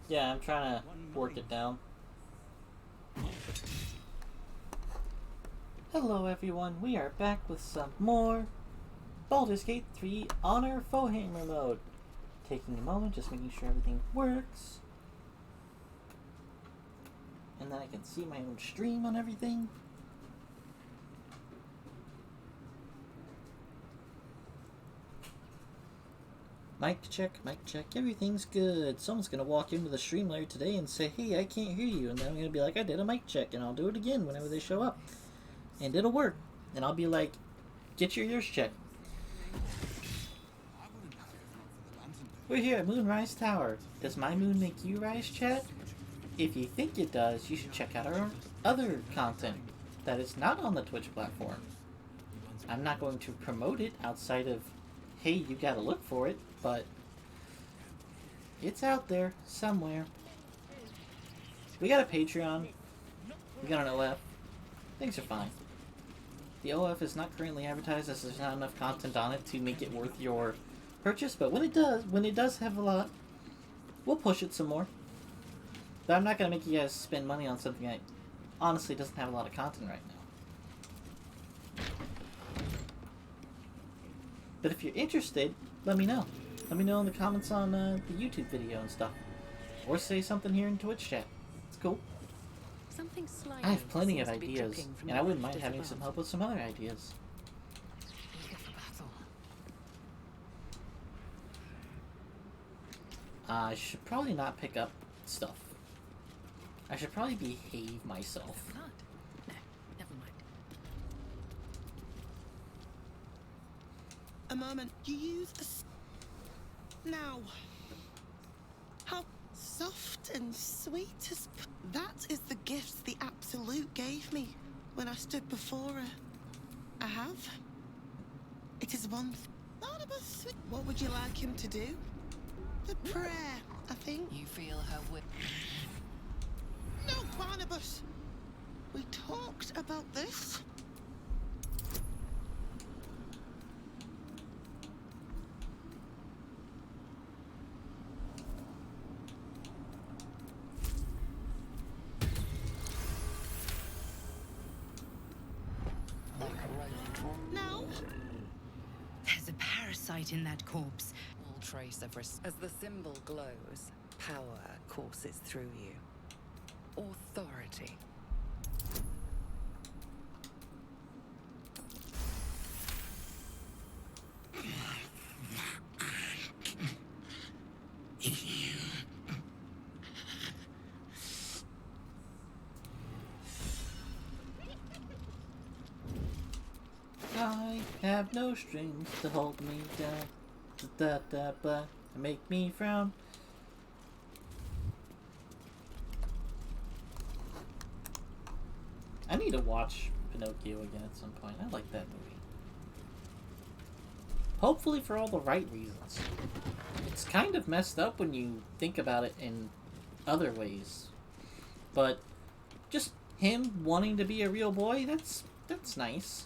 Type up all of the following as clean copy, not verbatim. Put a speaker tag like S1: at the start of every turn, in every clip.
S1: Yeah, I'm trying to work it down. Hello everyone, we are back with some more Baldur's Gate 3 Honor Foehammer mode. Taking a moment, just making sure everything works. And then I can see my own stream on everything. Mic check, everything's good. Someone's gonna walk into the stream later today and say, hey, I can't hear you. And then I'm gonna be like, I did a mic check, and I'll do it again whenever they show up. And it'll work. And I'll be like, get your ears checked. We're here at Moonrise Tower. Does my moon make you rise, chat? If you think it does, you should check out our other content that is not on the Twitch platform. I'm not going to promote it outside of, hey, you gotta look for it, but it's out there somewhere. We got a Patreon. We got an OF. Things are fine. The OF is not currently advertised as there's not enough content on it to make it worth your purchase, but when it does have a lot, we'll push it some more. But I'm not going to make you guys spend money on something that honestly doesn't have a lot of content right now. But if you're interested, let me know. Let me know in the comments on the YouTube video and stuff. Or say something here in Twitch chat. It's cool. I have plenty of ideas, and I wouldn't mind having some help with some other ideas. I should probably not pick up stuff. I should probably behave myself.
S2: No, never mind.
S3: A moment. You use now. How soft and sweet as that is the gift the Absolute gave me when I stood before her. I have. It is one. Barnabas, what would you like him to do? The prayer, I think.
S2: You feel her whip.
S3: No, Barnabas. We talked about this. No.
S2: There's a parasite in that corpse. All trace of as the symbol glows, power courses through you. Authority.
S1: I have no strings to hold me down. Da da da, make me frown. I need to watch Pinocchio again at some point. I like that movie. Hopefully for all the right reasons. It's kind of messed up when you think about it in other ways. But just him wanting to be a real boy, that's nice.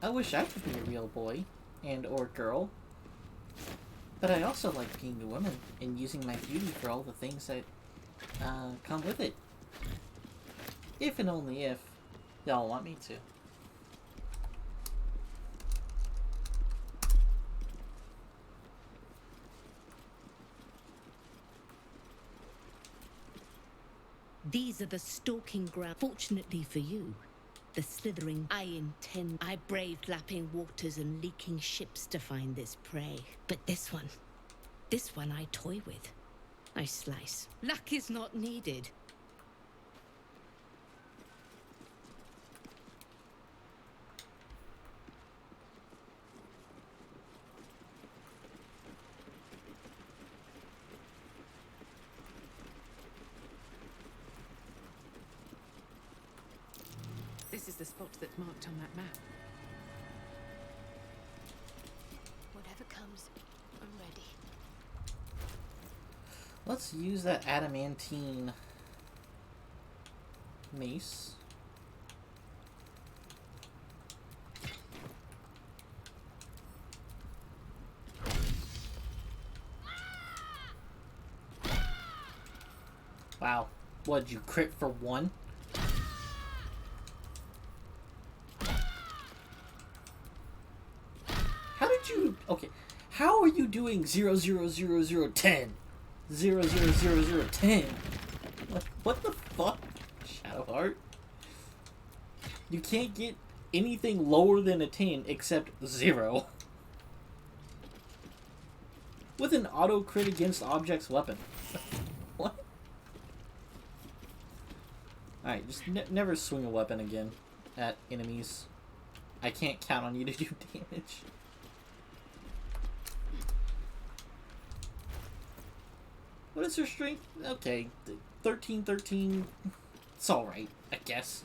S1: I wish I could be a real boy and or girl. But I also like being a woman and using my beauty for all the things that come with it. If and only if y'all want me to.
S4: These are the stalking ground. Fortunately for you, the slithering. I braved lapping waters and leaking ships to find this prey. But this one I toy with. I slice. Luck is not needed.
S2: This is the spot that's marked on that map.
S5: Whatever comes, I'm ready.
S1: Let's use that adamantine mace. Wow. What'd you crit for 1? How did you... Okay. How are you doing 0, 0, 0, 0, 10? 0, 0, 0, 0, 10? What the fuck? Shadowheart? You can't get anything lower than a 10 except 0. With an auto crit against object's weapon. What? Alright, just never swing a weapon again at enemies. I can't count on you to do damage. What is her strength? Okay, 13, 13. It's alright, I guess.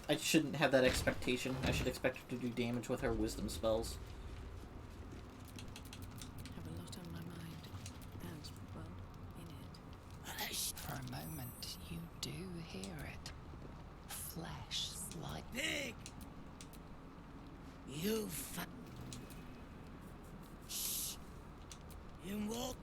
S1: I shouldn't have that expectation. I should expect her to do damage with her wisdom spells.
S2: Have a lot on my mind. And, well, in it. For a moment, you do hear it. Flesh slide.
S3: Pig! You Shh. You walk.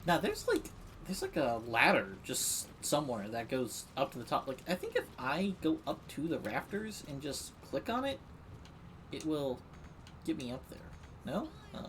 S1: Now there's like a ladder just somewhere that goes up to the top. Like, I think if I go up to the rafters and just click on it, it will get me up there. No? Okay.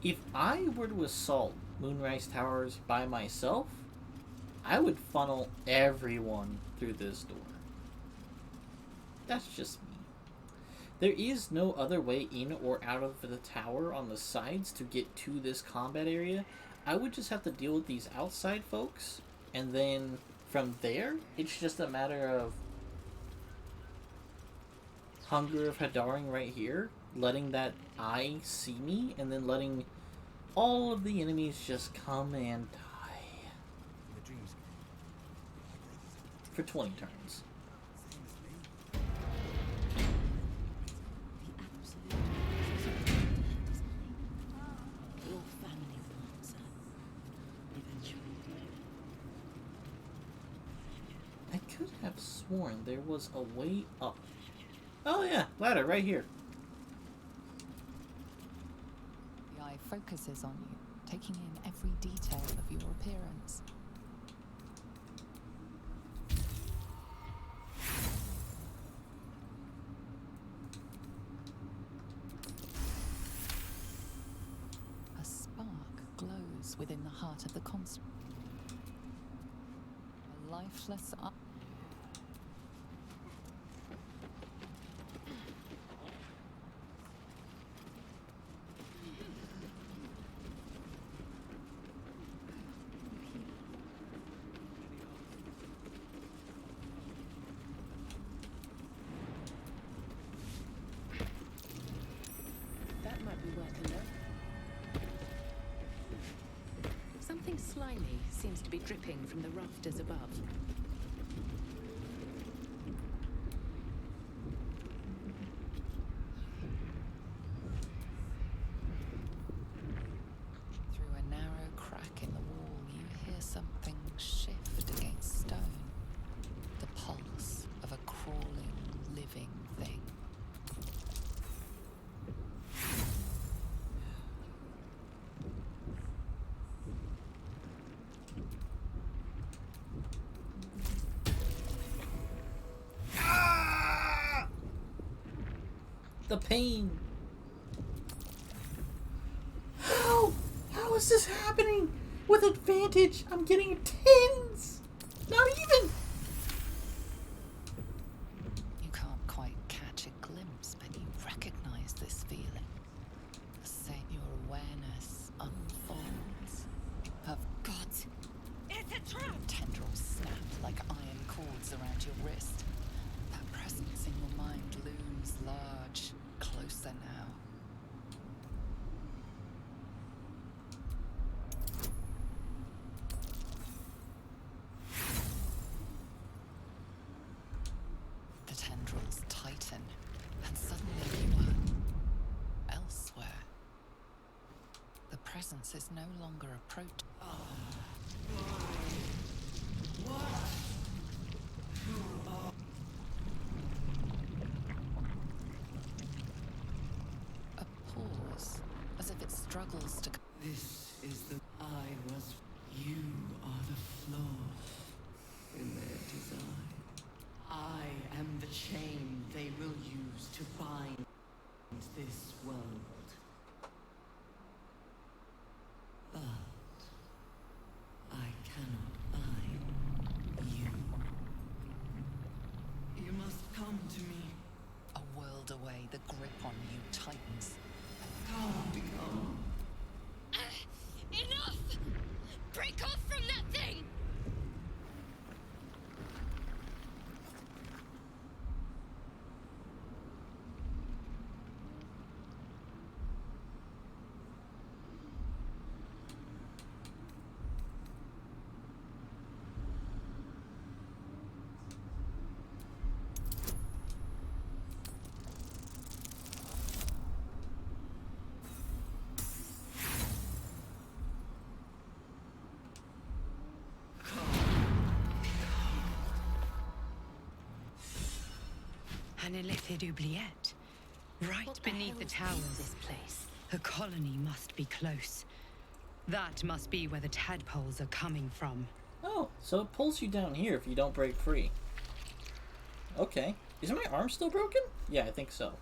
S1: If I were to assault Moonrise Towers by myself, I would funnel everyone through this door. That's just me. There is no other way in or out of the tower on the sides to get to this combat area. I would just have to deal with these outside folks, and then from there, it's just a matter of Hunger of Hadaring right here, letting that eye see me, and then letting all of the enemies just come and die. For 20 turns.
S4: Your family wants her. Eventually.
S1: I could have sworn there was a way up. Oh yeah, ladder right here.
S2: The eye focuses on you, taking in every detail of your appearance. A spark glows within the heart of the constant. A lifeless eye.
S4: That might be worth a look. Something slimy seems to be dripping from the rafters above.
S2: Through a narrow crack in the wall, you hear something shift against stone. The pulse of a crawling, living thing.
S1: The pain. Help! How is this happening? With advantage, I'm getting tens! Not even!
S2: You can't quite catch a glimpse, but you recognize this feeling. The same your awareness unfolds. Of
S5: God! It's a trap!
S2: tendrils snap like iron cords around your wrist. That presence in your mind looms large, closer now. The tendrils tighten, and suddenly you are elsewhere. The presence is no longer approached. A pause, as if it struggles to.
S6: This is the I was. You are the flaw in their design. I am the chain they will use to bind this world. But I cannot bind you. You must come to me.
S2: A world away, the grip on you tightens.
S6: Come.
S5: Enough! Break off from that thing!
S7: An illithid oubliette. Right
S5: What the
S7: beneath
S5: hell
S7: the
S5: is
S7: towers.
S5: this place?
S7: The colony must be close. That must be where the tadpoles are coming from.
S1: Oh, so it pulls you down here if you don't break free. Okay. Is my arm still broken? Yeah, I think so.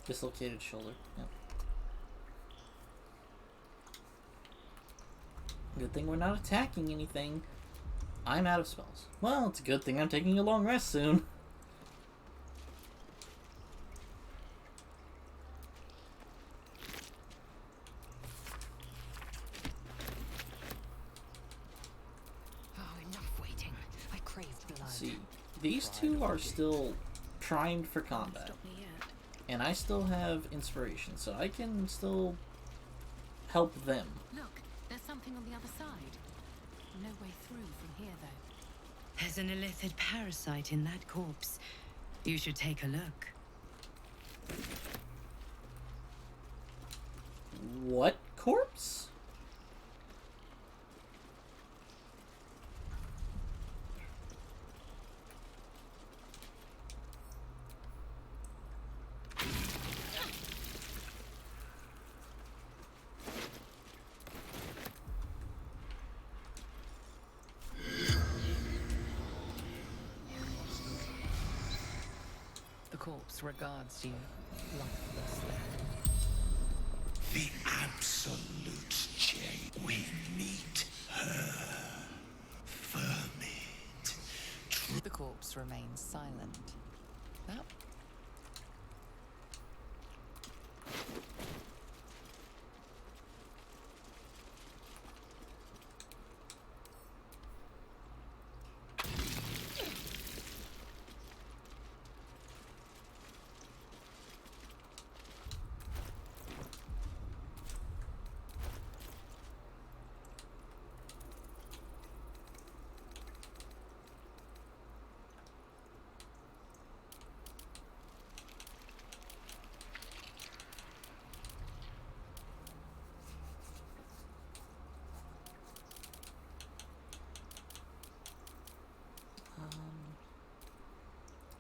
S1: Dislocated shoulder. Yep. Good thing we're not attacking anything. I'm out of spells. Well, it's a good thing I'm taking a long rest soon.
S5: Oh, enough waiting. I crave blood.
S1: Let's see, these two are still primed for combat.
S4: Stop me yet.
S1: And I still have inspiration, so I can still help them.
S5: Look, there's something on the other side. No way through from here, though.
S7: There's an illithid parasite in that corpse. You should take a look.
S1: What corpse?
S2: The corpse regards you lifelessly.
S8: The absolute chain. We meet her. Vermit.
S2: The corpse remains silent. That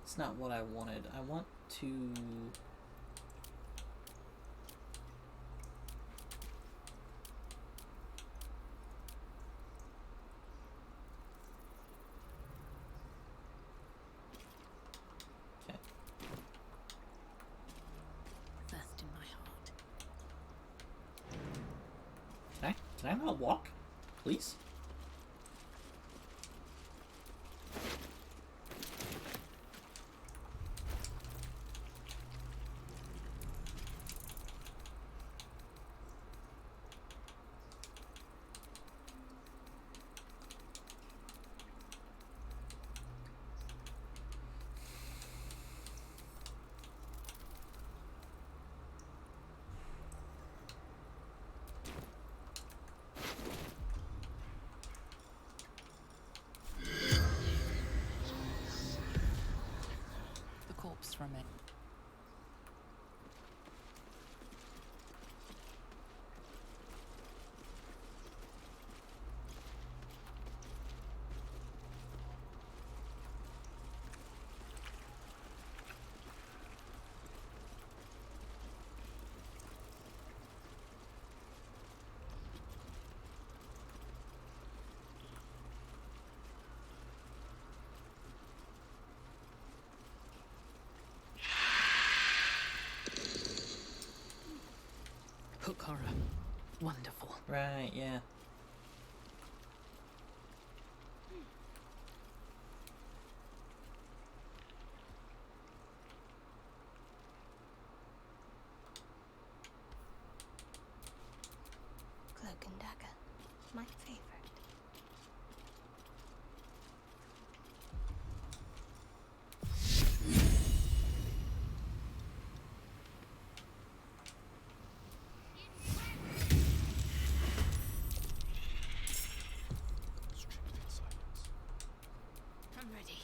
S1: It's not what I wanted. I want to... Okay.
S4: Thirst in my heart.
S1: Can I not walk? Please?
S2: The corpse remains.
S5: Hook horror. Wonderful.
S1: Right, yeah.
S9: Cloak and dagger. My favorite. I'm ready.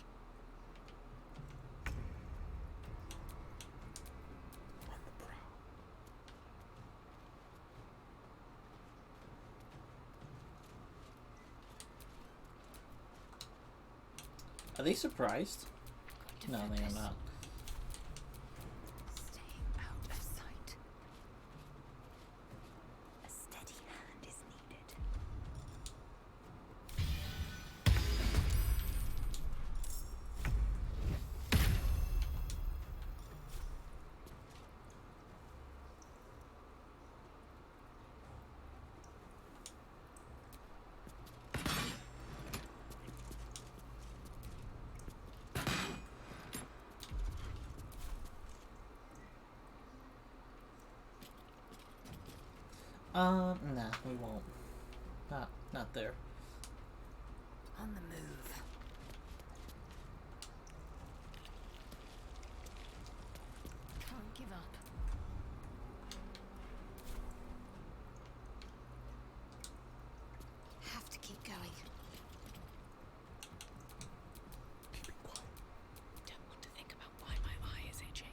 S1: Are they surprised? No, they are not.
S9: Staying out of sight. A steady hand is needed.
S1: Nah, we won't. Not there.
S9: On the move. Can't give up. Have to keep going.
S8: Keep it quiet.
S9: Don't want to think about why my eye is itching.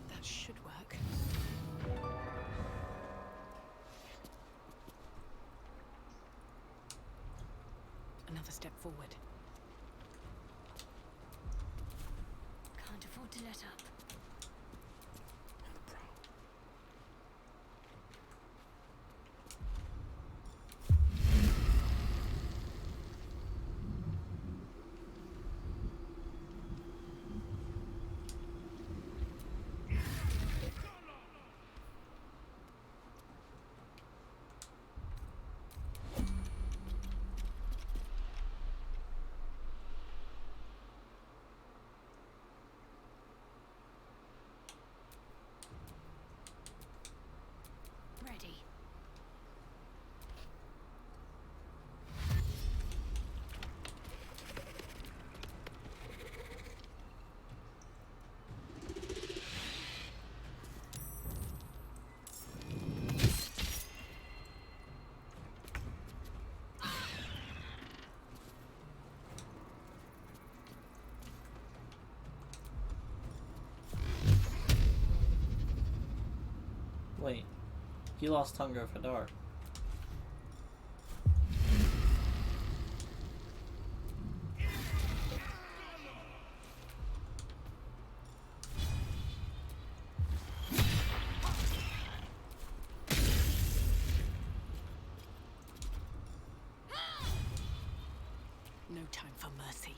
S9: That should work.
S5: Another step forward.
S9: Can't afford to let up.
S8: On the prowl.
S1: Wait. He lost Hunger of Hadar.
S9: No time for mercy.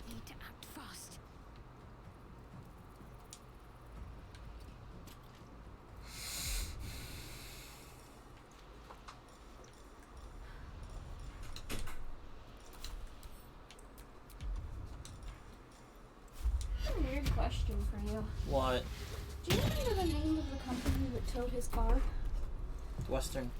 S9: Need to act fast.
S10: I have a weird question for you.
S1: What?
S10: Do you know the name of the company that towed his car?
S1: Western.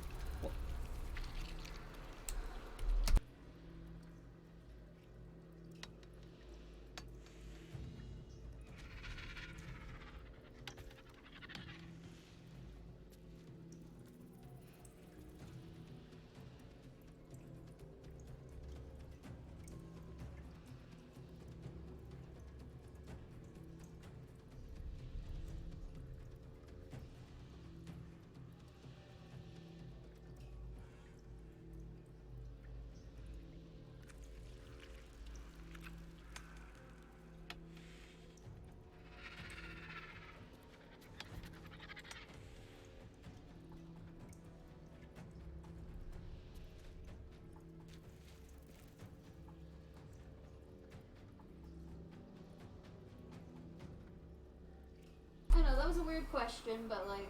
S10: I know, that was a weird question, but like,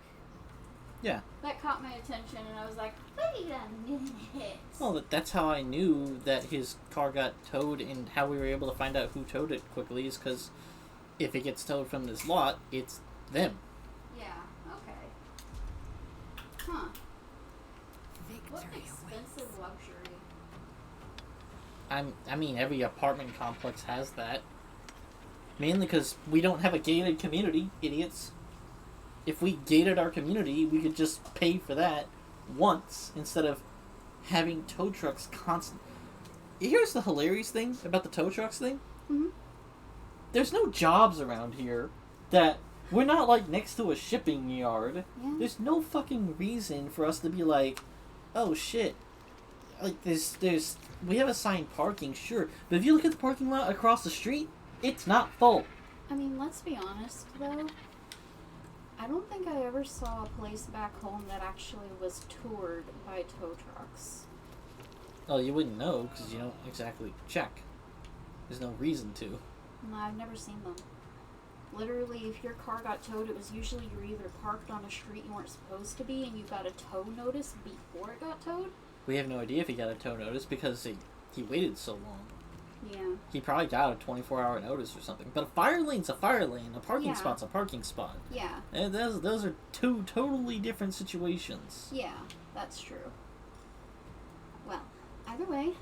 S1: Yeah.
S10: that caught my attention and I was like, wait a minute.
S1: Well, that's how I knew that his car got towed, and how we were able to find out who towed it quickly is because if it gets towed from this lot, it's them.
S10: Yeah, okay. Huh. What
S9: Victory
S10: expensive luxury.
S1: I mean, every apartment complex has that. Mainly because we don't have a gated community, idiots. If we gated our community, we could just pay for that once instead of having tow trucks constant. Here's the hilarious thing about the tow trucks thing.
S10: Mm-hmm.
S1: There's no jobs around here that we're not like next to a shipping yard.
S10: Yeah.
S1: There's no fucking reason for us to be like, oh shit. Like there's we have assigned parking, sure, but if you look at the parking lot across the street, it's not full.
S10: I mean, let's be honest, though. I don't think I ever saw a place back home that actually was toured by tow trucks.
S1: Oh, you wouldn't know because you don't exactly check. There's no reason to.
S10: No, I've never seen them. Literally, if your car got towed, it was usually you were either parked on a street you weren't supposed to be and you got a tow notice before it got towed.
S1: We have no idea if he got a tow notice because he waited so long.
S10: Yeah.
S1: He probably got a 24-hour notice or something. But a fire lane's a fire lane. A parking
S10: Yeah.
S1: spot's a parking spot.
S10: Yeah.
S1: And those are two totally different situations.
S10: Yeah, that's true. Well, either way,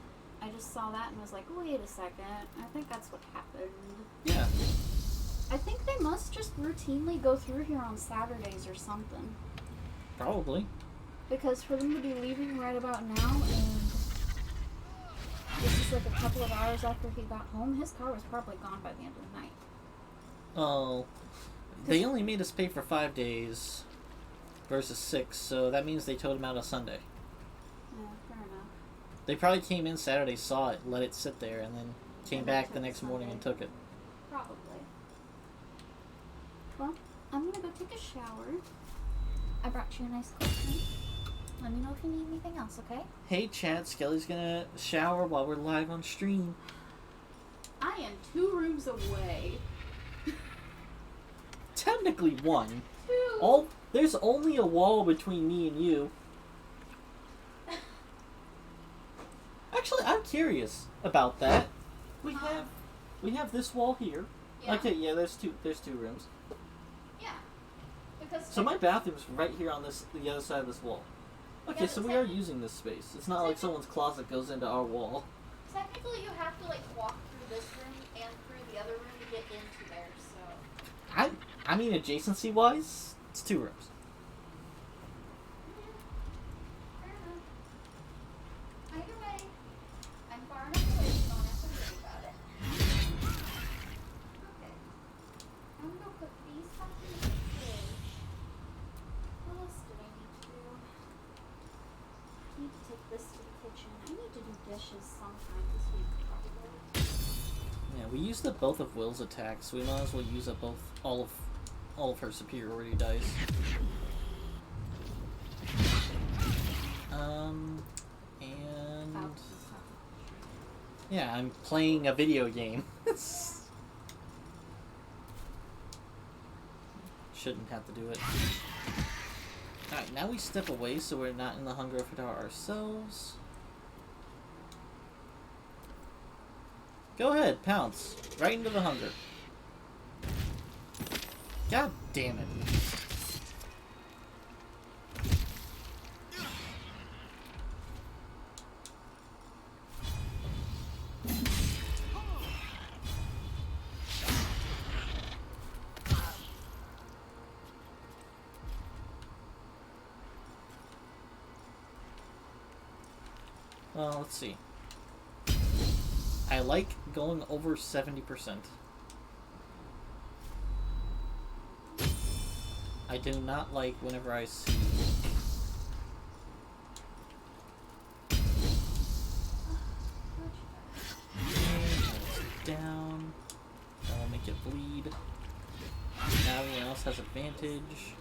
S10: I just saw that and was like, wait a second, I think that's what happened.
S1: Yeah.
S10: I think they must just routinely go through here on Saturdays or something.
S1: Probably.
S10: Because for them to be leaving right about now, and this is like a couple of hours after he got home, his car was probably gone by the end of the night.
S1: Oh. They only made us pay for 5 days versus 6, so that means they towed him out on Sunday.
S10: Yeah, fair enough.
S1: They probably came in Saturday, saw it, let it sit there, and then came
S10: And
S1: back
S10: took
S1: the
S10: it
S1: next morning and
S10: Sunday.
S1: took it.
S10: Probably. Well, I'm gonna go take a shower. I brought you a nice cold drink. Let me know if you need anything else, okay?
S1: Hey Chad, Skelly's gonna shower while we're live on stream.
S10: I am 2 rooms away.
S1: Technically 1.
S10: 2.
S1: There's only a wall between me and you. Actually, I'm curious about that. We have this wall here.
S10: Yeah.
S1: Okay, yeah, there's two rooms.
S10: Yeah. Because
S1: So my bathroom's right here on the other side of this wall. Okay,
S10: Yeah,
S1: so
S10: but
S1: we are using this space. It's not like someone's closet goes into our wall.
S10: Technically, you have to like walk through this room and through the other room to get into there. So.
S1: I mean, adjacency wise, it's 2 rooms.
S10: Fair enough. Either way, I'm far enough away so don't have to worry about it. Okay. I'm gonna go put these back in the fridge. What else did I need to do? I need to take this to the kitchen. I need to do dishes sometime this week, probably.
S1: Yeah, we used up both of Will's attacks, so we might as well use up all of her superiority dice. And yeah, I'm playing a video game. Shouldn't have to do it. Alright, now we step away so we're not in the hunger of Hadar ourselves. Go ahead, pounce. Right into the hunger. God damn it. Well, let's see. I like going over 70%. I do not like whenever I see... down. That'll make it bleed. Now everyone else has advantage.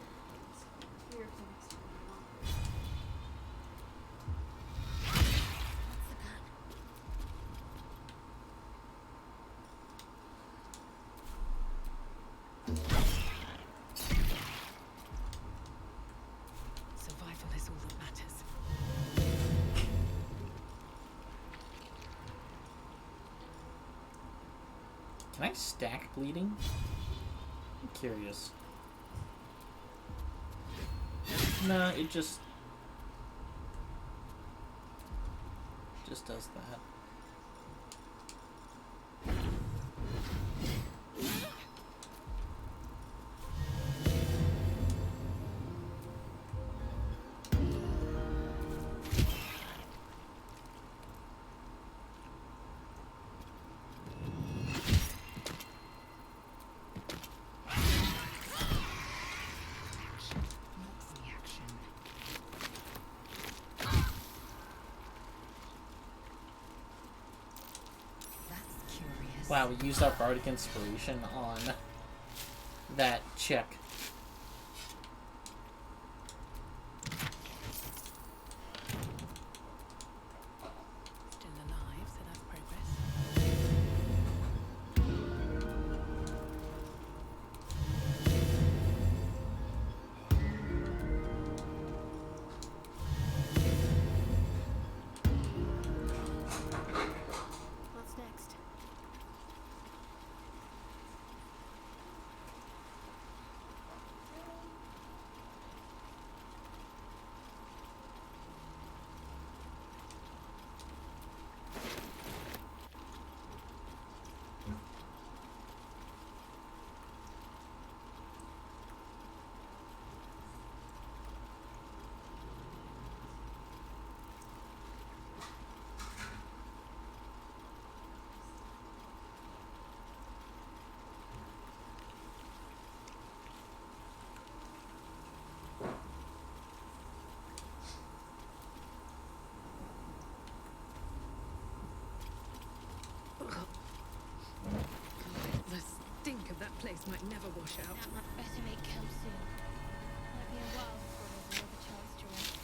S9: Survival is all that matters.
S1: Can I stack bleeding? I'm curious. Nah, it just does that. Wow, we used our Bardic Inspiration on that check.
S9: Still alive, so that's progress. What's next? The stink of that place might never wash out.
S5: That might better make camp soon. Might be a while before there's another chance to rest.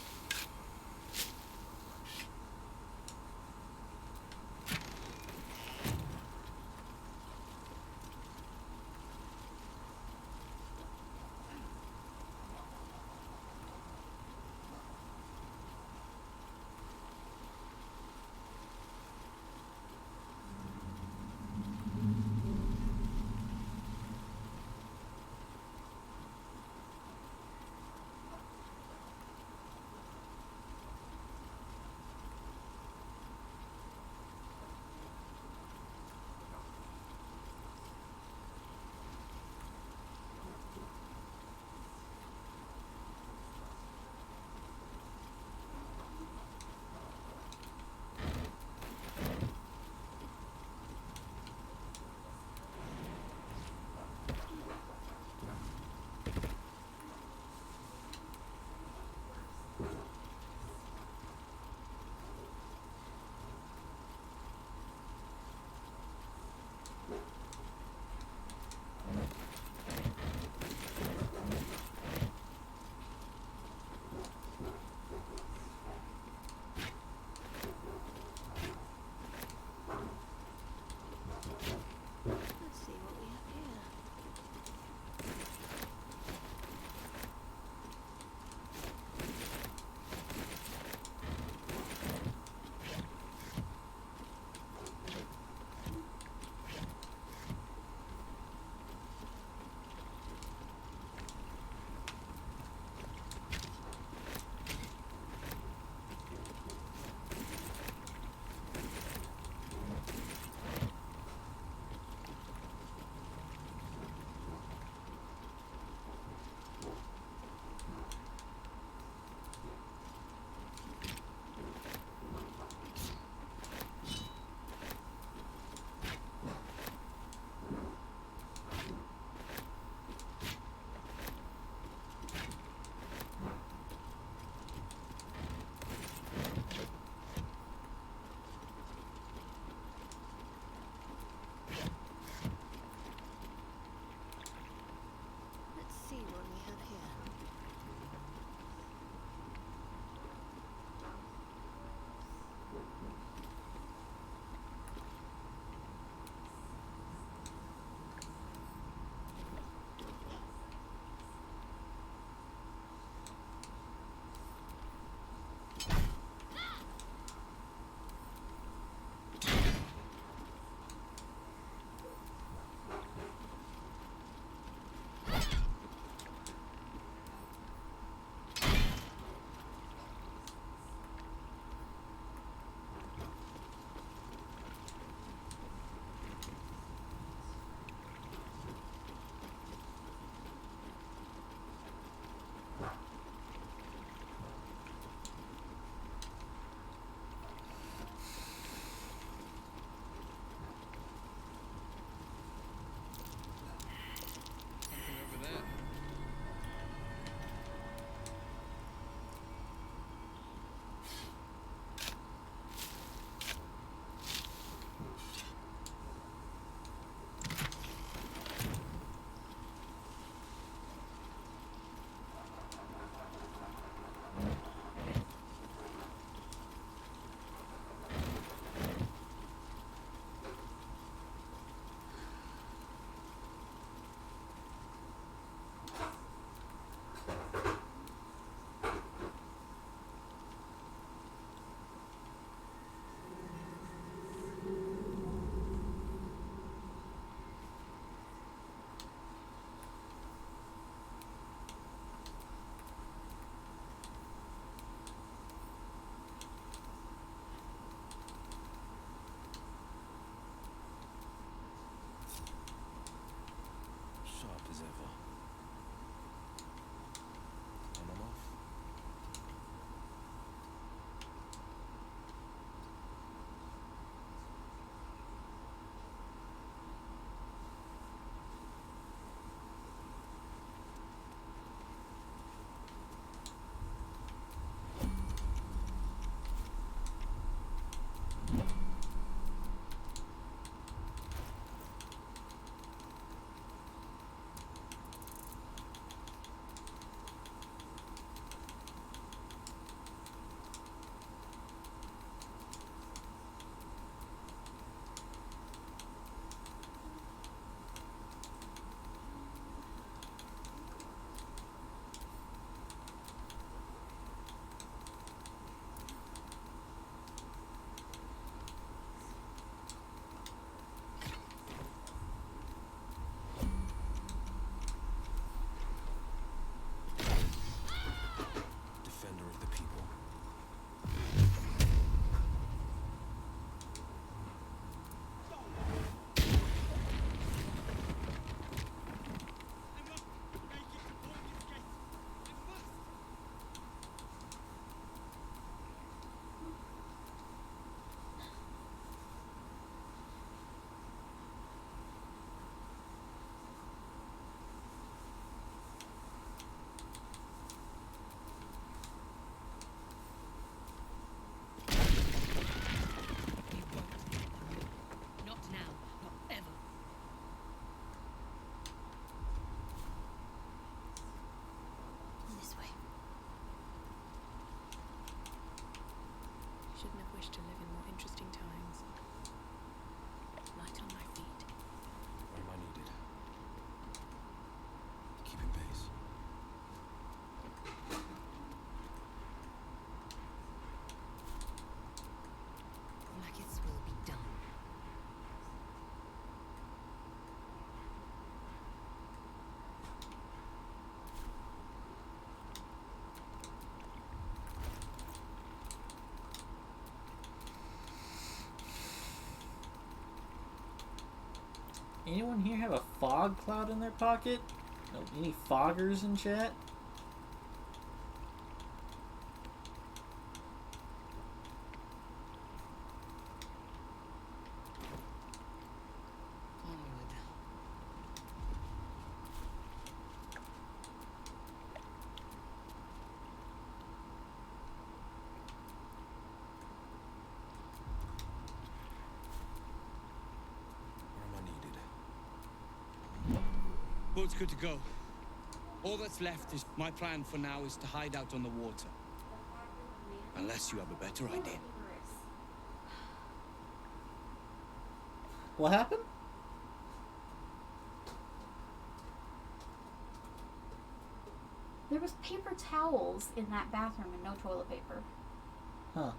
S1: Anyone here have a fog cloud in their pocket? No, any foggers in chat?
S2: Onward.
S8: Where am I needed?
S11: Boat's good to go. All that's left is my plan for now is to hide out on the water. Unless you have a better idea.
S1: What happened?
S10: There was paper towels in that bathroom and no toilet paper.
S1: Huh.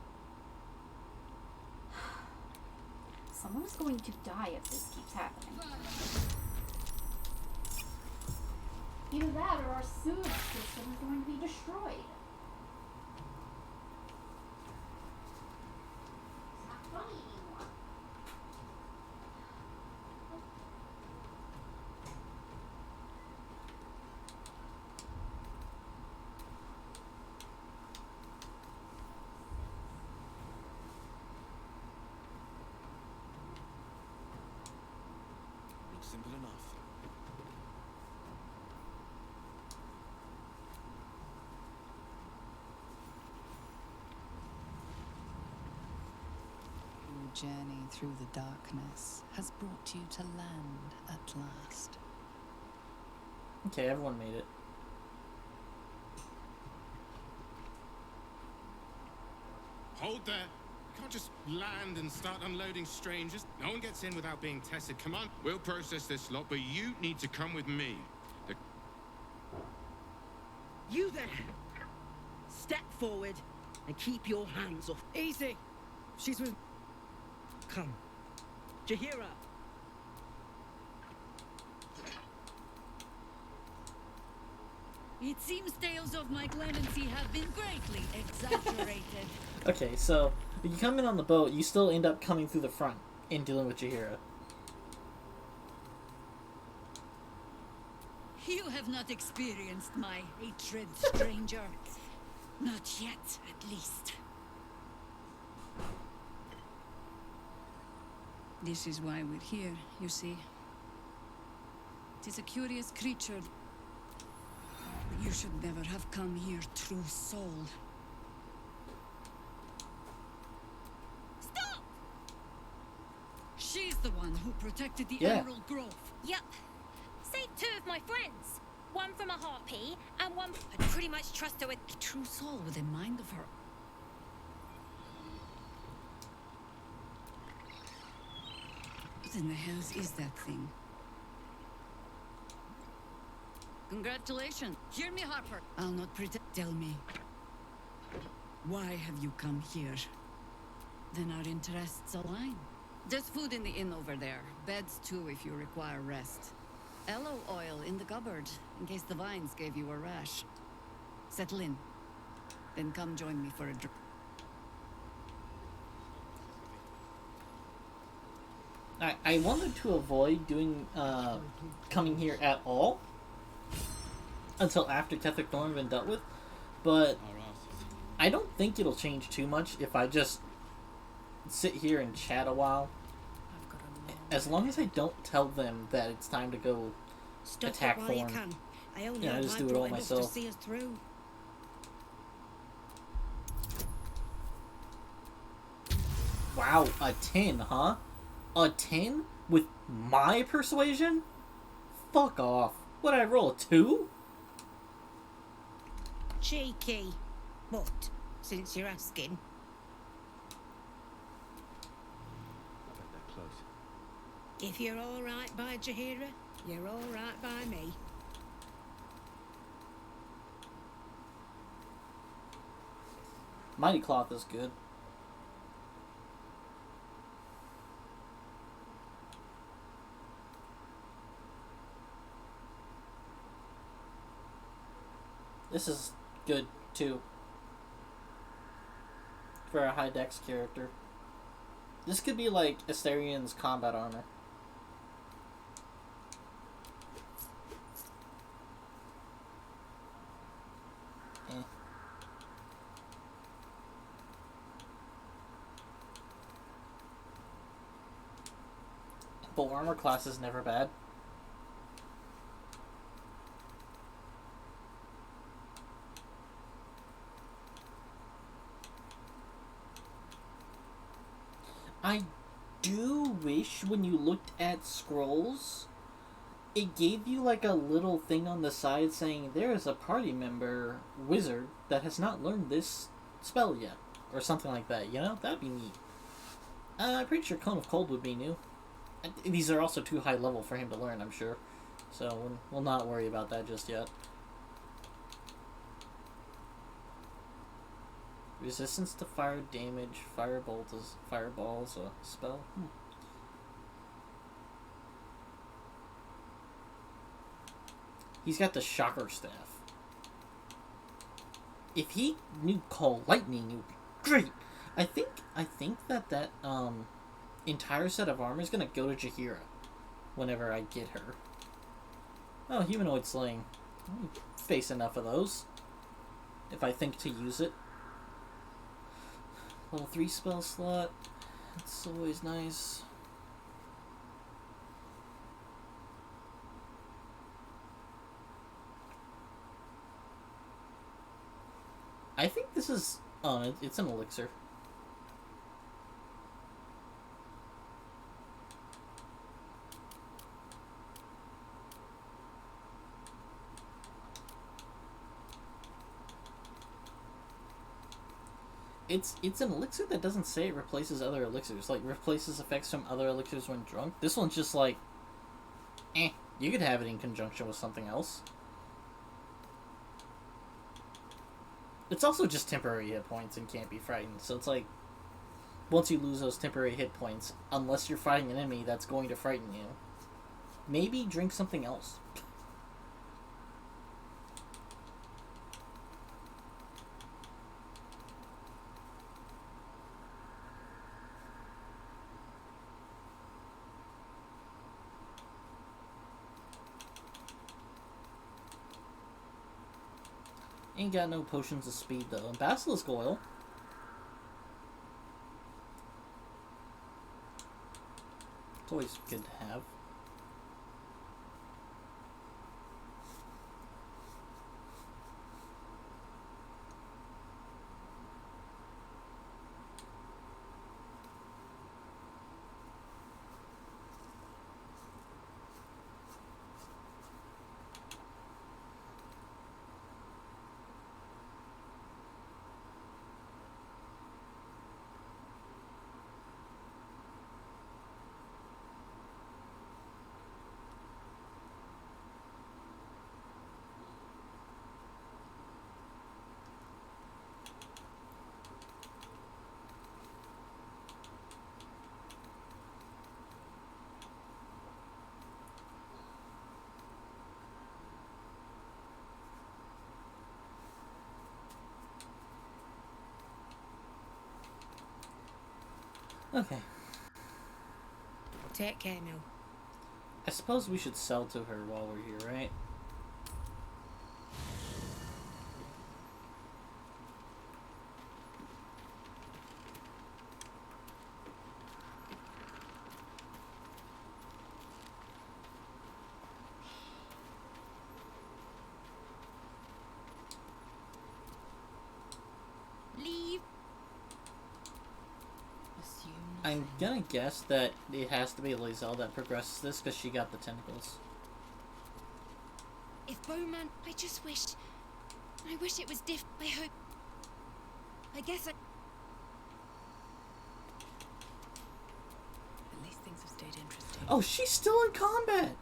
S10: Someone is going to die if this keeps happening. Either that or our sewage system is going to be destroyed. It's not funny anymore.
S8: Looks simple enough.
S2: Your journey through the darkness has brought you to land at last.
S1: Okay, everyone made it.
S12: Hold there. You can't just land and start unloading strangers. No one gets in without being tested. Come on, we'll process this lot, but you need to come with me.
S13: You there! Step forward and keep your hands off. Easy! She's with... Come. Jahira!
S4: It seems tales of my clemency have been greatly exaggerated.
S1: Okay, so if you come in on the boat, you still end up coming through the front and dealing with Jahira.
S4: You have not experienced my hatred, stranger. Not yet, at least. This is why we're here, you see. It is a curious creature. You should never have come here, true soul. Stop! She's the one who protected the Emerald Grove.
S14: Yep. Saved two of my friends. One from a harpy, and one I'd pretty much trust her with
S4: A true soul with a mind of her. What in the hells is that thing? Congratulations. Hear me, Harper. I'll not pretend. Tell me. Why have you come here? Then our interests align. There's food in the inn over there. Beds too if you require rest. Aloe oil in the cupboard, in case the vines gave you a rash. Settle in. Then come join me for a drink.
S1: I wanted to avoid doing coming here at all until after Ketheric Thorn had been dealt with, but I don't think it'll change too much if I just sit here and chat a while. As long as I don't tell them that it's time to go attack Thorn. I just do it all myself. Wow, a 10, huh? A 10? With my persuasion? Fuck off. What did I roll, a 2?
S4: Cheeky. But, since you're asking.
S8: I bet they're close.
S4: If you're all right by Jahira, you're all right by me.
S1: Mighty Cloth is good. This is good, too. For a high dex character. This could be like Asterian's combat armor. But armor class is never bad. I do wish when you looked at scrolls, it gave you like a little thing on the side saying there is a party member wizard that has not learned this spell yet, or something like that. You know, that'd be neat. I'm pretty sure Cone of Cold would be new. These are also too high level for him to learn, I'm sure. So we'll not worry about that just yet. Resistance to fire damage. Firebolt is fireball's a spell. He's got the shocker staff. If he knew Call Lightning, it would be great. I think that entire set of armor is gonna go to Jaheira whenever I get her. Oh, humanoid slaying. I face enough of those if I think to use it. Level 3 spell slot. It's always nice. I think this is... Oh, it's an elixir. It's an elixir that doesn't say it replaces other elixirs. Like, replaces effects from other elixirs when drunk. This one's just like... You could have it in conjunction with something else. It's also just temporary hit points and can't be frightened. So it's like... Once you lose those temporary hit points, unless you're fighting an enemy that's going to frighten you, maybe drink something else. Ain't got no potions of speed though. Basilisk oil. It's always good to have. Okay.
S4: Take care, Mil.
S1: I suppose we should sell to her while we're here, right?
S14: Leave.
S1: I'm gonna guess that it has to be Lae'zel that progresses this because she got the tentacles.
S14: If Bowman, I wish it was different. I hope. I guess I.
S5: At least things have stayed interesting.
S1: Oh, she's still in combat!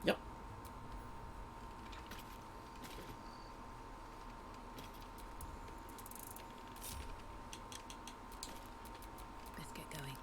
S1: Yep.
S5: Let's get going.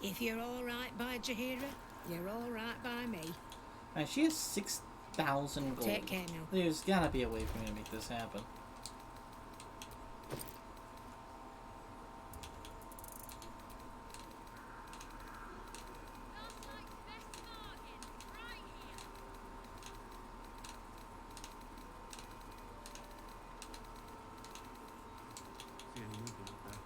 S4: If you're all right by Jahira, you're all right by me.
S1: Alright, she has 6,000 gold.
S4: Take care now.
S1: There's gotta be a way for me to make this happen.
S8: See any movement up there?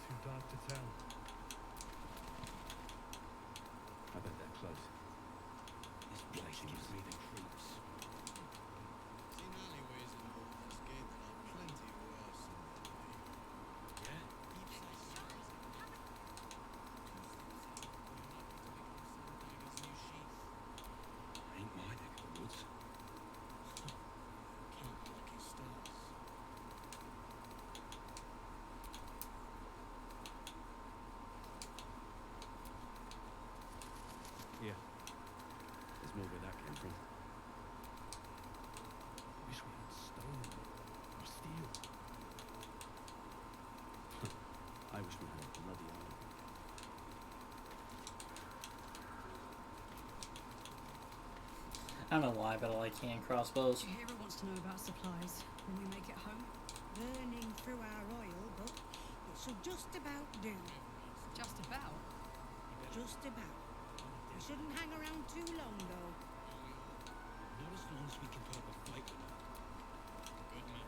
S8: Too dark to tell. I bet they're close. This place gives me the creeps.
S12: Seen alleyways in Baldur's Gate that are plenty worse than that. Yeah?
S11: Ain't my neck of the woods.
S12: Count your lucky stars.
S8: Yeah. There's more where that came from. Wish we had stone or steel. I wish we had a bloody iron.
S1: I don't know why, but I like hand crossbows.
S9: Jahira wants to know about supplies when we make it home.
S13: Burning through our oil, but it should just about do.
S9: Just about.
S13: Just about. We shouldn't hang around too long, though.
S11: Not as long as we can put up a fight with them.
S12: Good man.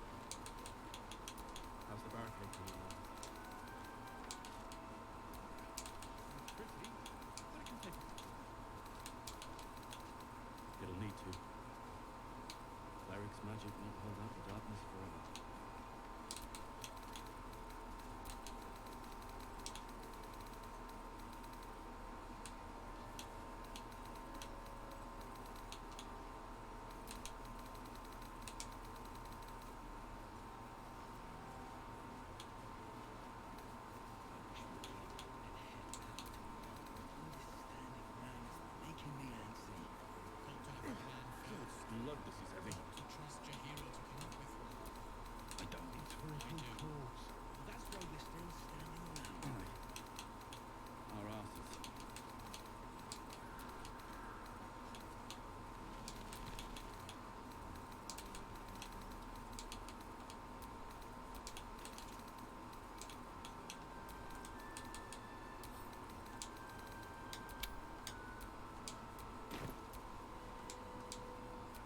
S8: How's the barricade coming along? Pretty, but it can take. It'll need to. Cleric's magic won't hold out the darkness forever.
S11: Making me antsy.
S12: Got to have a plan first.
S8: Love this is heavy.
S12: To trust Jahira to come up with one.
S11: I don't need to.
S12: I do.
S8: Course.
S11: That's why we're still standing around.
S8: Our asses.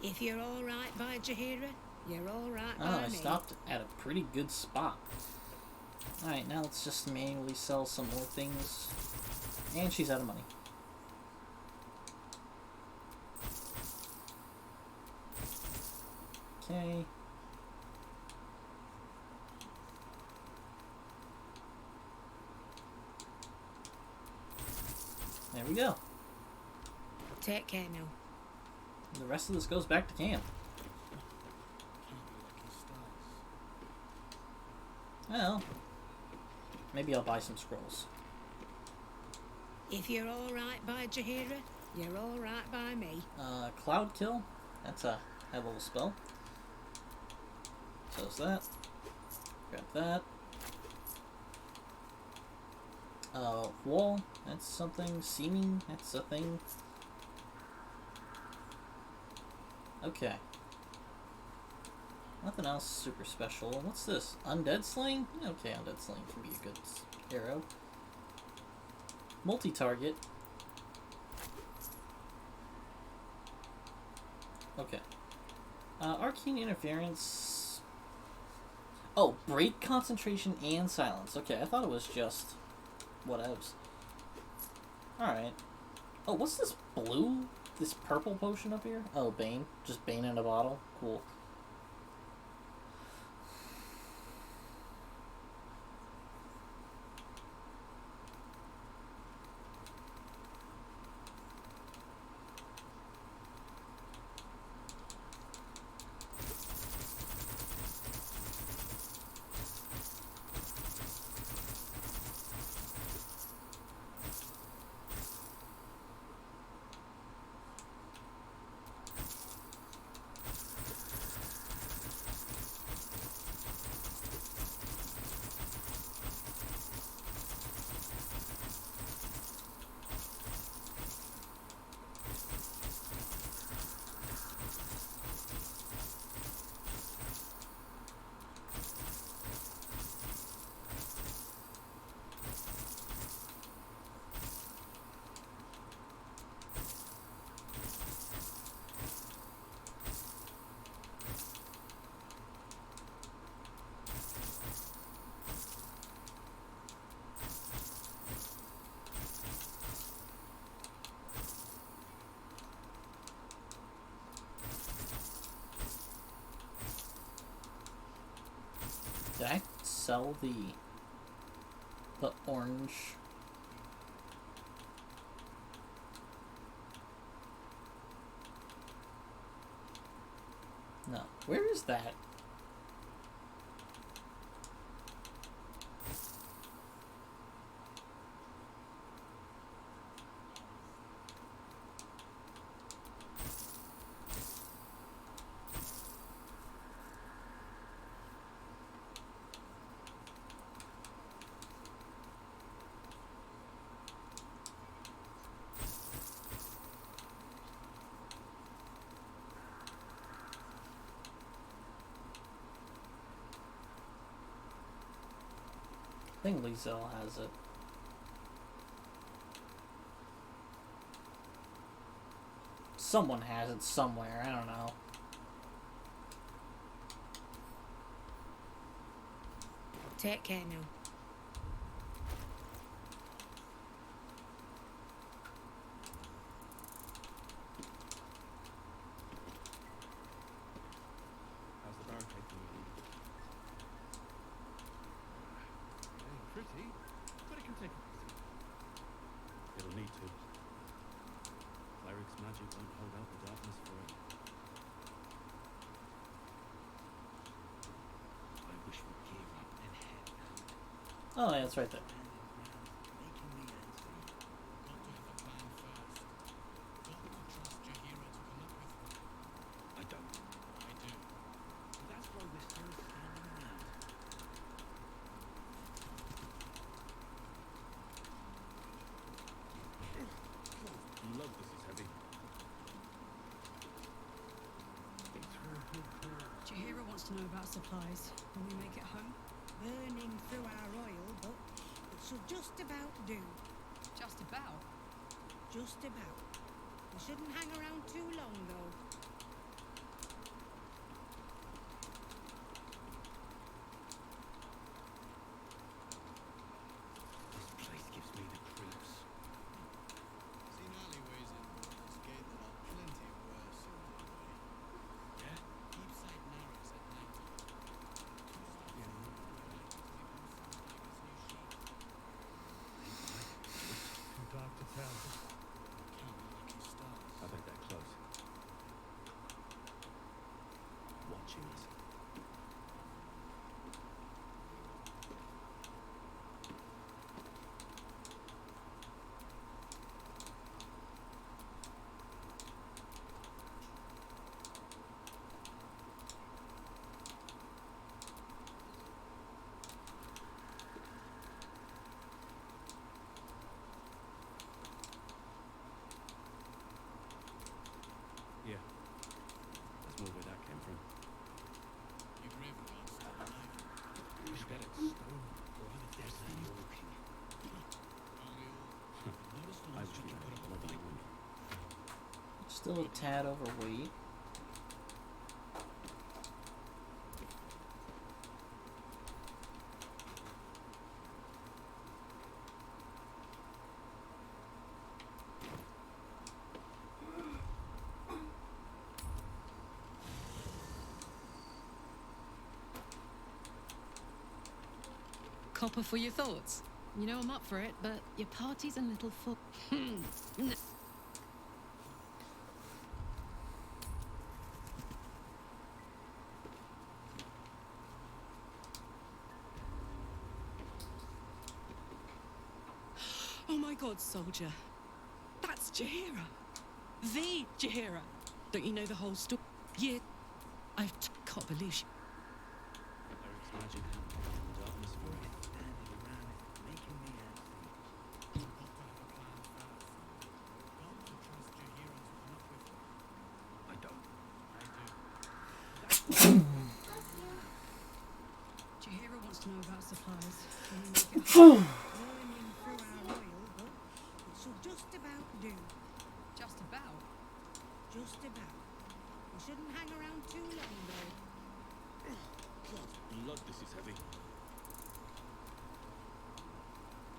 S4: If you're all right by Jahira, you're all right
S1: Oh,
S4: by
S1: I
S4: me.
S1: stopped at a pretty good spot. Alright, now let's just manually sell some more things. And she's out of money. Okay. There we go.
S4: Take care now.
S1: The rest of this goes back to camp.
S12: Count your lucky stars.
S1: Well, maybe I'll buy some scrolls.
S4: If you're all right by Jahira, you're all right by me.
S1: Cloud Kill. That's a high level spell. So's that. Grab that. Wall. That's something. Seeming. That's a thing. Okay. Nothing else super special. What's this? Undead Sling? Okay, Undead Sling can be a good arrow. Multi-target. Okay. Arcane Interference. Oh, break concentration and silence. Okay, I thought it was just whatevs. Alright. Oh, what's this blue? This purple potion up here? Oh, Bane. Just Bane in a bottle. Cool. Did I sell the orange? No. Where is that? I think Liesel has it. Someone has it somewhere, I don't know.
S4: Take care now.
S8: How's the barricade going? Pretty, but it can take a visit. It'll need to. Cleric's magic won't hold out the darkness forever. I wish we'd give up and head out.
S1: Oh, yeah, it's right there.
S8: I don't. I do. That's why we're still standing around. Love this is heavy.
S9: Jahira wants to know about supplies when we make it home.
S13: Burning through our oil, but it should just about do.
S9: Just about.
S13: Just about. We shouldn't hang around too long, though.
S8: This place gives me the creeps.
S15: Seen alleyways in Baldur's Gate that are plenty worse in their way.
S8: Yeah?
S15: Keep sight narrows at night.
S8: Too dark to tell.
S15: Count lucky stars.
S8: I bet they're close. Watching us. Yeah. That's more where that came from.
S15: You grave gods still alive.
S8: You should get it stone. Or other there's the looking.
S15: Only all. Notice the
S8: I
S15: ones
S8: wish
S15: you
S8: we
S15: can
S8: had
S15: put
S8: a
S15: up a
S8: bloody
S15: fight.
S8: one.
S1: Still a tad overweight.
S9: Copper for your thoughts. You know I'm up for it, but your party's a little full. Oh my god, soldier. That's Jahira. The Jahira. Don't you know the whole story? Yeah. I can't believe she...
S8: Eric's magic won't hold out the darkness forever.
S15: Standing around it, making me antsy. Got to have a plan first. Got to trust Jahira to come up with one.
S8: I don't.
S15: I do.
S9: Jahira wants to know about supplies. When we make it home.
S13: Burning through our oil, but it should just about do.
S9: Just about.
S13: Just about. We shouldn't hang around too long, though.
S8: God, blood, this is heavy.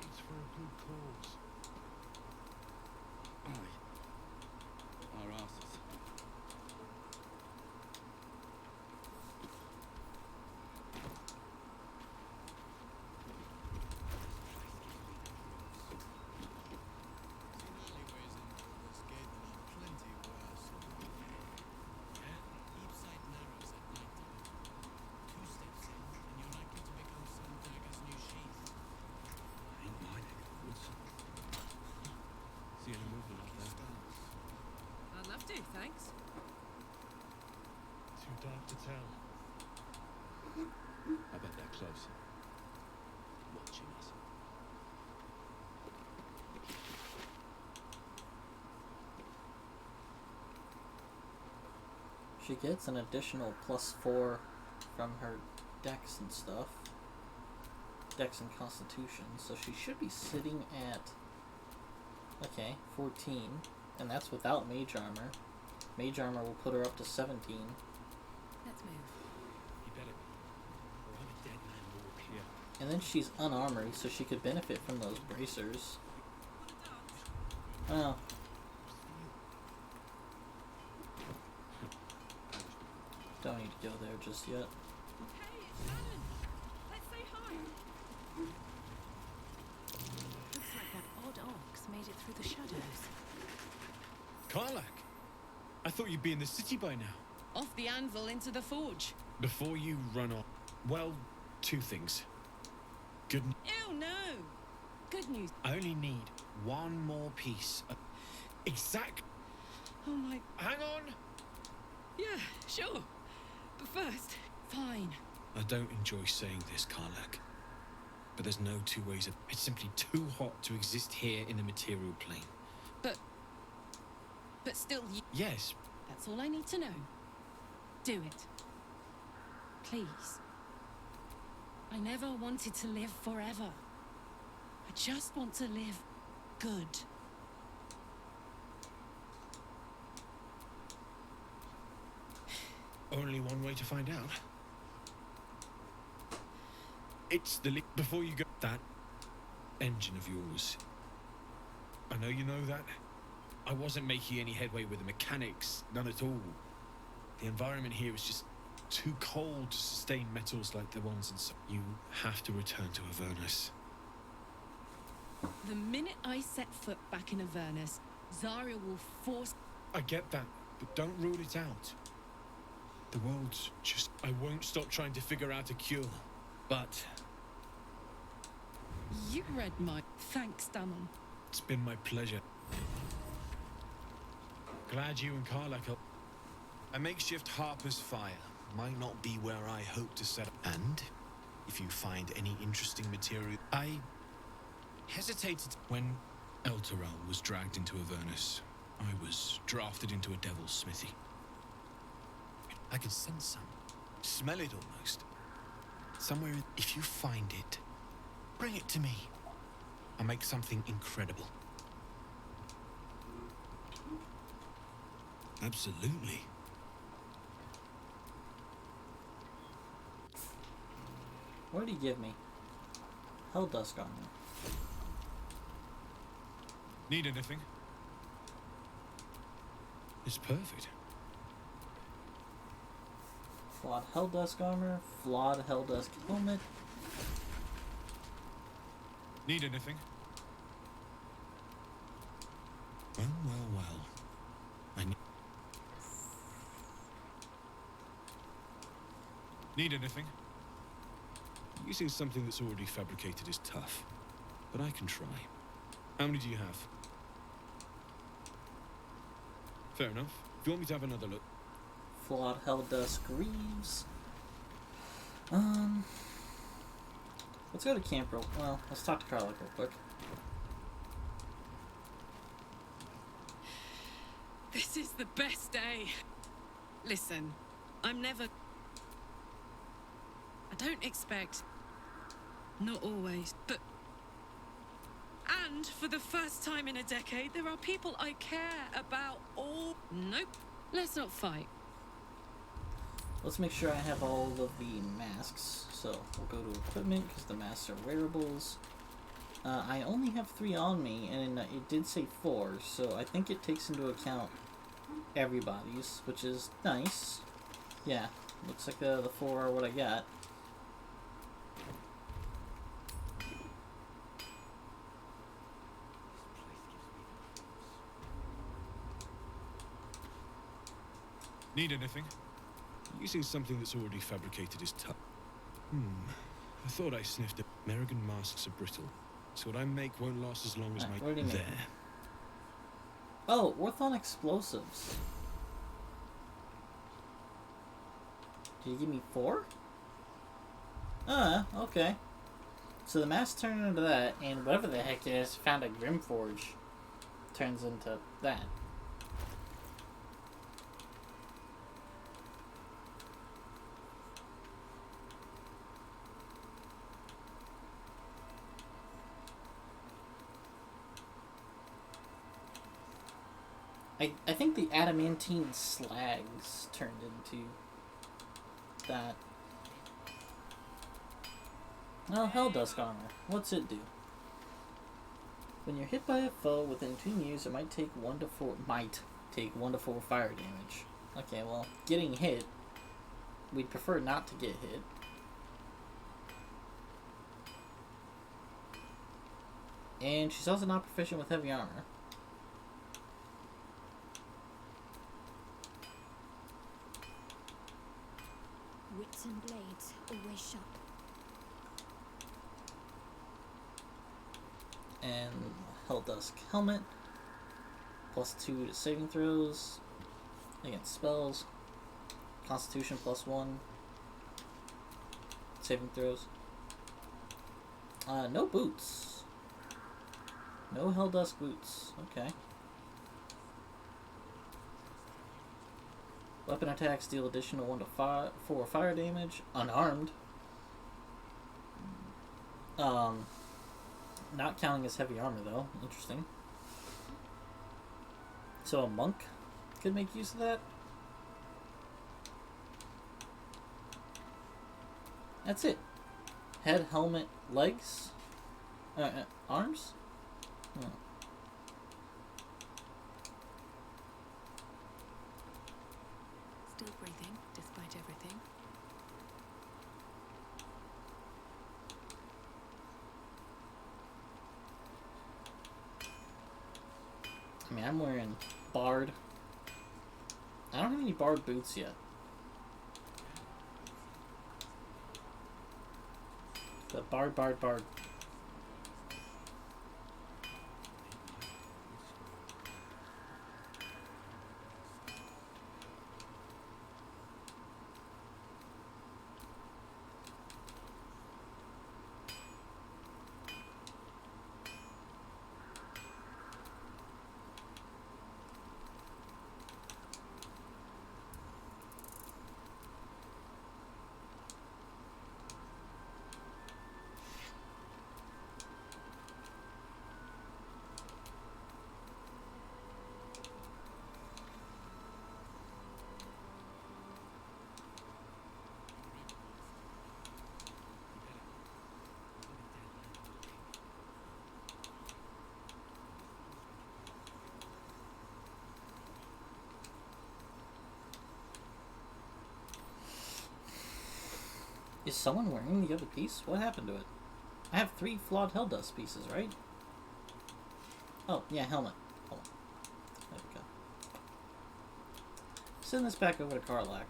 S15: It's for a good cause.
S8: Aye. Our asses. tell. I bet they're close. Watching us.
S1: She gets an additional +4 from her dex and stuff. Dex and Constitution, so she should be sitting at, okay, 14, and that's without Mage Armor. Mage Armor will put her up to 17.
S5: Let's move.
S8: You better be, or I'm a dead man walk here.
S1: And then she's unarmored, so she could benefit from those bracers. Oh. Don't need to go there just yet.
S9: Hey, it's Alan. Let's say hi.
S5: Looks like that odd ox made it through the shadows.
S8: Karlak! I thought you'd be in the city by now.
S9: Off the anvil into the forge.
S8: Before you run off, well, two things. Good.
S9: Ew, no. Good news.
S8: I only need one more piece. Exact.
S9: Oh my.
S8: Hang on.
S9: Yeah, sure. But first, fine.
S8: I don't enjoy saying this, Karlak. But there's no two ways of. It's simply too hot to exist here in the material plane.
S9: But still, you.
S8: Yes.
S9: That's all I need to know. Do it. Please. I never wanted to live forever. I just want to live good.
S8: Only one way to find out. It's the before you go. That engine of yours. I know you know that. I wasn't making any headway with the mechanics, none at all. The environment here is just too cold to sustain metals like the ones inside. You have to return to Avernus.
S9: The minute I set foot back in Avernus, Zarya will force.
S8: I get that, but don't rule it out. The world's just. I won't stop trying to figure out a cure, but.
S9: You read my. Thanks, Damon.
S8: It's been my pleasure. Glad you and Karlak helped. A makeshift Harper's Fire might not be where I hope to set up. And if you find any interesting material, I hesitated when Elturel was dragged into Avernus. I was drafted into a devil's smithy. I could sense some, smell it almost. Somewhere, if you find it, bring it to me. I'll make something incredible. Absolutely.
S1: What did he give me? Hell Dusk Armor.
S8: Need anything? It's perfect.
S1: Flawed Hell Dusk Armor, Flawed Hell Dusk Helmet.
S8: Need anything? Well, well, well. I need anything? Using something that's already fabricated is tough, but I can try. How many do you have? Fair enough. If you want me to have another look.
S1: Flawed Hell Dusk Greaves. Let's go to camp real. Well, let's talk to Karlak real quick.
S9: This is the best day. Listen, I'm never. I don't expect. Not always, but. And for the first time in a decade, there are people I care about all. Nope. Let's not fight.
S1: Let's make sure I have all of the masks. So we'll go to equipment because the masks are wearables. I only have 3 on me, and it did say 4, so I think it takes into account everybody's, which is nice. Yeah, looks like the 4 are what I got.
S8: Need anything? Using something that's already fabricated is tough. I thought I sniffed it. American masks are brittle, so what I make won't last as long as my...
S1: What do you mean?
S8: There.
S1: Oh, Orthon explosives. Did you give me 4? Okay. So the mask turned into that, and whatever the heck it is, found a Grimforge turns into that. I think the adamantine slags turned into that. Well, Helldusk armor. What's it do? When you're hit by a foe within 2 meters, it might take 1 to 4 fire damage. Okay, well, getting hit, we'd prefer not to get hit. And she's also not proficient with heavy armor.
S10: Wits and blades always sharp.
S1: And Helldusk helmet. +2 to saving throws against spells. Constitution +1. Saving throws. No boots. No Helldusk boots. Okay. Weapon attacks deal additional 1 to 4 fire damage. Unarmed. Not counting as heavy armor though. Interesting. So a monk could make use of that. That's it. Head, helmet, legs, arms. Oh.
S5: Still breathing, despite everything.
S1: I mean, I'm wearing Bard. I don't have any Bard boots yet. But Bard. Is someone wearing the other piece? What happened to it? I have 3 flawed Helldusk pieces, right? Oh, yeah, helmet. Hold on. There we go. Send this back over to Karlach.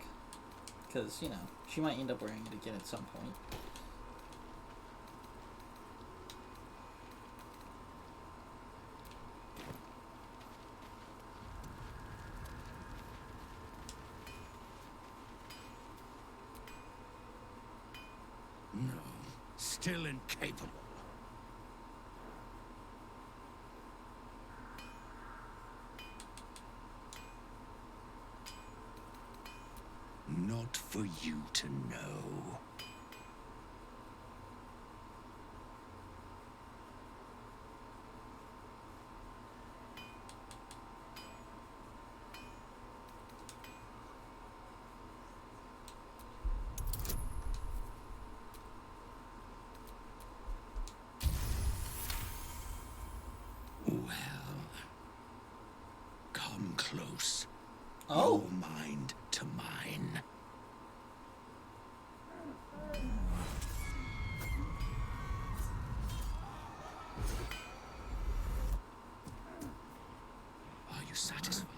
S1: Because, you know, she might end up wearing it again at some point.
S11: No, still incapable. Not for you to know. Well, come close.
S1: Oh.
S11: Your mind to mine. Are you satisfied?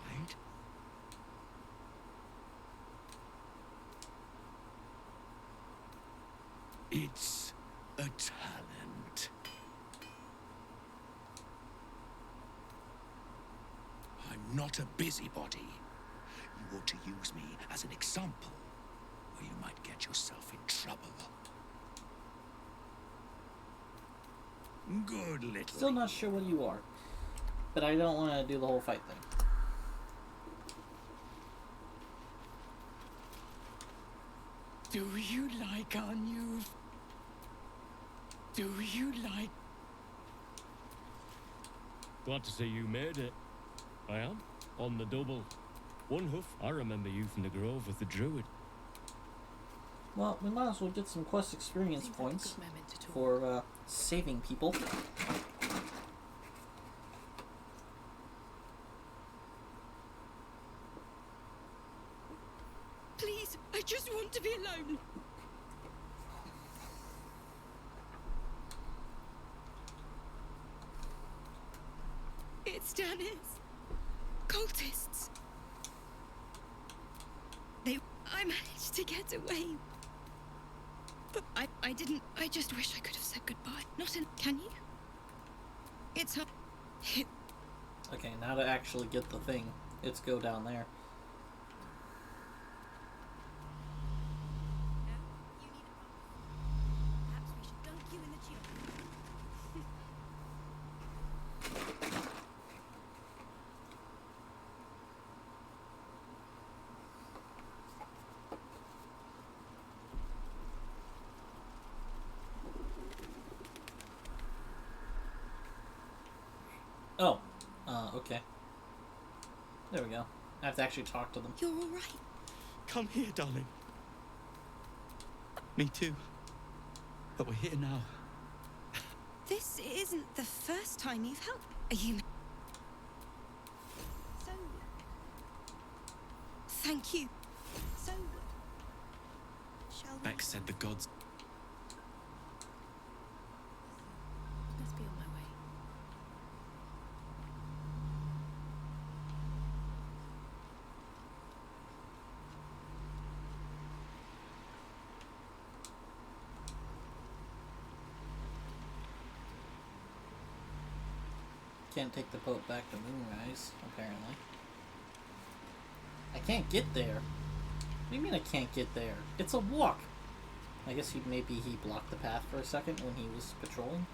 S11: It's a talent. I'm not a busybody. You ought to use me as an example, or you might get yourself in trouble. Good little.
S1: Still not sure what you are, but I don't want to do the whole fight thing.
S6: Do you like our new... Do you like...
S16: Glad to see you made it. I am, on the double. One hoof, I remember you from the Grove with the Druid.
S1: Well, we might as well get some quest experience points for saving people.
S9: Please, I just want to be alone. It's Dennis. Cultists. I managed to get away. But I didn't. I just wish I could have said goodbye. Not in. Can you? It's hard.
S1: Okay, now to actually get the thing, it's go down there. Oh, okay. There we go. I have to actually talk to them.
S9: You're all right.
S11: Come here, darling. Me too. But we're here now.
S9: This isn't the first time you've helped. Are you? So. Thank you. So. Shall we?
S8: Beck said the gods.
S9: Must be on my way.
S1: Can't take the boat back to Moonrise, apparently. I can't get there. What do you mean I can't get there? It's a walk. I guess maybe he blocked the path for a second when he was patrolling.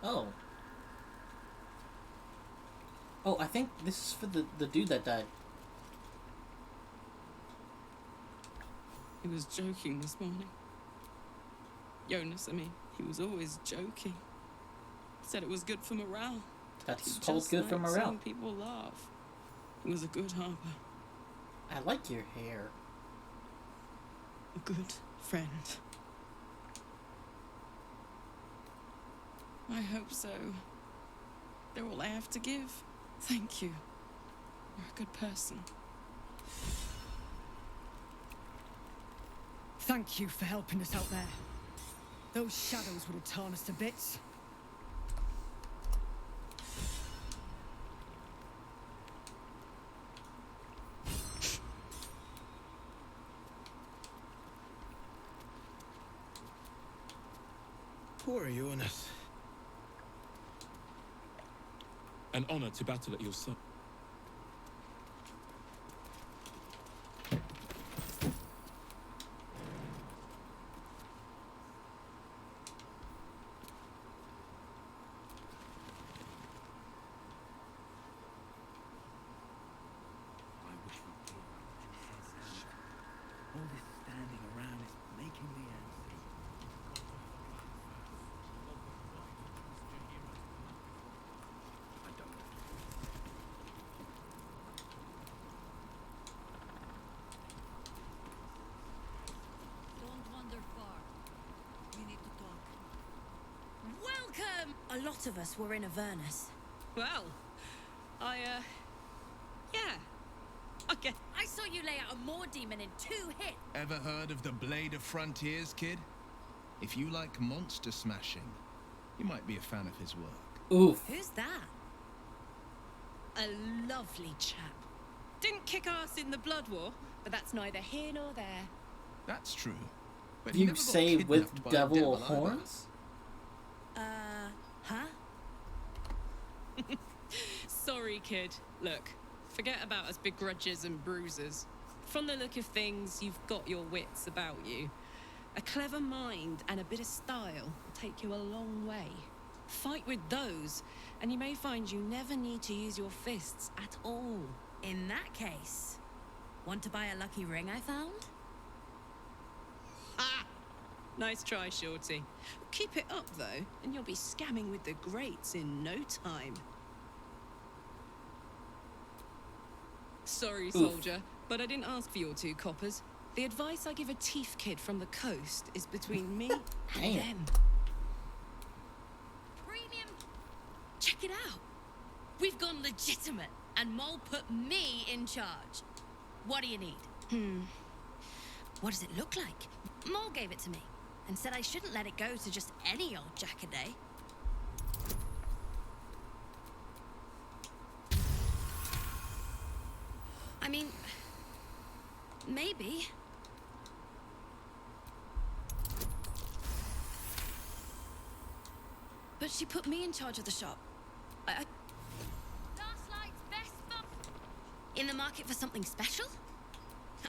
S1: Oh. Oh, I think this is for the dude that died.
S17: He was joking this morning. Jonas, I mean, he was always joking. Said it was good for morale.
S1: That's called good for morale.
S17: Seeing people laugh. He was a good harper.
S1: I like your hair.
S17: A good friend. I hope so. They're all I have to give. Thank you. You're a good person.
S13: Thank you for helping us out there. Those shadows would have torn us to bits.
S8: Poor Jonas.
S11: An honor to battle at your side.
S15: All this standing around is making me antsy. I don't know.
S4: Don't wander far. We need to talk.
S9: Welcome!
S4: A lot of us were in Avernus.
S17: Well, I
S9: Okay. I saw you lay out a Moor demon in 2 hits.
S18: Ever heard of the Blade of Frontiers, kid? If you like monster smashing, you might be a fan of his work.
S1: Oof.
S9: Who's that? A lovely chap. Didn't kick ass in the Blood War, but that's neither here nor there.
S18: That's true. But he
S1: You
S18: never got
S1: say with
S18: kidnapped by a
S1: devil
S18: either.
S1: horns?
S9: Huh? Sorry, kid. Look, forget about us begrudgers and bruisers. From the look of things, you've got your wits about you. A clever mind and a bit of style will take you a long way. Fight with those, and you may find you never need to use your fists at all.
S4: In that case, want to buy a lucky ring I found?
S9: Ha! Nice try, Shorty. Keep it up, though, and you'll be scamming with the greats in no time. Sorry, soldier, but I didn't ask for your 2 coppers. The advice I give a thief kid from the coast is between me and them.
S4: Premium! Check it out! We've gone legitimate, and Mole put me in charge. What do you need? What does it look like? Mole gave it to me, and said I shouldn't let it go to just any old Jackaday. I mean, maybe. But she put me in charge of the shop. Last light's best box. In the market for something special?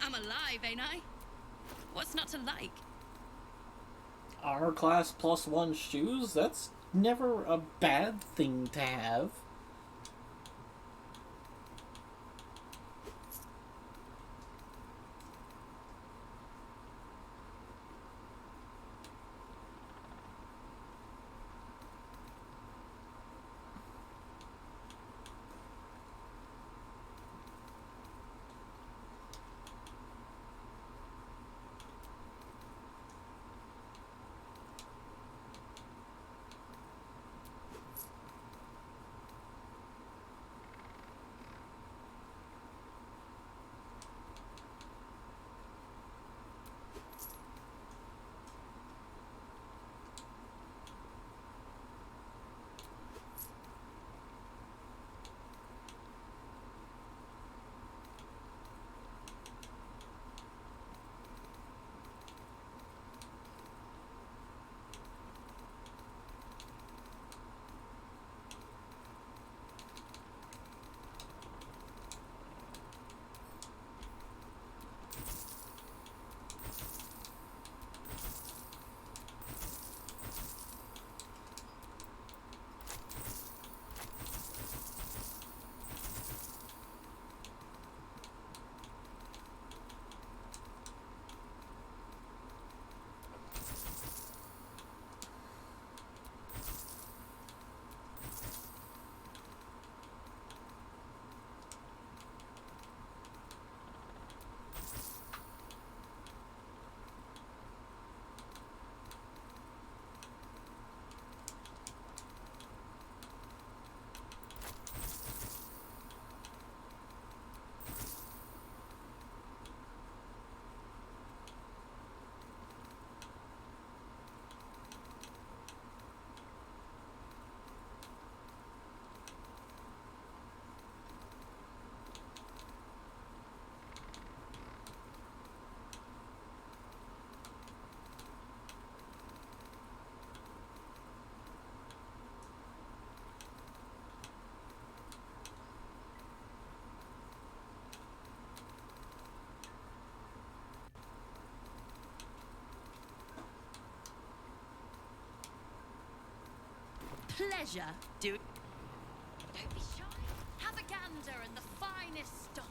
S4: I'm alive, ain't I? What's not to like?
S1: Armor class +1 shoes? That's never a bad thing to have.
S4: Pleasure, dude. Don't be shy. Have a gander at the finest stock.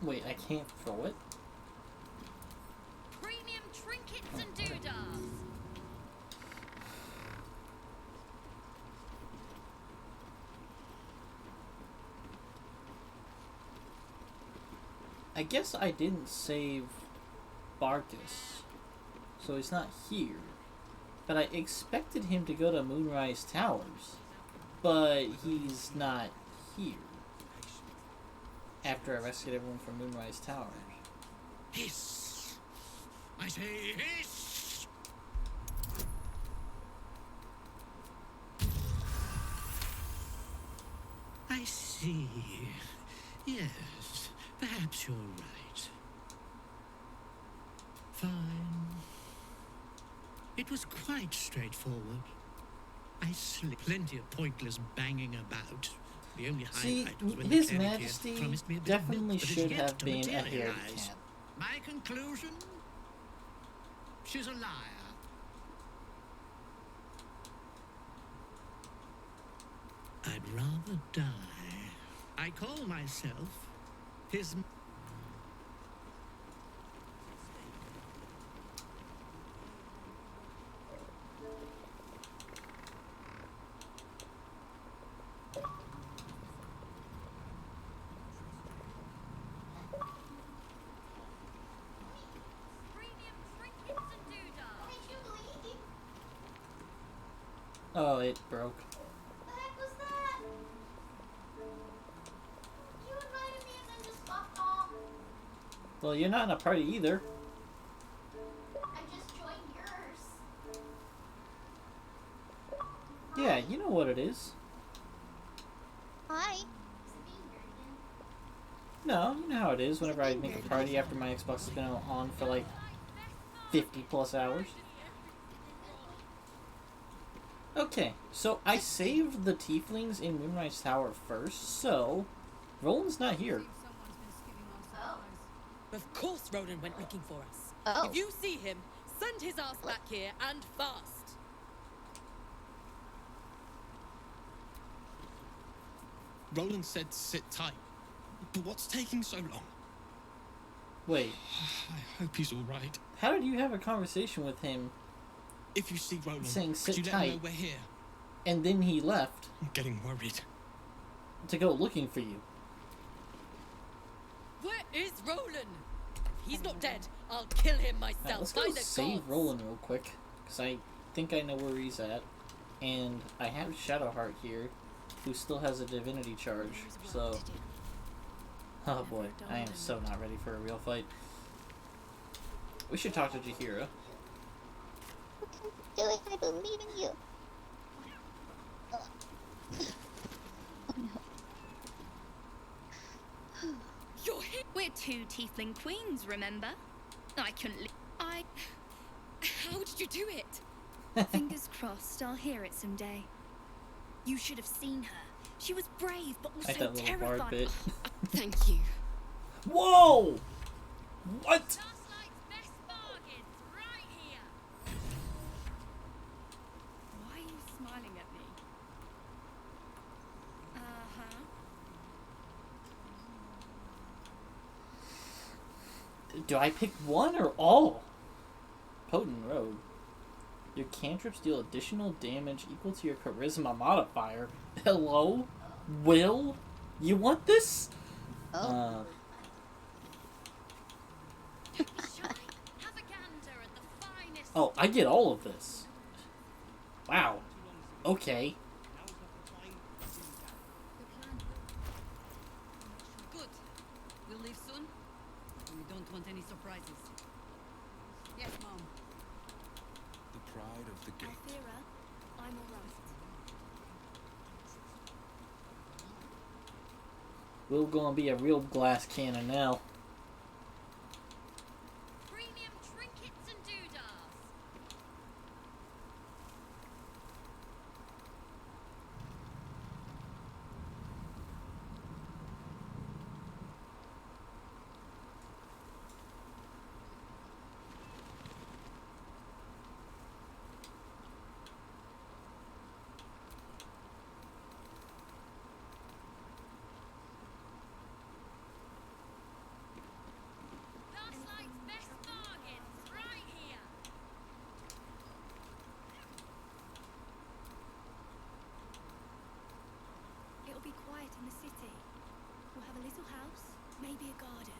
S1: Wait, I can't throw it?
S4: Premium trinkets and doodahs.
S1: I guess I didn't save Barkus, so he's not here. But I expected him to go to Moonrise Towers, but he's not here. After I rescued everyone from Moonrise Towers.
S15: Hiss! I say hiss! I see. Yes, perhaps you're right. Fine. It was quite straightforward. I slipped plenty of pointless banging about. The only
S1: See,
S15: highlight was when
S1: His
S15: the cleric here
S1: Majesty
S15: promised me a bit of
S1: definitely
S15: milk that is
S1: should
S15: yet
S1: have
S15: to
S1: been a hairy
S15: materialize.
S1: cat.
S15: My conclusion? She's a liar. I'd rather die. I call myself his...
S1: Oh, it broke.
S10: What the heck was that? You invited me and then just fucked off.
S1: Well, you're not in a party either.
S10: I just joined yours.
S1: Yeah, you know what it is.
S10: Hi.
S1: No, you know how it is whenever I make a party after my Xbox has been on for like 50 plus hours. Okay, so I saved the tieflings in Moonrise Tower first, so Roland's not here.
S13: Of course Roland went looking for us.
S10: Oh.
S13: If you see him, send his ass back here and fast.
S15: Roland said sit tight. But what's taking so long?
S1: Wait.
S15: I hope he's all right.
S1: How did you have a conversation with him
S15: If you see Roland,
S1: saying
S15: could
S1: sit
S15: you let him know
S1: tight,
S15: we're here?
S1: and then he left
S15: I'm getting worried.
S1: to go looking for you?
S13: Where is Roland? If he's not dead, I'll kill him
S1: Alright,
S13: myself.
S1: let's go
S13: By the
S1: save
S13: gods.
S1: Roland real quick, because I think I know where he's at. And I have Shadowheart here, who still has a divinity charge, so... Oh boy, I am so not ready for a real fight. We should talk to Jahira.
S10: Do it, I believe in you.
S14: You're here. We're two tiefling queens, remember? I couldn't. How did you do it? Fingers crossed, I'll hear it someday. You should have seen her. She was brave, but
S1: Like
S14: also
S1: that little bard
S14: terrifying.
S1: bit.
S14: Thank you.
S1: Whoa! What?
S14: Why are you smiling at me? Uh-huh.
S1: Do I pick one or all? Potent Rogue. Your cantrips deal additional damage equal to your charisma modifier. Hello? Will? You want this?
S10: Oh.
S1: Oh, I get all of this. Wow. Okay.
S19: Good. We'll leave soon. We don't want any surprises. Yes, Mom.
S18: The pride of the gate.
S14: Althera, I'm alright.
S1: Will gonna be a real glass cannon now.
S14: Premium trinkets and doodahs. It'll be quiet in the city. We'll have a little house, maybe a garden.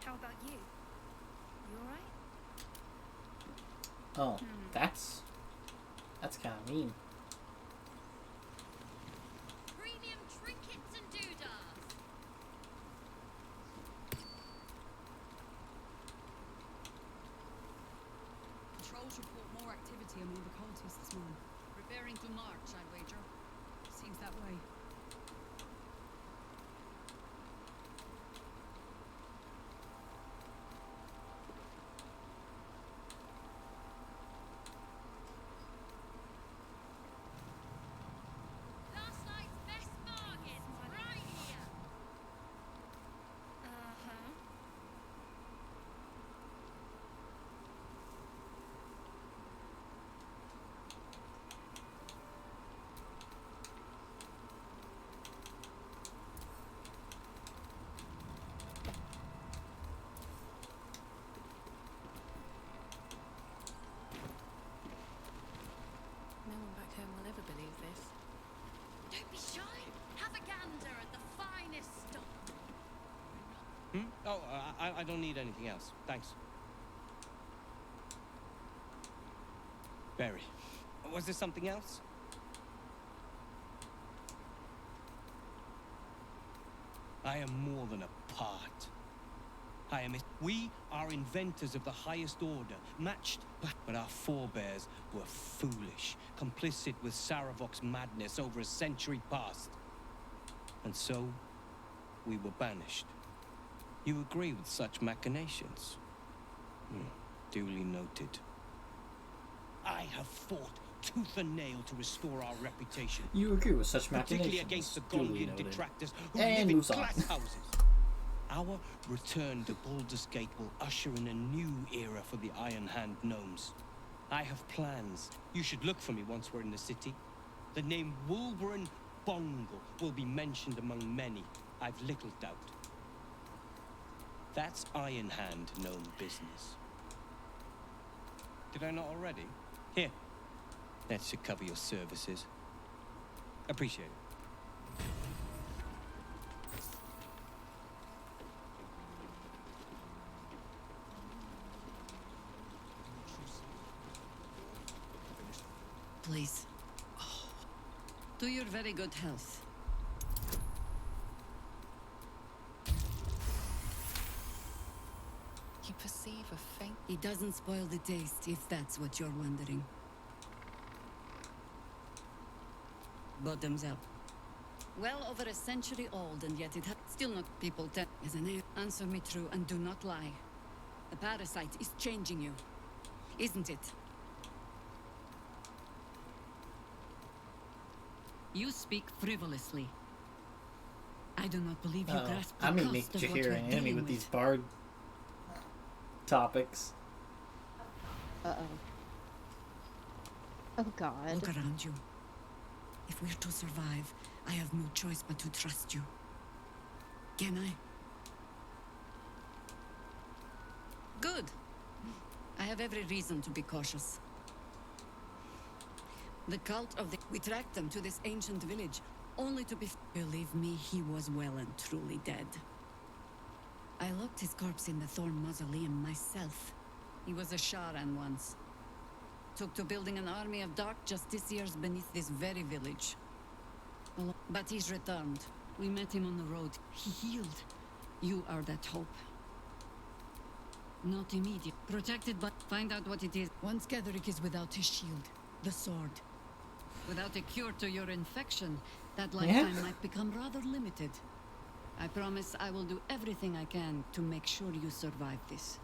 S14: How about you? You alright?
S1: Oh, that's kind of mean.
S19: Premium trinkets and doodads. Patrols report more activity among the cultists this morning. Preparing to march, I'd wager. Seems that way. Last night's best bargains, right here.
S14: Uh-huh.
S5: No one back home will ever believe this.
S19: Don't be shy. Have a gander at the finest stock.
S11: Oh, I don't need anything else. Thanks. Barry, was there something else? I am more than a part. We are inventors of the highest order, matched, but our forebears were foolish, complicit with Saravok's madness over a century past. And so, we were banished. You agree with such machinations? Duly noted. I have fought tooth and nail to restore our reputation.
S1: You agree with such
S11: Particularly
S1: machinations?
S11: against the
S1: Duly
S11: Gondian
S1: noted.
S11: detractors who
S1: And
S11: live in
S1: moves on.
S11: glass houses. Our return to Baldur's Gate will usher in a new era for the Iron Hand gnomes. I have plans. You should look for me once we're in the city. The name Wolverine Bongle will be mentioned among many, I've little doubt. That's Iron Hand gnome business. Did I not already? Here. That should cover your services. Appreciate it.
S19: Please. To your very good health.
S2: You perceive a faint...
S19: It doesn't spoil the taste, if that's what you're wondering. Bottoms up. Well over a century old, and yet it has still not people tell. As an answer me true and do not lie. The parasite is changing you, isn't it? You speak frivolously. I do not believe you grasp the
S1: I'm gonna
S19: cost
S1: make
S19: of what
S1: Jahir
S19: you're
S1: an enemy
S19: dealing
S1: with these bard topics.
S20: Uh-oh. Oh god.
S19: Look around you. If we're to survive, I have no choice but to trust you. Can I? Good. I have every reason to be cautious. The cult of the... We tracked them to this ancient village, only to be... Believe me, he was well and truly dead. I locked his corpse in the Thorn Mausoleum myself. He was a Sharan once. Took to building an army of dark justiciars beneath this very village. Well, but he's returned. We met him on the road. He healed. You are that hope. Not immediate. Protected, but find out what it is. Once Ketherick is without his shield, the sword. Without a cure to your infection, that lifetime might become rather limited. I promise I will do everything I can to make sure you survive this.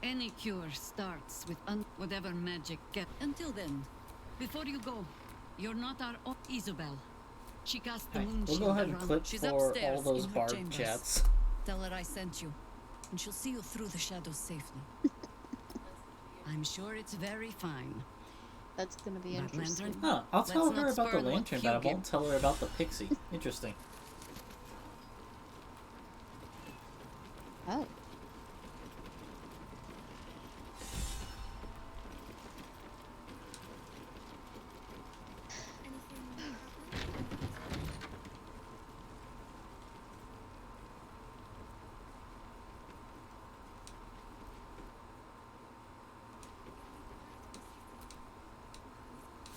S19: Any cure starts with whatever magic get. Until then, before you go, you're not our own Isabel. She cast the moon
S1: We'll
S19: shield
S1: go ahead and
S19: around.
S1: clip
S19: She's
S1: for
S19: upstairs
S1: all those
S19: in her
S1: bard
S19: chambers.
S1: chats.
S19: Tell her I sent you, and she'll see you through the shadows safely. I'm sure it's very fine.
S20: That's gonna be
S19: That
S20: interesting.
S19: lantern?
S1: Huh, I'll tell
S19: Let's
S1: her
S19: not
S1: about the
S19: spurn what
S1: lantern,
S19: few
S1: but I
S19: give.
S1: won't tell her about the pixie. Interesting.
S20: Oh.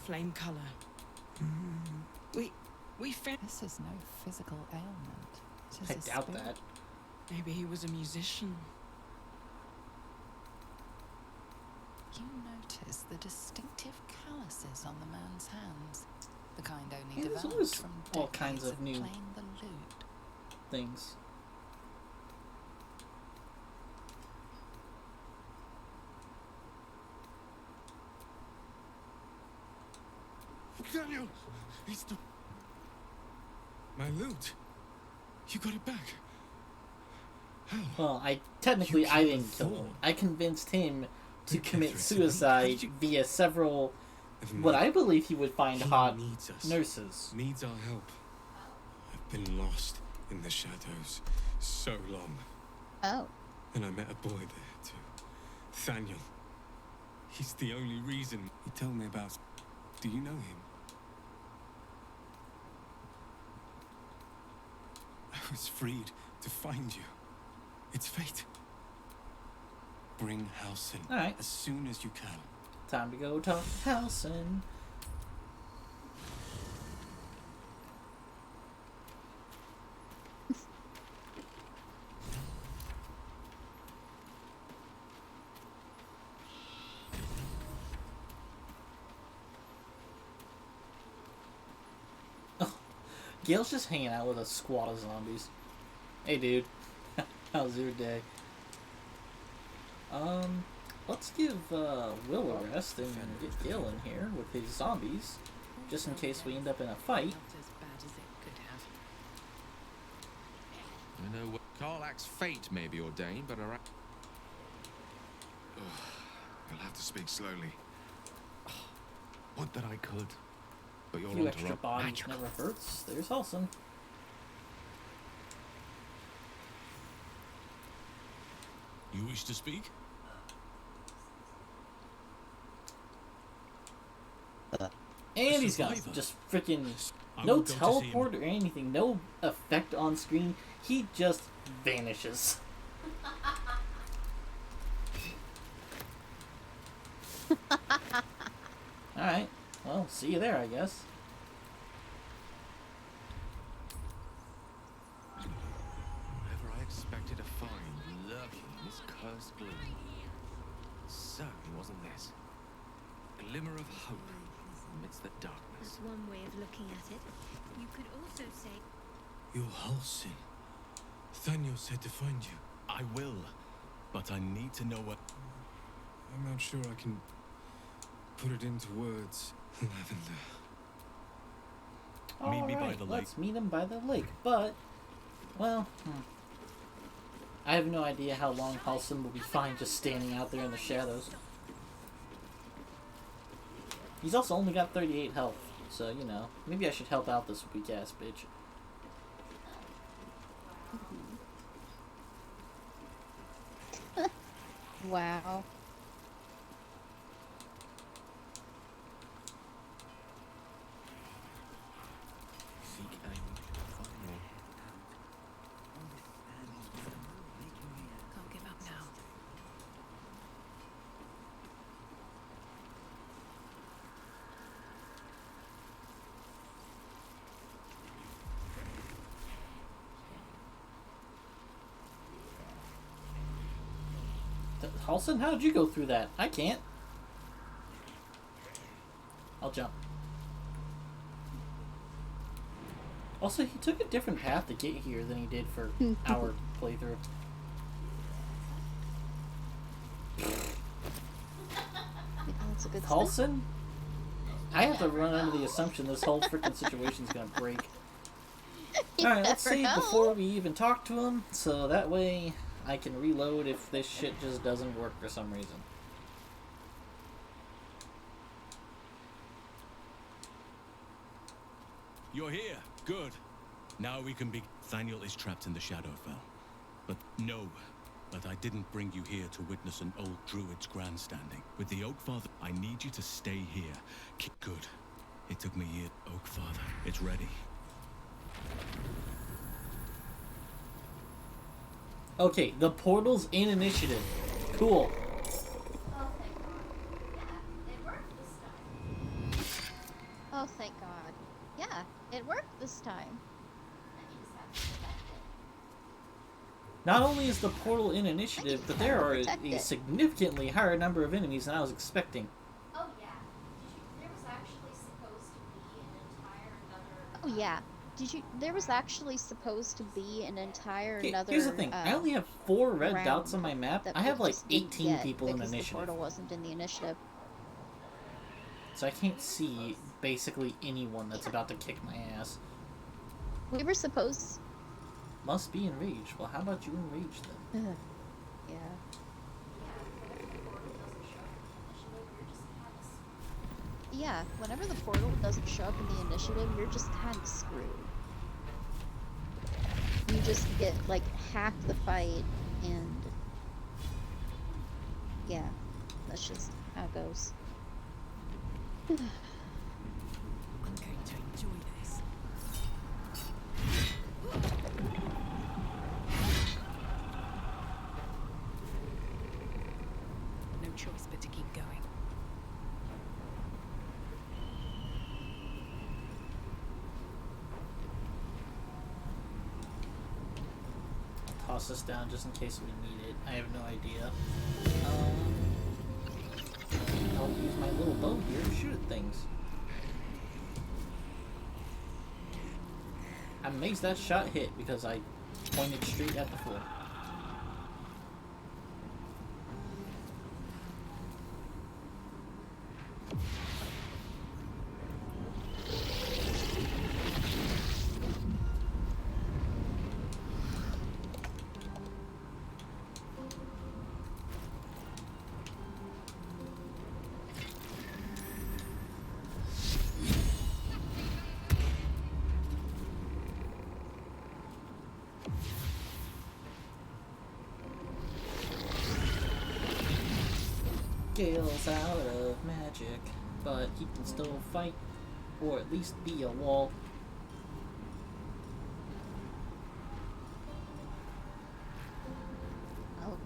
S9: flame color. We found.
S2: This is no physical ailment. It is
S1: I
S2: a
S1: doubt
S2: spirit.
S1: that.
S9: Maybe he was a musician.
S2: You notice the distinctive calluses on the man's hands. The kind only
S1: Yeah, there's
S2: developed
S1: always
S2: from
S1: all kinds
S2: decades
S1: of new
S2: playing the lute.
S1: things.
S12: Daniel! It's the... My loot! You got it back!
S1: Well, I technically I didn't kill him. I convinced him to commit suicide via several, what I believe he would find hot
S12: needs us.
S1: nurses.
S12: Needs our help. I've been lost in the shadows so long.
S20: Oh.
S12: And I met a boy there too. Daniel. He's the only reason. He told me about... Do you know him? I was freed to find you. It's fate. Bring Halsin
S1: Alright.
S12: as soon as you can.
S1: Time to go talk to Halsin. Gail's just hanging out with a squad of zombies. Hey, dude. How's your day? Let's give Will a rest and get Gil in here with his zombies, just in case we end up in a fight.
S21: I know what Karlach's fate may be ordained, but
S22: You'll have to speak slowly. Would that I could. But
S1: A
S22: you're
S1: few
S22: on
S1: extra
S22: to
S1: bodies never hurts. There's Halsin.
S8: You wish to speak?
S1: And he's got just freaking no teleport or anything, no effect on screen. He just vanishes. Alright, well, see you there, I guess.
S21: whatever I expected to find lurking in this cursed gloom. Certainly wasn't this. Glimmer of hope amidst the darkness.
S4: That's one way of looking at it. You could also say...
S8: You're Halsin. Daniel said to find you.
S21: I will, but I need to know what...
S12: I'm not sure I can put it into words. Lavender.
S21: Meet me by the lake.
S1: Let's meet him by the lake. But, well, I have no idea how long Halsin will be fine just standing out there in the shadows. He's also only got 38 health, so, you know, maybe I should help out this weak-ass bitch.
S20: Wow.
S21: Seek aim, find more.
S5: Can't give up now.
S1: Halsin, how did you go through that? I can't. I'll jump. Also, he took a different path to get here than he did for our playthrough.
S20: That's a good
S1: Halsin? I have to run under the assumption this whole freaking situation's gonna break. Alright, let's
S20: never
S1: save
S20: know.
S1: before we even talk to him, so that way I can reload if this shit just doesn't work for some reason.
S8: You're here. Good. Now we can be... Daniel is trapped in the Shadowfell. But no, but I didn't bring you here to witness an old druid's grandstanding. With the Oakfather, I need you to stay here. Good. It took me years. Oakfather, it's ready.
S1: Okay, the portal's in initiative. Cool.
S20: Oh, thank God. Yeah, it worked this time.
S1: Not only is the portal in initiative, but there are a
S20: Protect it.
S1: significantly higher number of enemies than I was expecting.
S10: Oh yeah. There was actually supposed to be an entire another.
S20: Oh yeah. There was actually supposed to be an entire
S1: Okay,
S20: another.
S1: here's the thing. I only have 4 red dots on my
S20: round
S1: map.
S20: that
S1: I have
S20: we
S1: like
S20: just didn't
S1: 18
S20: get
S1: people in
S20: because the
S1: initiative.
S20: portal wasn't in the initiative.
S1: So I can't see basically anyone that's about to kick my ass.
S20: We were supposed.
S1: Must be enraged. Well, how about you enrage them?
S20: Yeah. Yeah, whenever the portal doesn't show up in the initiative, you're just kind of screwed. You just get, like, half the fight, and... yeah, that's just how it goes.
S9: I'm going to enjoy this. No choice but to keep going.
S1: I'll toss this down just in case we need it. I have no idea. I'll use my little bow here to shoot at things. I'm amazed that shot hit because I pointed straight at the floor. Gale's out of magic, but he can still fight, or at least be a wall.
S20: Oh.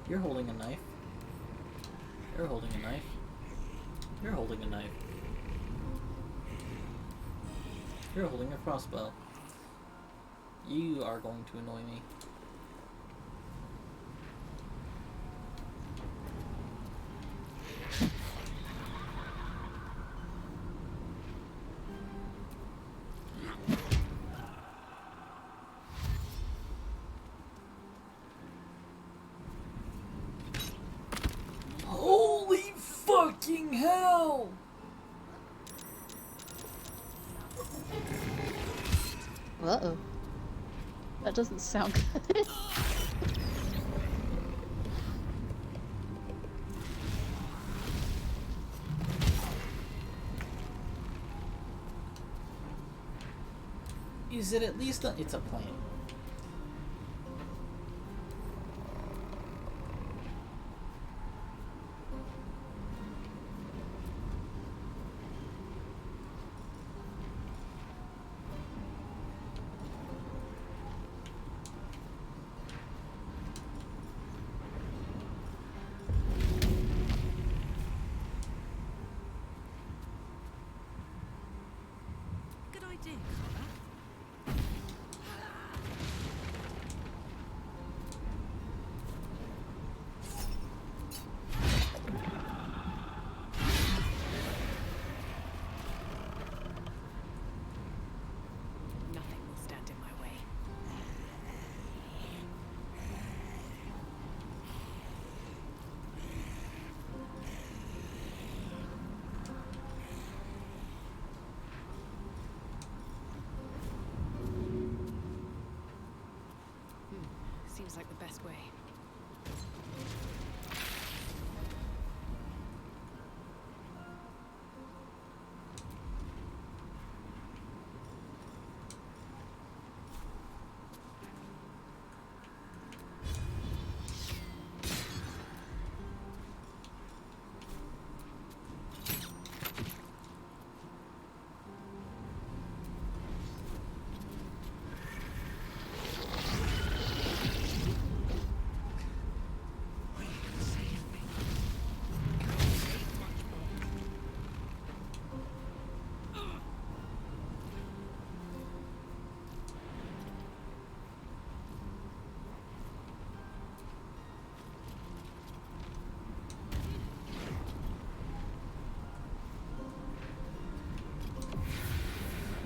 S1: You're holding a knife. You're holding a knife. You're holding a knife. You're holding a crossbow. You are going to annoy me. Holy fucking hell!
S20: Uh-oh. That doesn't sound good.
S1: Is it at least a... It's a plane.
S9: Good idea, Clara.
S5: Seems like the best way.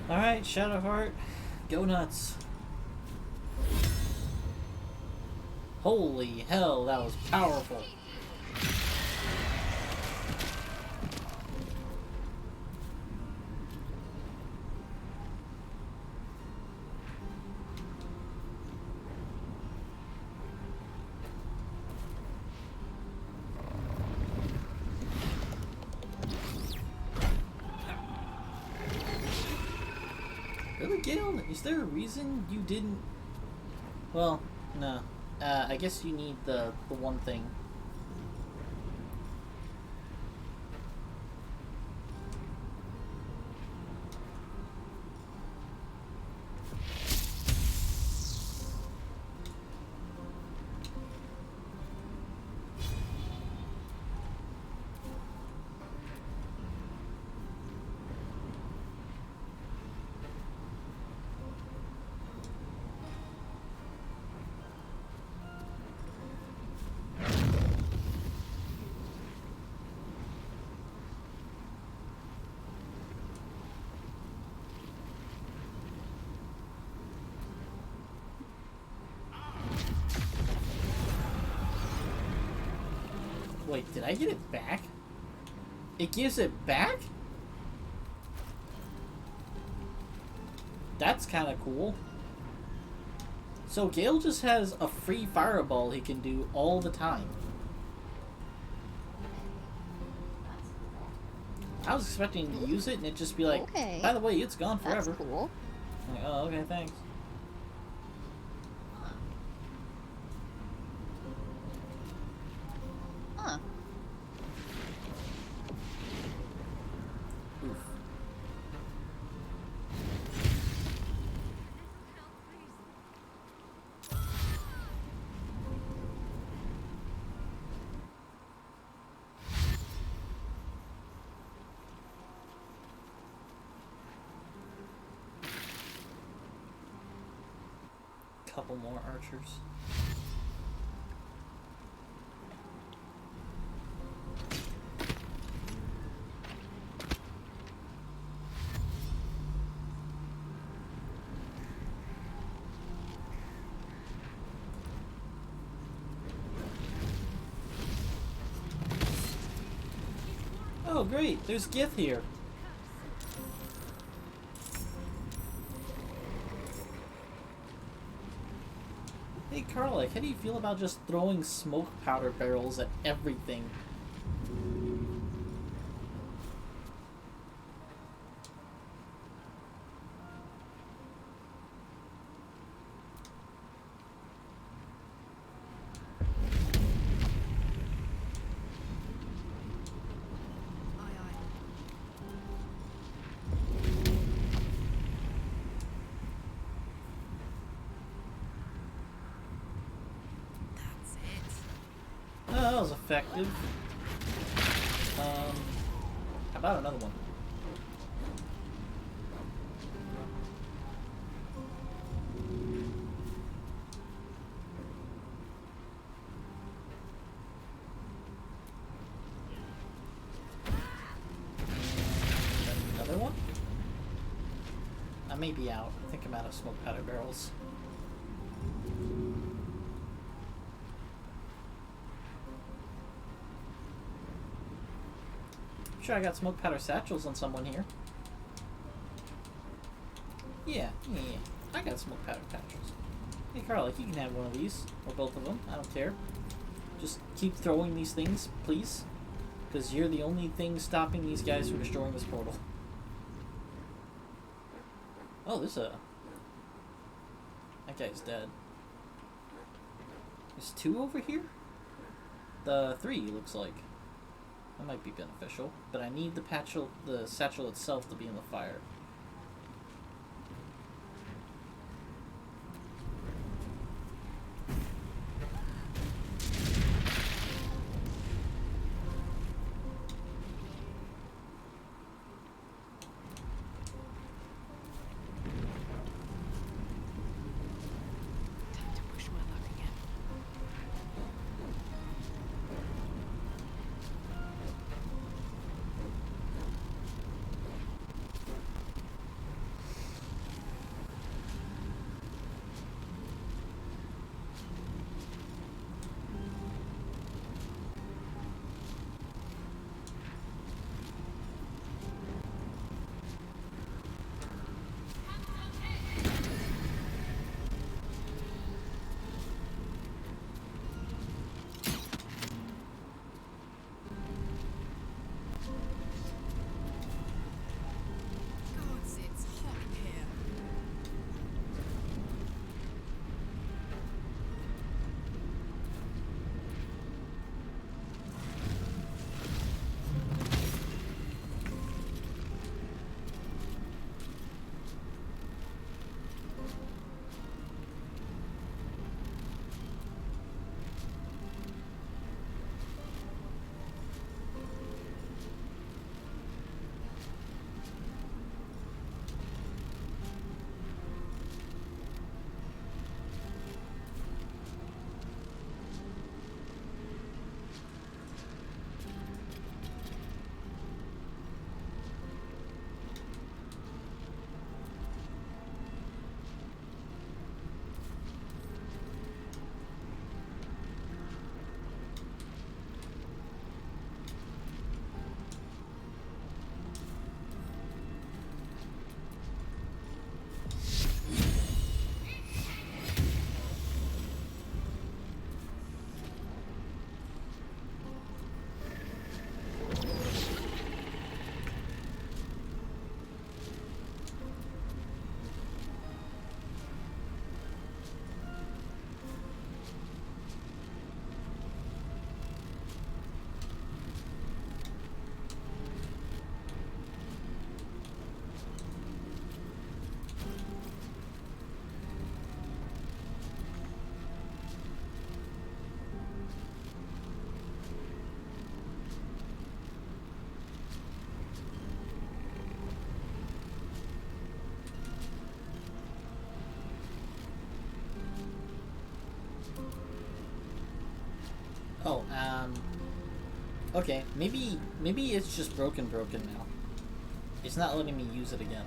S1: Alright, Shadowheart, go nuts. Holy hell, that was powerful. Really, Gale? Is there a reason you didn't... Well, no. I guess you need the one thing. Wait, did I get it back? It gives it back? That's kind of cool. So Gale just has a free fireball he can do all the time. I was expecting to use it and it just be like,
S20: Okay.
S1: by the way, it's gone forever.
S20: That's cool.
S1: I'm like, oh, okay, thanks.
S20: Huh.
S1: Oof. Couple more archers. Oh great, there's Gith here. Hey Karlach, how do you feel about just throwing smoke powder barrels at everything? Oh, that was effective. How about another one? Another one? I may be out. I think I'm out of smoke powder barrels. Sure, I got smoke powder satchels on someone here. Yeah. I got smoke powder satchels. Hey, Carla, you can have one of these. Or both of them. I don't care. Just keep throwing these things, please. Because you're the only thing stopping these guys from destroying this portal. Oh, there's a... That guy's dead. There's 2 over here? The 3 looks like. That might be beneficial. But I need the satchel itself to be in the fire. Oh, okay, maybe it's just broken now. It's not letting me use it again.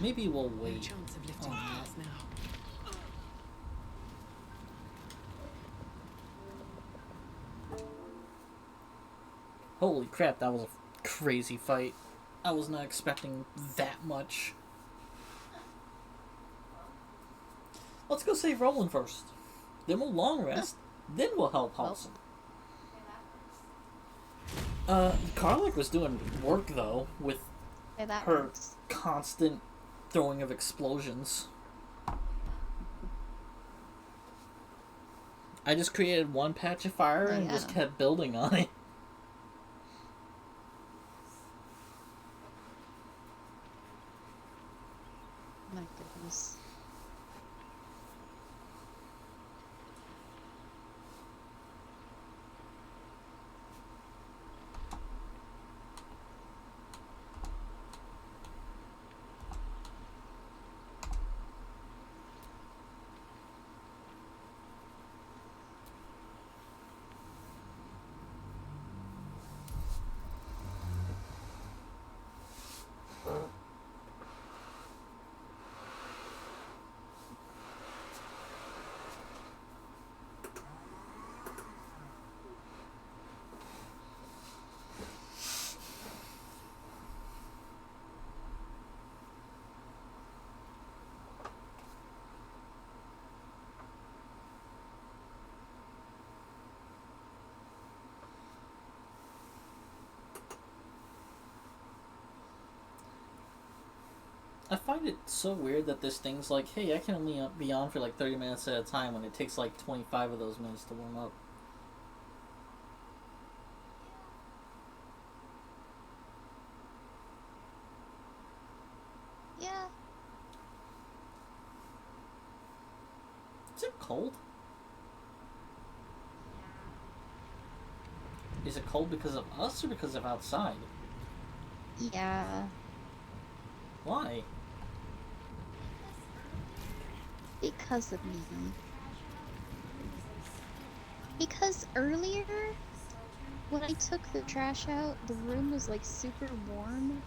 S1: Maybe we'll
S17: No
S1: wait.
S17: chance of lifting hands now.
S1: Holy crap, that was a crazy fight. I was not expecting that much. Let's go save Roland first. Then we'll long rest. Then we'll help Halsey. Karlach was doing work though with her constant throwing of explosions. I just created one patch of fire and just kept building on it.
S20: My goodness.
S1: I find it so weird that this thing's like, hey, I can only be on for like 30 minutes at a time when it takes like 25 of those minutes to warm up.
S20: Yeah.
S1: Is it cold? Is it cold because of us or because of outside?
S20: Yeah.
S1: Why?
S20: Because of me. Because earlier, when I took the trash out, the room was like super warm.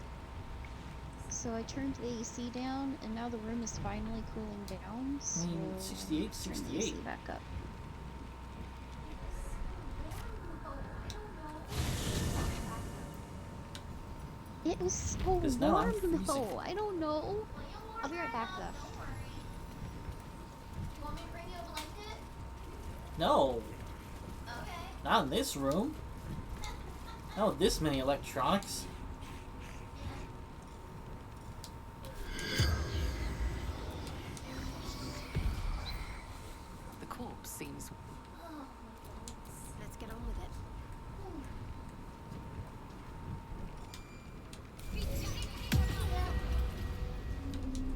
S20: So I turned the AC down, and now the room is finally cooling down. So
S1: 68, 68.
S20: Turn the AC back up. It was so
S1: now I'm
S20: warm
S1: freezing.
S20: though. I don't know. I'll be right back though.
S1: No. Not in this room. Not with this many electronics.
S2: The corpse seems...
S5: Let's get on with it.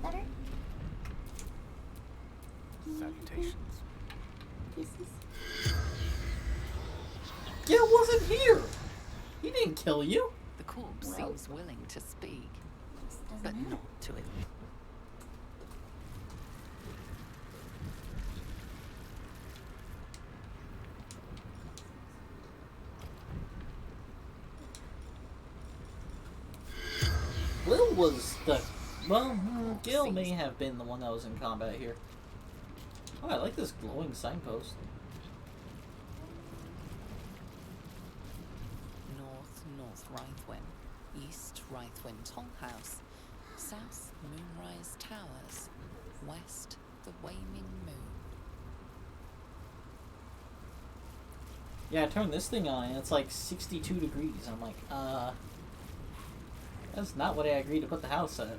S10: Better?
S21: Salutations.
S1: Gil wasn't here! He didn't kill you!
S2: The corpse seems willing to speak, but not to it.
S1: Will was the... Well, Gil may have been the one that was in combat here. Oh, I like this glowing signpost.
S2: North Rythwin, East Rythwin Toll House, South Moonrise Towers, West the Waning Moon.
S1: Yeah, I turned this thing on and it's like 62 degrees. I'm like, that's not what I agreed to put the house at.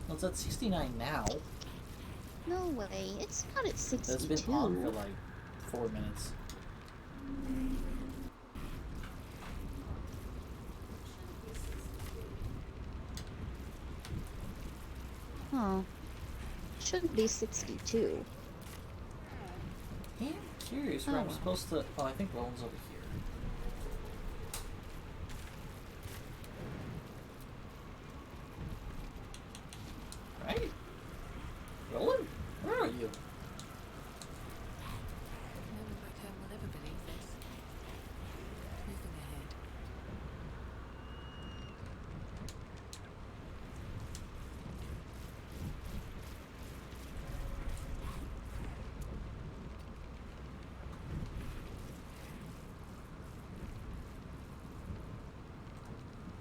S1: Well, it's at 69 now.
S20: No way. It's not at 62.
S1: It's been on for like 4 minutes.
S20: Huh. Shouldn't be 62.
S1: Yeah, I'm curious where I'm supposed to... Oh, I think Roland's over here. Right? Roland? Where are you?
S2: No one back home will ever believe this. Moving ahead.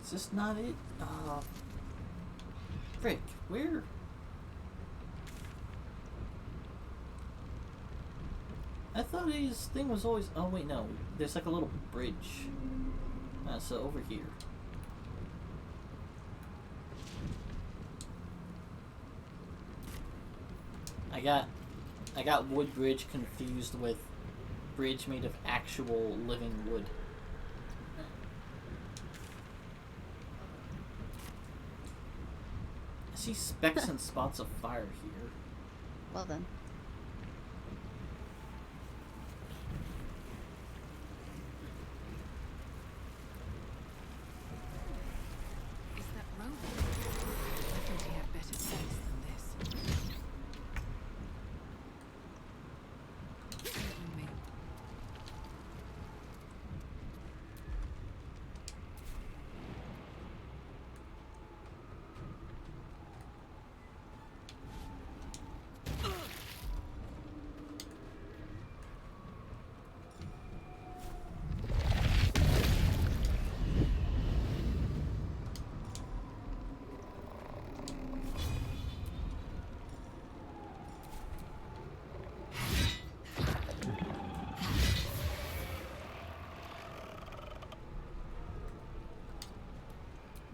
S1: Is this not it? Frick, where? I thought his thing was always... Oh, wait, no. There's like a little bridge. So over here. I got wood bridge confused with bridge made of actual living wood. I see specks and spots of fire here.
S20: Well then.
S5: Is that Rowan? I thought he had better sense than this. Excuse me.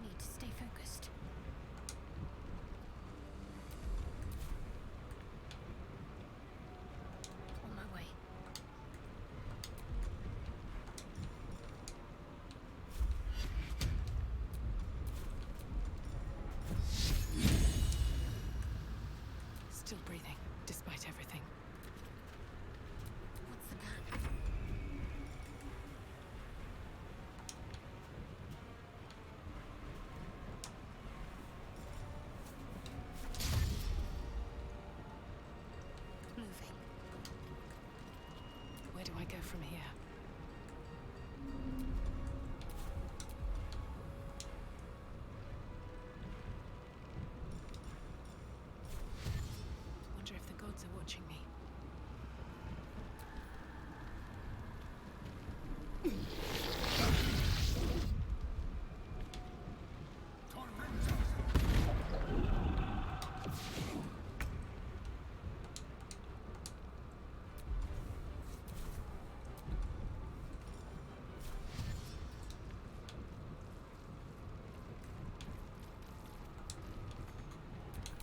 S5: Need to stay focused. On my way. Still breathing, despite everything. What's the plan? Moving. Where do I go from here? Wonder if the gods are watching me.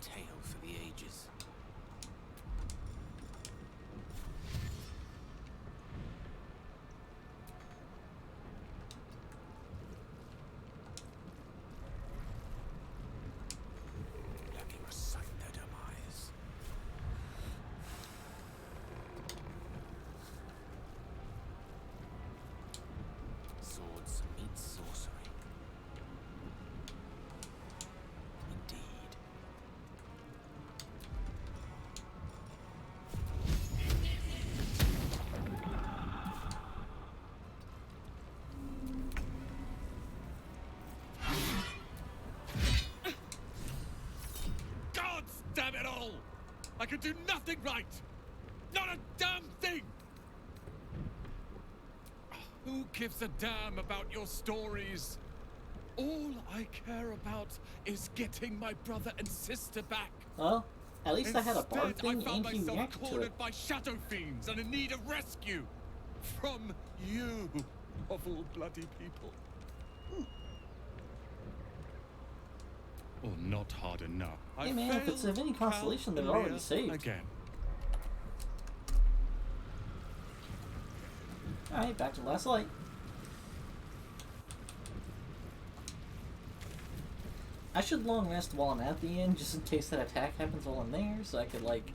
S21: Tale for the ages. Let me recite their demise. Swords meet sorcery. Indeed.
S3: Gods damn it all! I can do nothing right! Not a damn thing! Who gives a damn about your stories? All I care about is getting my brother and sister back.
S1: Well, at least I had a bar
S3: Instead,
S1: thing
S3: I found
S1: and he
S3: myself
S1: reacted to
S3: cornered
S1: it.
S3: by shadow fiends and in need of rescue. From you, of all bloody people. Or not hard enough.
S1: Hey man, if it's of any consolation, they're already saved.
S3: Again.
S1: Alright, back to last light. I should long rest while I'm at the end, just in case that attack happens while I'm there, so I could, like,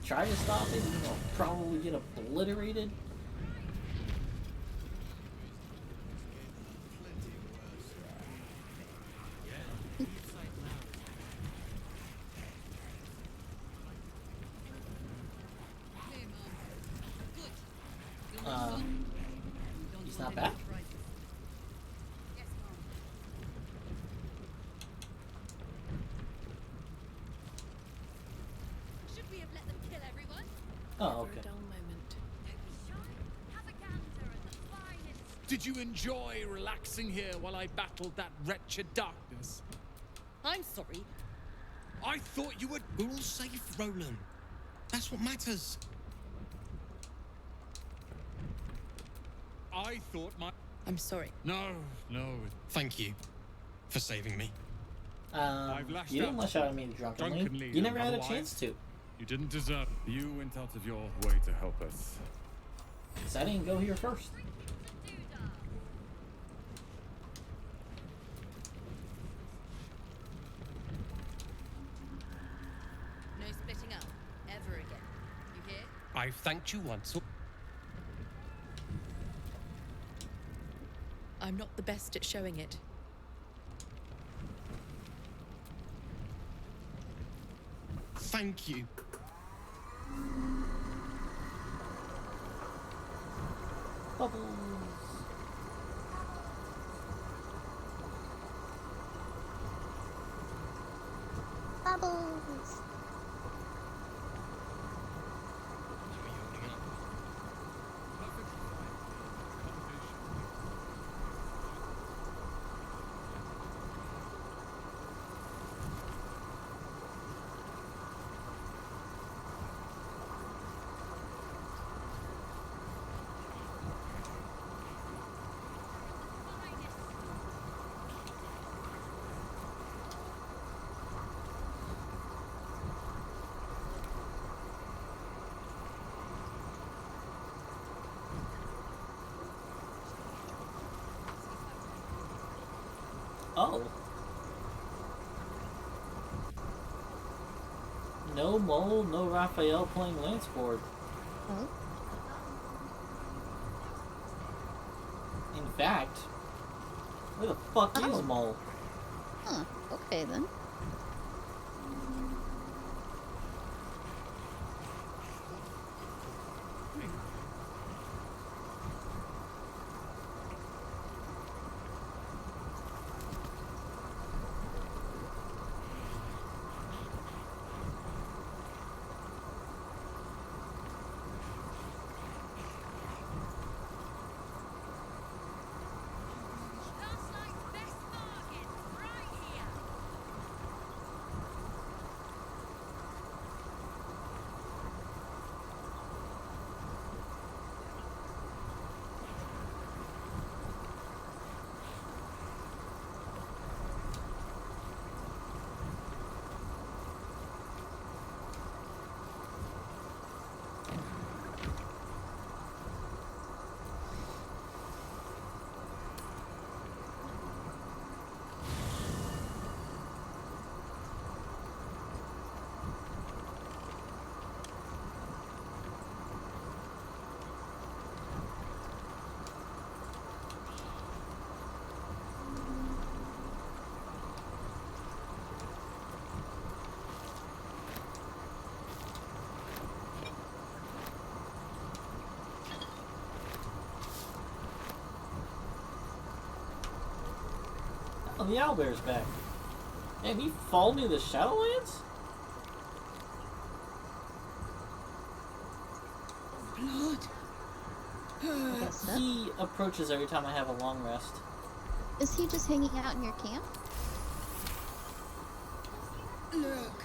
S1: try to stop it, and I'll probably get obliterated. He's not back?
S14: Should we have let them kill everyone?
S1: Oh, okay.
S5: For a dull moment.
S14: Have a gander at the finest
S3: Did you enjoy relaxing here while I battled that wretched darkness?
S13: I'm sorry.
S8: I thought you were... We're all safe, Roland. That's what matters.
S3: I thought my...
S13: I'm sorry.
S3: No.
S8: Thank you for saving me.
S3: I've lashed
S1: You didn't
S3: out
S1: lash out at me drunkenly. You never had a
S3: otherwise,
S1: chance to.
S3: You didn't deserve. You went out of your way to help us.
S1: So I didn't go here first.
S13: No splitting up. Ever again. You hear?
S11: I've thanked you once.
S13: I'm not the best at showing it.
S8: Thank you.
S1: Bubbles.
S20: Bubbles.
S1: Oh. No Mole, no Raphael playing Lance board.
S20: Oh.
S1: In fact, where the fuck is Mole?
S20: Huh. Okay then.
S1: Oh, the owlbear's back. Man, he followed me to the Shadowlands?
S20: Blood.
S1: He approaches every time I have a long rest.
S20: Is he just hanging out in your camp?
S13: Look.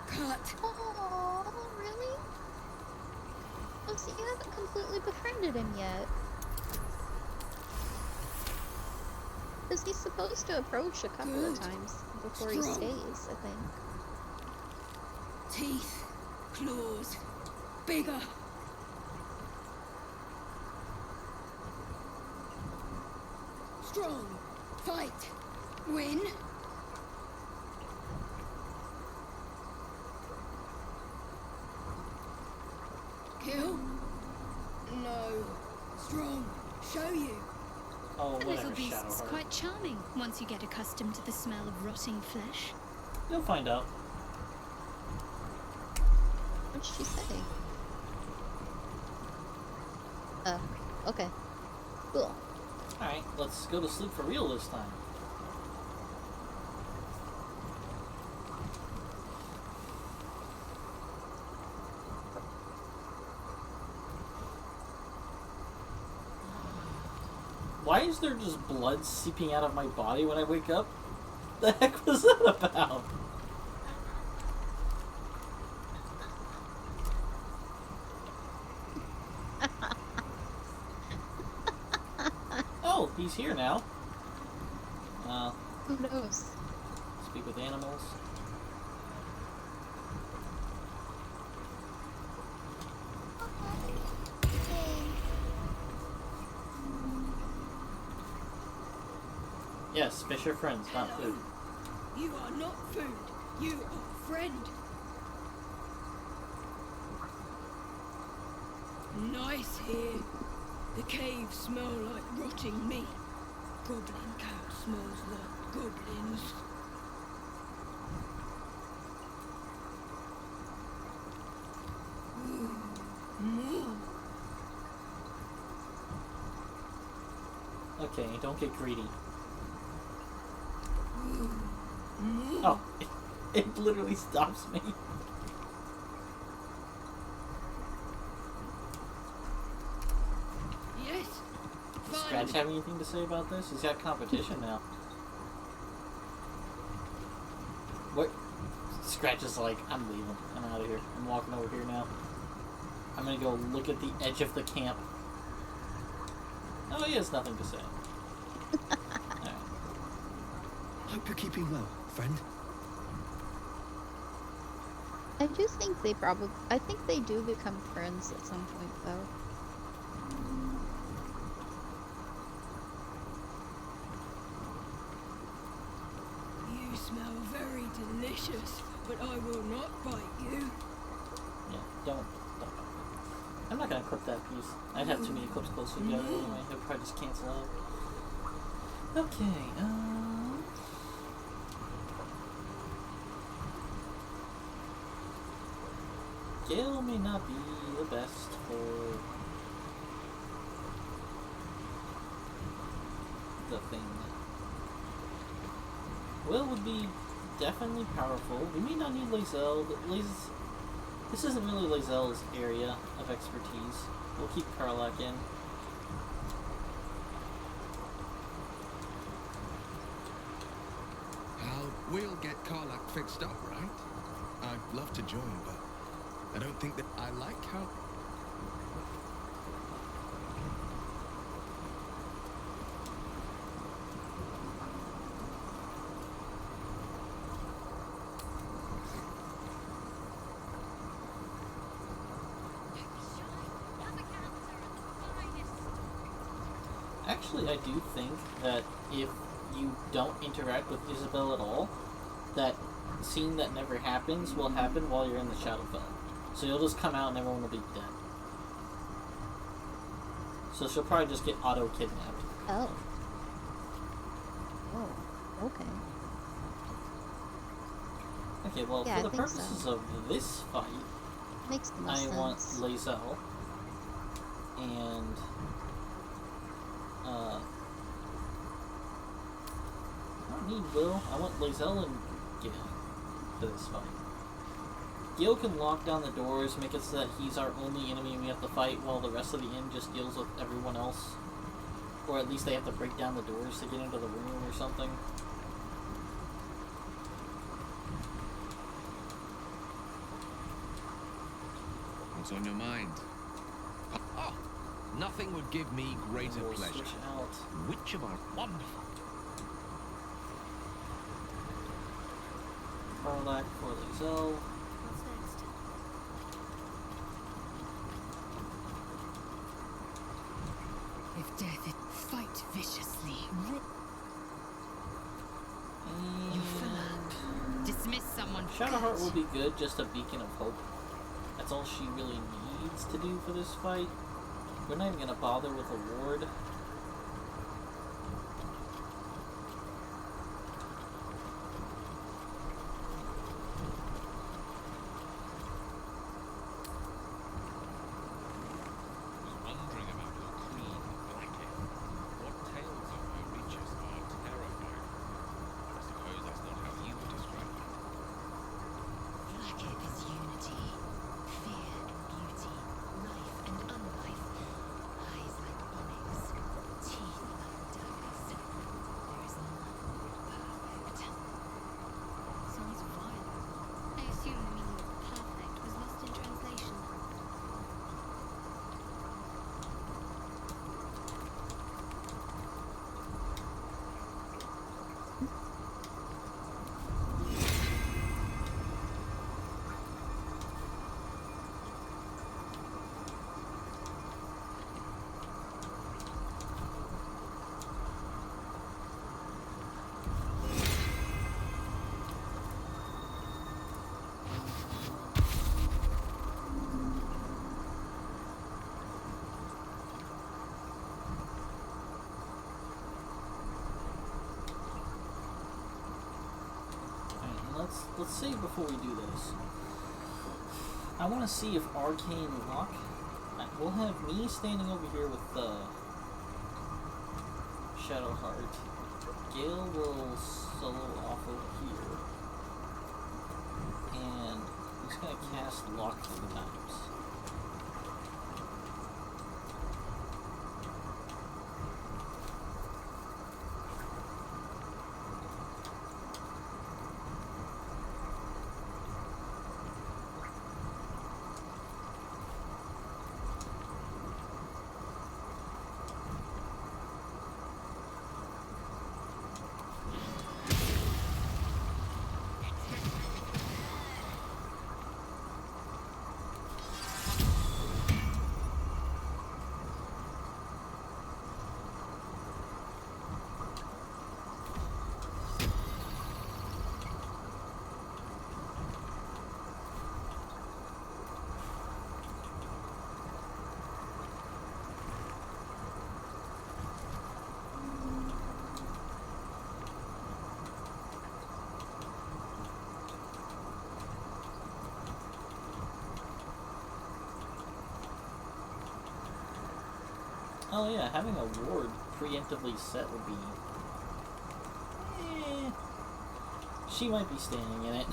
S13: Cut.
S20: Oh, really? Oh, so you haven't completely befriended him yet. Because he's supposed to approach a couple of times before he stays, I think.
S13: Teeth. Claws. Bigger. Strong. Fight. Win. Kill. No. Strong. Show you.
S1: Oh,
S14: The
S1: whatever,
S14: little beast's
S1: Shadowheart.
S14: quite charming once you get accustomed to the smell of rotting flesh.
S1: You'll find out.
S20: What'd she say? Okay. Cool.
S1: Alright, let's go to sleep for real this time. Why is there just blood seeping out of my body when I wake up? The heck was that about? Oh, he's here now.
S20: Who knows?
S1: Speak with animals. Yes, fish are friends, not food.
S13: You are not food. You are friend. Nice here. The caves smell like rotting meat. Goblin cow smells like goblins. More.
S1: Okay, don't get greedy. Oh, it literally stops me.
S13: Yes.
S1: Does Scratch have anything to say about this? He's got competition now. What? Scratch is like, I'm leaving. I'm out of here. I'm walking over here now. I'm gonna go look at the edge of the camp. Oh, he has nothing to say. Alright.
S18: Hope you're keeping well, friend.
S20: I do think they probably... I think they do become friends at some point, though.
S13: You smell very delicious, but I will not bite you.
S1: Yeah, don't. I'm not gonna clip that piece. I'd have too many clips closer together anyway. It'll probably just cancel out. Okay, Gale may not be the best for the thing. Will would be definitely powerful. We may not need Lae'zel. This isn't really Lae'zel's area of expertise. We'll keep Karlach in.
S18: We'll get Karlach fixed up, right? I'd love to join, but I don't think that I like how...
S1: Actually, I do think that if you don't interact with Isabel at all, that scene that never happens will happen while you're in the Shadowfell. So you'll just come out and everyone will be dead. So she'll probably just get auto-kidnapped.
S20: Oh. Oh, okay.
S1: Okay, well,
S20: Yeah,
S1: for the
S20: I think
S1: purposes
S20: so.
S1: of this fight,
S20: Makes the most
S1: I
S20: sense.
S1: want Lae'zel and I don't need Will. I want Lae'zel and Gale for this fight. Gale can lock down the doors, make it so that he's our only enemy we have to fight, while the rest of the inn just deals with everyone else. Or at least they have to break down the doors to get into the room or something.
S21: What's on your mind?
S8: Oh, nothing would give me greater
S1: We'll
S8: pleasure.
S1: switch out.
S8: Which of our wonderful...
S1: Karlach for Lae'zel.
S20: What's next?
S19: If death is fight viciously.
S1: You
S19: fill up. Dismiss someone.
S1: Shadowheart will be good, just a beacon of hope. That's all she really needs to do for this fight. We're not even gonna bother with a ward.
S21: Wondering about your queen, Blackhead. What tales of her reaches are terrifying. I suppose that's not how you would describe her.
S4: Blackhead is unity, fear and beauty, life and unlife, eyes like onyx,
S1: let's save before we do this. I want to see if Arcane Lock. We'll have me standing over here with Shadowheart. Gale will solo off over here, and he's gonna cast Lock 3 times. Oh yeah, having a ward preemptively set would be... She might be standing in it.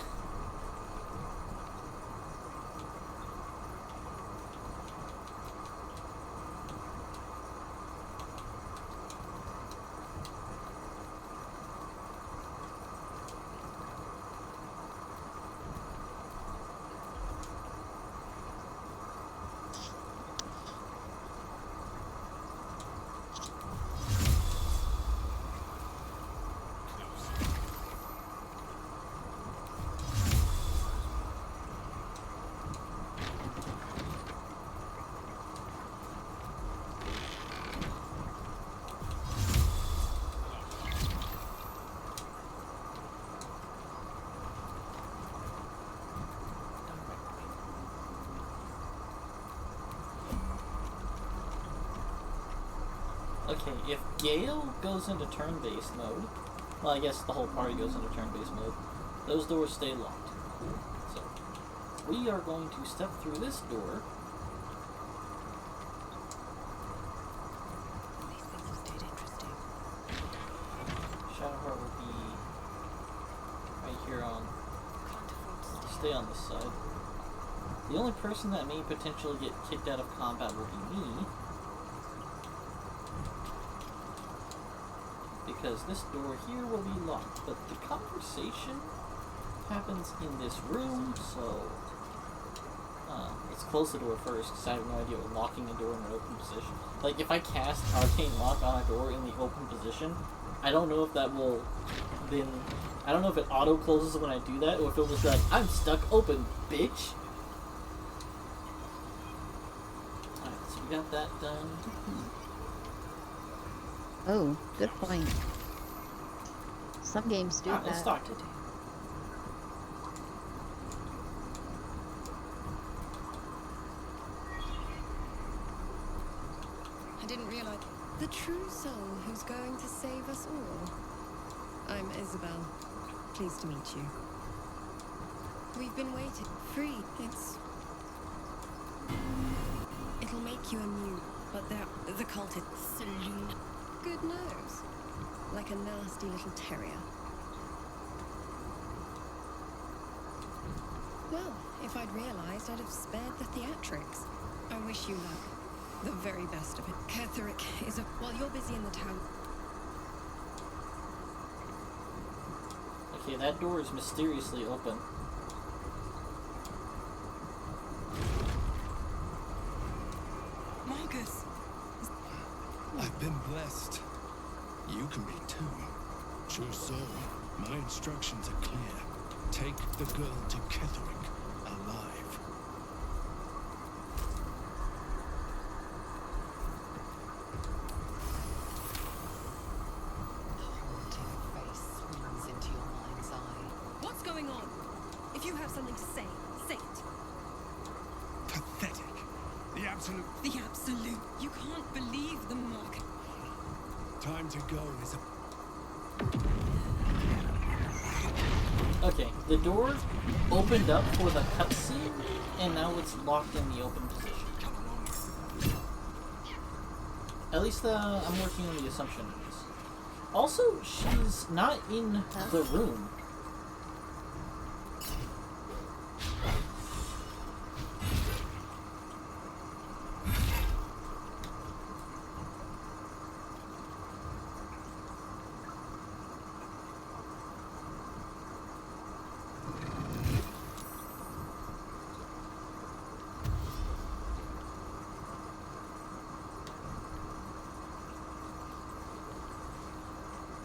S1: Okay, if Gale goes into turn-based mode, well, I guess the whole party goes into turn-based mode, those doors stay locked. Cool. So, we are going to step through this door. Shadowheart will be right here on... Stay on this side. The only person that may potentially get kicked out of combat will be me. Because this door here will be locked, but the conversation happens in this room, so let's close the door first, because I have no idea what locking a door in an open position. Like, if I cast Arcane Lock on a door in the open position, I don't know if that will then... I don't know if it auto-closes when I do that, or if it was like, I'm stuck open, bitch! Alright, so we got that done.
S20: Oh, good point. Some games do that.
S1: Let's talk to you.
S6: I didn't realize. The true soul who's going to save us all. I'm Isabel. Pleased to meet you. We've been waiting. Free. It'll make you immune, but the cult is saloon. Good nose. Like a nasty little terrier. Well, if I'd realized, I'd have spared the theatrics. I wish you luck. The very best of it. Ketherick is a... While you're busy in the town...
S1: Okay, that door is mysteriously open.
S6: Marcus!
S18: I've been blessed. You can be too. True soul, my instructions are clear. Take the girl to Ketherick alive.
S2: Haunting face swings into your mind's eye.
S6: What's going on? If you have something to say, say it.
S18: Pathetic. The absolute...
S6: The absolute. You can't believe the mark.
S18: Time to go is a...
S1: Okay, the door opened up for the cutscene, and now it's locked in the open position. At least I'm working on the assumption of this. Also, she's not in the room.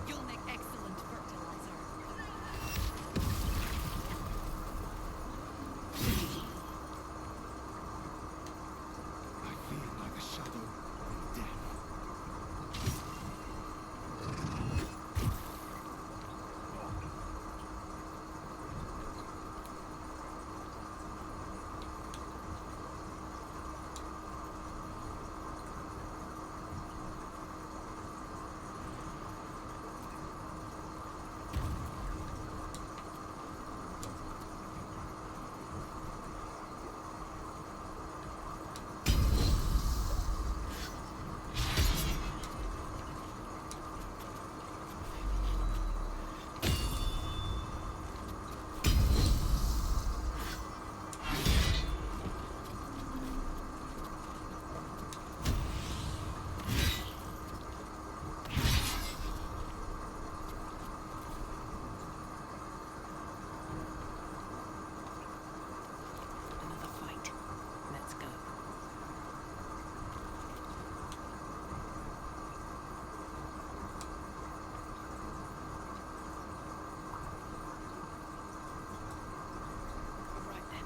S4: You'll make excellent fertilizer.
S22: I feel like a shadow in death.
S13: Another fight. Let's go. All right then.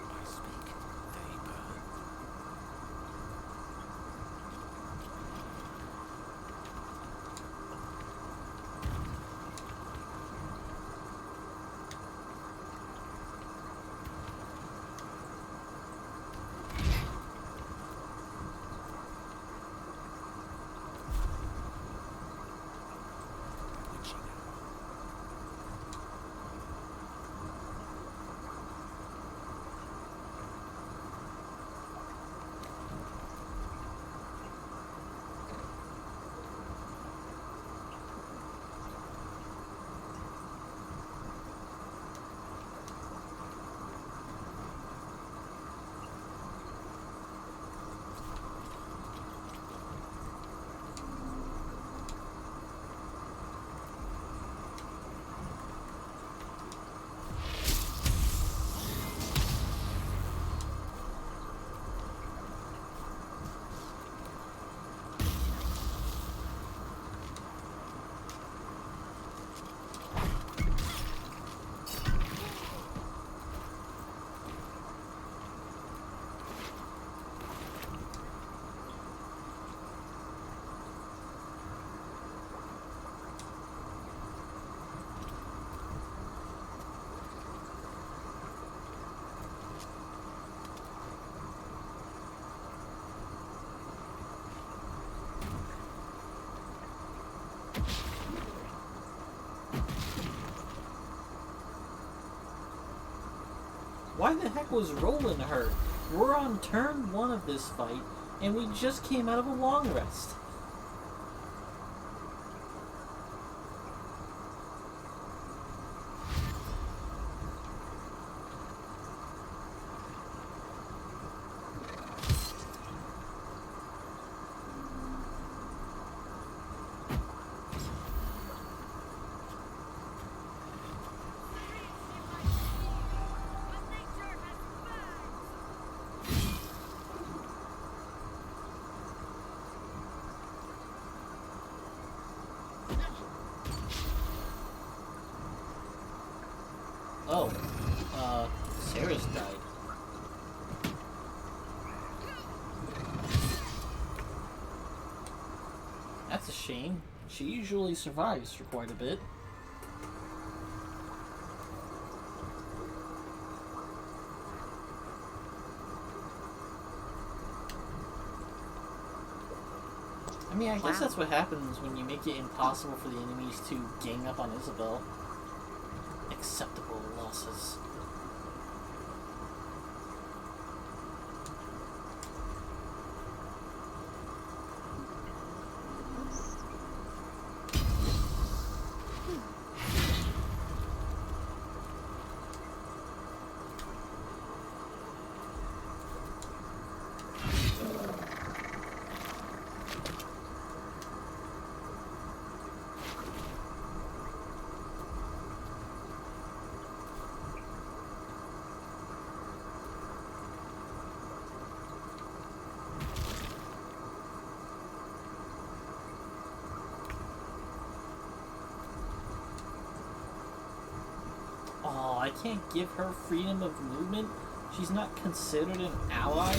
S22: I speak, they burn. Witching hour.
S1: Why the heck was Roland hurt? We're on turn 1 of this fight, and we just came out of a long rest. just died. That's a shame. She usually survives for quite a bit. I mean, I guess that's what happens when you make it impossible for the enemies to gang up on Isabel. Acceptable losses. Oh, I can't give her freedom of movement? She's not considered an ally?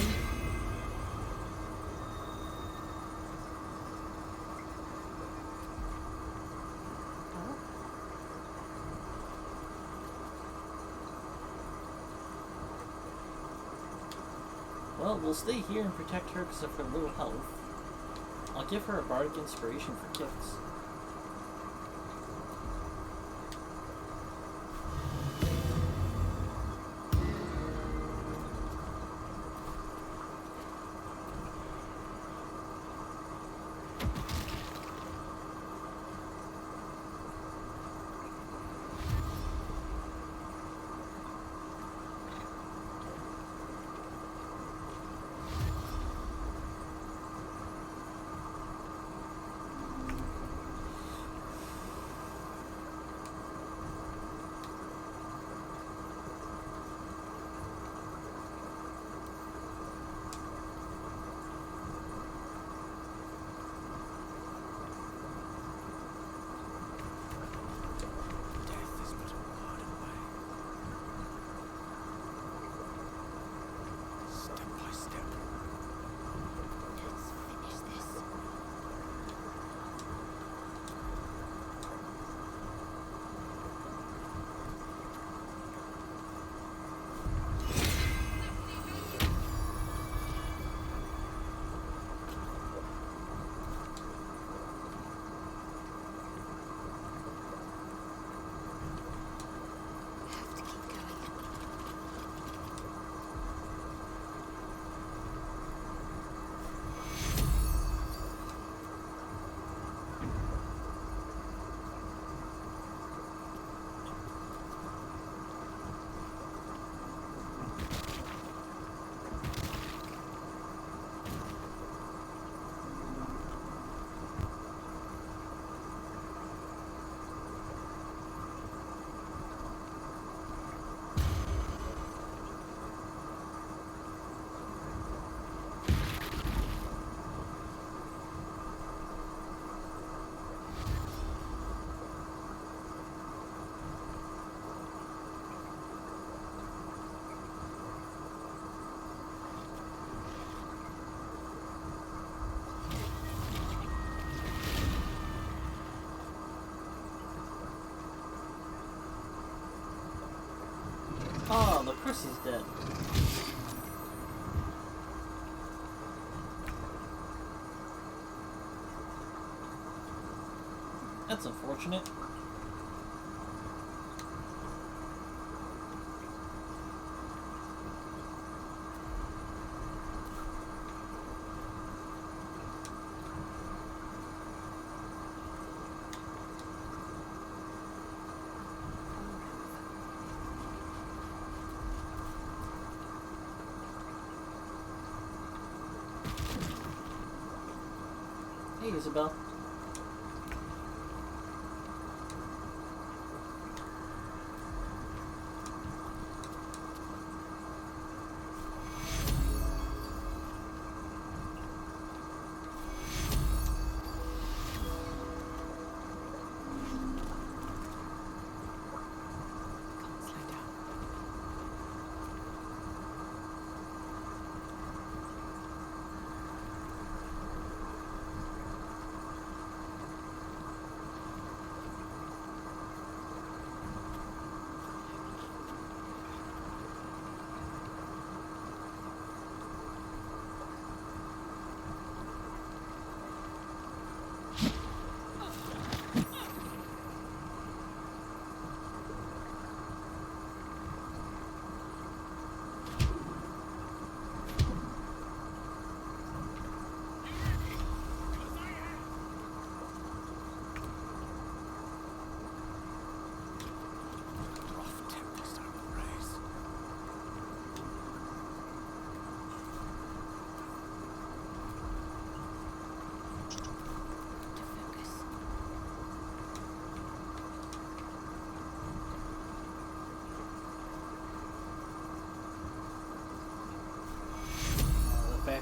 S1: Well, we'll stay here and protect her because of her little health. I'll give her a bardic inspiration for kicks. Oh, the pussy's dead. That's unfortunate. Hey, Isabel.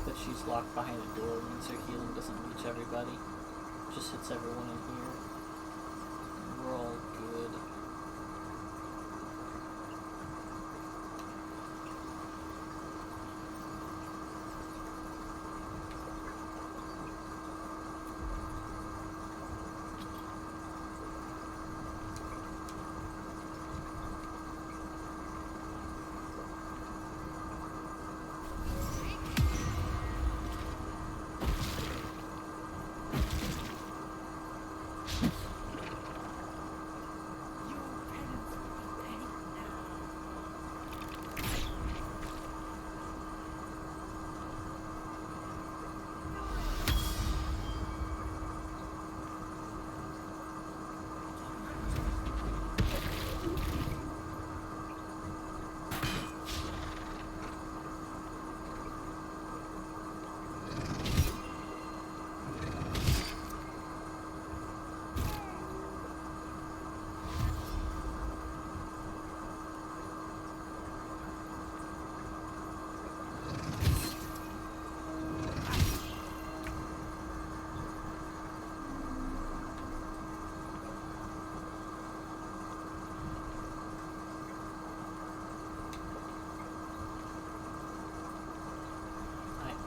S1: fact that she's locked behind a door means her healing doesn't reach everybody. It just hits everyone in here. We're all good.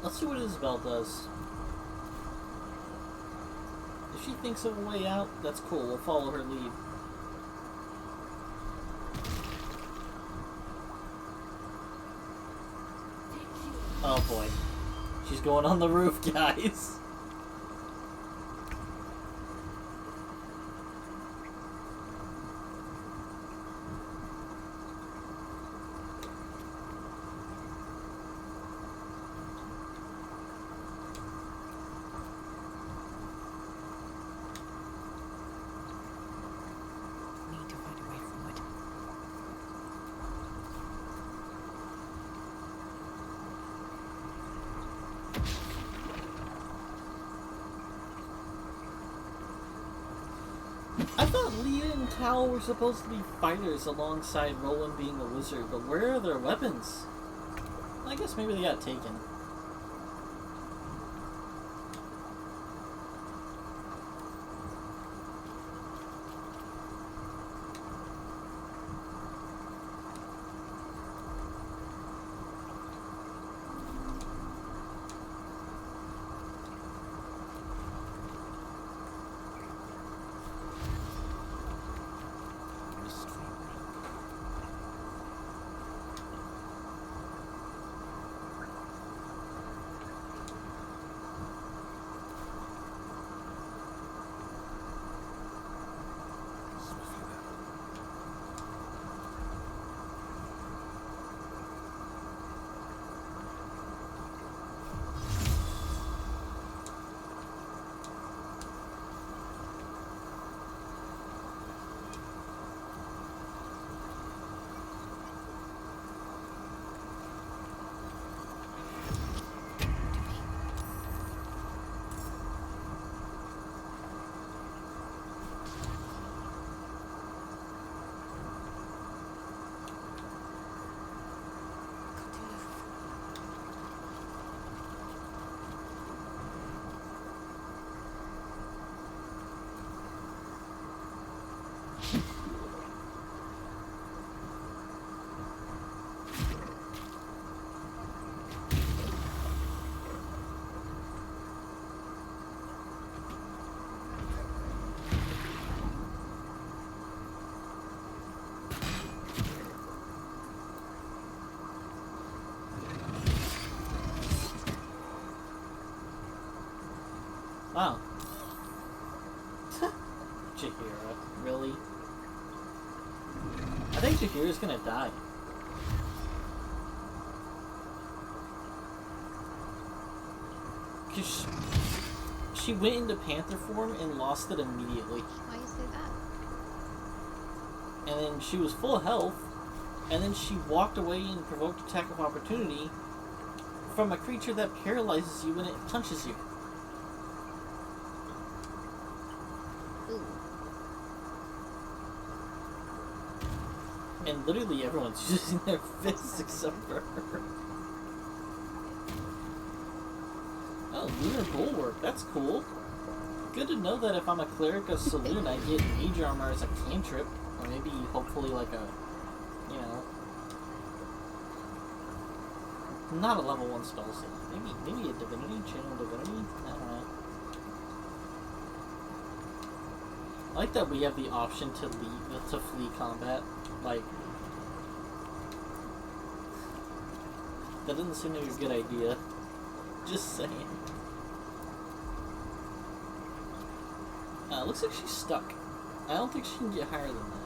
S1: Let's see what Isabel does. If she thinks of a way out, that's cool. We'll follow her lead. Oh boy. She's going on the roof, guys. I thought Leah and Cal were supposed to be fighters alongside Roland being a wizard, but where are their weapons? I guess maybe they got taken. Wow. Chihira, really? I think Chihira's gonna die. Cause she went into Panther form and lost it immediately.
S20: Why you say that?
S1: And then she was full of health, and then she walked away and provoked attack of opportunity from a creature that paralyzes you when it punches you.
S20: Ooh.
S1: And literally everyone's using their fists except for her. Oh, Lunar Bulwark. That's cool. Good to know that if I'm a cleric of Saloon, I get mage armor as a cantrip. Or maybe, hopefully, like a, you know, not a level 1 spell set. Maybe a divinity, channel divinity? I don't know. I like that we have the option to flee combat. Like, that doesn't seem like a good idea. Just saying. Looks like she's stuck. I don't think she can get higher than that.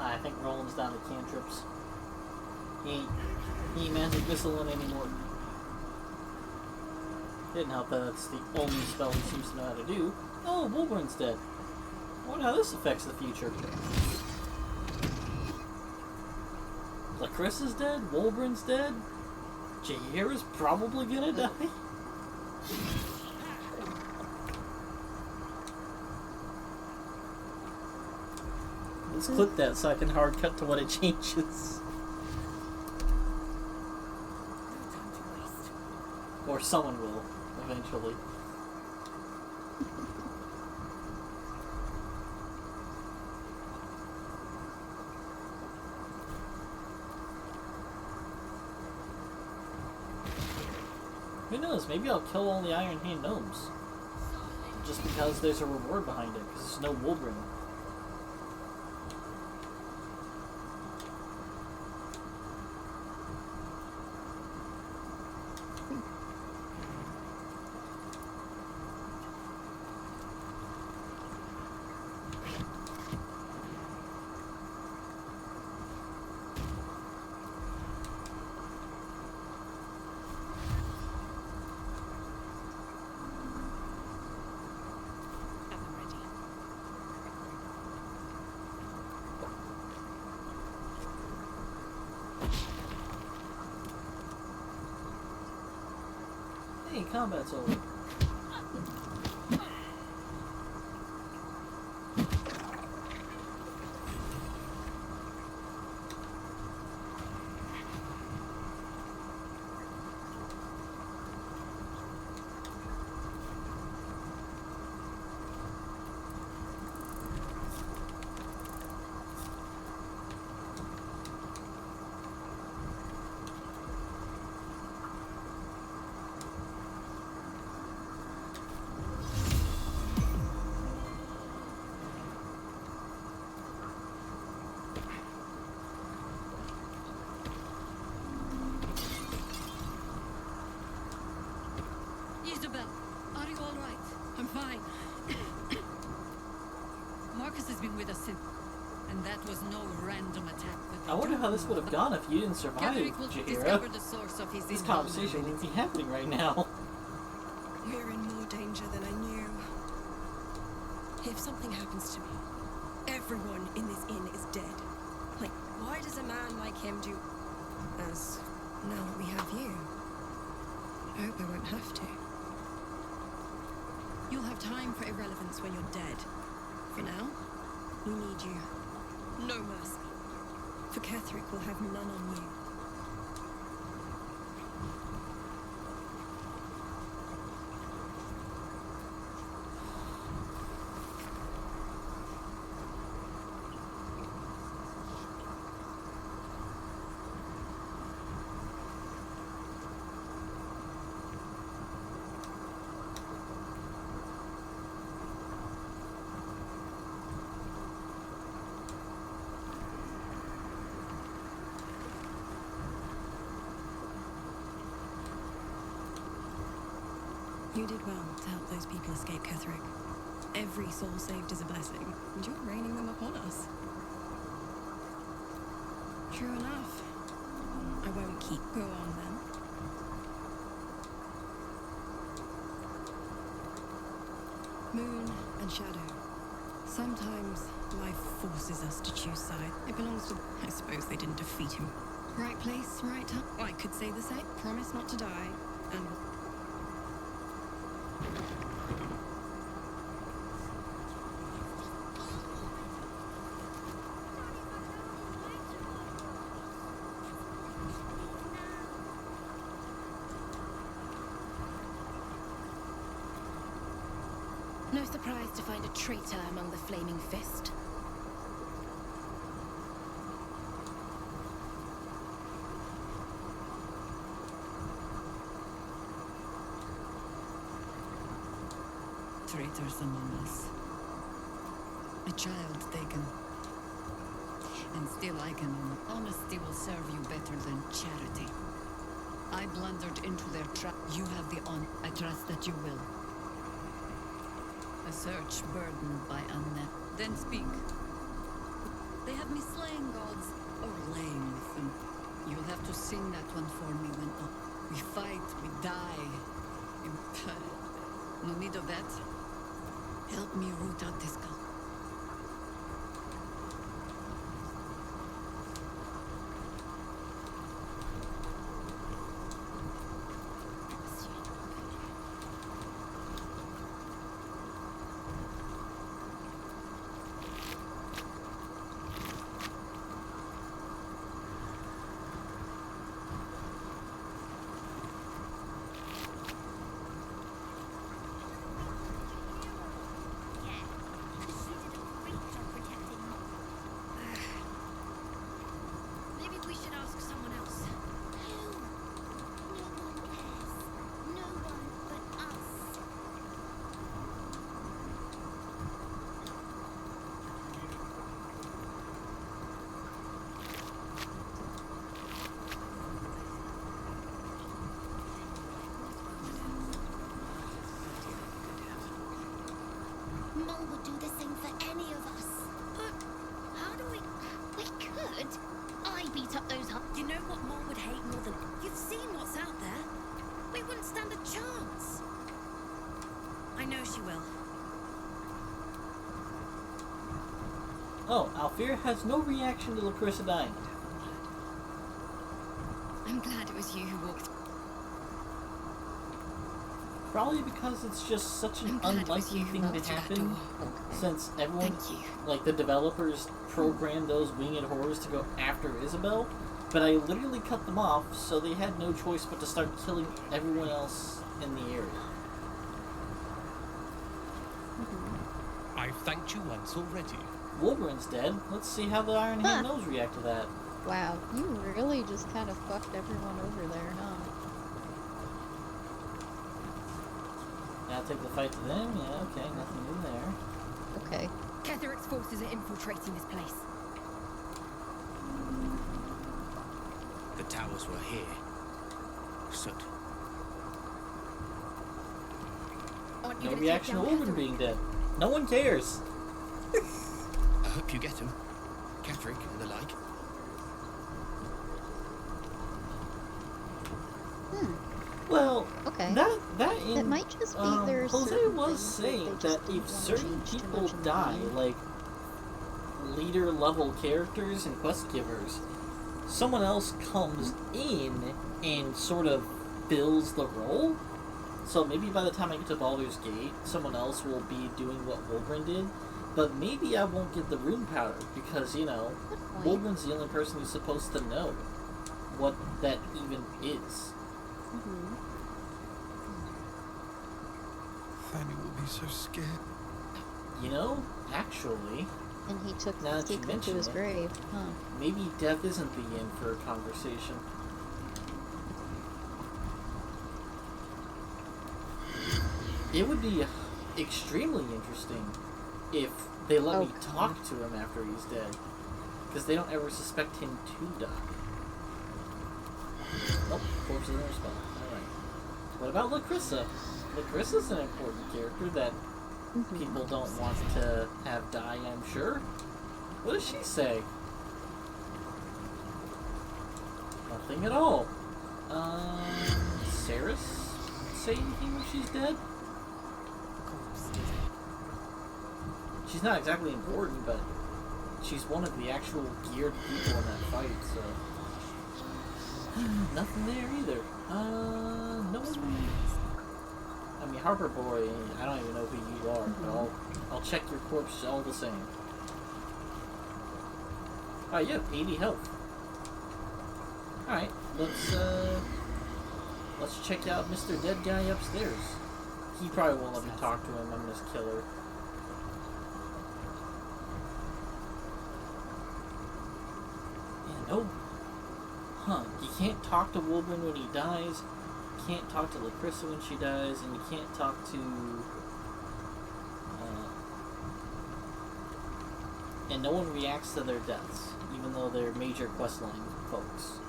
S1: I think Roland's down to cantrips. He ain't magic missiling anymore. Didn't help that that's the only spell he seems to know how to do. Oh, Wolverine's dead. I wonder how this affects the future. Lacrissa's dead, Wolverine's dead, Jaehaera's probably gonna die. Let's clip that so I can hard cut to what it changes. Or someone will, eventually. Who knows, maybe I'll kill all the Iron Hand gnomes. Just because there's a reward behind it, because there's no Wolverine. Hey, combat's over.
S19: That was no random attack.
S1: I wonder how this would have gone if you didn't survive,
S19: Ketheric will
S1: Jaheira.
S19: discover the source of his
S1: This conversation wouldn't be happening right now.
S6: We're in more danger than I knew. If something happens to me, everyone in this inn is dead. Like, why does a man like him do... As now that we have you, I hope I won't have to. You'll have time for irrelevance when you're dead. For now, we need you. No mercy. For Ketheric will have none on you. You did well to help those people escape Ketheric. Every soul saved is a blessing, and you're raining them upon us. True enough. I won't keep. Go on, then. Moon and Shadow. Sometimes life forces us to choose side. It belongs to... I suppose they didn't defeat him. Right place, right time. I could say the same. Promise not to die, and...
S4: No surprise to find a traitor among the Flaming Fist.
S19: Traitors among us. A child taken. And still I can own. Honesty will serve you better than charity. I blundered into their trap. You have the honor. I trust that you will. A search burdened by unnet. Then speak. They have me slaying gods or laying with them. You'll have to sing that one for me when we fight, we die. No need of that. Help me root out this cult.
S10: Mole would do the same for any of us. But how do we... We could. I beat up those...
S4: You know what Mole would hate more than... You've seen what's out there. We wouldn't stand a chance. I know she will.
S1: Oh, Alfir has no reaction to Lucressa dying.
S4: I'm glad it was you who walked...
S1: Probably because it's just such an unlikely thing to happen, since everyone, like the developers, programmed those winged horrors to go after Isabel, but I literally cut them off, so they had no choice but to start killing everyone else in the area.
S11: I've thanked you once already.
S1: Wolverine's dead. Let's see how the Iron Hand Nose react to that.
S20: Wow, you really just kind of fucked everyone over there, huh?
S1: Now take the fight to them? Yeah, okay, nothing new there.
S20: Okay.
S4: Ketheric's forces are infiltrating this place.
S8: The towers were here. Soot.
S1: No reaction to Wolverine being dead. No one cares.
S8: I hope you get him. Ketherick and the like.
S1: Well,
S20: Okay.
S1: that in
S20: It might just be there are
S1: Jose
S20: certain
S1: was
S20: things
S1: saying
S20: that,
S1: that
S20: they
S1: if
S20: just didn't wanna
S1: certain
S20: change too
S1: people
S20: much in the
S1: die,
S20: game.
S1: like leader level characters and quest givers, someone else comes in and sort of fills the role. So maybe by the time I get to Baldur's Gate, someone else will be doing what Wolverine did. But maybe I won't get the rune powder because, you know, Wolverine's the only person who's supposed to know what that even is.
S18: Fanny will be so scared.
S1: You know, actually,
S20: And he took
S1: now
S20: the
S1: that you
S20: secret to
S1: mention
S20: his
S1: it,
S20: grave, huh?
S1: maybe death isn't the end for a conversation. It would be extremely interesting if they let me talk to him after he's dead. Because they don't ever suspect him to die. Nope, corpse doesn't respond. Alright. What about Lacrissa? Lacrissa's an important character that people don't want to have die, I'm sure. What does she say? Nothing at all. Saris say anything when she's dead? She's not exactly important, but she's one of the actual geared people in that fight, so... Nothing there either. No one... I mean, Harper Boy, I don't even know who you are, but I'll check your corpse all the same. Oh, you have 80 health. Alright, let's check out Mr. Dead Guy upstairs. He probably won't let me talk to him, I'm his killer. Yeah, no. Huh, you can't talk to Wolverine when he dies, you can't talk to Lacrissa when she dies, and you can't talk to... and no one reacts to their deaths, even though they're major questline folks.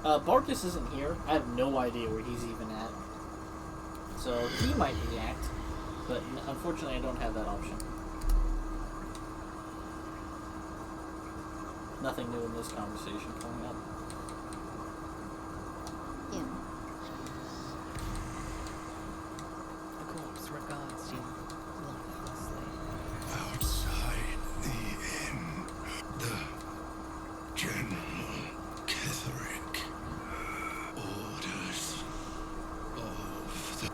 S1: Barkus isn't here. I have no idea where he's even at. So he might react, but unfortunately I don't have that option. Nothing new in this conversation coming up.
S20: Yeah.
S2: The corpse regards you lifelessly.
S18: Outside the inn, the General Ketherick orders of the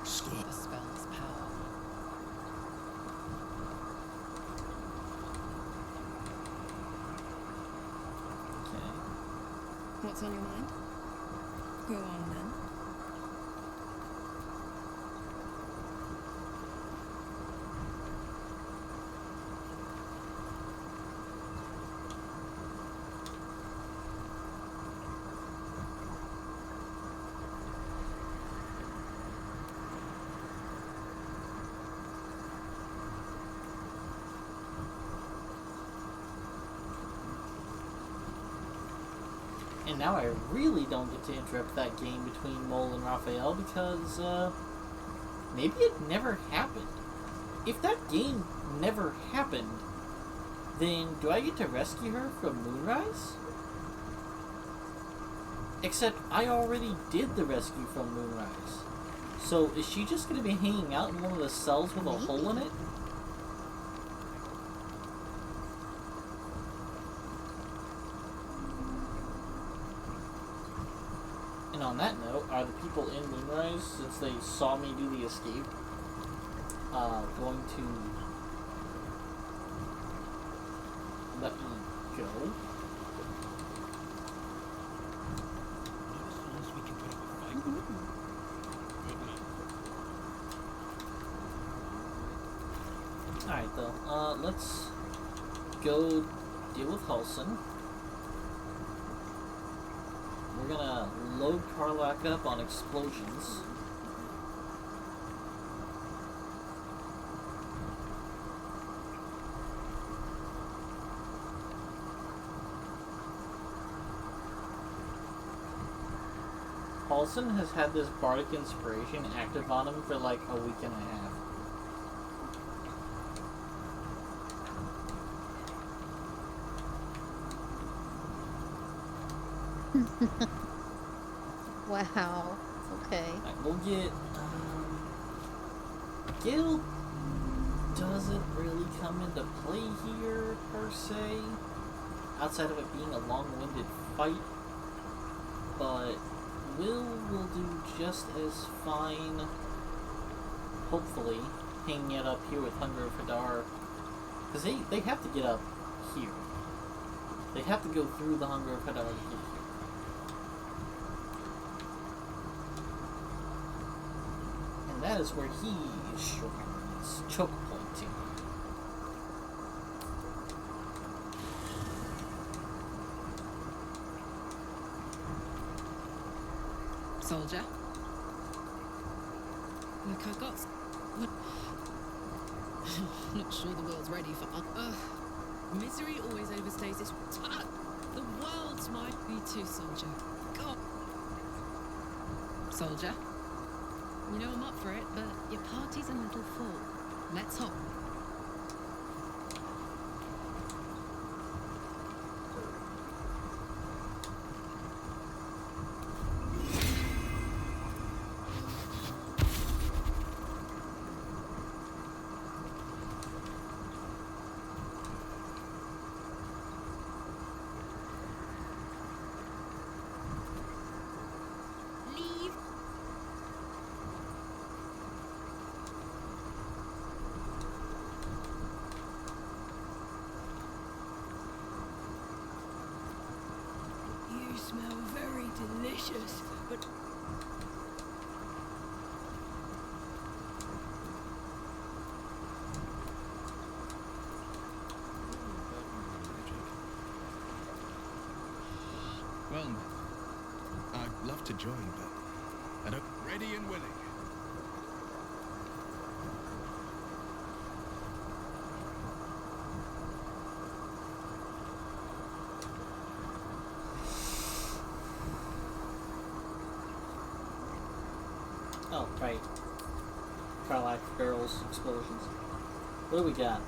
S18: squad.
S2: The spell's power.
S1: Okay.
S6: What's on your mind? Go on then.
S1: And now I really don't get to interrupt that game between Mole and Raphael because, maybe it never happened. If that game never happened, then do I get to rescue her from Moonrise? Except I already did the rescue from Moonrise. So is she just going to be hanging out in one of the cells with a hole in it? And on that note, are the people in Moonrise, since they saw me do the escape, going to let me go? Alright though, let's go deal with Halson. We're gonna load Karlak up on explosions. Halson has had this bardic inspiration active on him for like a week and a half.
S20: Wow. Okay.
S1: Alright, we'll get, Guild doesn't really come into play here, per se, outside of it being a long-winded fight, but will do just as fine, hopefully, hanging it up here with Hunger of Hadar, because they have to get up here. They have to go through the Hunger of Hadar to get here. And that is where he shines, choke pointing.
S9: Soldier? Look, I got... What? Not sure the world's ready for... misery always overstays its... The world's my... Me too, soldier. God. Soldier? You know I'm up for it, but your party's a little full. Let's hop.
S6: You smell very delicious, but...
S22: Well, I'd love to join, but I don't...
S3: Ready and willing.
S1: Oh, right. Carlac barrels, explosions. What do we got?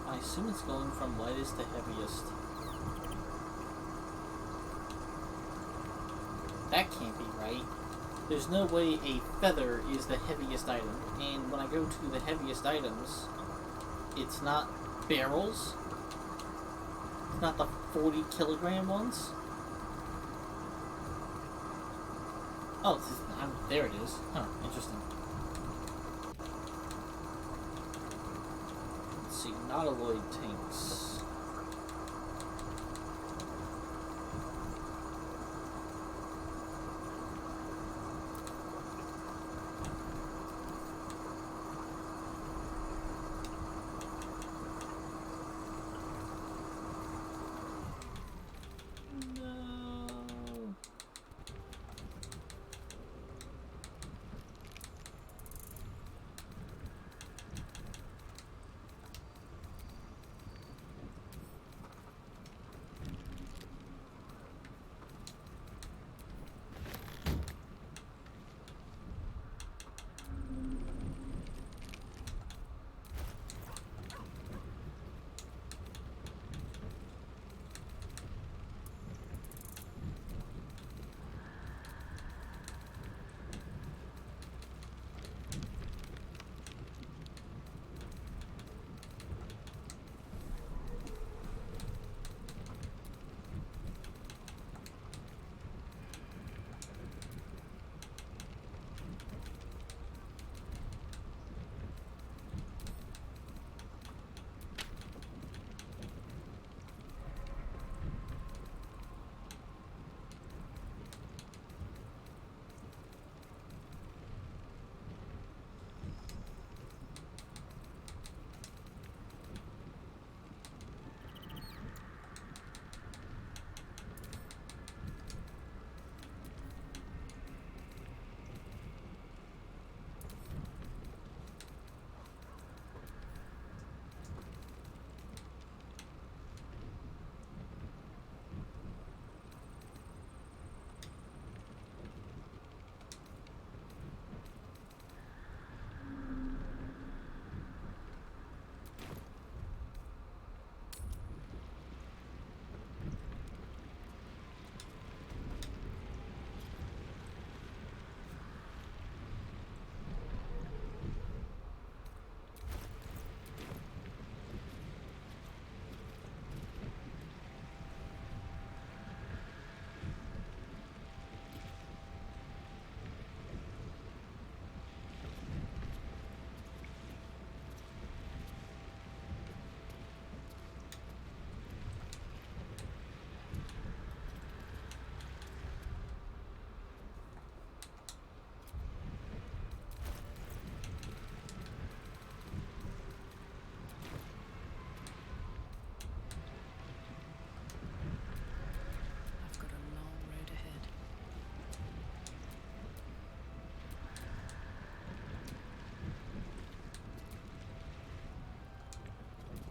S1: I assume it's going from lightest to heaviest. That can't be right. There's no way a feather is the heaviest item, and when I go to the heaviest items, it's not barrels. It's not the 40 kilogram ones. Oh, there it is. Huh, interesting. Let's see, nautiloid tanks.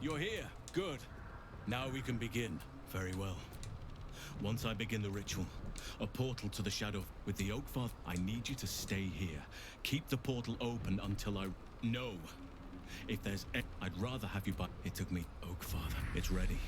S7: You're here. Good. Now we can begin. Very well. Once I begin the ritual, a portal to the shadow with the Oak Father, I need you to stay here. Keep the portal open until I... No. If there's... I'd rather have you by... It took me... Oak Father, it's ready.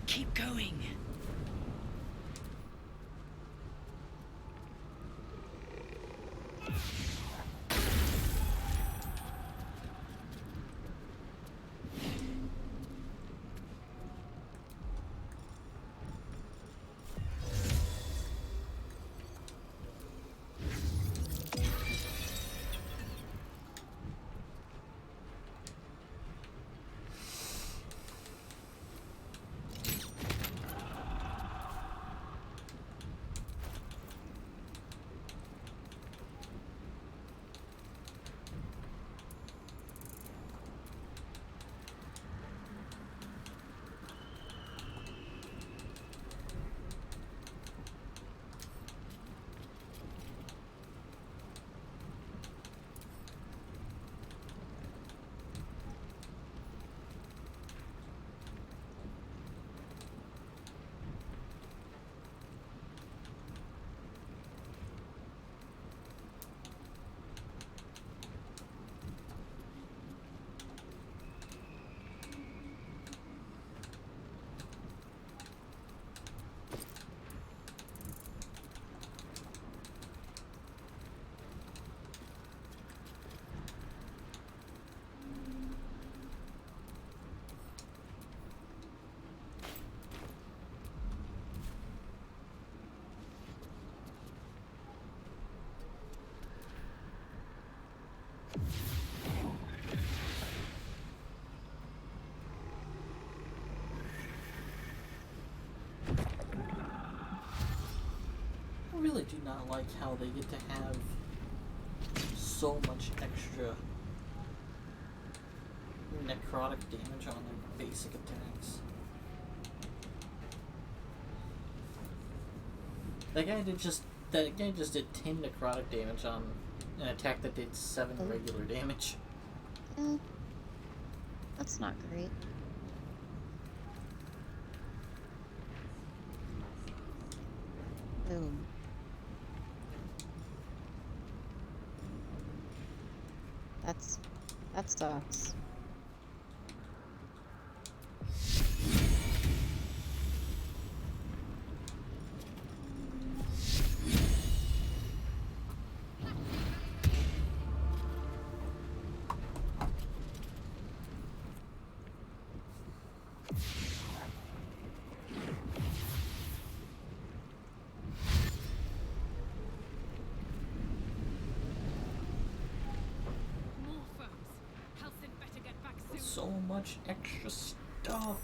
S13: Keep going.
S1: I really do not like how they get to have so much extra necrotic damage on their basic attacks. That guy just did 10 necrotic damage on an attack that did 7 regular damage.
S20: That's not great. Boom. That sucks.
S1: So much extra stuff.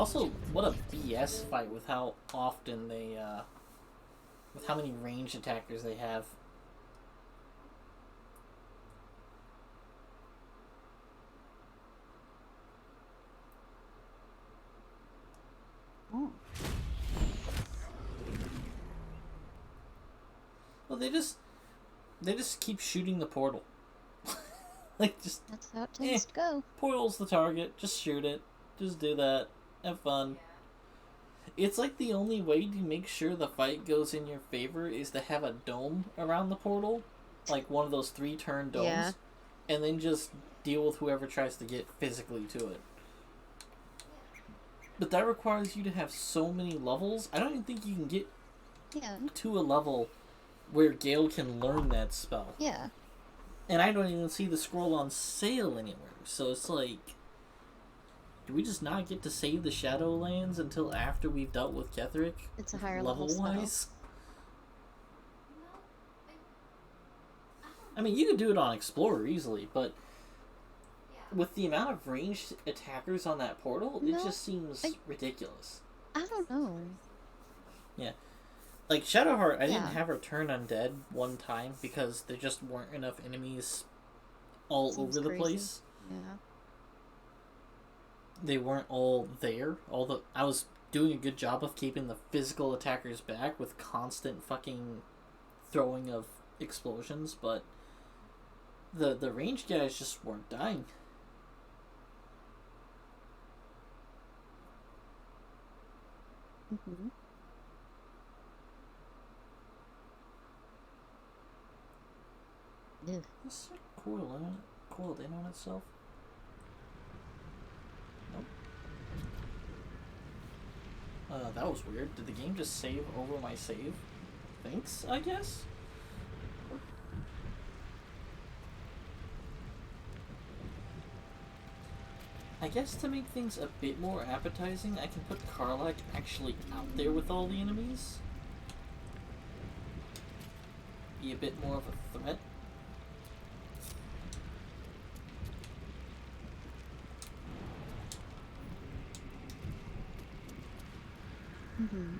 S1: also, what a BS fight with how often they, with how many ranged attackers they have.
S20: Oh.
S1: Well, they just keep shooting the portal. Like, just...
S20: That's how it tends to go.
S1: Portal's the target. Just shoot it. Just do that. Have fun. It's like the only way to make sure the fight goes in your favor is to have a dome around the portal. Like one of those 3-turn domes.
S20: Yeah.
S1: And then just deal with whoever tries to get physically to it. But that requires you to have so many levels. I don't even think you can get to a level where Gale can learn that spell.
S20: Yeah.
S1: And I don't even see the scroll on sale anywhere. So it's like, do we just not get to save the Shadowlands until after we've dealt with Ketheric?
S20: It's a higher level spell.
S1: Level-wise? I mean, you could do it on Explorer easily, but with the amount of ranged attackers on that portal, it just seems ridiculous.
S20: I don't know.
S1: Yeah. Like, Shadowheart, I didn't have her turn undead one time because there just weren't enough enemies all over the place.
S20: Yeah.
S1: They weren't all there. I was doing a good job of keeping the physical attackers back with constant fucking throwing of explosions, but the ranged guys just weren't dying.
S20: Mm-hmm. Yeah.
S1: Is it coiled in on itself? Nope. That was weird. Did the game just save over my save? Thanks, I guess? I guess to make things a bit more appetizing, I can put Karlach actually out there with all the enemies. Be a bit more of a threat.
S20: Mm-hmm.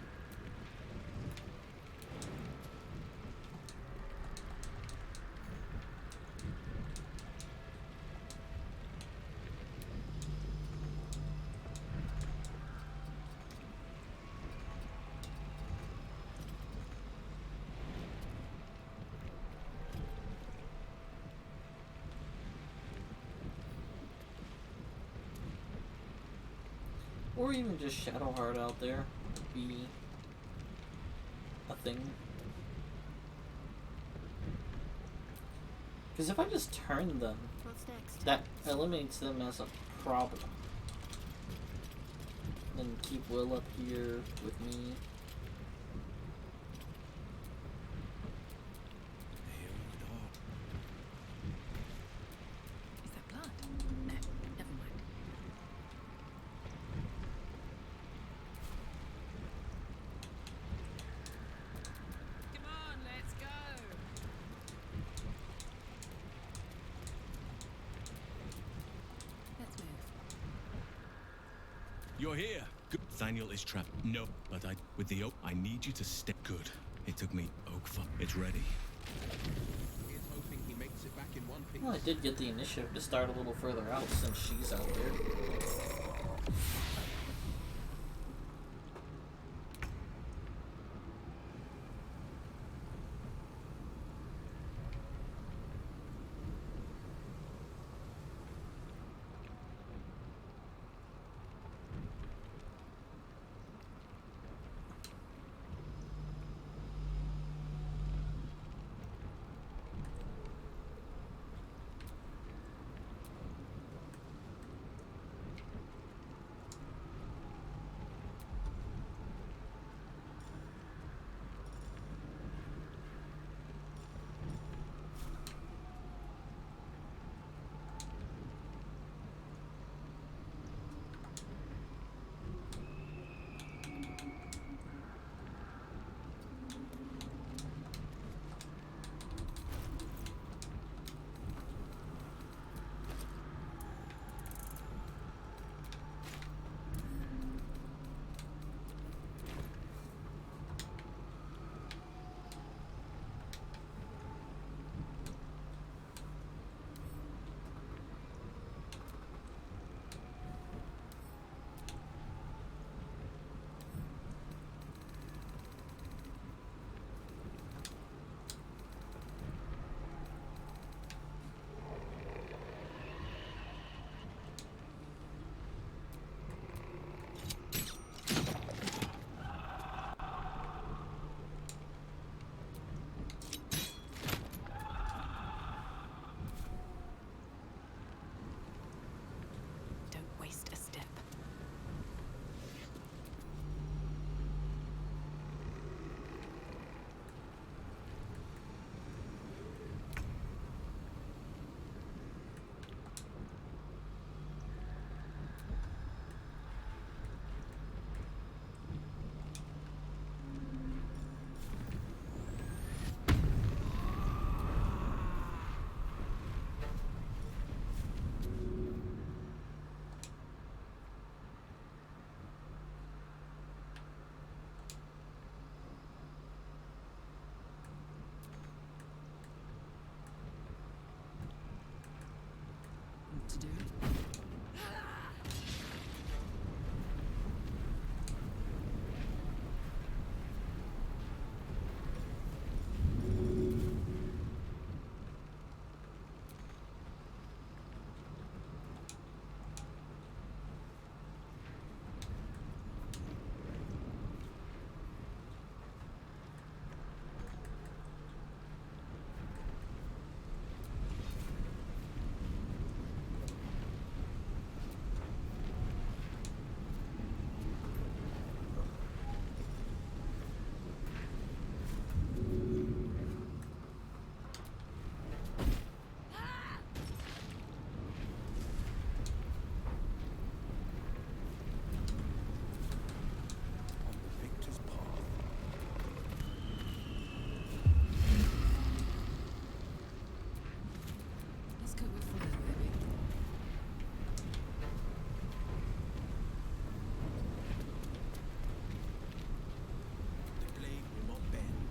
S1: Or even just Shadowheart out there would be a thing. Because if I just turn them, that eliminates them as a problem. Then keep Will up here with me.
S5: Is that blood? No, never mind. Come on, let's go. Let's move.
S7: You're here. Good. Thaniel is trapped. No, but with the oak, I need you to stay. Good. It took me oak farm. It's ready.
S22: He's hoping he makes it back in one piece.
S1: Well, I did get the initiative to start a little further out since she's out there.
S17: to do. Let's go with fire, baby.
S8: The blade will not bend.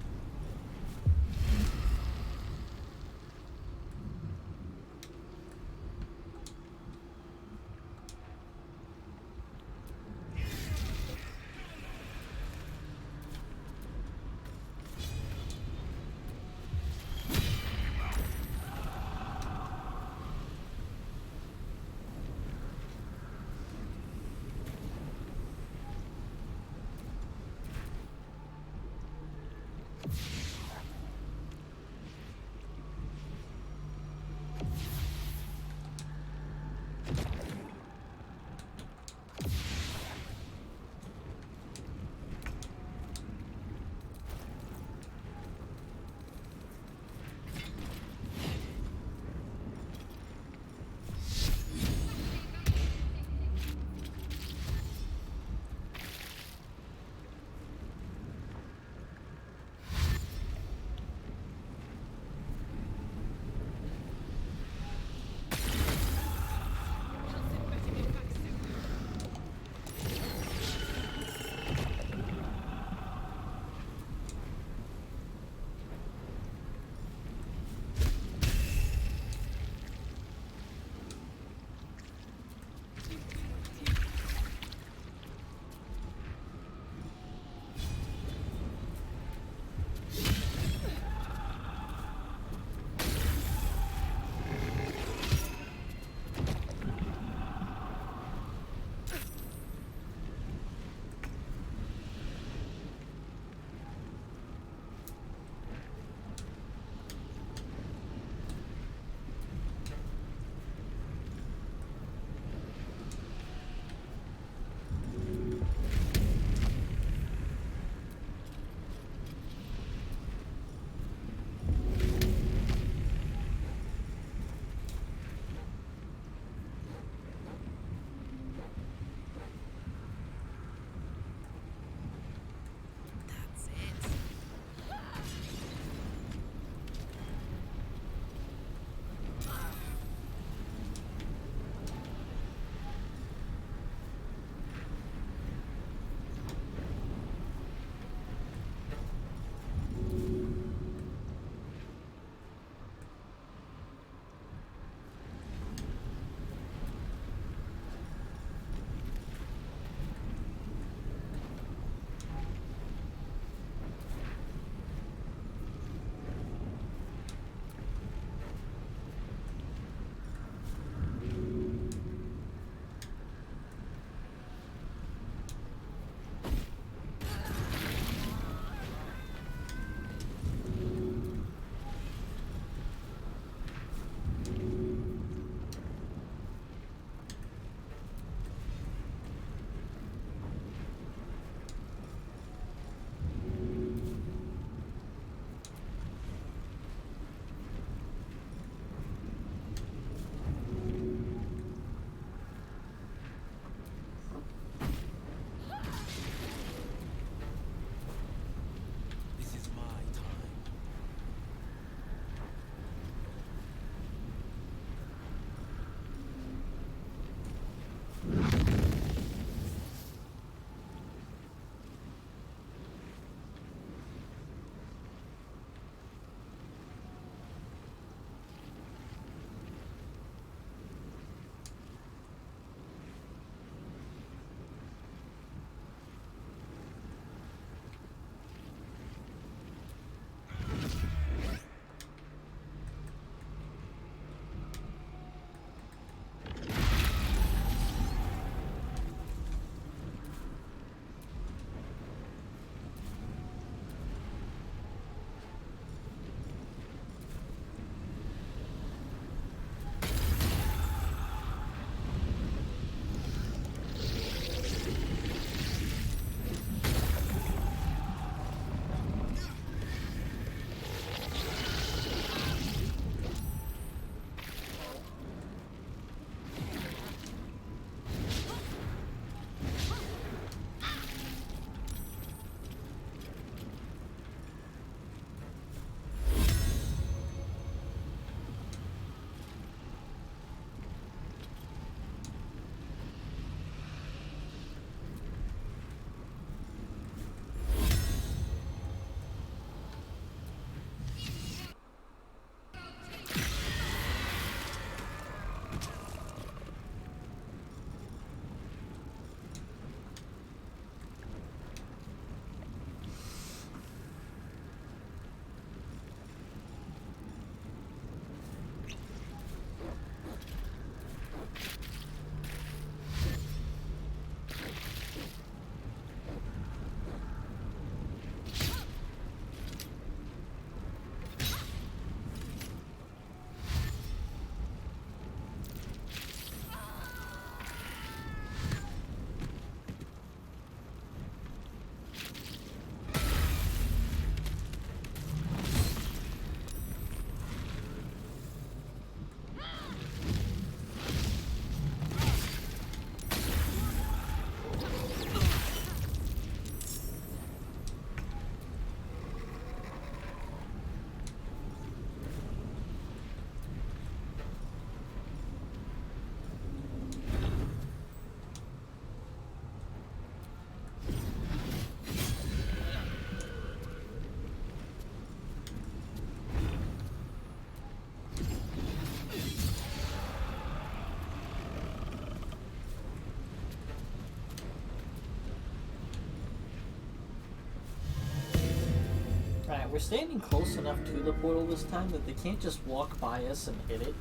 S1: Alright, we're standing close enough to the portal this time that they can't just walk by us and hit it.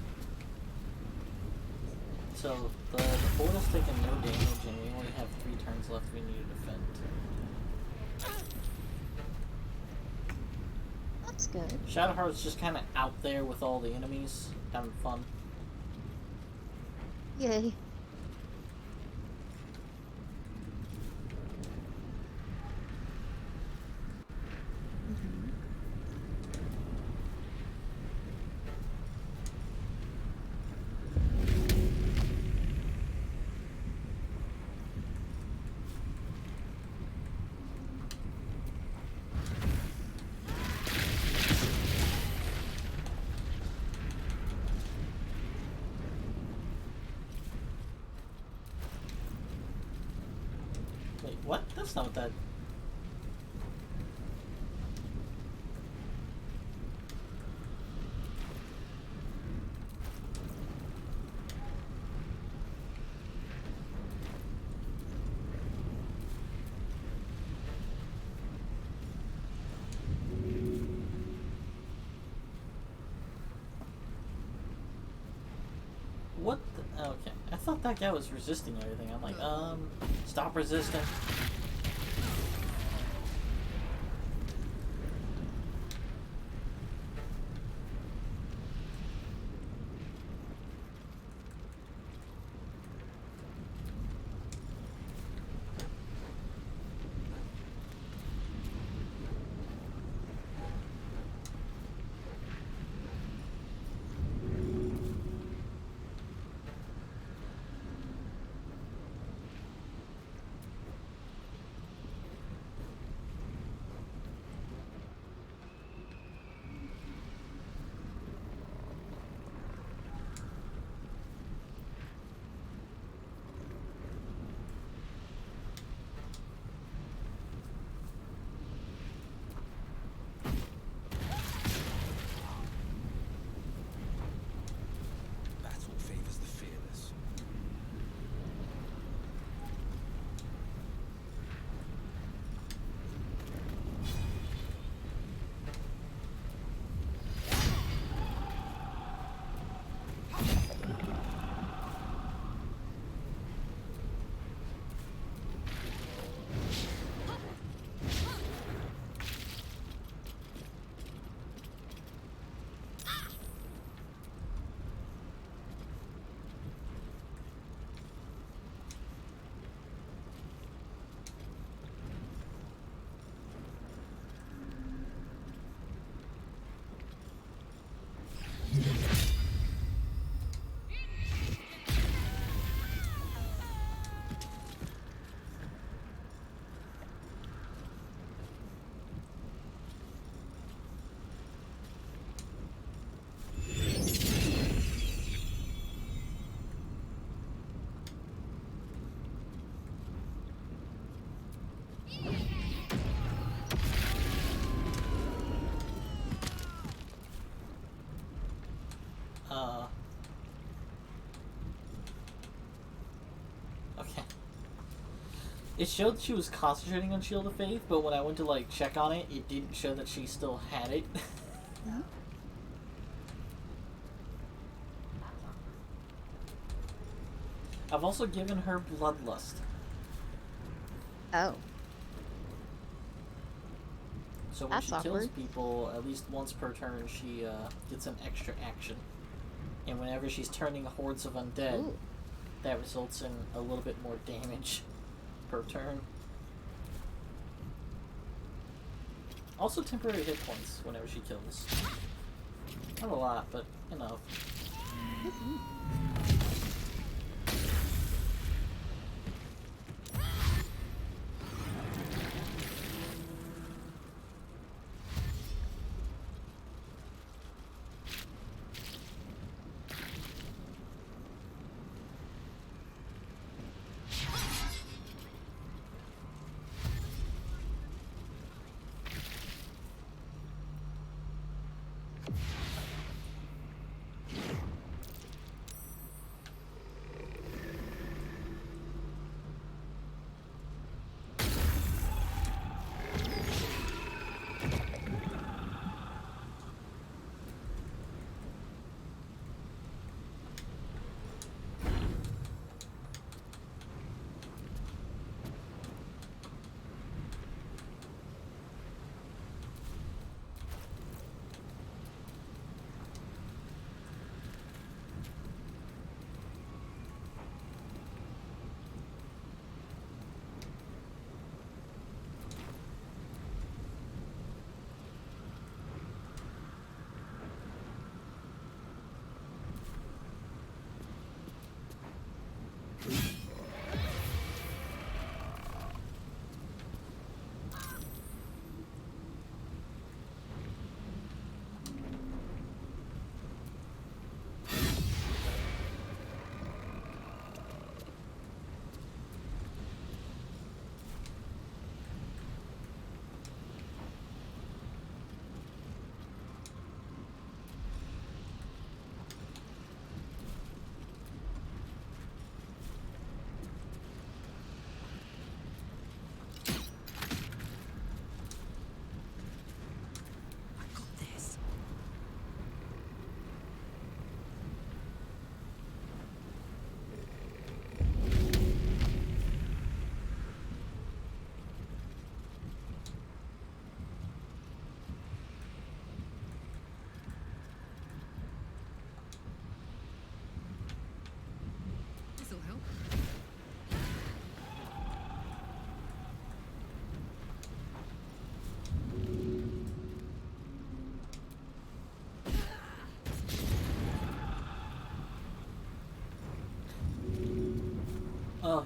S1: So, the portal's taking no damage and we only have 3 turns left we need to defend.
S20: That's good.
S1: Shadowheart's just kind of out there with all the enemies, having fun.
S20: Yay.
S1: Wait, what? That's not what that... What the... Okay. I thought that guy was resisting everything. I'm like, stop resisting.
S8: Battle favors the fearless.
S1: Okay. It showed she was concentrating on Shield of Faith, but when I went to, like, check on it, it didn't show that she still had it. I've also given her Bloodlust.
S20: Oh.
S1: So when
S20: That's
S1: she kills
S20: awkward.
S1: people, at least once per turn, she gets an extra action. And whenever she's turning hordes of undead,
S20: Ooh.
S1: that results in a little bit more damage per turn. Also temporary hit points whenever she kills. Not a lot, but enough.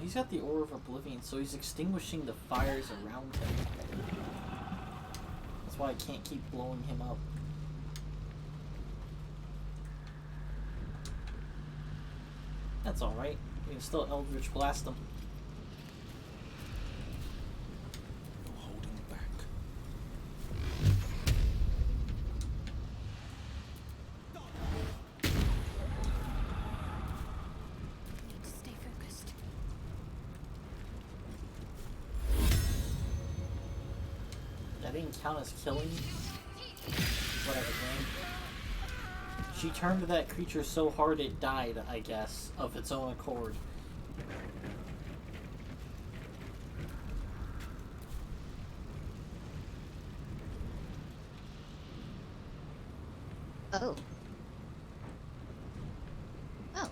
S1: he's got the Aura of Oblivion, so he's extinguishing the fires around him. That's why I can't keep blowing him up. That's alright. We can still Eldritch Blast him.
S18: No holding back.
S14: Need to stay focused.
S1: That didn't count as killing. Whatever, man. She turned that creature so hard it died, I guess, of its own accord.
S20: Oh. Oh.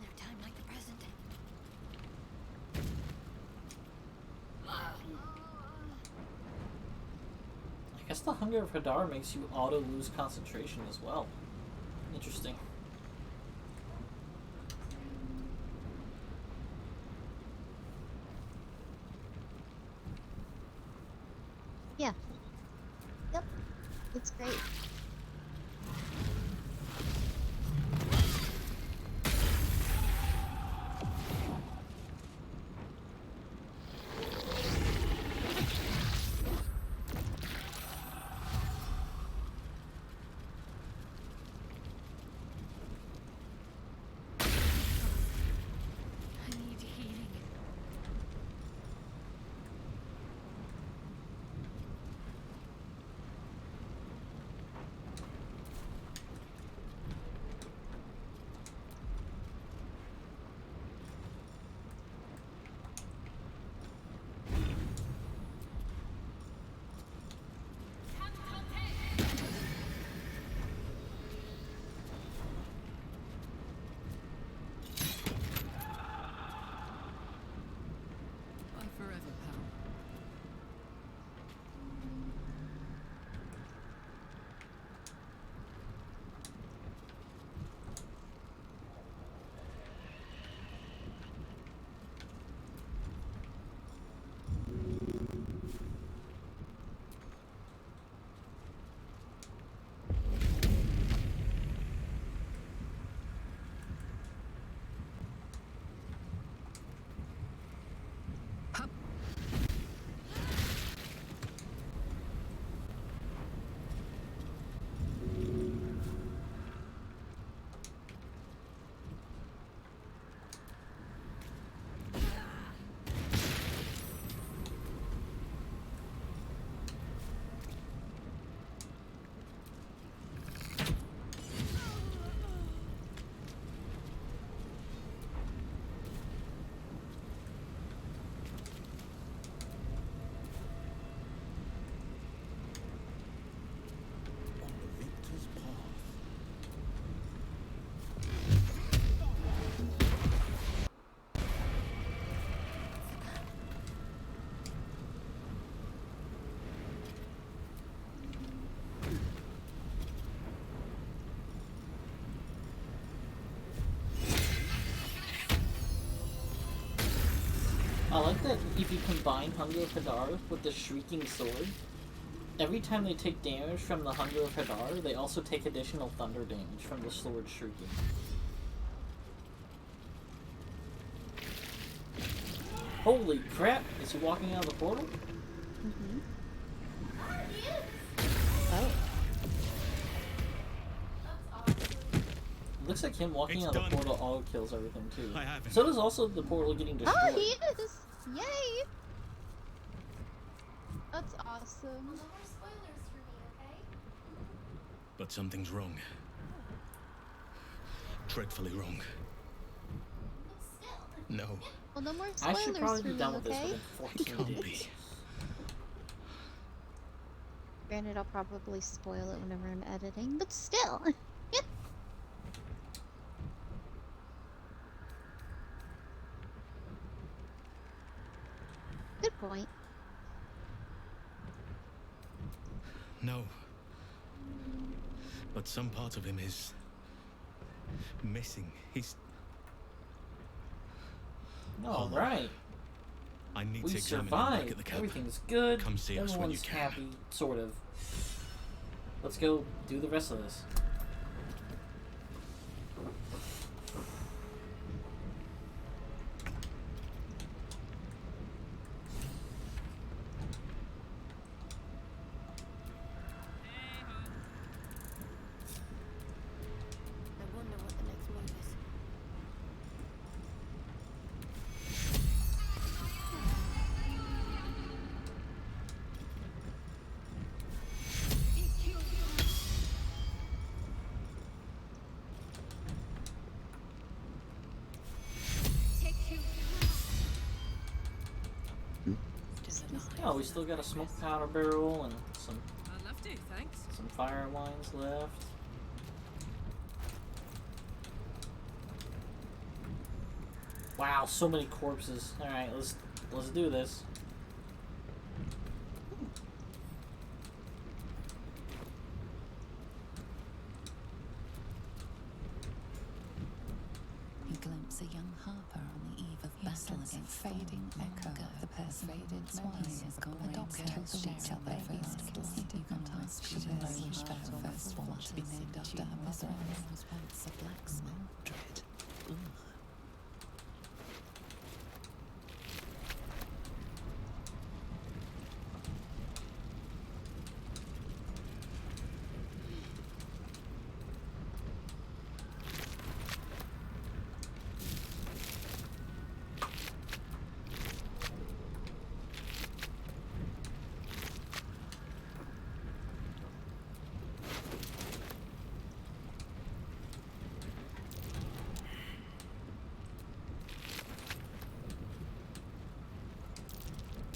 S14: No time like the present.
S1: I guess the Hunger of Hadar makes you auto lose concentration as well. Interesting.
S20: Yeah. Yep. It's great.
S14: I need healing.
S17: Bye forever, pal.
S18: On the victor's path.
S1: I like that if you combine Hunger of Hadar with the Shrieking Sword, every time they take damage from the Hunger of Hadar, they also take additional thunder damage from the sword shrieking. Holy crap! Is he walking out of the portal?
S20: Mm-hmm. Oh.
S1: Looks like him walking
S7: It's
S1: out of the
S7: done.
S1: portal auto kills everything too.
S7: I have him.
S1: So does also the portal getting destroyed.
S20: Oh, he is! Yay! That's awesome.
S10: No more spoilers for me, okay?
S7: But something's wrong. Dreadfully wrong.
S10: But still.
S7: No.
S20: Well, no more
S1: I should
S20: spoilers
S1: probably
S20: for
S1: be
S20: me,
S1: done with this
S20: okay?
S1: within 14 days.
S20: Granted, I'll probably spoil it whenever I'm editing, but still. Good point.
S7: No. but some part of him is missing. He's...
S1: All right.
S7: I need
S1: We
S7: to examine him
S1: survived.
S7: back at the camp.
S1: Everything's good.
S7: Come see us when you
S1: Everyone's
S7: can.
S1: happy, sort of. Let's go do the rest of this.
S10: I wonder what the next move is.
S1: Oh, we still got a smoke powder barrel and some
S5: I'd love to, thanks.
S1: some fire lines left. Wow, so many corpses. All right, let's do this.
S2: You glimpse a young harper on the eve of battle against fading echo of the persuaded swine has gone adopted to each other first. You can't ask you to know which battle first one to be named after her mother. Was once a blacksmith. Dread.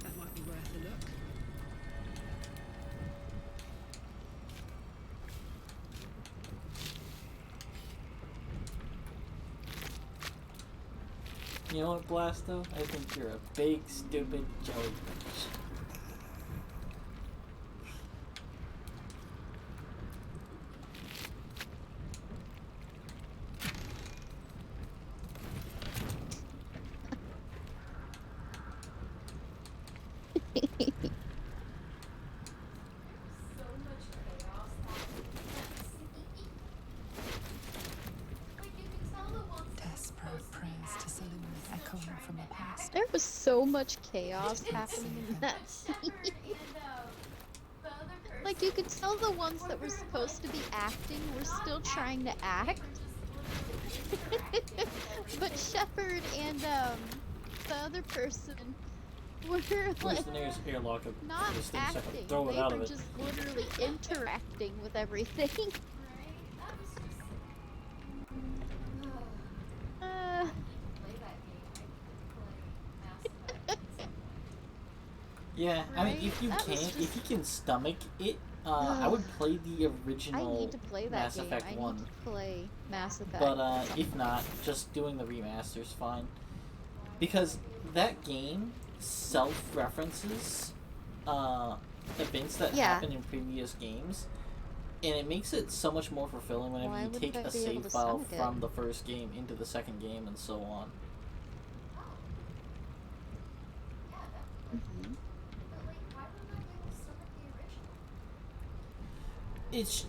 S5: That might be worth a look.
S1: You know what, Blasto? I think you're a big, stupid jellyfish.
S2: Desperate prayers to Saloon echoing from the past.
S20: There was so much chaos happening in that scene. Like, you could tell the ones that were supposed to be acting were still trying to act. But Shepard and the other person were
S1: Where's
S20: like
S1: the nearest airlock of
S20: not
S1: this thing so I can
S20: acting.
S1: throw it
S20: They
S1: out
S20: were
S1: of it?
S20: just literally interacting with everything. Uh,
S1: Yeah, I mean,
S20: Right?
S1: if you
S20: That was
S1: can, if
S20: just-
S1: you can stomach it, I would play the
S20: I
S1: original
S20: need to play that
S1: Mass
S20: game.
S1: Effect
S20: I
S1: 1.
S20: need to play Mass Effect.
S1: But
S20: at some
S1: if
S20: point.
S1: not, just doing the remaster's fine. Because that game self-references events that
S20: Yeah.
S1: happen in previous games, and it makes it so much more fulfilling whenever
S20: Why
S1: you
S20: wouldn't
S1: take
S20: I
S1: a
S20: be able
S1: save
S20: to
S1: file
S20: stomach it?
S1: from the first game into the second game and so on.
S20: Mhm.
S1: It's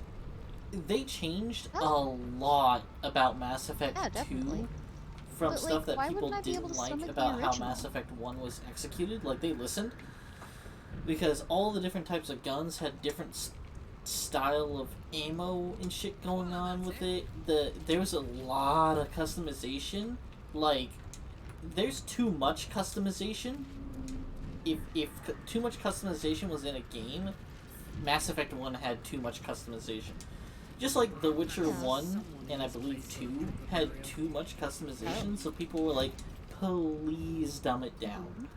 S1: they changed a lot about Mass Effect
S20: Yeah,
S1: 2
S20: definitely.
S1: from
S20: But,
S1: stuff
S20: like,
S1: that
S20: why
S1: people
S20: wouldn't I be able
S1: didn't
S20: to
S1: like
S20: stomach the
S1: about how
S20: original?
S1: Mass Effect 1 was executed. Like, they listened because all the different types of guns had different style of ammo and shit going on with it. There was a lot of customization. Like, there's too much customization. If too much customization was in a game, Mass Effect 1 had too much customization. Just like The Witcher 1 and I believe 2 had too much customization, so people were like, please dumb it down.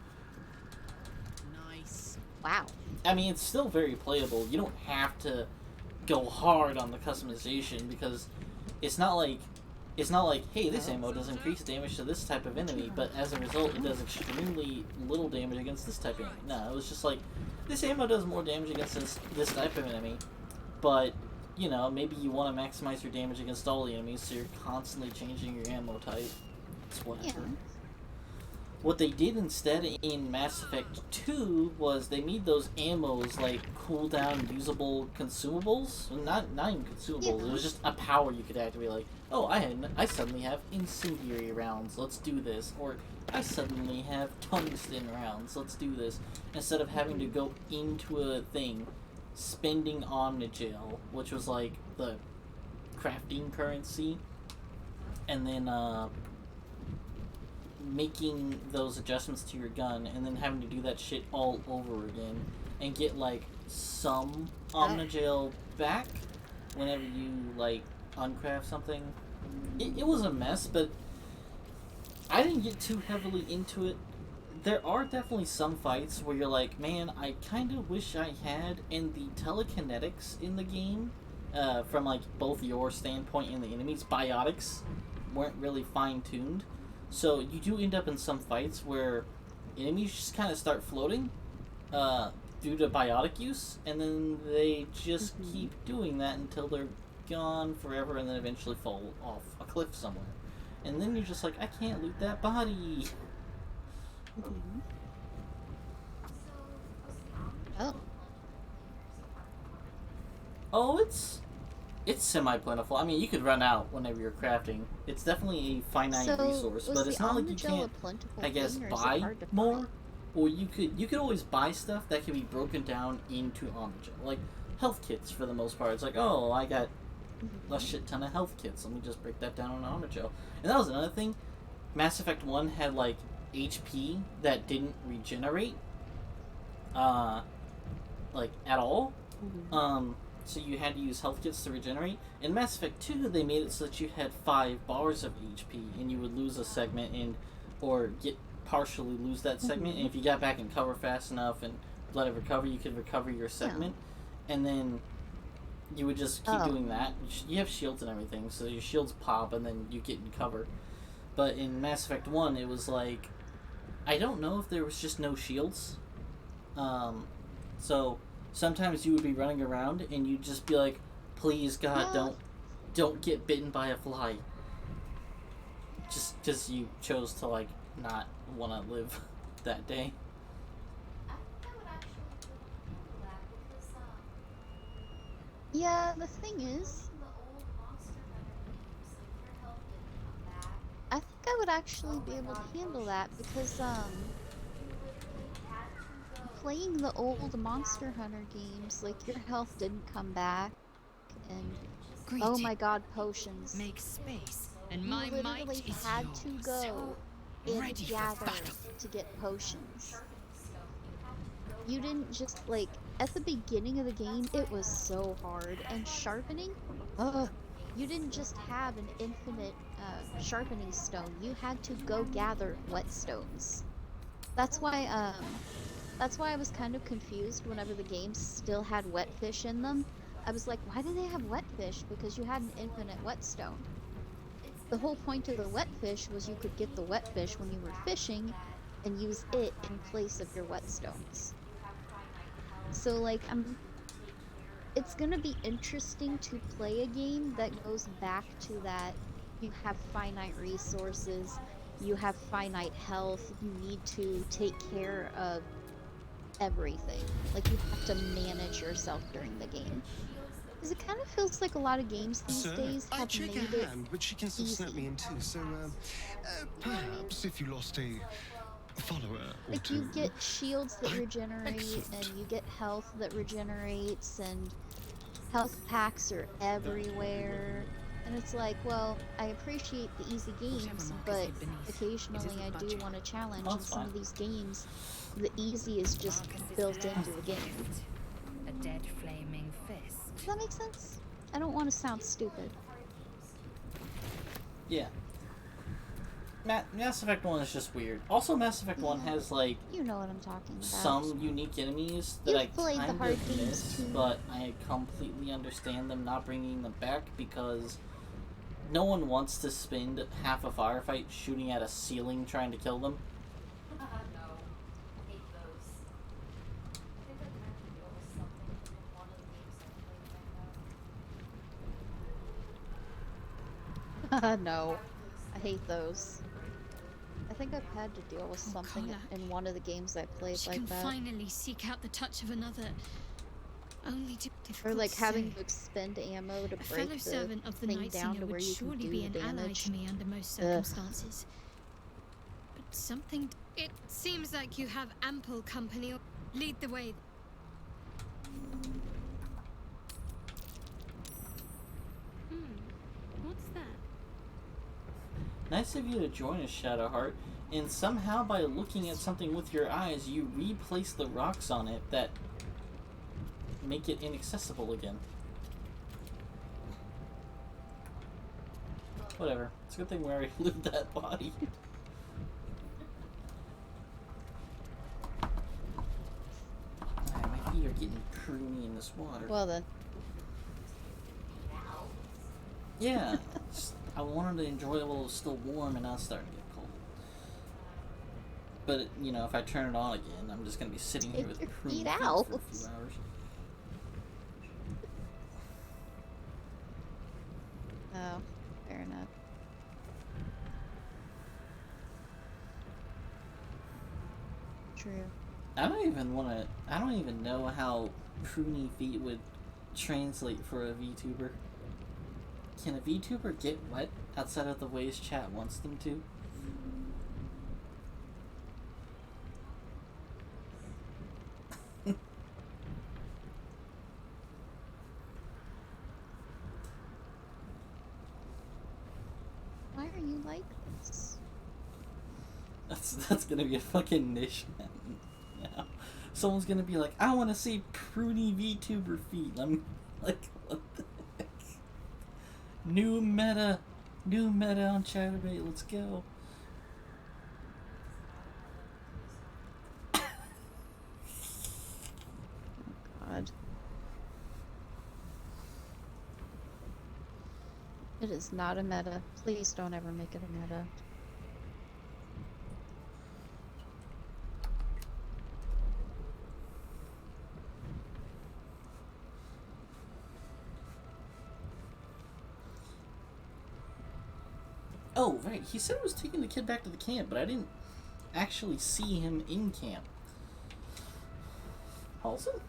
S13: Nice.
S20: Wow.
S1: I mean, it's still very playable. You don't have to go hard on the customization because it's not like, hey, this ammo does increase damage to this type of enemy, but as a result, it does extremely little damage against this type of enemy. No, it was just like, this ammo does more damage against this type of enemy, but you know, maybe you want to maximize your damage against all the enemies, so you're constantly changing your ammo type. It's whatever.
S20: Yeah.
S1: What they did instead in Mass Effect 2 was they made those ammos like cooldown usable consumables. Not even consumables.
S20: Yeah.
S1: It was just a power you could activate. Like, oh, I suddenly have incendiary rounds. Let's do this. Or I suddenly have tungsten rounds. Let's do this. Instead of having to go into a thing, spending Omnigel, which was like the crafting currency, and then making those adjustments to your gun, and then having to do that shit all over again, and get like some Omnigel back whenever you like uncraft something. It was a mess, but I didn't get too heavily into it. There are definitely some fights where you're like, man, I kind of wish I had, and the telekinetics in the game, from like both your standpoint and the enemies, biotics weren't really fine-tuned. So you do end up in some fights where enemies just kind of start floating due to biotic use, and then they just keep doing that until they're gone forever, and then eventually fall off a cliff somewhere. And then you're just like, I can't loot that body.
S20: Oh.
S1: Oh, it's semi-plentiful. I mean, you could run out whenever you're crafting. It's definitely a finite resource, but it's not like you can't, I guess, buy more. Or you could always buy stuff that can be broken down into Omnigel. Like, health kits, for the most part. It's like, oh, I got a shit ton of health kits. Let me just break that down on Omnigel. And that was another thing. Mass Effect 1 had, like, HP that didn't regenerate. Like, at all. So you had to use health kits to regenerate. In Mass Effect 2, they made it so that you had 5 bars of HP, and you would lose a segment or partially lose that segment. And if you got back in cover fast enough and let it recover, you could recover your segment. And then you would just keep doing that. You have shields and everything, so your shields pop, and then you get in cover. But in Mass Effect 1, it was like, I don't know if there was just no shields. So sometimes you would be running around and you'd just be like, please God, don't get bitten by a fly. Just because you chose to like not want to live that day.
S20: Yeah, the thing is, I think I would actually be able to handle that because, playing the old Monster Hunter games, like, your health didn't come back, and, oh my god, potions.
S2: Make space, and
S20: You
S2: my
S20: literally
S2: might is
S20: had to
S2: yours.
S20: go and
S2: Ready for
S20: gather
S2: battle.
S20: to get potions. You didn't just, like, at the beginning of the game, it was so hard, and sharpening, you didn't just have an infinite sharpening stone, you had to go gather whetstones. That's why I was kind of confused whenever the games still had wetfish in them. I was like, why do they have wetfish? Because you had an infinite whetstone. The whole point of the wetfish was you could get the wetfish when you were fishing and use it in place of your whetstones. So, like, it's gonna be interesting to play a game that goes back to that. You have finite resources, you have finite health, you need to take care of everything. Like, you have to manage yourself during the game. Because it kind of feels like a lot of games these days have
S18: check
S20: made
S18: a
S20: it
S18: hand, but she can still snap me in too, so, perhaps if you lost a follower or
S20: like,
S18: two.
S20: you get shields that regenerate,
S18: excellent.
S20: and you get health that regenerates, and health packs are everywhere. And it's like, well, I appreciate the easy games, but occasionally I do want a challenge, and some of these games, the easy is just built into the game.
S4: A dead flaming fist.
S20: Does that make sense? I don't want to sound stupid.
S1: Yeah. Mass Effect 1 is just weird. Also, Mass Effect 1 has, like,
S20: You know what I'm talking about.
S1: some unique enemies that I
S20: played the
S1: kind
S20: hard
S1: of
S20: games
S1: miss,
S20: too.
S1: but I completely understand them not bringing them back because no one wants to spend half a firefight shooting at a ceiling trying to kill them.
S20: No. I hate those. I think I've had to deal with something
S15: Carla.
S20: in one of the games I played
S15: She
S20: like
S15: can
S20: that.
S15: finally seek out the touch of another. Only difficult
S20: Or like
S15: to
S20: having
S15: say.
S20: to expend ammo to
S15: A
S20: break
S15: fellow
S20: the
S15: servant of the
S20: thing
S15: Night
S20: down
S15: Singer
S20: to where
S15: would
S20: you can
S15: surely
S20: do
S15: be
S20: the
S15: an ally
S20: damage.
S15: to me under most
S20: Ugh.
S15: circumstances. But something. It seems like you have ample company. Lead the way.
S14: What's that?
S1: Nice of you to join us, Shadowheart, and somehow by looking at something with your eyes, you replace the rocks on it that make it inaccessible again. Whatever. It's a good thing we already looted that body. Alright, my feet are getting pruny in this water.
S20: Well then.
S1: Yeah. I wanted to enjoy it while it was still warm, and now it's starting to get cold. But, you know, if I turn it on again, I'm just going to be sitting here with pruny feet
S20: out.
S1: for a few hours.
S20: Oh, fair enough. True.
S1: I don't even know how pruny feet would translate for a VTuber. Can a VTuber get wet outside of the ways chat wants them to?
S20: Why are you like this?
S1: That's gonna be a fucking niche now. Someone's gonna be like, I want to see pruny VTuber feet. I'm like, what the heck? New meta on Chatterbait. Let's go.
S20: God. It is not a meta. Please don't ever make it a meta.
S1: Oh, right. He said he was taking the kid back to the camp, but I didn't actually see him in camp. Halson?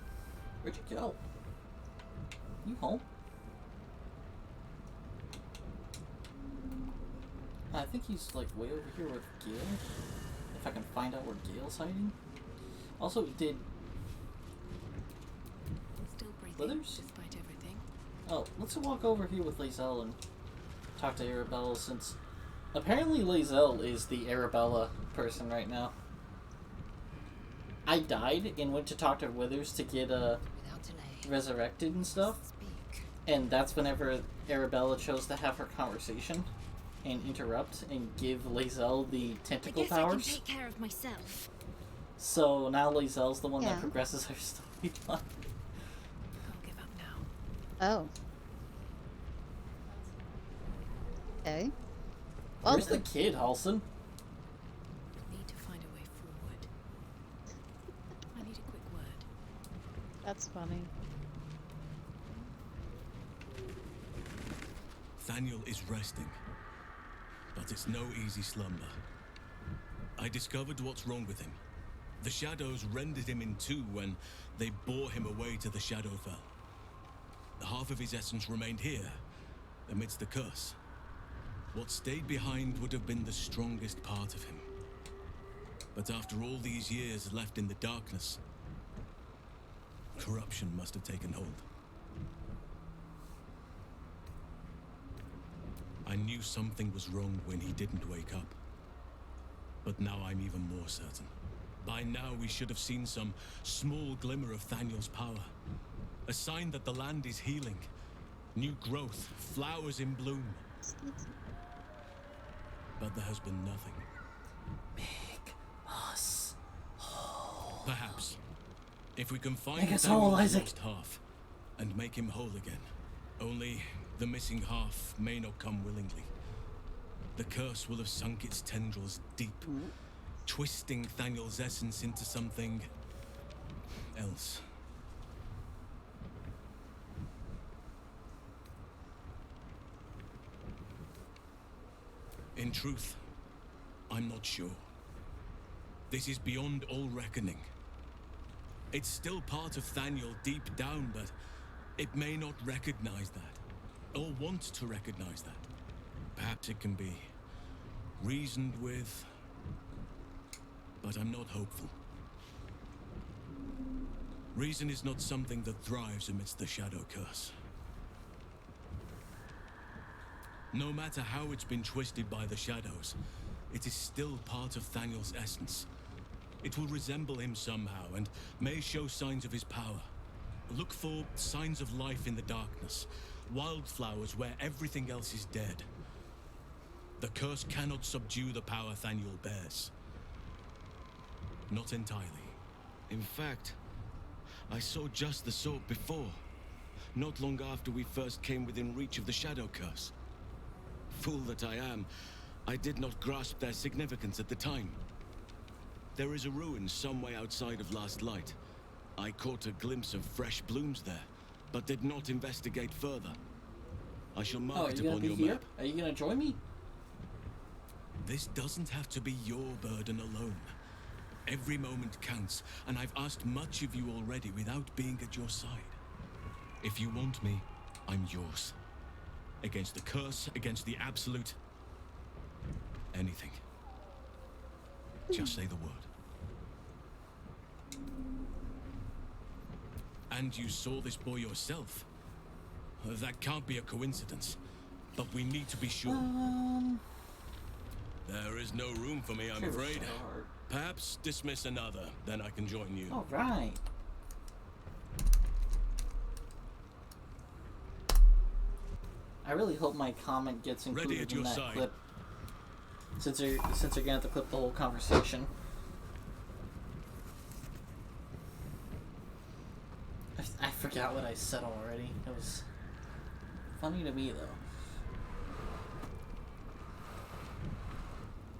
S1: Where'd you go? You home? I think he's like way over here with Gale. If I can find out where Gale's hiding. Also, did
S5: Still breathing,
S1: Withers?
S5: despite everything.
S1: Oh, let's walk over here with Lae'zel and talk to Arabella, since apparently Lae'zel is the Arabella person right now. I died and went to talk to Withers to get resurrected and stuff. And that's whenever Arabella chose to have her conversation and interrupt and give Lae'zel the tentacle powers.
S14: I can take care of myself.
S1: So now Lae'zel's the one that progresses her storyline.
S5: Can't give up now.
S20: Oh. Okay. Well,
S1: Where's the kid, Halson?
S5: Need to find a way forward. I need a quick word.
S20: That's funny.
S7: Thaniel is resting, but it's no easy slumber. I discovered what's wrong with him. The shadows rendered him in two when they bore him away to the Shadowfell. Half of his essence remained here, amidst the curse. What stayed behind would have been the strongest part of him. But after all these years left in the darkness, corruption must have taken hold. I knew something was wrong when he didn't wake up. But now I'm even more certain. By now we should have seen some small glimmer of Thaniel's power. A sign that the land is healing. New growth, flowers in bloom. But there has been nothing.
S1: Make us whole.
S7: Perhaps. If we can find
S1: Make us whole,
S7: Thaniel's
S1: Isaac.
S7: lost half and make him whole again. Only the missing half may not come willingly. The curse will have sunk its tendrils deep, twisting Thaniel's essence into something else. In truth, I'm not sure. This is beyond all reckoning. It's still part of Thaniel deep down, but it may not recognize that, or want to recognize that. Perhaps it can be reasoned with, but I'm not hopeful. Reason is not something that thrives amidst the Shadow Curse. No matter how it's been twisted by the Shadows, it is still part of Thaniel's essence. It will resemble him somehow, and may show signs of his power. Look for signs of life in the darkness, wildflowers where everything else is dead. The curse cannot subdue the power Thaniel bears. Not entirely.
S22: In fact, I saw just the sort before. Not long after we first came within reach of the Shadow Curse. Fool that I am, I did not grasp their significance at the time. There is a ruin some way outside of Last Light. I caught a glimpse of fresh blooms there, but did not investigate further. I shall mark it upon your map.
S1: Are you gonna join me?
S7: This doesn't have to be your burden alone. Every moment counts, and I've asked much of you already without being at your side. If you want me, I'm yours. Against the curse, against the absolute. Anything. Just say the word. And you saw this boy yourself. That can't be a coincidence. But we need to be sure. There is no room for me, I'm afraid. Perhaps dismiss another, then I can join you.
S1: All right. I really hope my comment gets included in that clip. Since they're gonna have to clip the whole conversation. I forgot what I said already. It was funny to me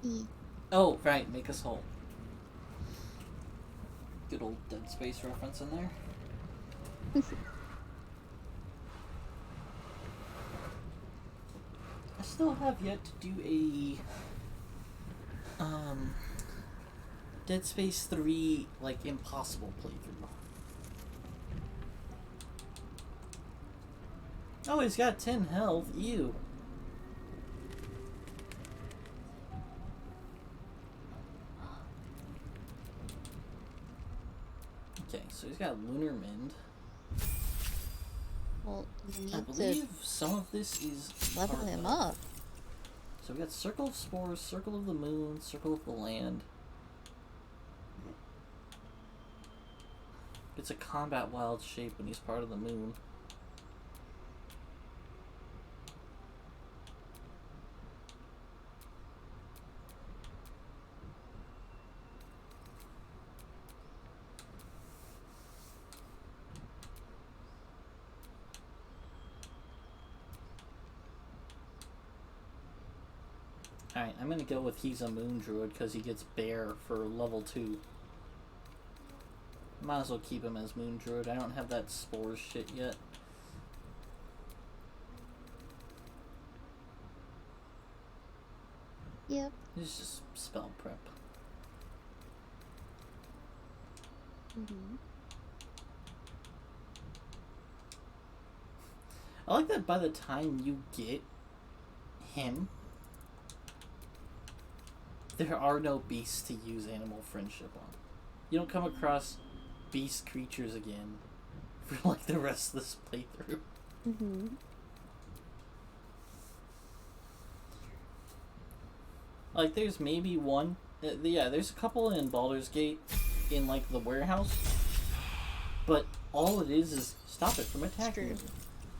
S1: though. Oh, right, make us whole. Good old Dead Space reference in there. I still have yet to do a Dead Space 3 like impossible playthrough. Oh, he's got 10 health. Ew. Okay, so he's got Lunar Mend.
S20: Well, you need
S1: I believe some of this is
S20: level him up.
S1: So we got Circle of Spores, Circle of the Moon, Circle of the Land. It's a combat wild shape when he's part of the moon. Alright, I'm gonna go with he's a moon druid because he gets bear for level 2. Might as well keep him as moon druid. I don't have that spores shit yet.
S20: Yep.
S1: It's just spell prep. I like that by the time you get him, there are no beasts to use animal friendship on. You don't come across beast creatures again for like the rest of this playthrough. Like there's maybe one, yeah, there's a couple in Baldur's Gate in like the warehouse, but all it is stop it from attacking me.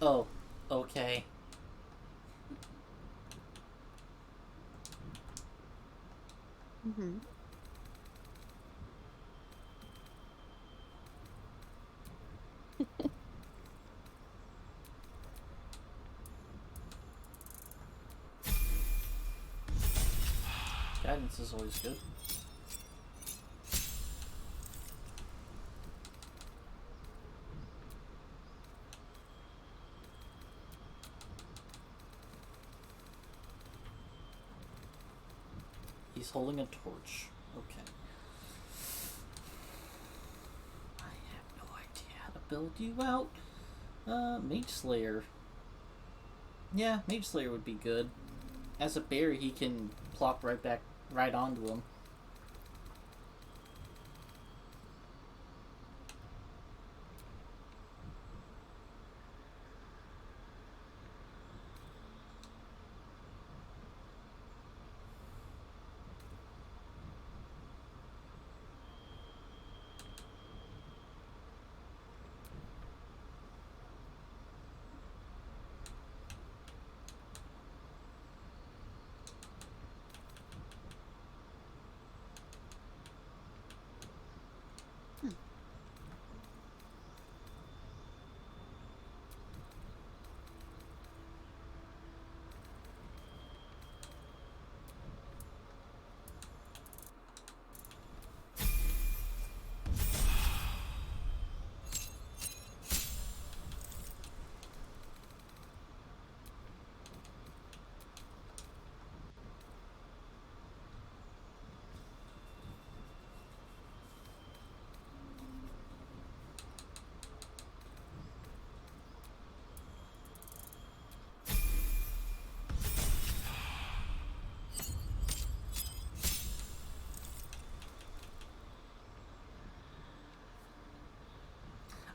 S1: Oh, okay. Guidance is always good. He's holding a torch. Okay. I have no idea how to build you out. Mage Slayer. Yeah, Mage Slayer would be good. As a bear, he can plop right onto him.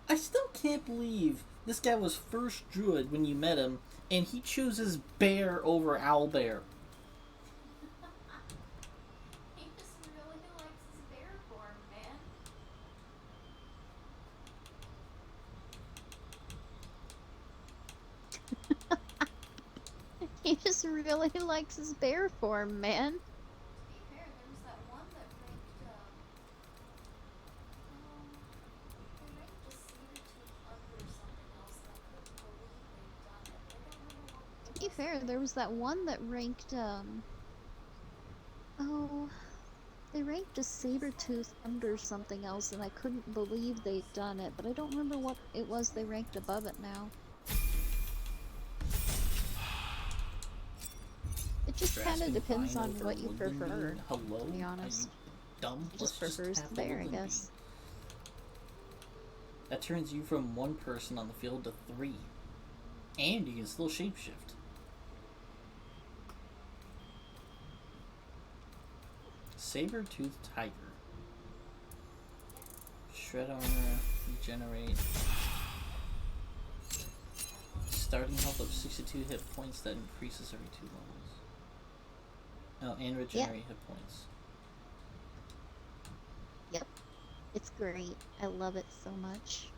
S1: I still can't believe this guy was first druid when you met him, and he chooses bear over owlbear.
S10: He just really likes his bear form, man.
S20: He just really likes his bear form, man.
S10: To be fair, there was that one that ranked, they ranked a cedar tooth under something else, and I couldn't believe they'd done it. I don't remember what it
S20: To be
S10: was.
S20: fair, there was that one that ranked, oh, they ranked a saber tooth under something else, and I couldn't believe they'd done it, but I don't remember what it was they ranked above it now. It just kind of depends on what you prefer,
S1: Hello?
S20: to be honest.
S1: Dumb?
S20: He just prefers the bear, I guess.
S1: That turns you from one person on the field to 3. And you can still shapeshift. Saber-toothed tiger. Shred armor, regenerate. Starting health of 62 hit points that increases every 2 levels. Oh, and regenerate hit points.
S20: Yep. It's great. I love it so much.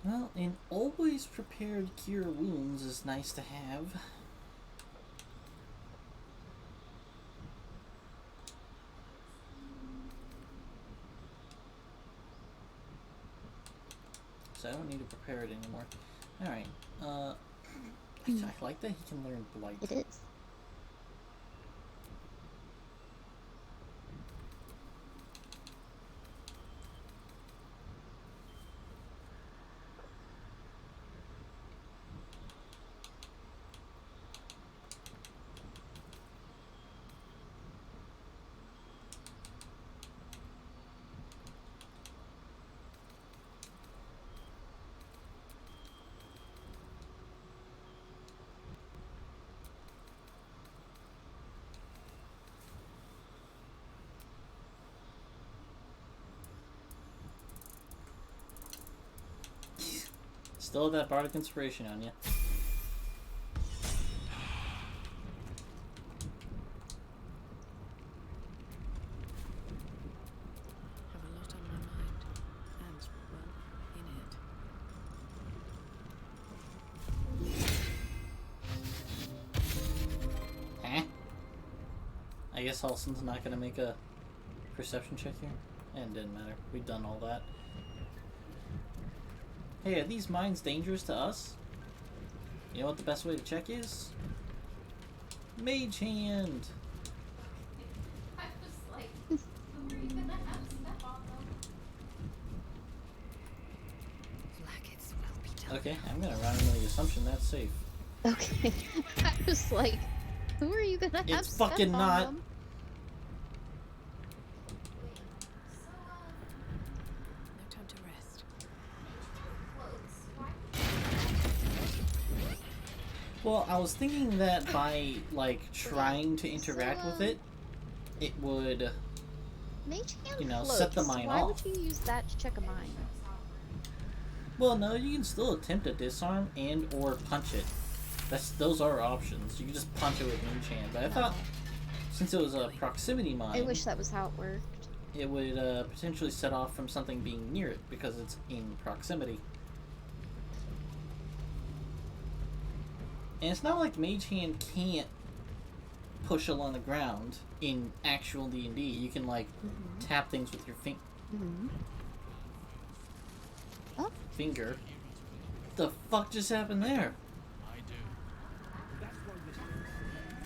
S1: Well, an always prepared cure wounds is nice to have. So I don't need to prepare it anymore. Alright, I like that he can learn Blight.
S20: It is.
S1: Still have that bardic inspiration on you.
S5: Have a lot on my mind. And, well, in it.
S1: Eh? I guess Halson's not gonna make a perception check here? And it didn't matter. We've done all that. Hey, are these mines dangerous to us? You know what the best way to check is? Mage hand!
S10: I was like, who are you gonna have step on them?
S1: Okay, I'm gonna run into the assumption that's safe.
S20: Okay. I was like, who are you gonna have
S1: It's
S20: step
S1: fucking
S20: on
S1: not.
S20: them?
S5: No time to rest.
S1: Well, I was thinking that by, like, trying to interact with it, it would,
S20: Mage hand
S1: you know,
S20: floats.
S1: set the mine
S20: Why
S1: off.
S20: would you use that to check a mine?
S1: Well, no, you can still attempt to disarm and or punch it. Those are options. You can just punch it with Mage Hand. But I thought, since it was a proximity mine,
S20: I wish that was how it worked.
S1: it would potentially set off from something being near it because it's in proximity. And it's not like Mage Hand can't push along the ground in actual D&D. You can, like, tap things with your finger. What the fuck just happened there?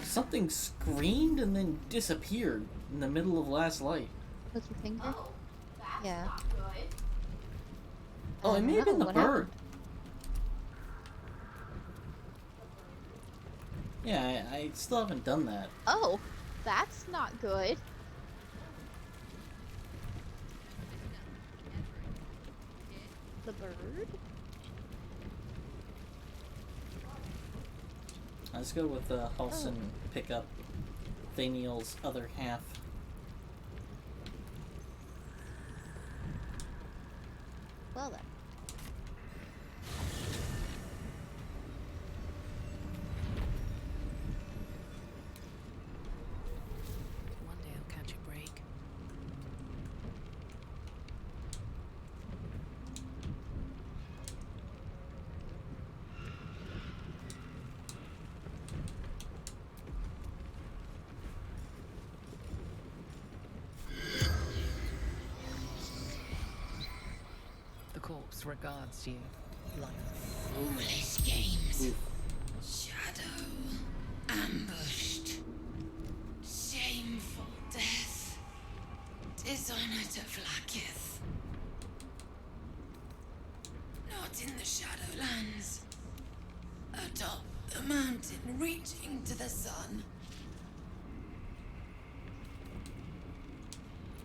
S1: Something screamed and then disappeared in the middle of last light.
S20: With your finger? Yeah.
S1: Oh, it may have been the
S20: What
S1: bird. Yeah, I still haven't done that.
S20: Oh, that's not good. The bird?
S1: Let's go with Halson pick up Thaniel's other half.
S20: Well then.
S5: One day I'll catch a break. The corpse regards you like
S2: Foolish games. Shadow. Ambushed. Shameful death. Dishonor to Vlaakith. Not in the Shadowlands. Atop the mountain reaching to the sun.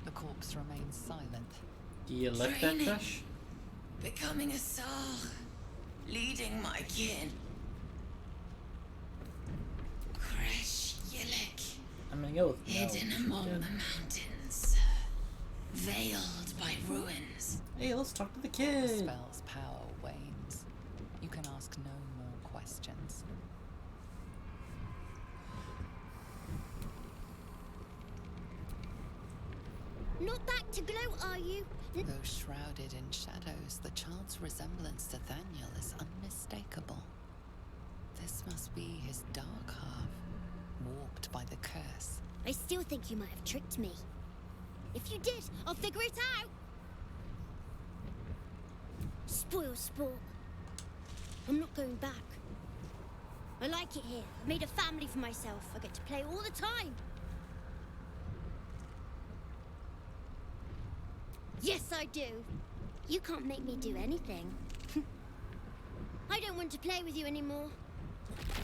S5: The corpse remains silent.
S1: Do you like that, Crush?
S2: Becoming a Sar. Leading my kin. Kresh Yillik.
S1: I'm gonna go with no.
S2: Hidden among the mountains. Veiled by ruins.
S1: Hey, let's talk to the
S5: The
S1: kid.
S5: spell's power wanes. You can ask no more questions.
S12: Not back to glow, are you?
S5: Though shrouded in shadows, the child's resemblance to Thaniel is unmistakable. This must be his dark half, warped by the curse.
S12: I still think you might have tricked me. If you did, I'll figure it out. Spoil sport. I'm not going back. I like it here. I've made a family for myself. I get to play all the time. Yes, I do. You can't make me do anything. I don't want to play with you anymore.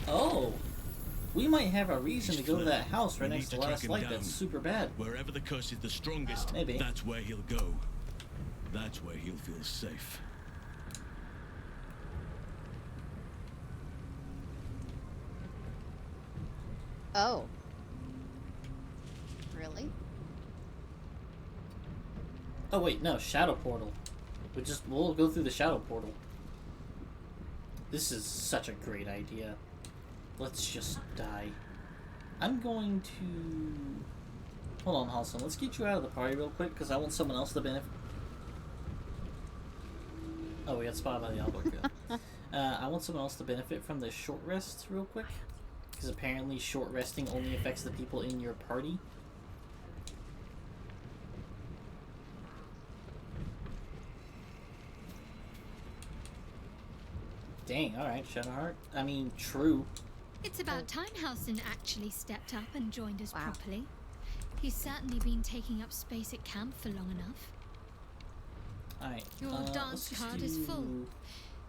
S1: Oh, we might have a reason to go to that house right
S22: We
S1: next
S22: need
S1: to
S22: to
S1: last
S22: track him
S1: light.
S22: down.
S1: That's super bad.
S22: Wherever the curse is the strongest,
S1: Maybe.
S22: that's where he'll go. That's where he'll feel safe.
S20: Oh. Really?
S1: Oh wait, no, shadow portal. We'll go through the shadow portal. This is such a great idea. Let's just die. I'm going to... Hold on, Halson. Let's get you out of the party real quick, because I want someone else to benefit. Oh, we got spotted by the Alberca. I want someone else to benefit from the short rest real quick, because apparently short resting only affects the people in your party. Dang, alright, Shadowheart. I mean, true.
S15: It's about time Halson actually stepped up and joined us properly. He's certainly been taking up space at camp for long enough.
S1: Alright,
S15: Your dance card is full.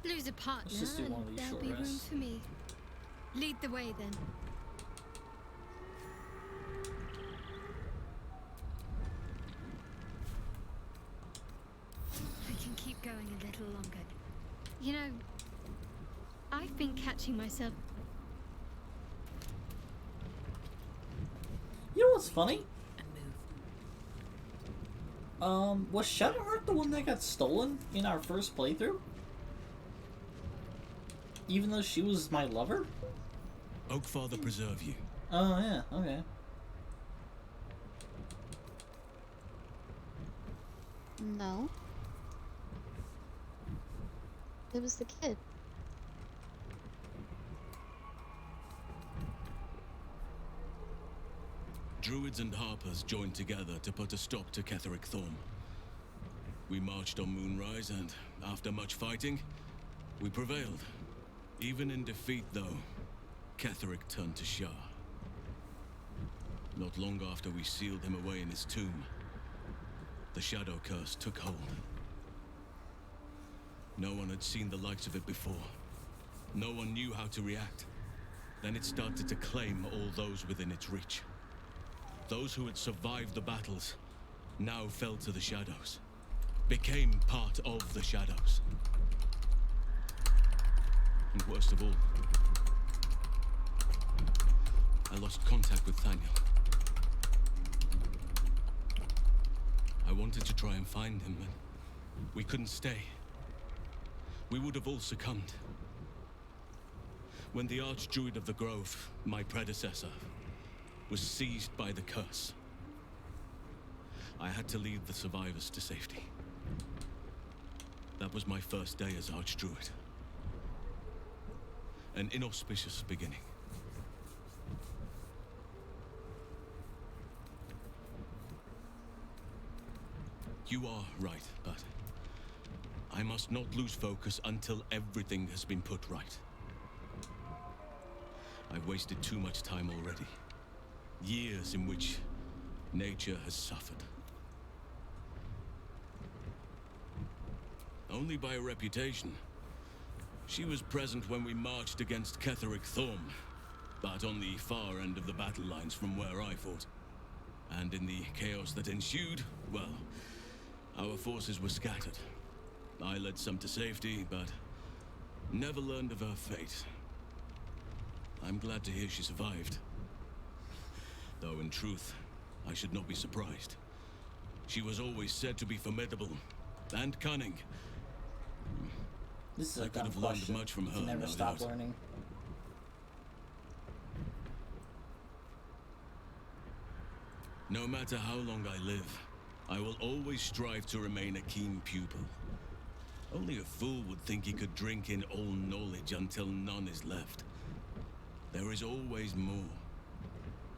S15: Lose a partner and there'll be room for me. Lead the way then. I can keep going a little longer. You know, I've been catching myself.
S1: You know what's funny? Was Shadowheart the one that got stolen in our first playthrough? Even though she was my lover?
S22: Oakfather preserve you.
S1: Oh, yeah, okay.
S10: No. It was the kid.
S22: Druids and Harpers joined together to put a stop to Ketheric Thorm. We marched on Moonrise, and after much fighting, we prevailed. Even in defeat, though, Ketheric turned to Shah. Not long after we sealed him away in his tomb, the Shadow Curse took hold. No one had seen the likes of it before. No one knew how to react. Then it started to claim all those within its reach. Those who had survived the battles now fell to the shadows, became part of the shadows. And worst of all, I lost contact with Thaniel. I wanted to try and find him, but we couldn't stay. We would have all succumbed. When the Archdruid of the Grove, my predecessor, was seized by the curse, I had to lead the survivors to safety. That was my first day as Archdruid. An inauspicious beginning. You are right, but I must not lose focus until everything has been put right. I've wasted too much time already. Years in which nature has suffered. Only by reputation. She was present when we marched against Ketheric Thorm, but on the far end of the battle lines from where I fought. And in the chaos that ensued, well, our forces were scattered. I led some to safety, but never learned of her fate. I'm glad to hear she survived. Though in truth, I should not be surprised. She was always said to be formidable and cunning.
S1: This is
S22: I
S1: a
S22: could
S1: dumb
S22: have learned
S1: question.
S22: much from her.
S1: You never
S22: no
S1: stop
S22: doubt.
S1: learning.
S22: No matter how long I live, I will always strive to remain a keen pupil. Only a fool would think he could drink in all knowledge until none is left. There is always more.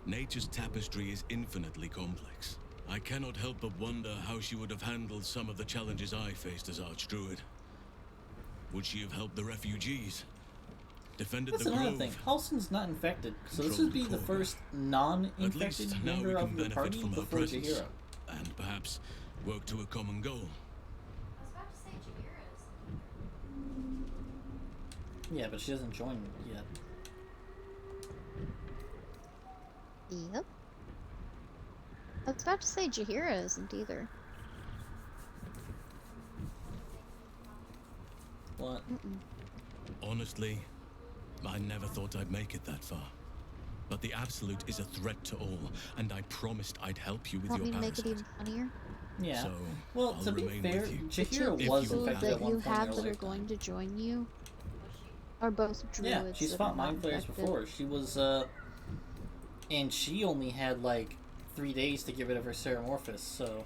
S22: Nature's tapestry is infinitely complex. I cannot help but wonder how she would have handled some of the challenges I faced as Archdruid. Would she have helped the refugees? Defended
S1: That's
S22: the
S1: another
S22: grove?
S1: thing. Halson's not infected, so this
S22: Controlled
S1: would be the
S22: Corridor.
S1: first
S22: At
S1: non-infected
S22: least now we
S1: member
S22: can
S1: of your
S22: benefit
S1: party
S22: from her
S1: before
S22: presence.
S1: Jaheira.
S22: And perhaps work to a common goal.
S10: I was about to say Jaheira's.
S1: Yeah, but she doesn't join yet.
S10: Yep. I was about to say Jaheira isn't either.
S1: What?
S22: Honestly, I never thought I'd make it that far. But the Absolute is a threat to all, and I promised I'd help you with
S10: Want me
S22: your
S10: to make it
S22: parasite.
S10: even funnier?
S1: Yeah.
S22: So,
S1: Well,
S22: I'll
S1: to be
S22: remain
S1: fair,
S22: with you.
S1: Jaheira
S22: If
S1: was
S22: you
S10: People
S1: infected
S10: that
S1: at one
S10: you
S1: point in
S10: have
S1: her
S10: that are
S1: lifetime.
S10: going to join you, Are both druids?
S1: Yeah, she's
S10: that
S1: fought
S10: are not
S1: mind flayers
S10: infected?
S1: before. She was, and she only had like 3 days to get rid of her Ceramorphous, so.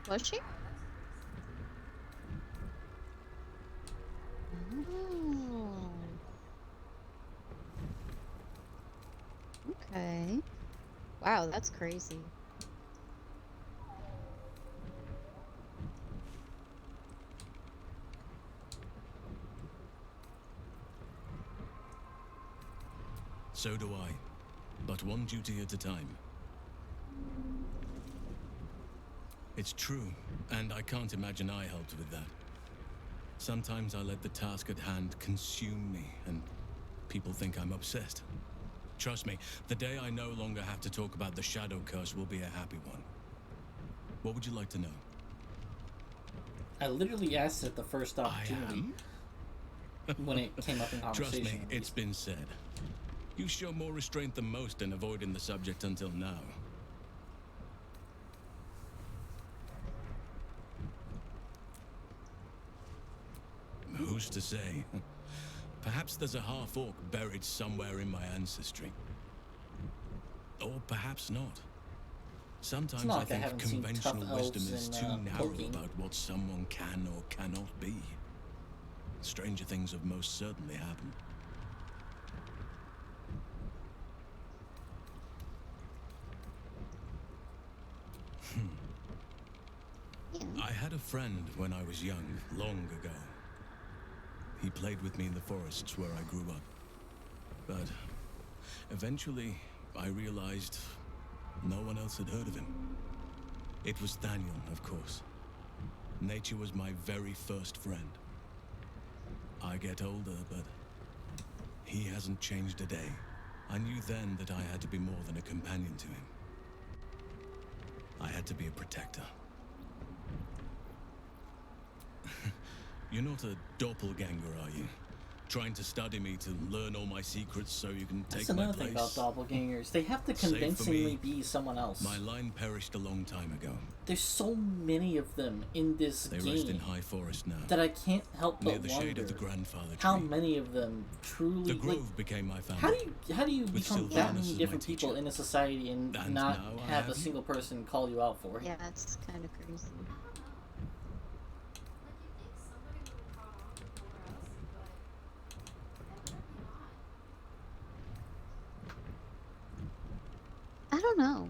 S10: Was she? Oh. Okay. Wow, that's crazy.
S22: So do I. But one duty at a time. It's true, and I can't imagine I helped with that. Sometimes I let the task at hand consume me, and people think I'm obsessed. Trust me, the day I no longer have to talk about the Shadow Curse will be a happy one. What would you like to know?
S1: I literally asked it the first opportunity when it came up in conversation.
S22: Trust me, it's been said. You show more restraint than most in avoiding the subject until now. Who's to say? Perhaps there's a half-orc buried somewhere in my ancestry. Or perhaps not. Sometimes
S1: not
S22: I
S1: like I
S22: think
S1: haven't seen
S22: conventional
S1: tough elves
S22: wisdom is
S1: in,
S22: too narrow
S1: Poking.
S22: about what someone can or cannot be. Stranger things have most certainly happened. I had a friend when I was young, long ago. He played with me in the forests where I grew up. But eventually, I realized no one else had heard of him. It was Daniel, of course. Nature was my very first friend. I get older, but he hasn't changed a day. I knew then that I had to be more than a companion to him. I had to be a protector. You're not a doppelganger, are you? Trying to study me to learn all my secrets so you can take
S1: That's
S22: my
S1: another
S22: place?
S1: thing about doppelgangers. They have to
S22: Save for
S1: convincingly
S22: me,
S1: be someone else.
S22: My line perished a long time ago.
S1: There's so many of them in this
S22: They
S1: game
S22: rest in high forest now.
S1: that I can't help
S22: Near
S1: but
S22: the
S1: wonder
S22: shade of the grandfather tree.
S1: how many of them truly.
S22: The grove
S1: like,
S22: became my family.
S1: how do you
S22: With
S1: become that
S22: Sylvanus
S1: many
S22: as my
S1: different
S22: teacher.
S1: people in a society and
S22: And
S1: not
S22: now I
S1: have a
S22: have you.
S1: single person call you out for it?
S10: Yeah, it's kind of crazy. I don't know.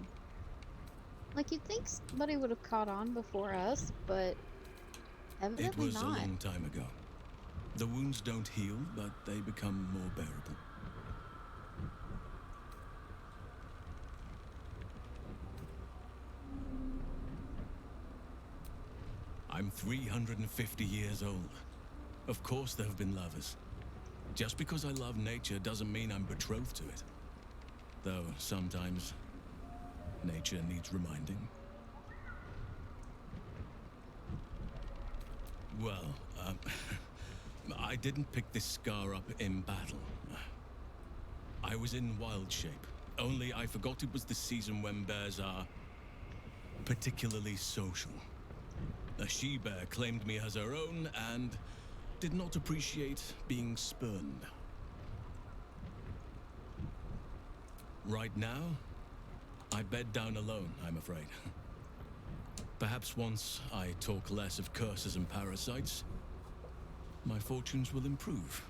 S10: Like, you'd think somebody would have caught on before us, but
S22: It
S10: evidently
S22: was
S10: not.
S22: a long time ago. The wounds don't heal, but they become more bearable. I'm 350 years old. Of course there have been lovers. Just because I love nature doesn't mean I'm betrothed to it. Though sometimes nature needs reminding. Well, I didn't pick this scar up in battle. I was in wild shape. Only I forgot it was the season when bears are particularly social. A she-bear claimed me as her own and did not appreciate being spurned. Right now, I bed down alone, I'm afraid. Perhaps once I talk less of curses and parasites, my fortunes will improve.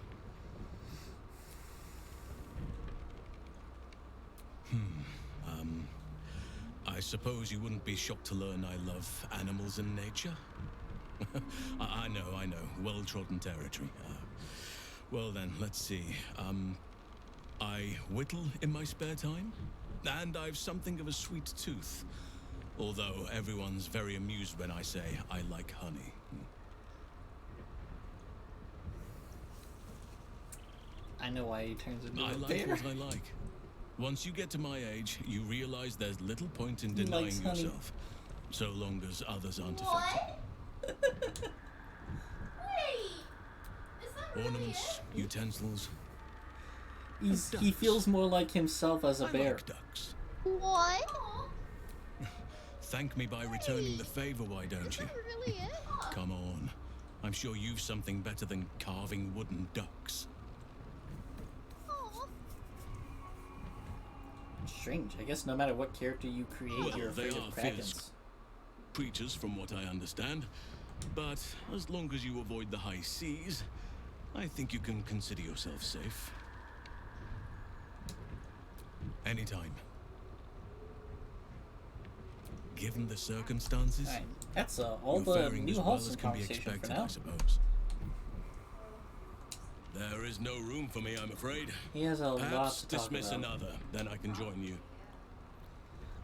S22: I suppose you wouldn't be shocked to learn I love animals and nature? I know. Well-trodden territory. Well then, let's see. I whittle in my spare time, and I've something of a sweet tooth. Although everyone's very amused when I say I like honey.
S1: I know why he turns into
S22: I
S1: a
S22: like
S1: bear.
S22: what I like. Once you get to my age, you realize there's little point in
S1: He
S22: denying
S1: likes honey.
S22: yourself, so long as others aren't
S10: What?
S22: affected.
S10: Wait! Is that really
S22: Ornaments, utensils.
S1: He feels more like himself as a
S22: I
S1: bear.
S22: like ducks.
S10: What?
S22: Thank me by returning the favor, why don't you?
S10: Is that really it?
S22: Come on.
S7: I'm sure you've something better than carving wooden ducks.
S1: Strange. I guess no matter what character you create,
S7: Well,
S1: you're
S7: they
S1: afraid
S7: are
S1: of
S7: fierce
S1: krakens.
S7: creatures, from what I understand. But as long as you avoid the high seas, I think you can consider yourself safe. Anytime. Given the circumstances,
S1: Alright, that's all
S7: you're
S1: the
S7: faring
S1: new
S7: as well
S1: wholesome
S7: as can be
S1: conversation for
S7: expected,
S1: now.
S7: I suppose. There is no room for me, I'm afraid.
S1: He has a lot
S7: Perhaps
S1: to talk
S7: dismiss
S1: about.
S7: another, then I can join you.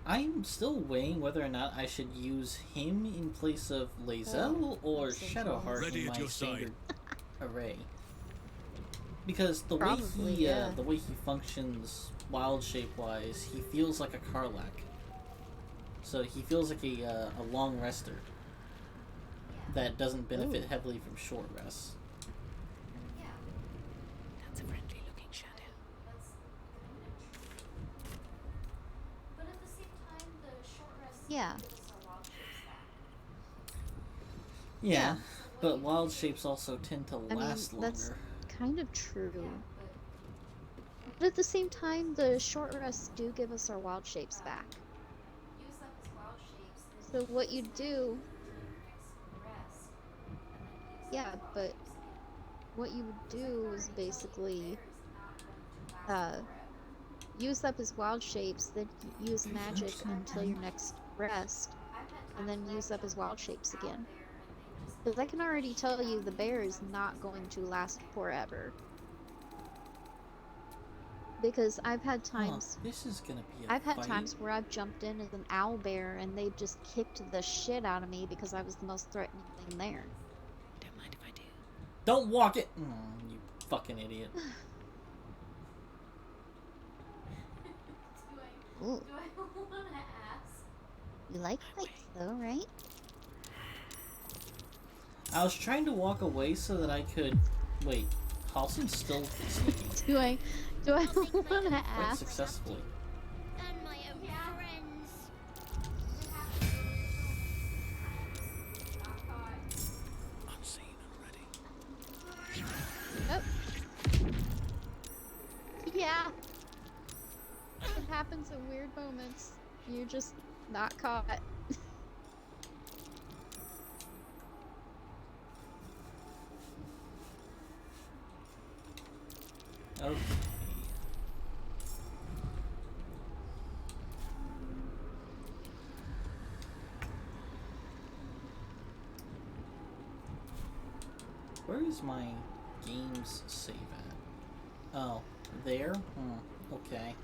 S1: I'm still weighing whether or not I should use him in place of Lae'zel or Shadowheart
S7: Ready
S1: in
S7: at
S1: my
S7: your
S1: standard
S7: side.
S1: array. Because the
S12: Probably,
S1: the way he functions wild shape wise, he feels like a Karlach. So he feels like a long rester that doesn't benefit heavily from short rests.
S4: That's a friendly looking shadow.
S10: But at the same time, the short rest
S12: Yeah.
S10: gives us our wild shapes back.
S1: Yeah, but wild shapes also tend to
S12: I mean,
S1: last
S12: that's
S1: longer.
S12: kind of true. But at the same time, the short rests do give us our wild shapes back.
S10: Use up as wild shapes.
S12: So what you do,
S10: Rest.
S12: yeah, but what you would do is basically use up his wild shapes, then use magic until your next rest, and then use up his wild shapes again. Because I can already tell you the bear is not going to last forever. Because I've had times
S1: this is gonna be a
S12: I've had
S1: fight.
S12: times where I've jumped in as an owl bear and they've just kicked the shit out of me because I was the most threatening thing there.
S4: Don't mind if I do.
S1: Don't walk it! You fucking idiot.
S12: Ooh.
S10: Do I want to ask?
S12: You like fights though, right?
S1: I was trying to walk away so that I could... Wait, Halson's still sneaking.
S12: Do I want to
S1: Quite
S12: ask?
S1: successfully.
S12: And my own friends.
S18: Unseen and ready.
S12: Oh. Yeah. It happens in weird moments. You're just not caught.
S1: Okay. Where is my games save at? Oh, there? Okay.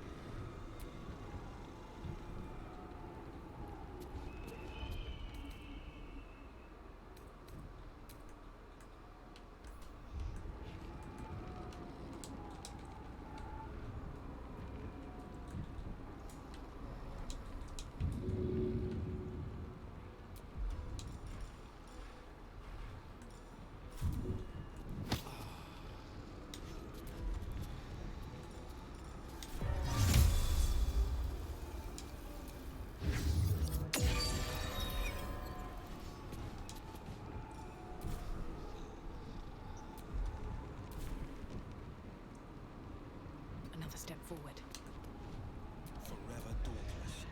S4: Another step forward.
S8: Forever dauntless.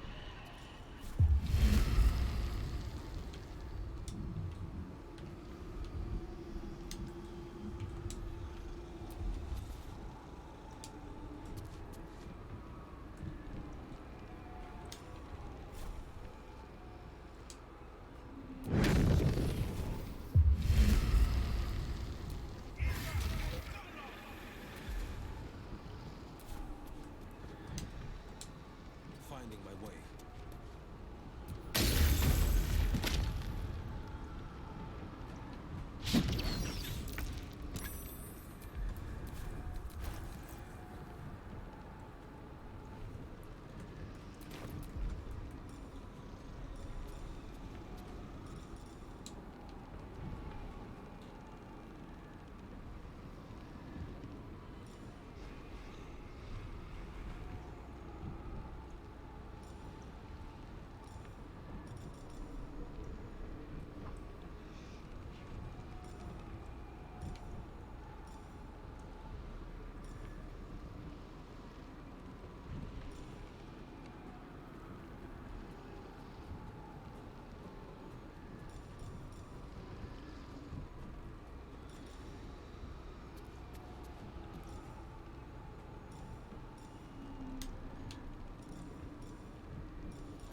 S8: Finding my way.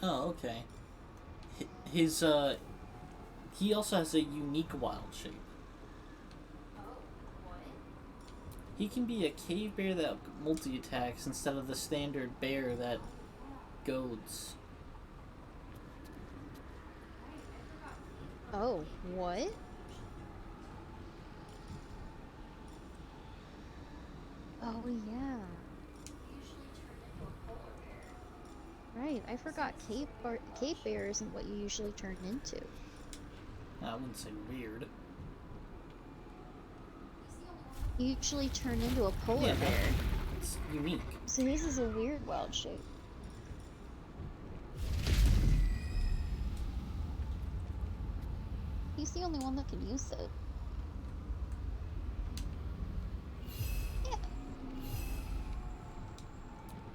S1: Oh, okay. His, he also has a unique wild shape. He can be a cave bear that multi-attacks instead of the standard bear that goads.
S12: Oh, what? Oh, yeah. Right, I forgot cave bear isn't what you usually turn into.
S1: I wouldn't say weird.
S12: You usually turn into a polar bear.
S1: It's unique.
S12: So his is a weird wild shape. He's the only one that can use it. Yeah.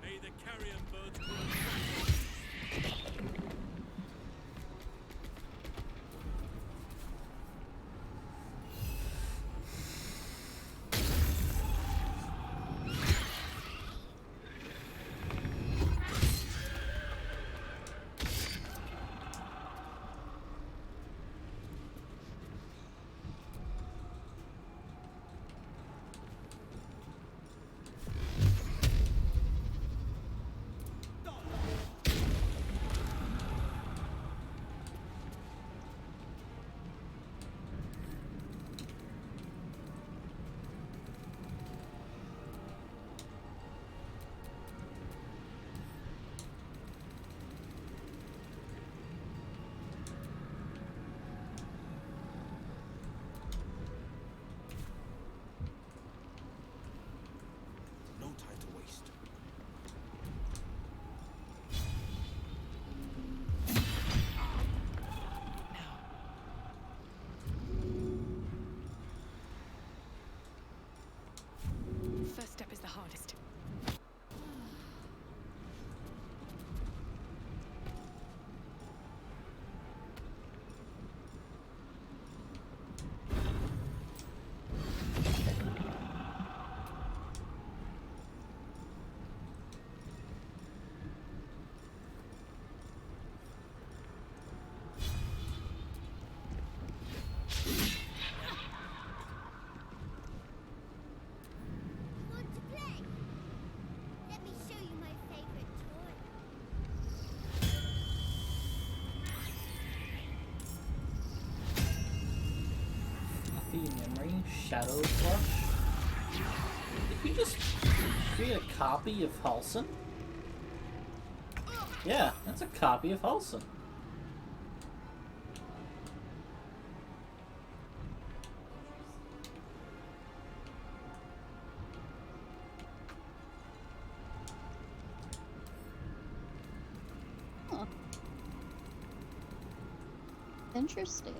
S3: May the carrion birds grow.
S8: No time to waste.
S6: First step is the hardest.
S16: Want to play? Let me show you my favorite toy.
S1: Fluffy memory, shadow flush. Did we just create a copy of Halson? Yeah, that's a copy of Halson.
S12: Huh. Interesting.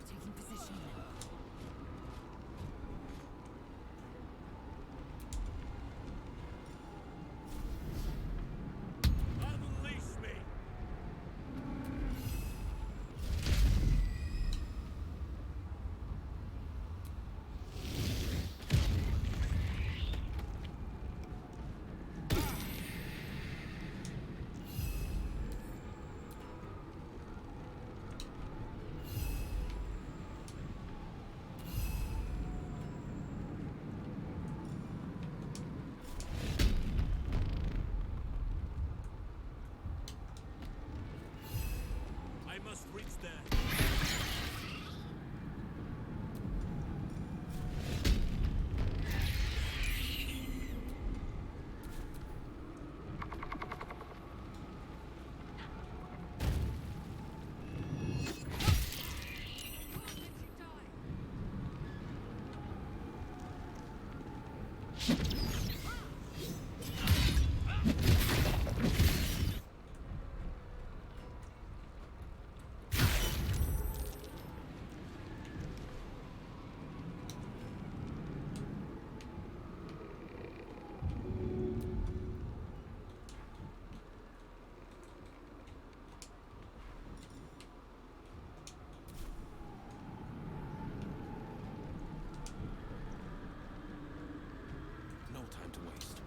S16: Taking position.
S3: Unleash me! I must reach there.
S8: time to waste.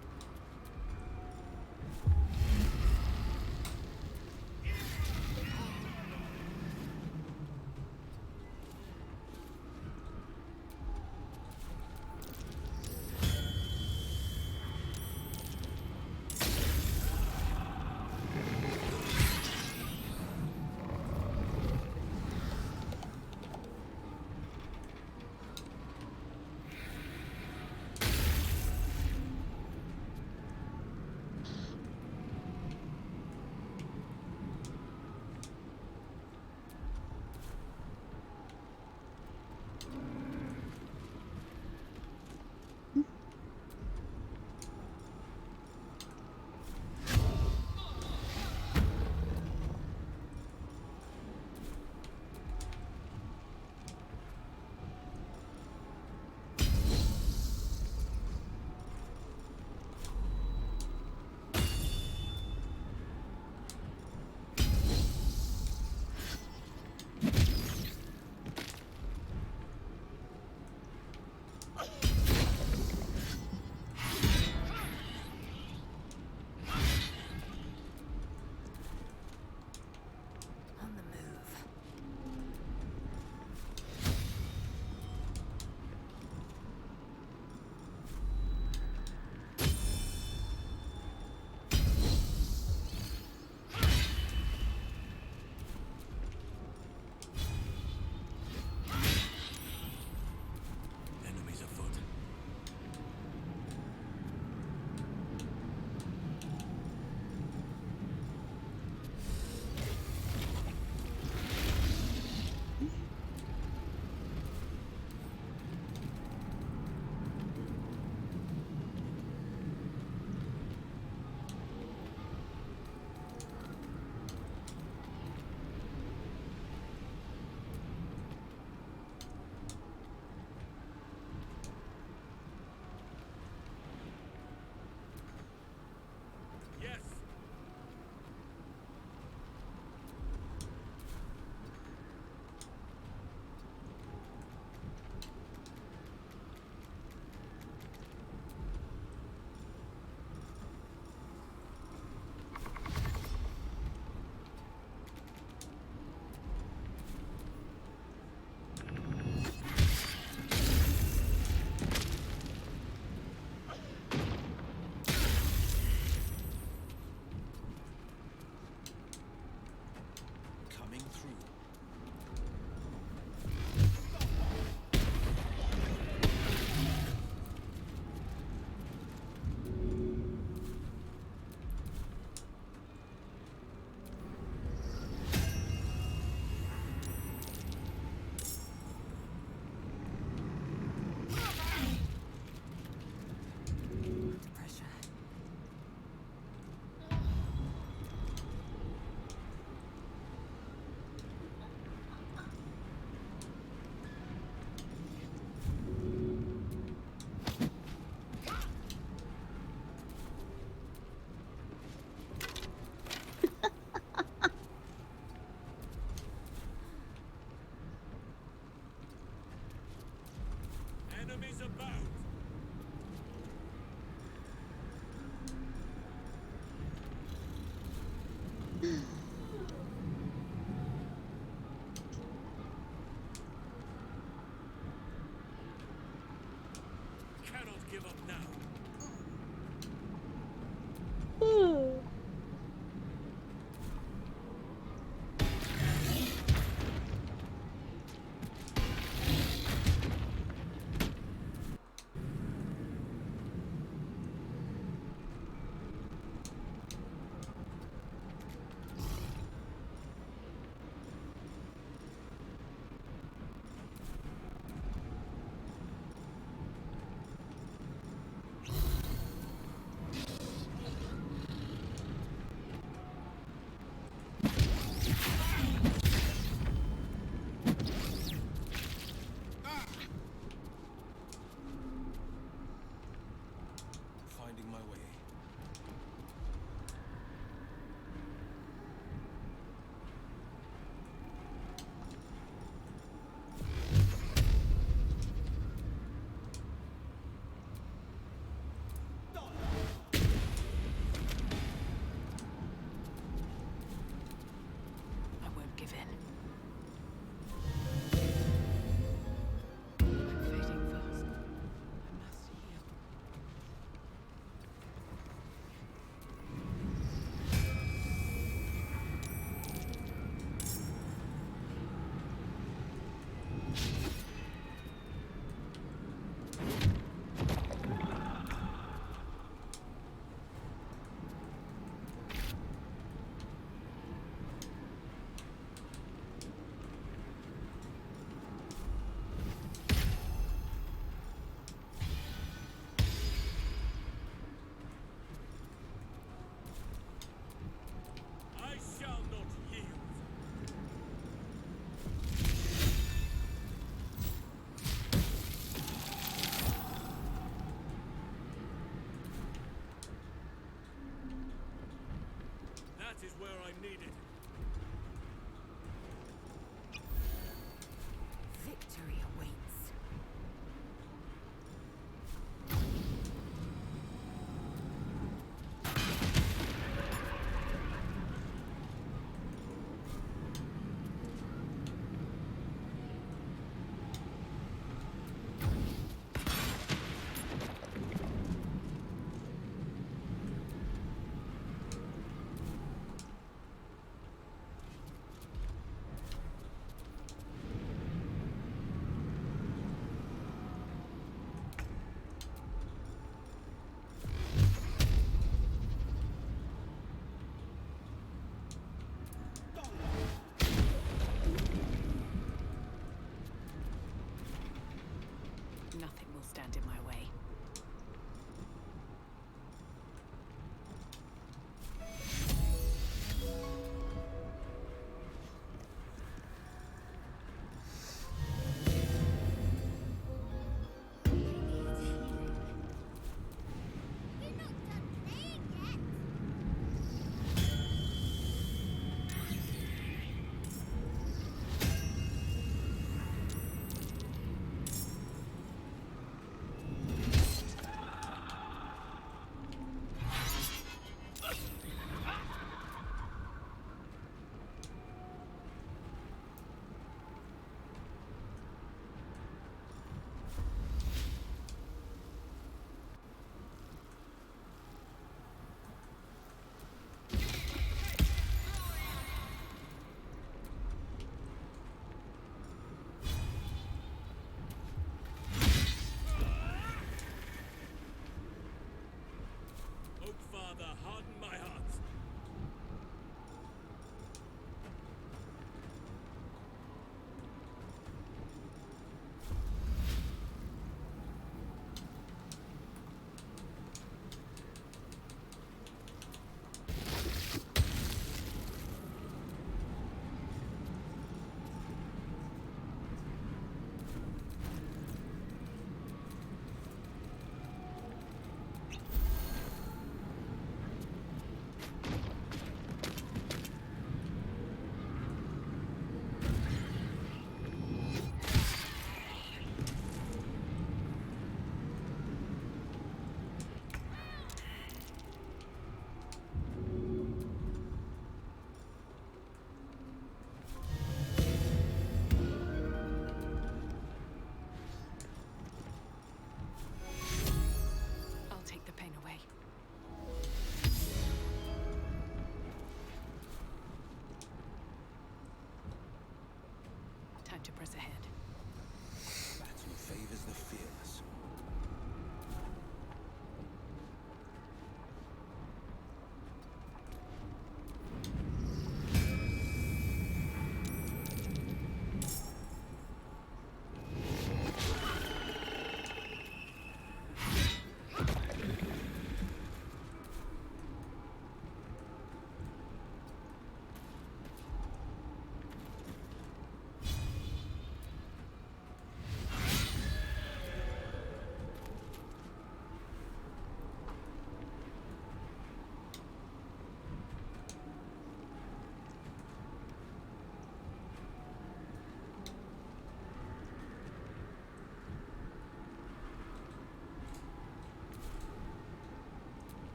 S3: give up now. That is where I'm needed.
S19: Victory awaits. Nothing will stand in my way.
S3: Oak Father, harden my heart.
S19: I'll take the pain away. Time to press ahead.
S8: Battle favors the fearless.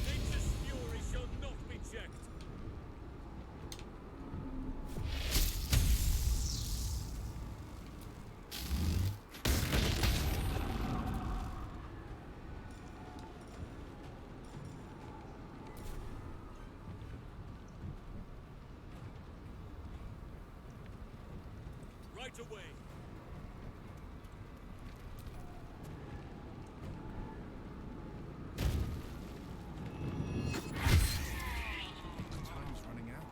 S3: Nature's fury shall not be checked. Right away.
S18: Time's running out.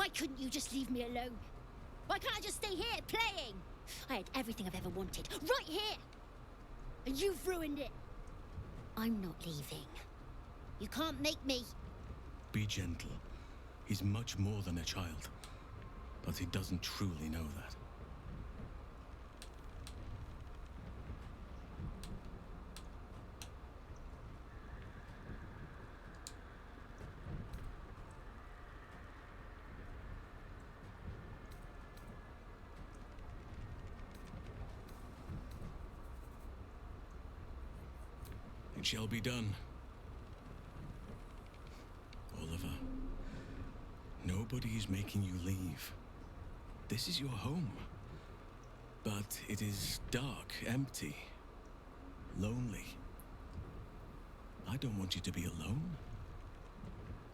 S16: Why couldn't you just leave me alone? Why can't I just stay here, playing? I had everything I've ever wanted, right here! And you've ruined it. I'm not leaving. You can't make me.
S7: Be gentle. He's much more than a child. But he doesn't truly know that. It shall be done. Oliver, nobody is making you leave. This is your home. But it is dark, empty, lonely. I don't want you to be alone.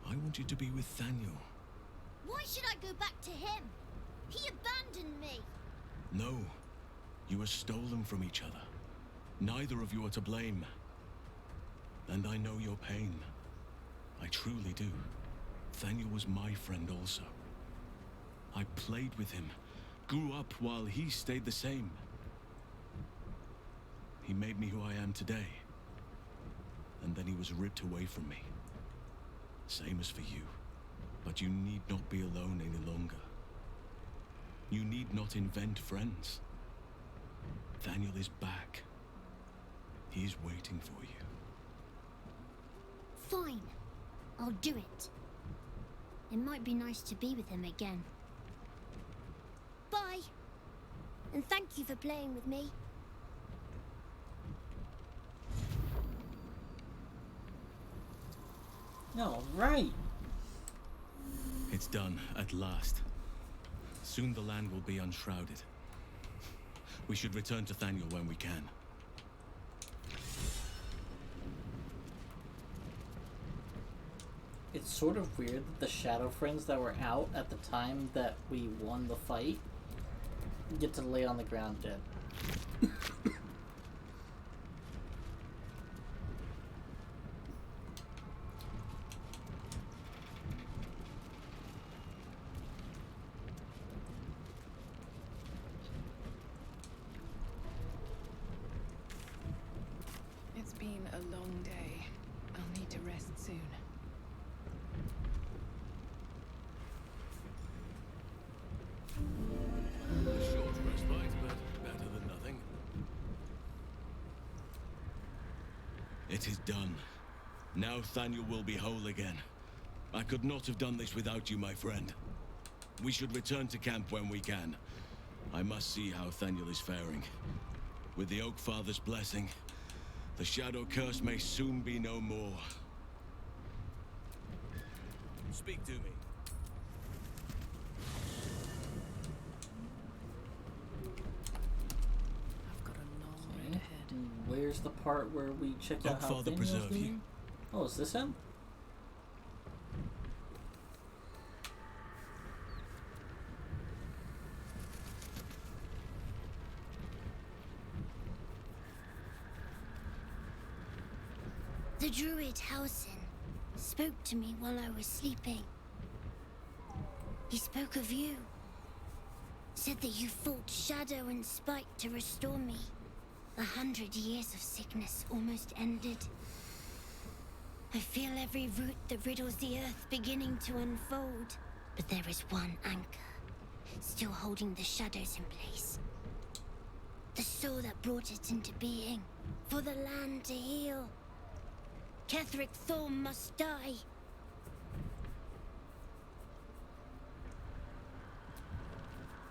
S7: I want you to be with Thaniel.
S16: Why should I go back to him? He abandoned me.
S7: No, you were stolen from each other. Neither of you are to blame. And I know your pain. I truly do. Thaniel was my friend also. I played with him, grew up while he stayed the same. He made me who I am today. And then he was ripped away from me. Same as for you. But you need not be alone any longer. You need not invent friends. Thaniel is back. He is waiting for you.
S16: Fine. I'll do it. It might be nice to be with him again. Bye. And thank you for playing with me.
S1: All right.
S7: It's done, at last. Soon the land will be unshrouded. We should return to Thaniel when we can.
S1: It's sort of weird that the Shadow Friends that were out at the time that we won the fight get to lay on the ground dead.
S17: It's been a long day. I'll need to rest soon.
S7: A short respite, but better than nothing. It is done. Now Thaniel will be whole again. I could not have done this without you, my friend. We should return to camp when we can. I must see how Thaniel is faring. With the Oak Father's blessing, the Shadow Curse may soon be no more. Speak to me.
S1: Where's the part where we check out how
S7: Father
S1: Thaniel's
S7: preserve
S1: doing?
S7: you.
S1: Oh, is this him?
S16: The druid Hausen spoke to me while I was sleeping. He spoke of you. Said that you fought shadow and spite to restore me. 100 years of sickness almost ended. I feel every root that riddles the earth beginning to unfold. But there is one anchor, still holding the shadows in place. The soul that brought it into being, for the land to heal. Ketheric Thorm must die.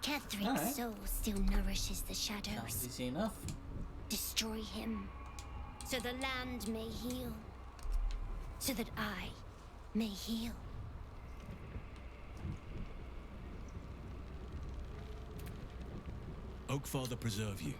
S16: Ketheric's soul still nourishes the shadows.
S1: Sounds easy enough.
S16: Destroy him, so the land may heal, so that I may heal.
S7: Oak Father preserve you.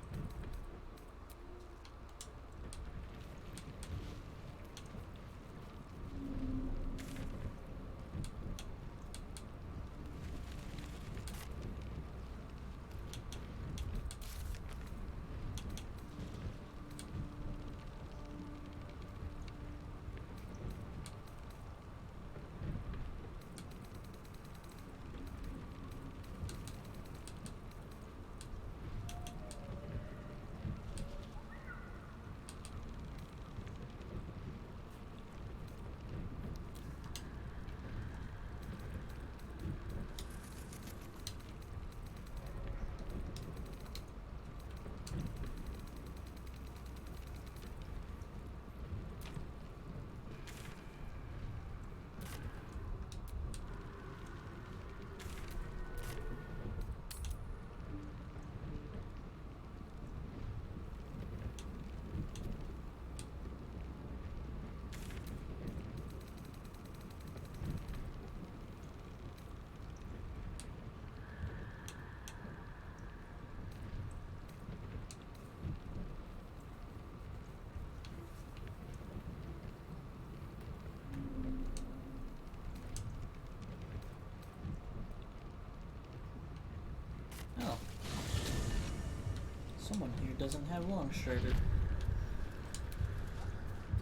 S1: Someone here doesn't have long strider.
S19: If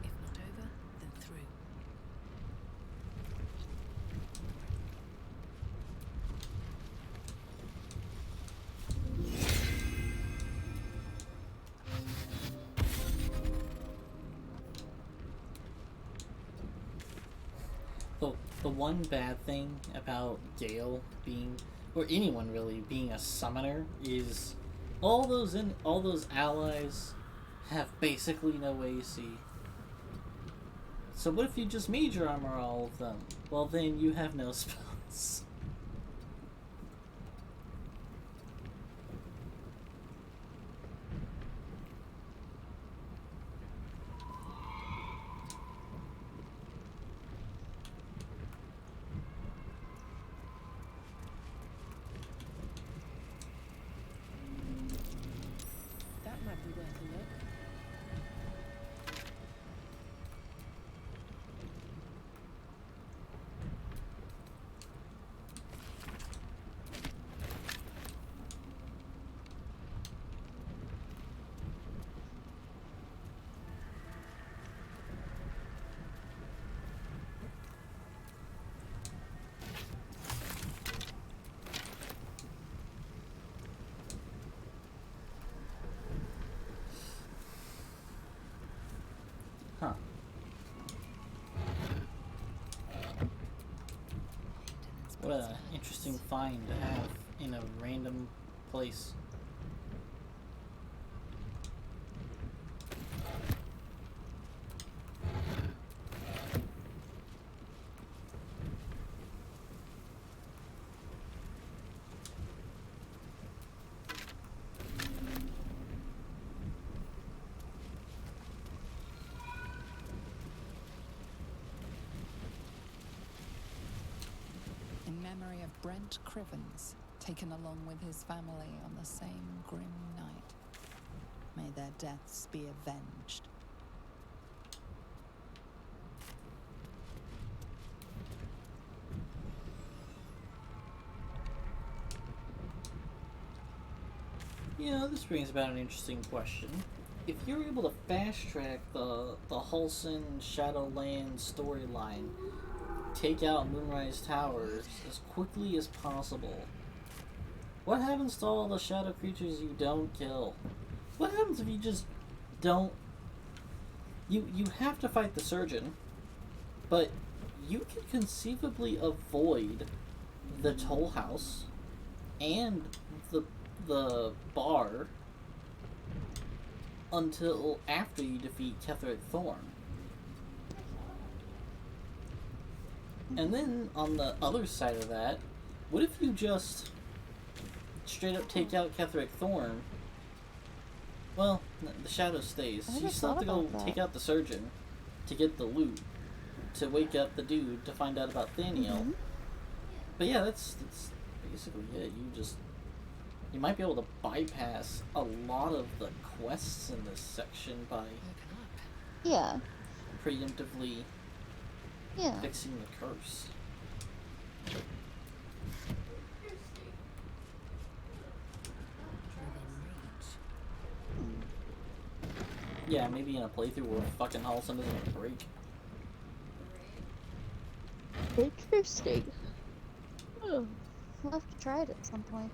S19: not over, then through.
S1: The one bad thing about Gale being, or anyone really being a summoner, is all those allies have basically no AC. So what if you just major armor all of them? Well, then you have no spells.
S19: That might be worth a look.
S1: Huh. What an interesting find to have in a random place.
S5: In memory of Brent Crivens, taken along with his family on the same grim night. May their deaths be avenged.
S1: You know, this brings about an interesting question. If you're able to fast track the Halsin Shadowland storyline, take out Moonrise Towers as quickly as possible, what happens to all the shadow creatures you don't kill? What happens if you just don't... You have to fight the surgeon, but you can conceivably avoid the toll house and the bar until after you defeat Ketheric Thorn. And then, on the other side of that, what if you just straight up take out Ketheric Thorn? Well, the shadow stays. You still have to go take out the surgeon to get the loot, to wake up the dude to find out about Thaniel. But yeah, that's basically it. You might be able to bypass a lot of the quests in this section by preemptively fixing the curse. Yeah, maybe in a playthrough where fucking Halsin doesn't break.
S12: Interesting. Oh, we'll have to try it at some point.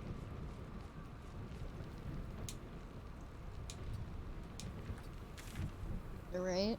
S12: You're right.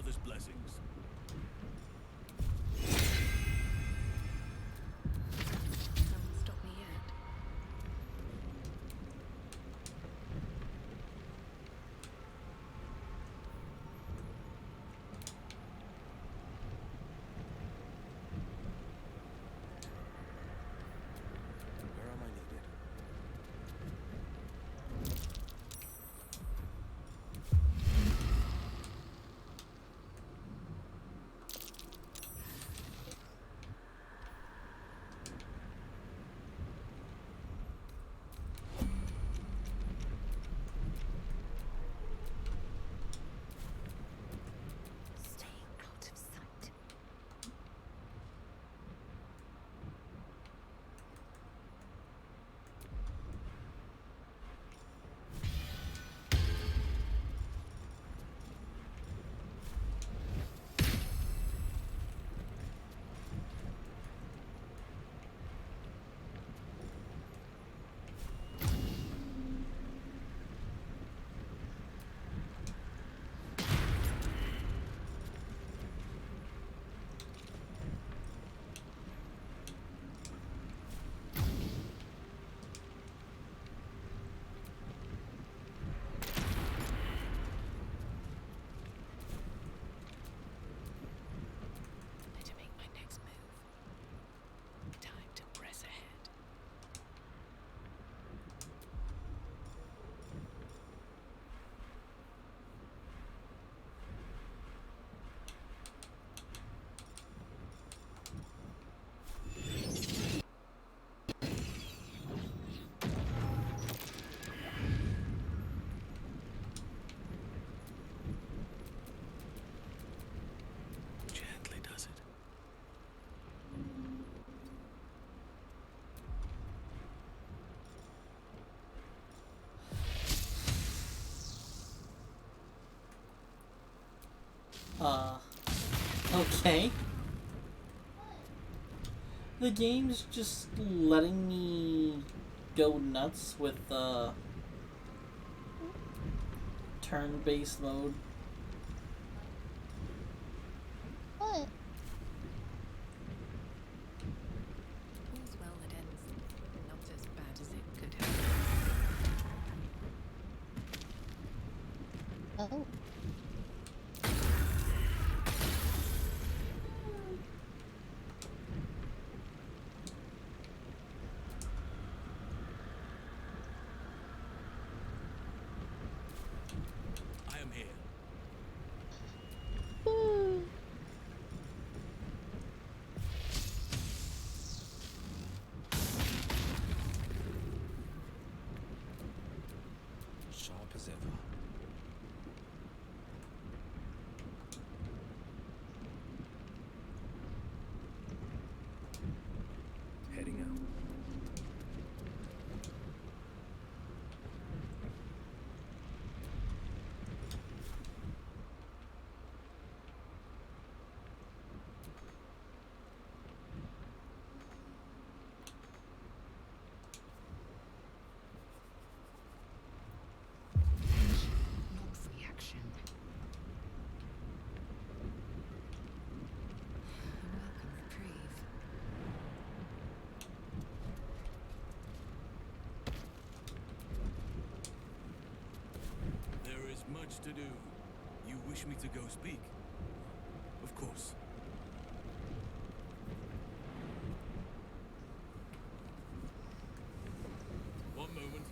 S7: Father's blessings.
S19: No one stopped me yet.
S8: Where am I needed?
S2: Staying out of sight. Better make my next move. Time to press ahead.
S8: Gently does it.
S1: Okay. The game's just letting me go nuts with turn-based mode.
S12: What?
S19: All's well that ends not as bad as it could have.
S12: Oh.
S7: I am here.
S8: Sharp as ever. Heading out.
S2: Not reaction. A welcome reprieve.
S7: There is much to do. You wish me to go speak? Of course. One moment.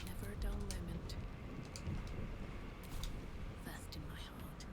S19: Never a dull moment. First in my heart.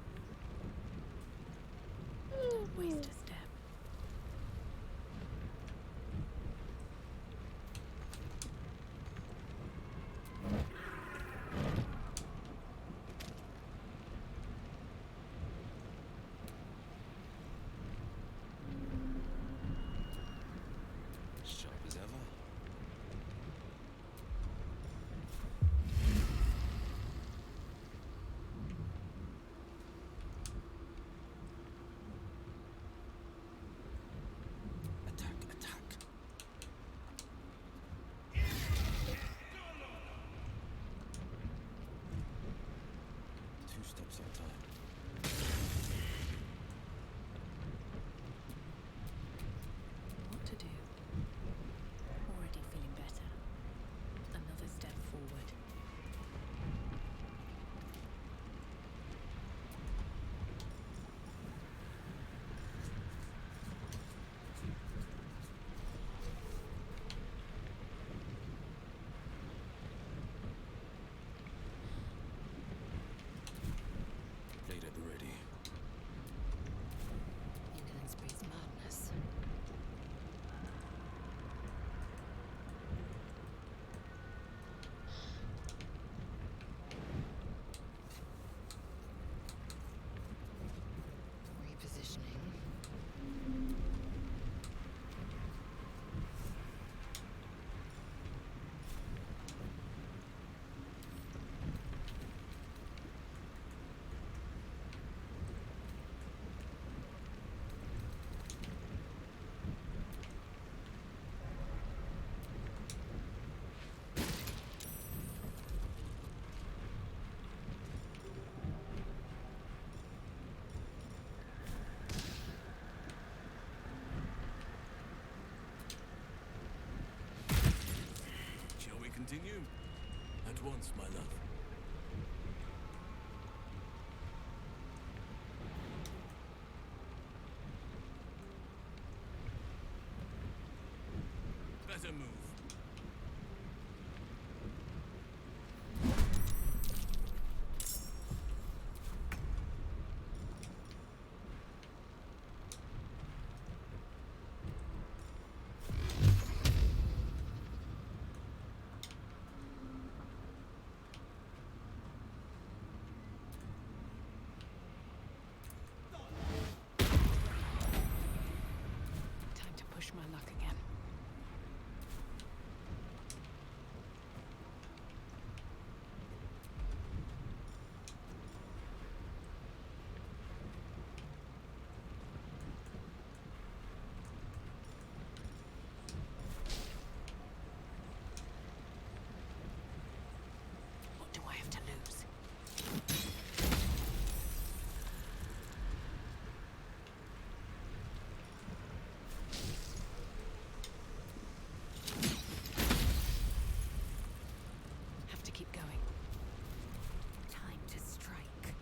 S7: stop sometime.
S19: What to do? Already feeling better. Another step forward.
S7: Blade at the ready.
S5: Indolence breeds madness. Repositioning.
S7: Shall we continue? At once, my love. Better move.
S19: Time to push my luck again. What do I have to lose? Have to keep going. Time to strike.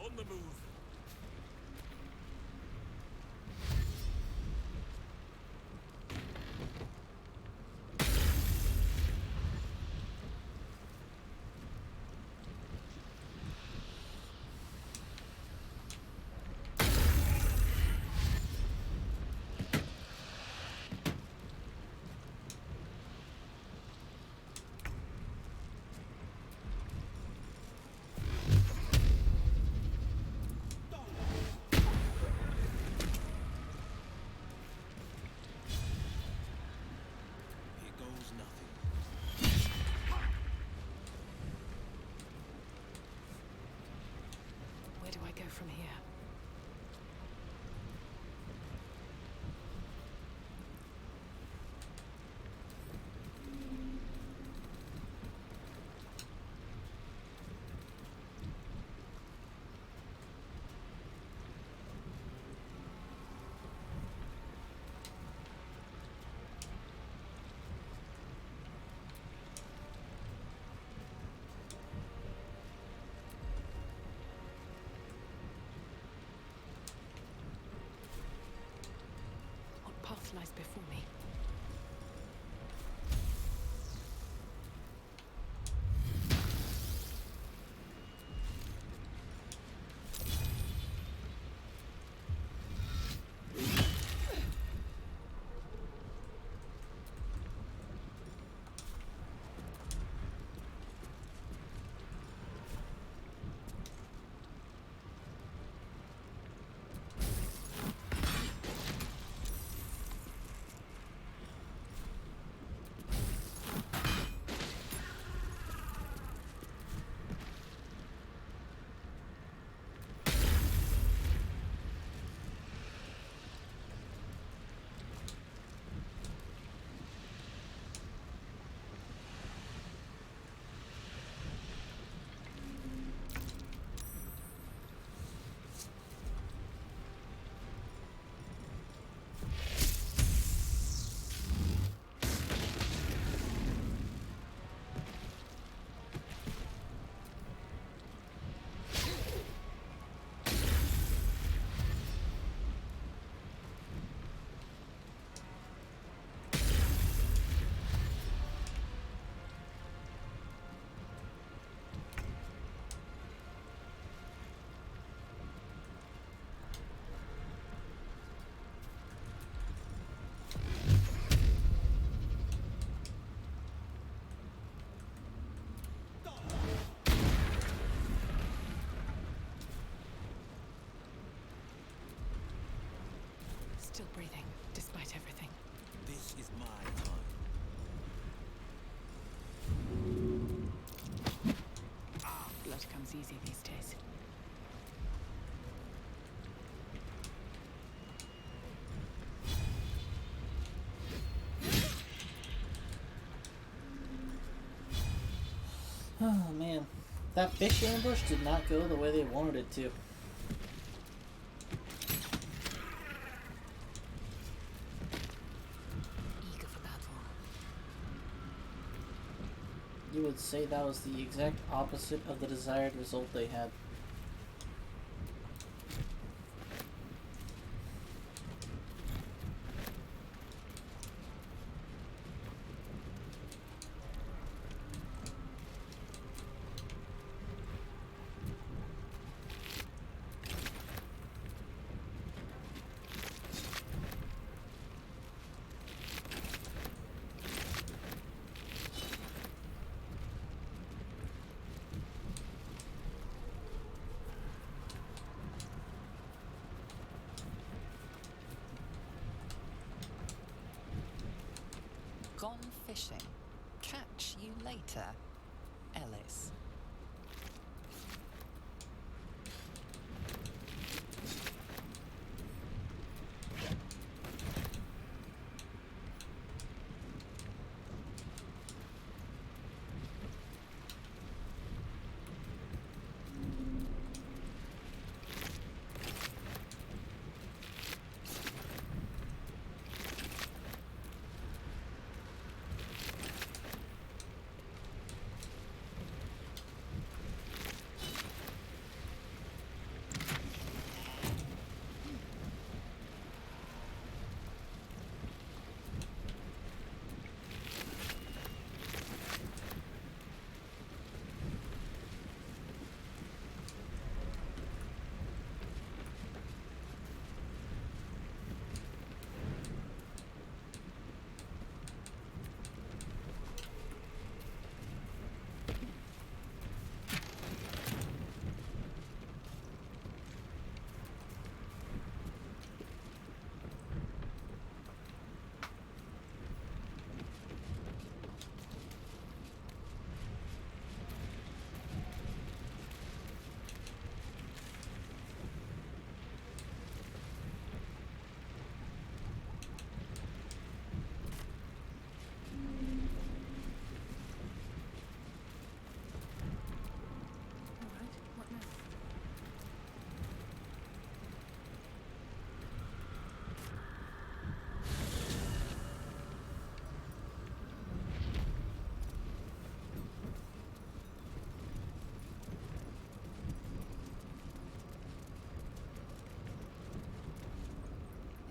S7: On the move. Here goes nothing.
S19: Where do I go from here? What path lies before me? Still breathing, despite everything.
S3: This is my time.
S19: Blood comes easy these days.
S1: Oh man, that fish ambush did not go the way they wanted it to.
S19: Eager for battle.
S1: You would say that was the exact opposite of the desired result they had.
S5: Gone fishing. Catch you later, Ellis.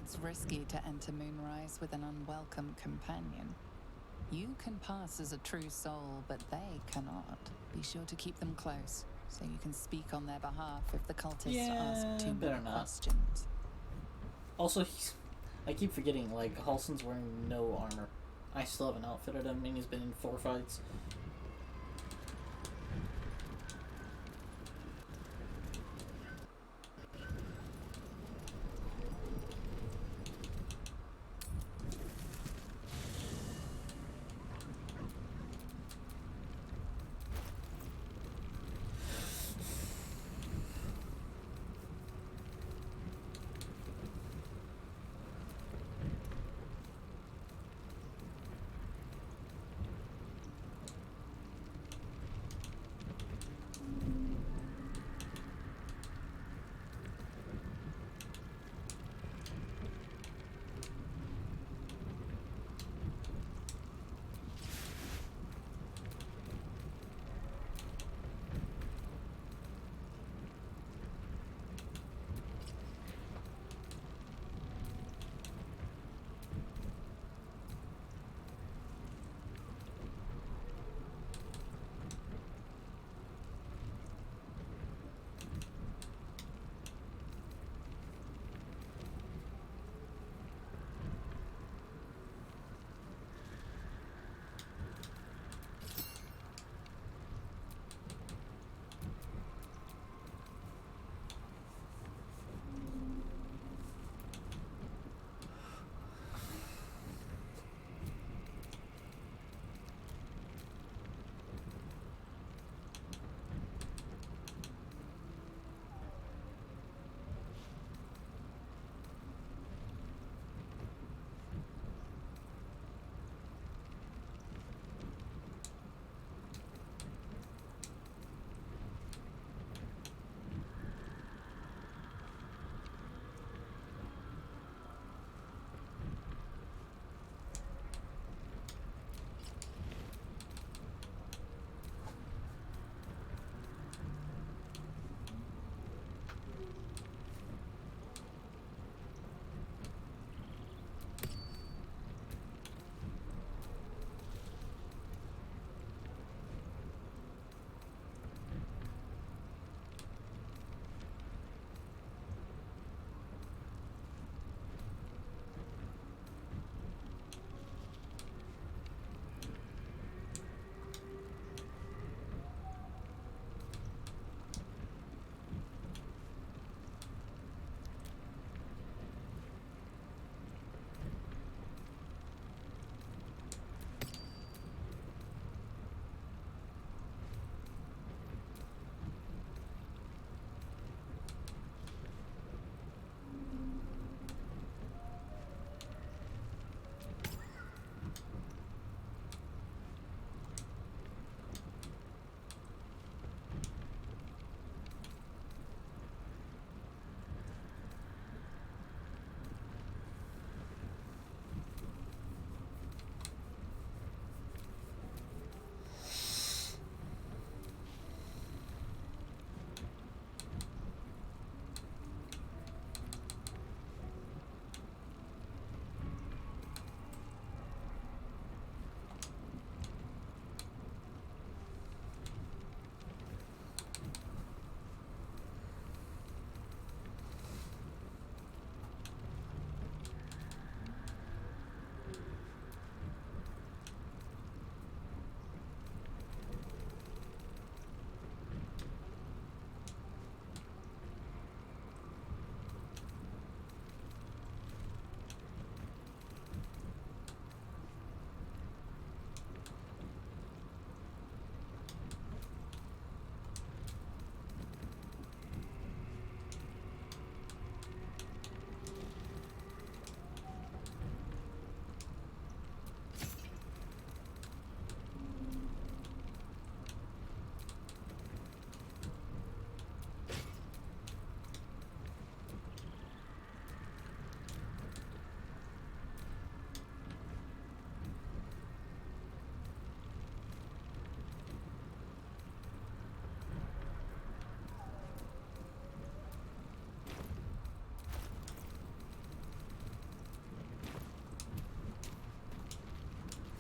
S5: It's risky to enter Moonrise with an unwelcome companion. You can pass as a true soul, but they cannot. Be sure to keep them close, so you can speak on their behalf if the cultists ask too many questions.
S1: Also, I keep forgetting, like, Halson's wearing no armor. I still haven't outfitted him, and he's been in 4 fights.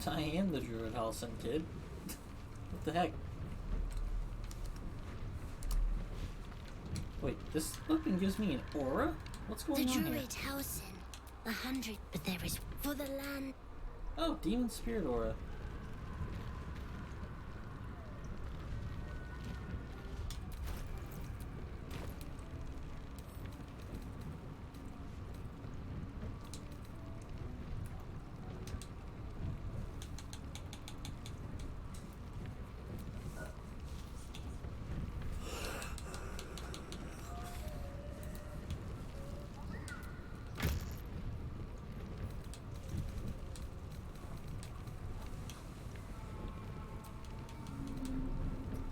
S1: I am the Druid Halson, kid. What the heck? Wait, this weapon gives me an aura? What's going
S16: The
S1: on here?
S16: Druid Hausen. 100, but there is for the land.
S1: Oh, Demon Spirit aura.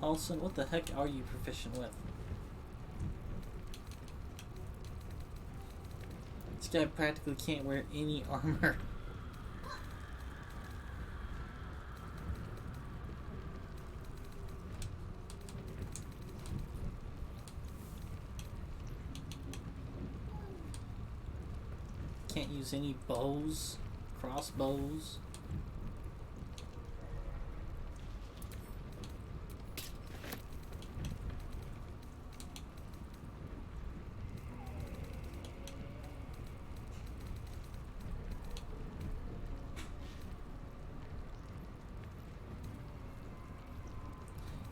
S1: Halson, what the heck are you proficient with? This guy practically can't wear any armor. Can't use any bows, crossbows.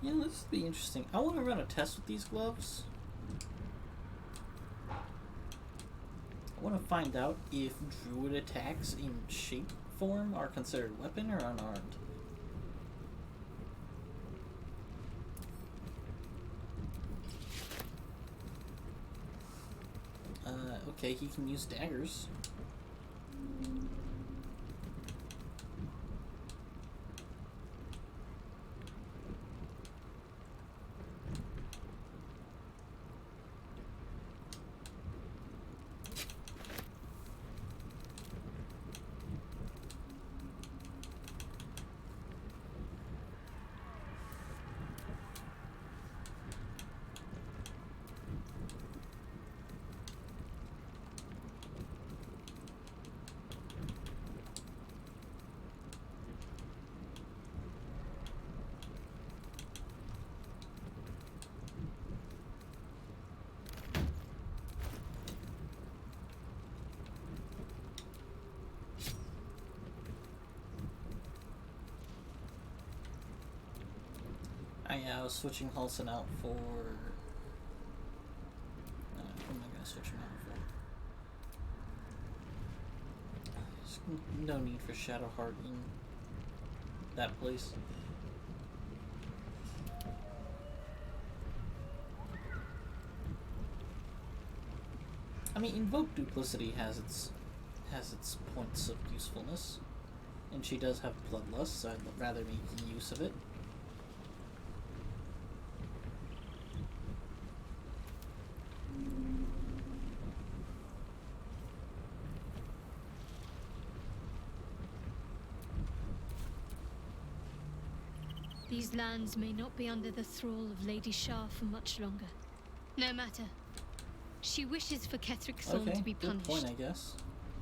S1: Yeah, this would be interesting. I want to run a test with these gloves. I want to find out if druid attacks in shape form are considered weapon or unarmed. Okay, he can use daggers. I was switching Halson out for... what am I going to switch him out for? There's no need for Shadowheart in that place. I mean, Invoke Duplicity has its points of usefulness, and she does have Bloodlust, so I'd rather make use of it.
S15: These lands may not be under the thrall of Lady Shah for much longer. No matter. She wishes for Ketheric Thorn to be punished.
S1: Good point, I guess.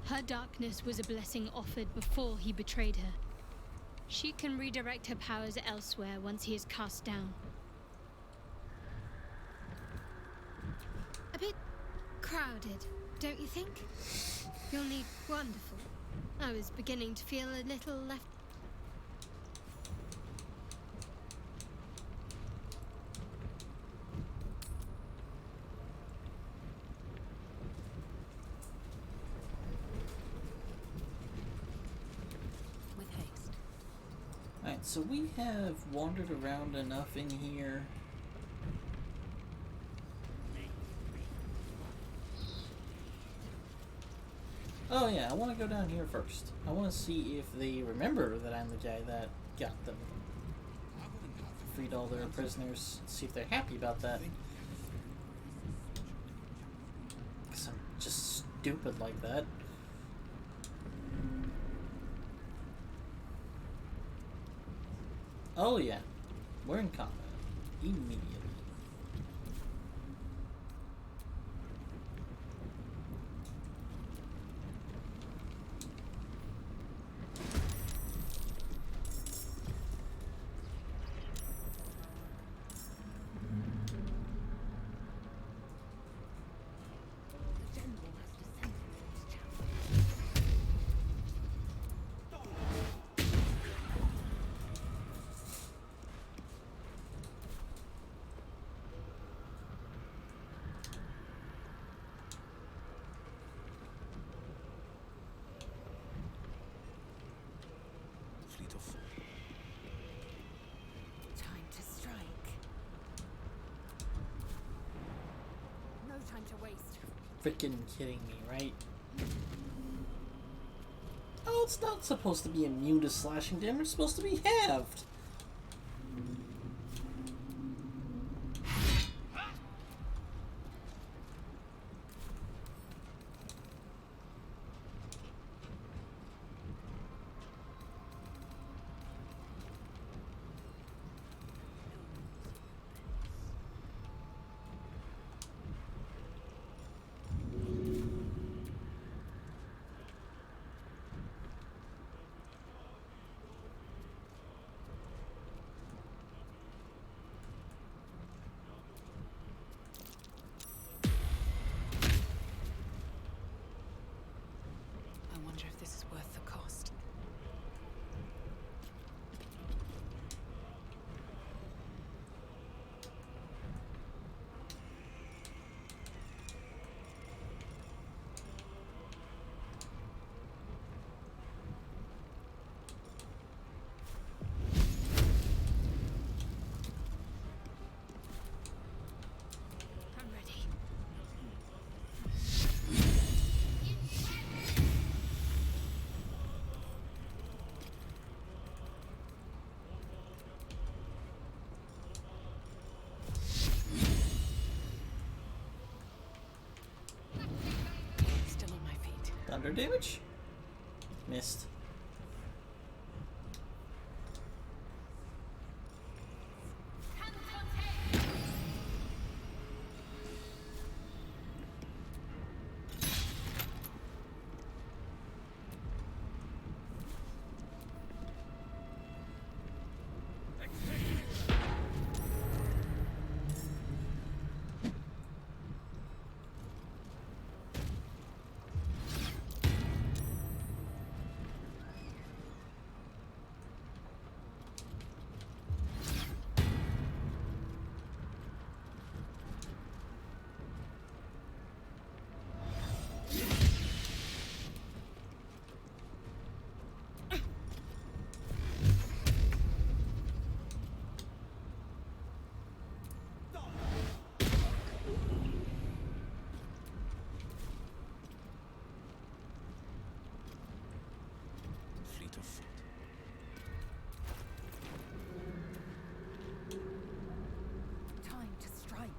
S15: Her darkness was a blessing offered before he betrayed her. She can redirect her powers elsewhere once he is cast down. A bit crowded, don't you think? You'll need wonderful. I was beginning to feel a little left.
S1: So we have wandered around enough in here. Oh yeah, I want to go down here first. I want to see if they remember that I'm the guy that got them. Freed all their prisoners. See if they're happy about that. Because I'm just stupid like that. Oh yeah, we're in combat immediately. freaking kidding me, right? Oh, it's not supposed to be immune to slashing damage. It's supposed to be halved.
S5: I wonder if this is worth the cost.
S15: I'm ready.
S5: Still on my feet.
S1: Thunder damage? Missed.
S8: Fleet of foot.
S5: Time to strike.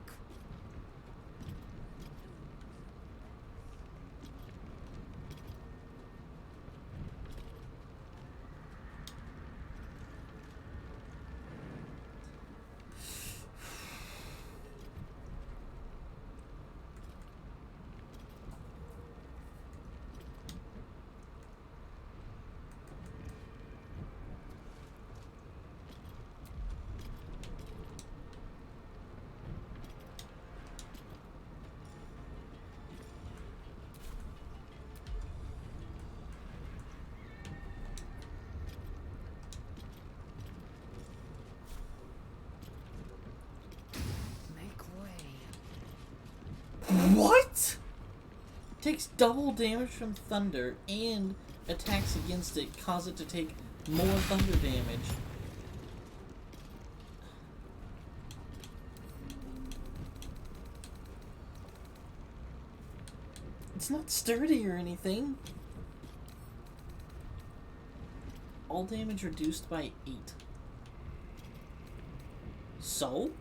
S5: Make way.
S1: What? Takes double damage from thunder and attacks against it cause it to take more thunder damage. It's not sturdy or anything. All damage reduced by 8. So?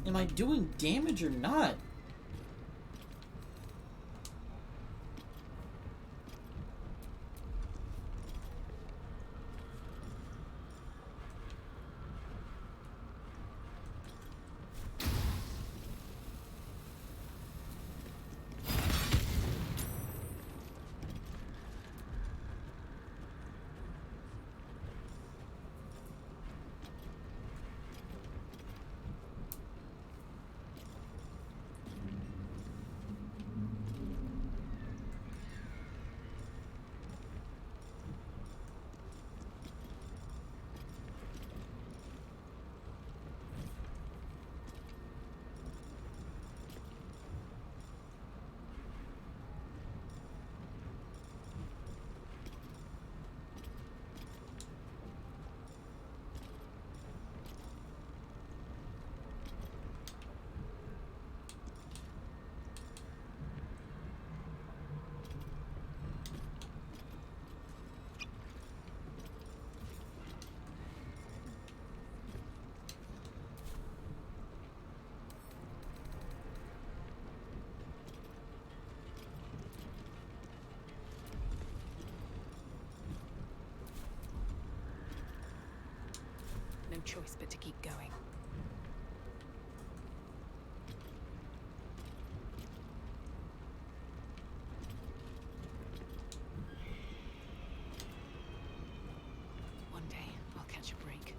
S1: Am I doing damage or not?
S19: no choice but to keep going. One day, I'll catch a break.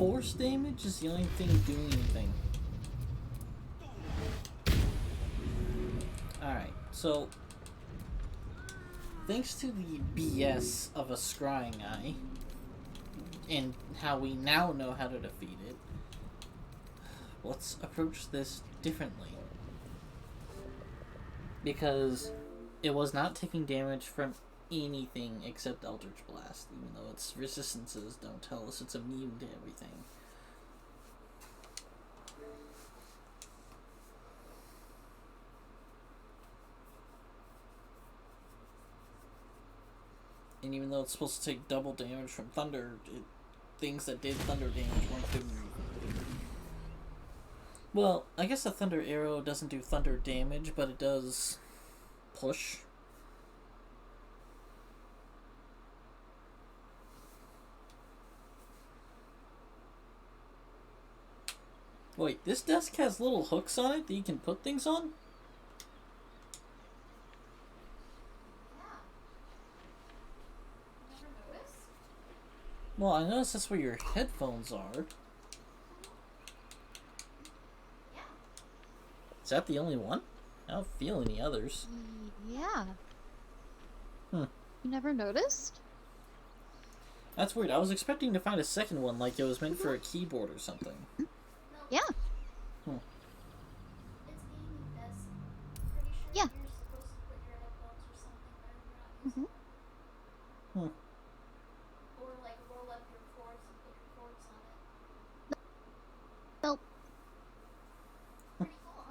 S1: force damage is the only thing doing anything. Alright, so thanks to the BS of a scrying eye, and how we now know how to defeat it, let's approach this differently. Because it was not taking damage from anything except Eldritch Blast, even though its resistances don't tell us it's immune to everything. And even though it's supposed to take double damage from thunder, things that did thunder damage weren't doing anything. Well, I guess a thunder arrow doesn't do thunder damage, but it does push. Wait, this desk has little hooks on it that you can put things on? Well, I noticed that's where your headphones are. Is that the only one? I don't feel any others.
S12: Yeah.
S1: Hmm.
S12: You never noticed?
S1: That's weird. I was expecting to find a second one, like it was meant for a keyboard or something.
S12: Yeah.
S1: Hmm.
S12: Yeah. Mm-hmm.
S1: Hmm.
S10: Or like roll up your cords and put your cords on it.
S12: Nope.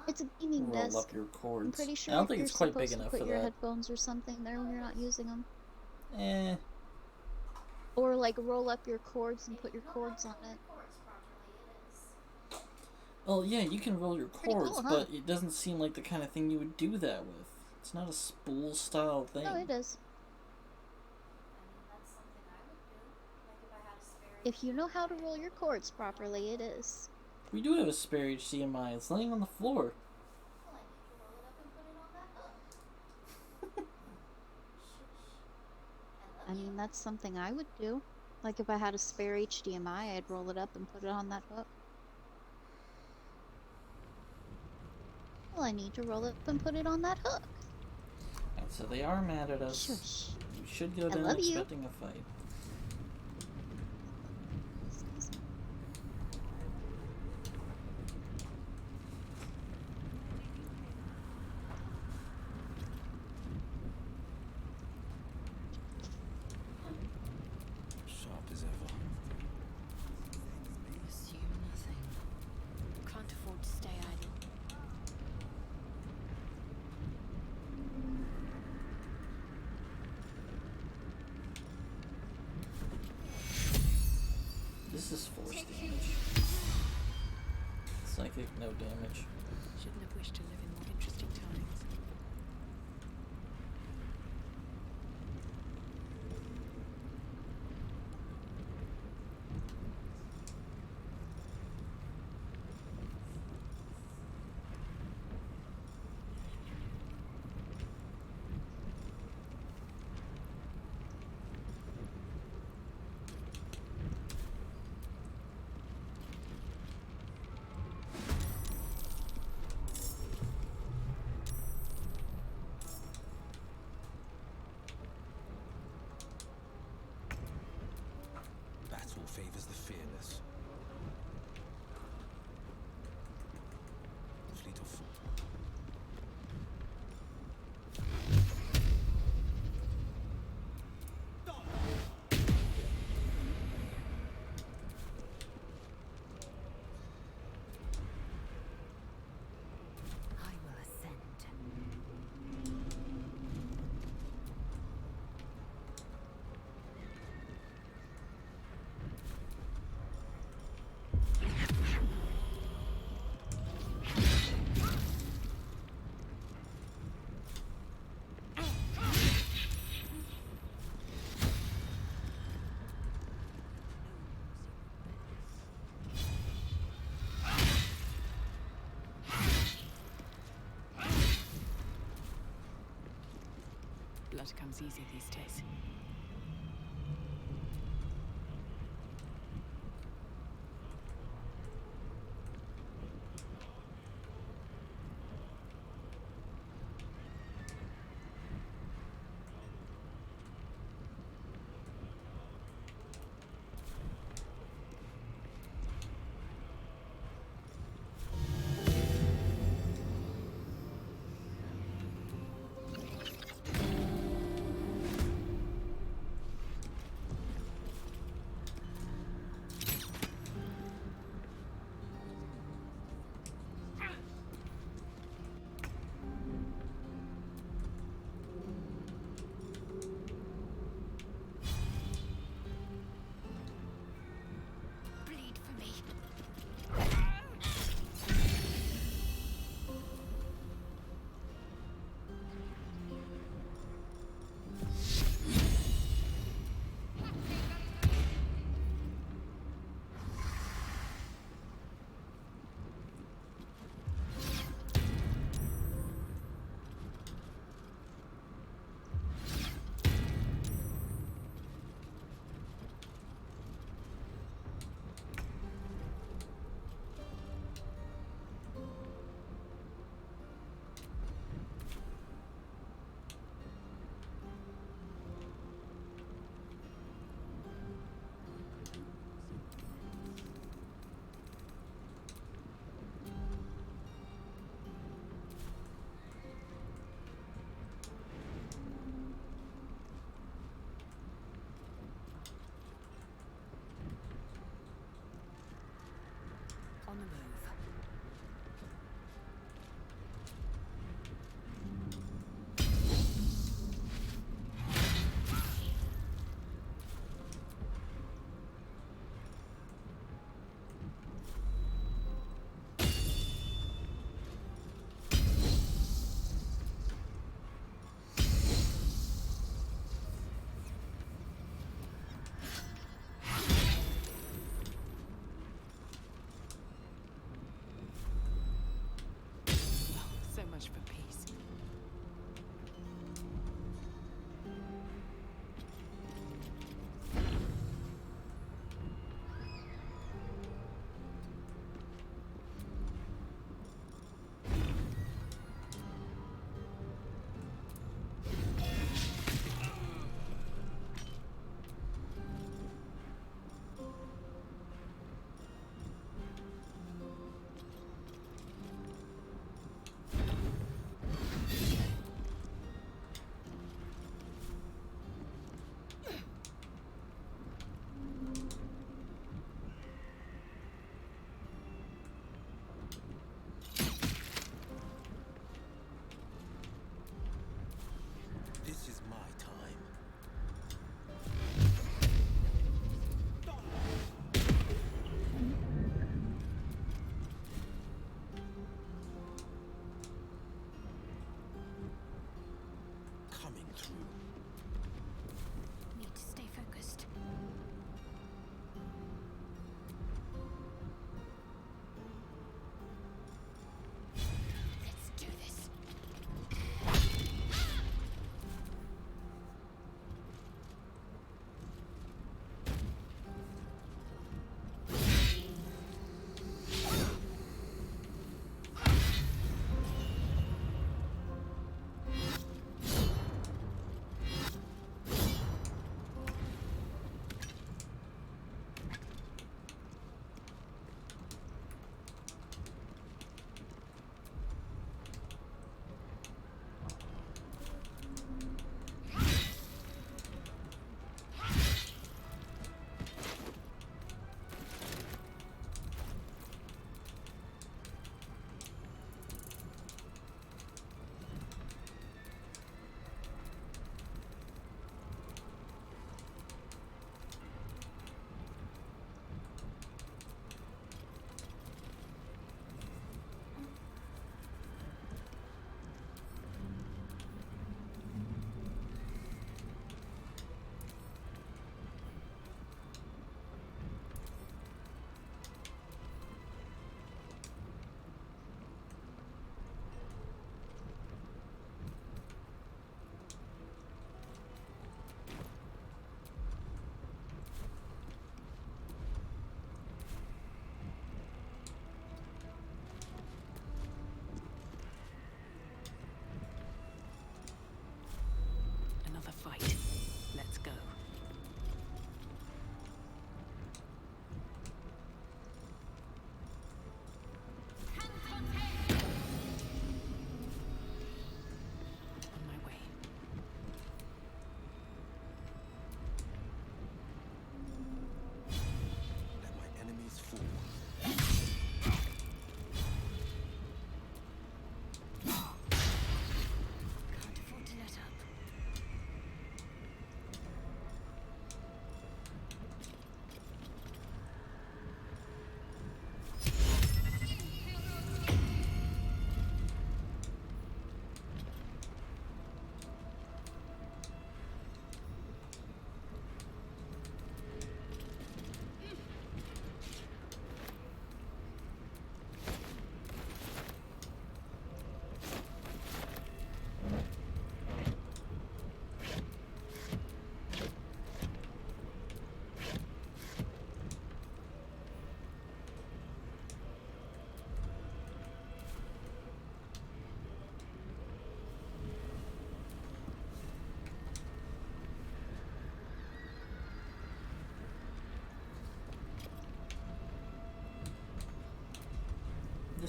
S12: It's a gaming
S1: Roll
S12: desk.
S1: up your cords.
S12: I'm pretty sure
S1: I don't think
S12: you're
S1: it's quite big
S12: supposed to
S1: enough
S12: put
S1: for
S12: your
S1: that.
S12: headphones or something there when you're not using them.
S1: Eh.
S12: Or like roll up your cords and put your cords on it.
S1: Oh yeah, you can roll your
S12: Pretty
S1: cords,
S12: cool, huh?
S1: but it doesn't seem like the kind of thing you would do that with. It's not a spool style thing.
S12: No, it is. If you know how to roll your cords properly, it is.
S1: We do have a spare HDMI. It's laying on the floor.
S12: I mean, that's something I would do. Like if I had a spare HDMI, I'd roll it up and put it on that hook. Well, I need to roll it up and put it on that hook.
S1: And so they are mad at us.
S12: Shush.
S1: We should go
S12: I
S1: down
S12: love you.
S1: expecting a fight.
S8: Sharp as ever.
S2: Assume nothing. Can't afford to stay idle.
S1: This is force damage. Psychic, no damage.
S19: Shouldn't have wished to live in more interesting times.
S8: Battle favors the fearless. Fleet of foot.
S2: I will ascend.
S19: Blood comes easy these days.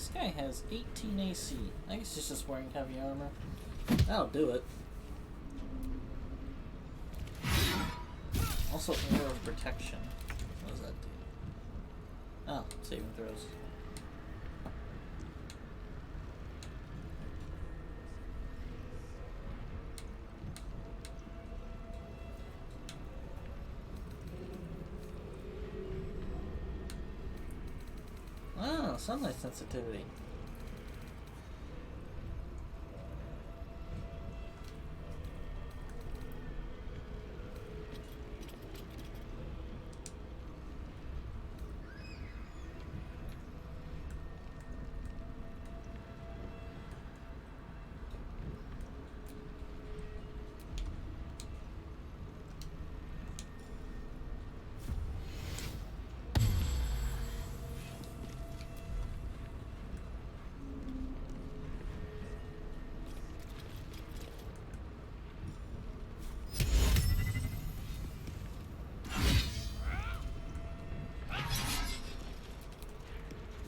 S1: This guy has 18 AC. I guess he's just wearing heavy armor. That'll do it. Also, air of protection. What does that do? Oh, saving throws. Oh, sunlight sensitivity.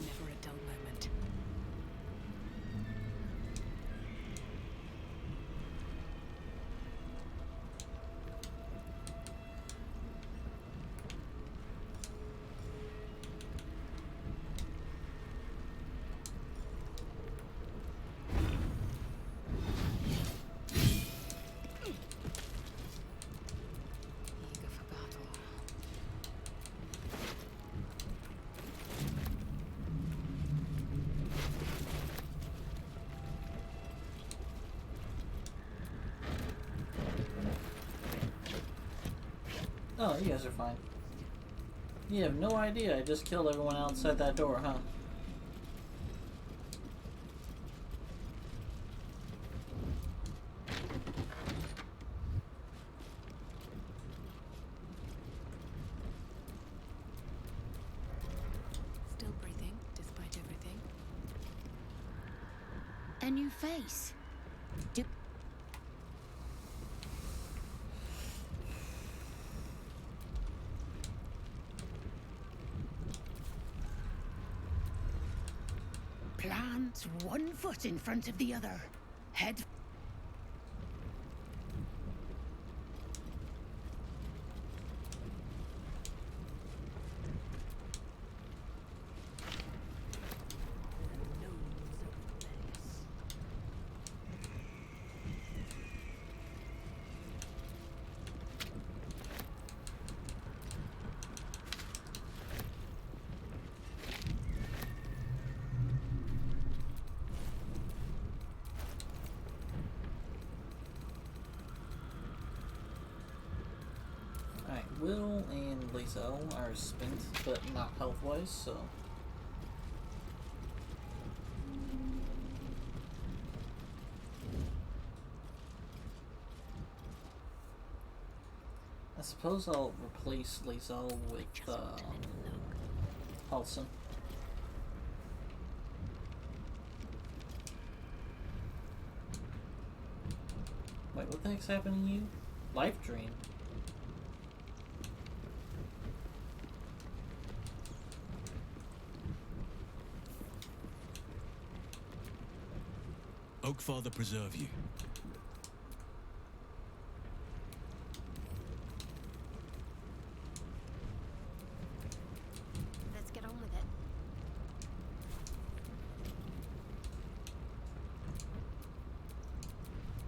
S19: Never a dull moment. Eager for battle.
S1: Oh, you guys are fine. You have no idea I just killed everyone outside that door, huh?
S19: Still breathing, despite everything.
S16: A new face.
S4: Plant one foot in front of the other. Head.
S1: Alright, Will and Lizelle are spent, but not health-wise, so... I suppose I'll replace Lizelle with, Halson. Wait, what the heck's happening to you? Life Drain.
S7: Oakfather preserve you.
S16: Let's get on with it.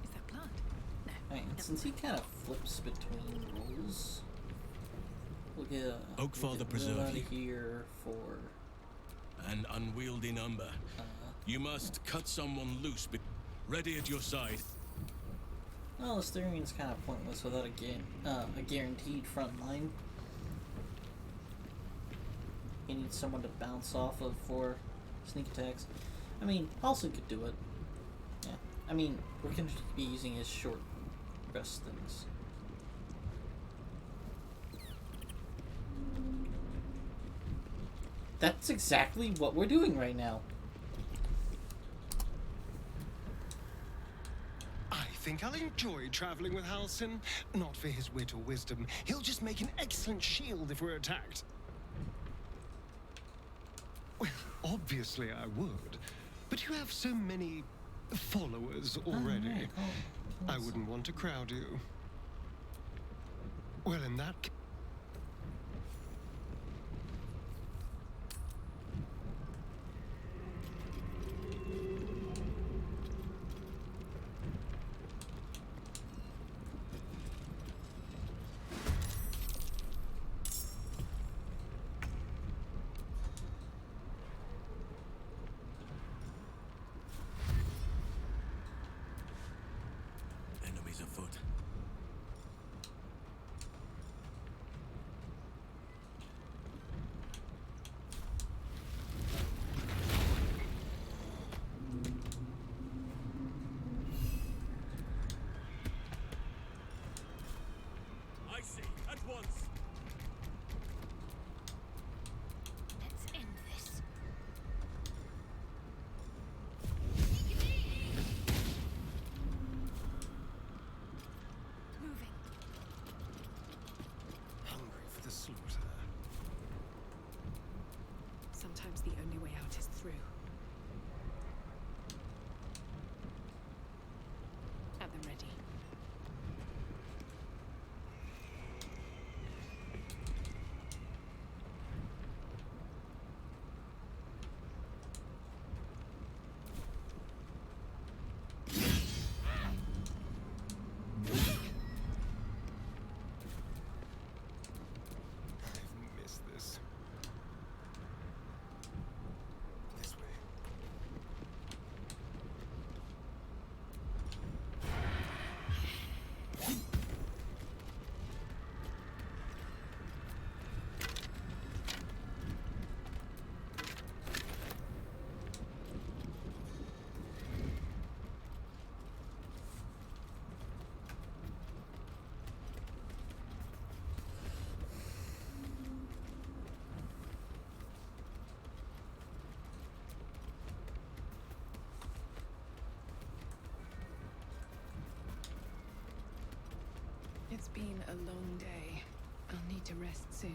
S19: Is that blood? No.
S1: Alright, and since he kind of flips between roles, we'll get
S7: Oakfather preserve
S1: out
S7: you.
S1: of here for
S7: An unwieldy number. You must cut someone loose. Ready at your side.
S1: well, Asterian's kind of pointless without a guaranteed front line. He needs someone to bounce off of for sneak attacks. I mean, Halson could do it. Yeah, I mean, we're going to be using his short rest things. That's exactly what we're doing right now.
S11: I think I'll enjoy traveling with Halsin. Not for his wit or wisdom. He'll just make an excellent shield if we're attacked. Well, Obviously I would, but you have so many followers already.
S1: Right.
S11: I wouldn't want to crowd you. Well, in that case...
S22: Enemies afoot.
S3: I see. At once.
S16: Let's end this.
S10: Moving.
S11: Hungry for the slaughter.
S19: Sometimes the only way out is through. At the ready.
S11: I've missed this. This way.
S19: It's been a long day. I'll need to rest soon.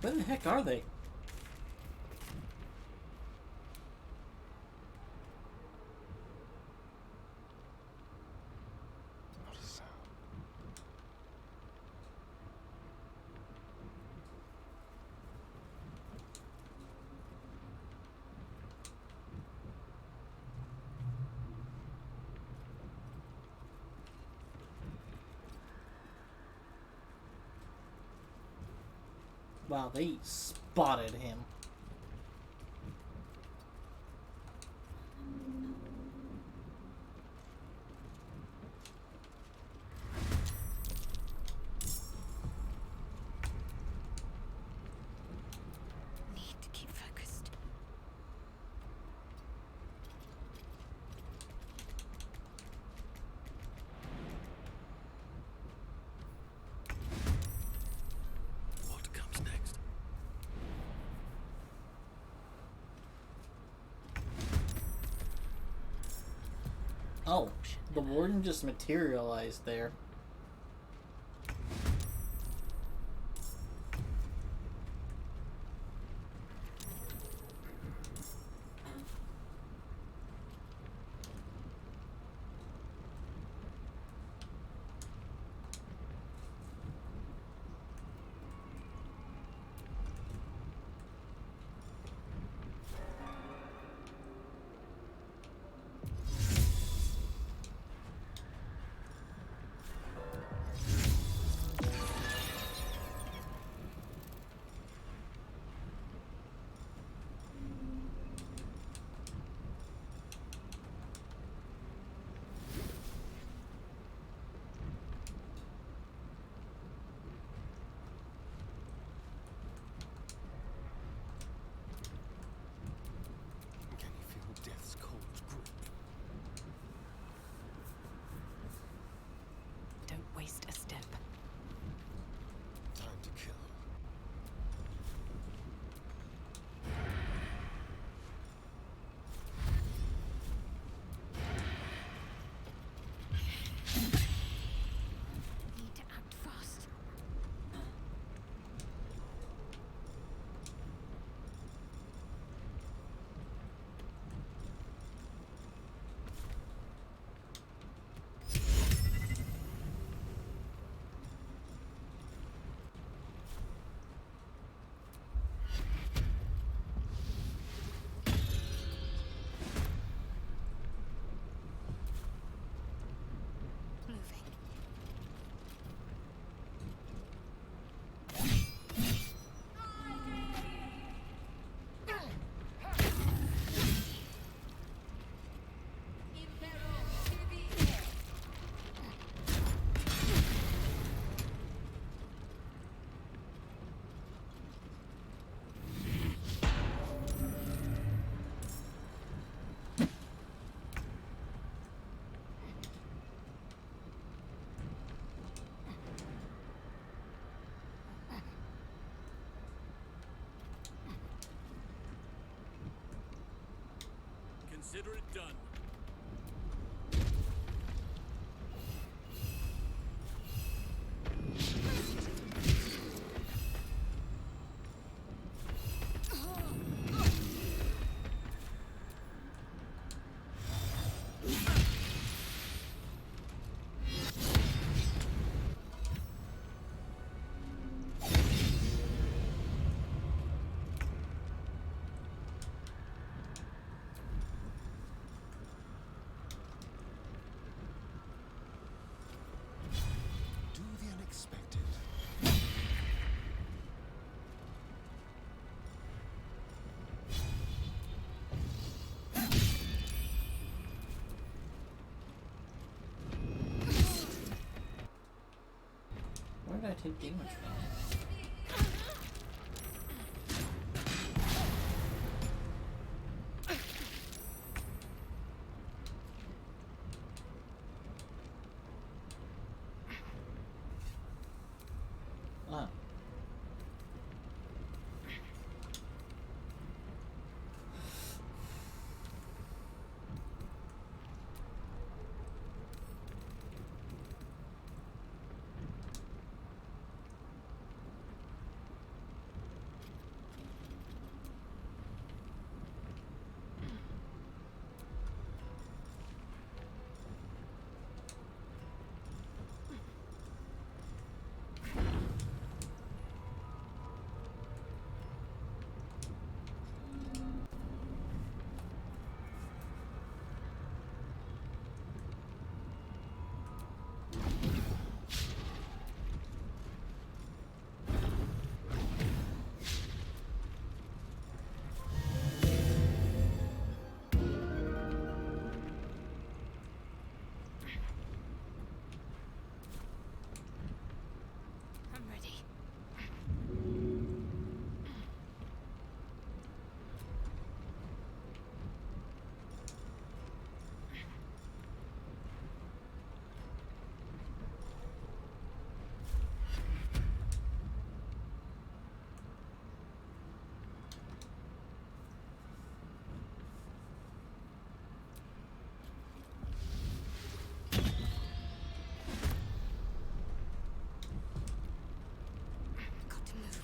S1: Where the heck are they?
S11: Not a sound.
S1: Wow, they spotted him.
S16: Need to keep focused.
S22: What comes next?
S1: Oh, the warden just materialized there.
S3: Consider it done.
S11: Do the unexpected.
S1: Where did I take damage from? Ah.
S15: I'm ready. Got to move.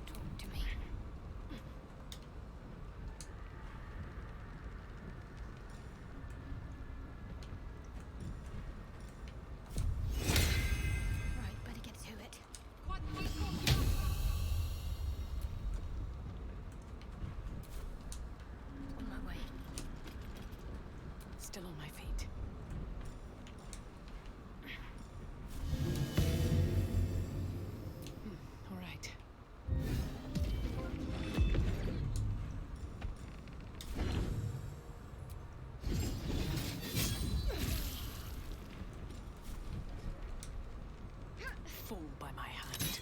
S15: Talk to me. Right, better get to it. On my way.
S17: Still on my feet. All right. Fall by my hand.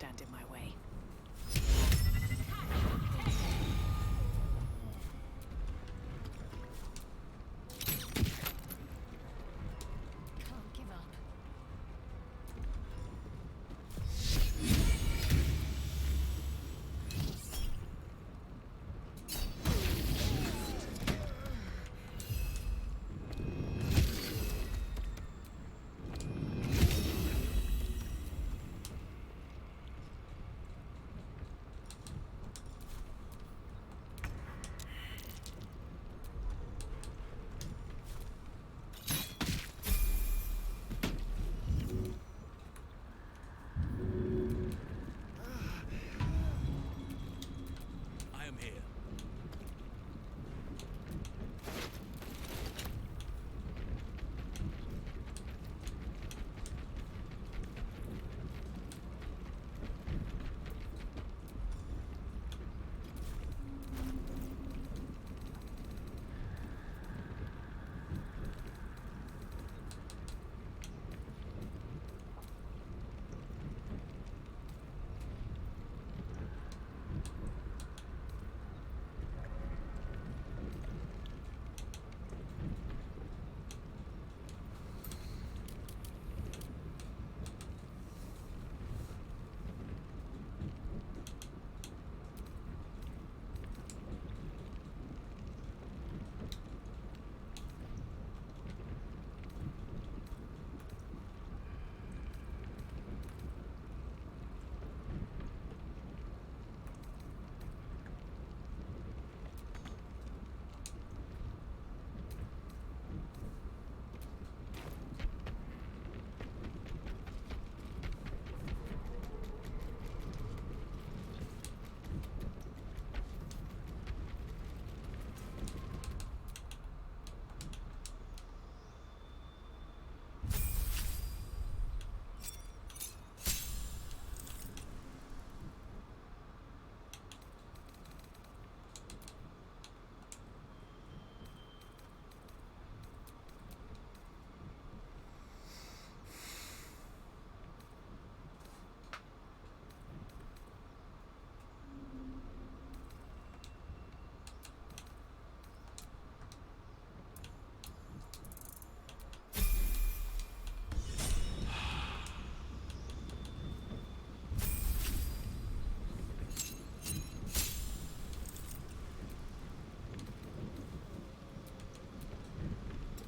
S19: stand in my way.
S10: Can't give up.
S7: I am here.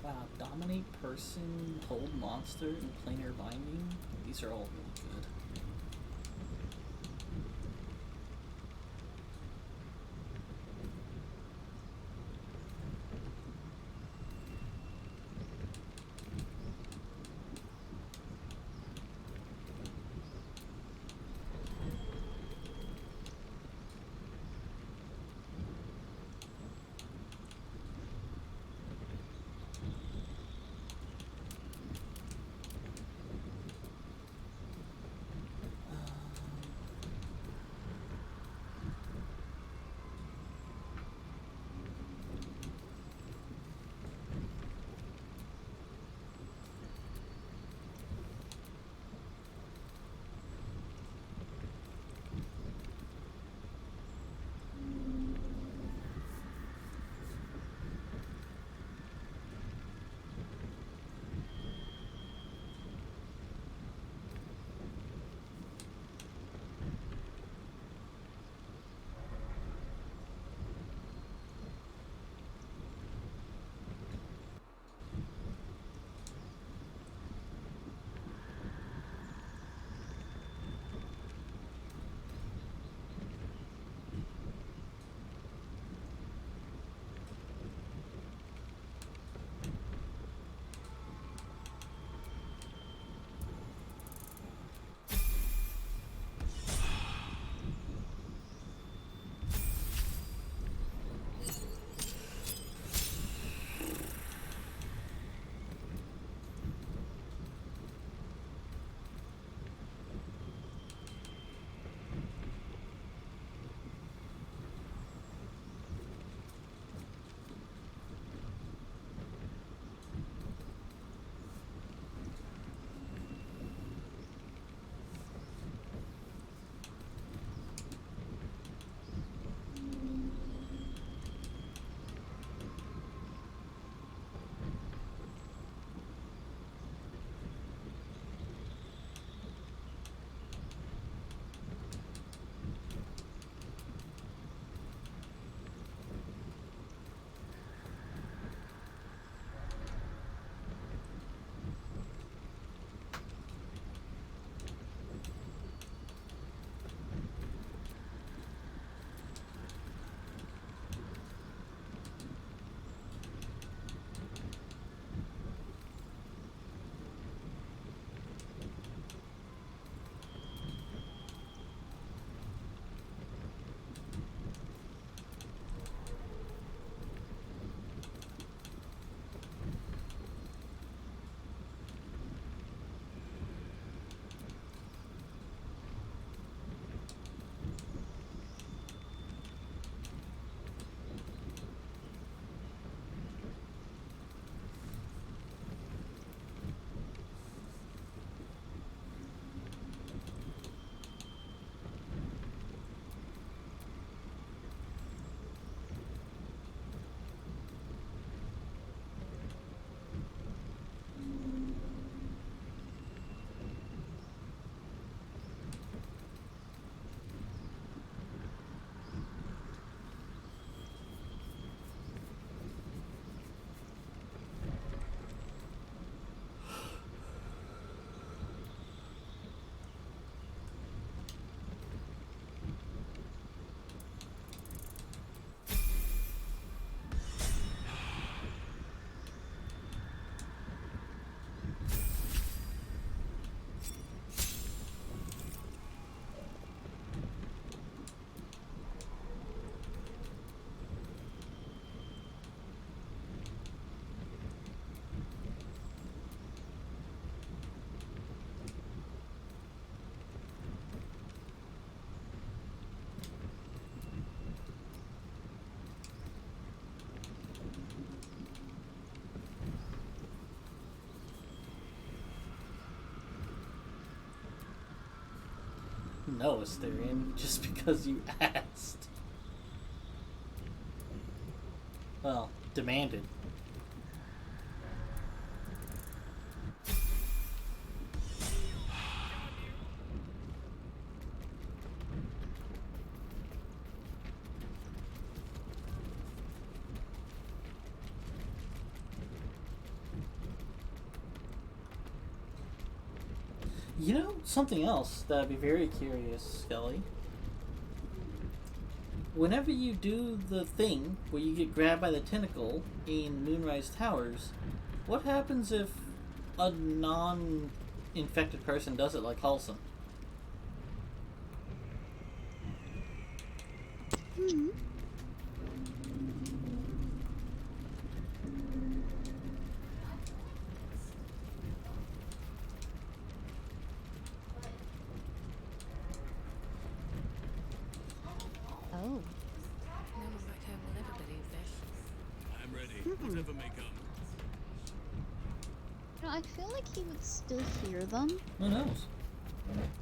S1: Wow, dominate person, hold monster, and planar binding. These are all really good. No, Asterion, just because you asked. Well, demanded. You know, something else that I'd be very curious, Skelly. Whenever you do the thing where you get grabbed by the tentacle in Moonrise Towers, what happens if a non-infected person does it like Halsin?
S12: Hmm. Oh.
S19: No one back home will ever believe this.
S7: I'm ready.
S12: Hmm.
S7: Whatever may come.
S12: You know, I feel like he would still hear them.
S1: Who knows?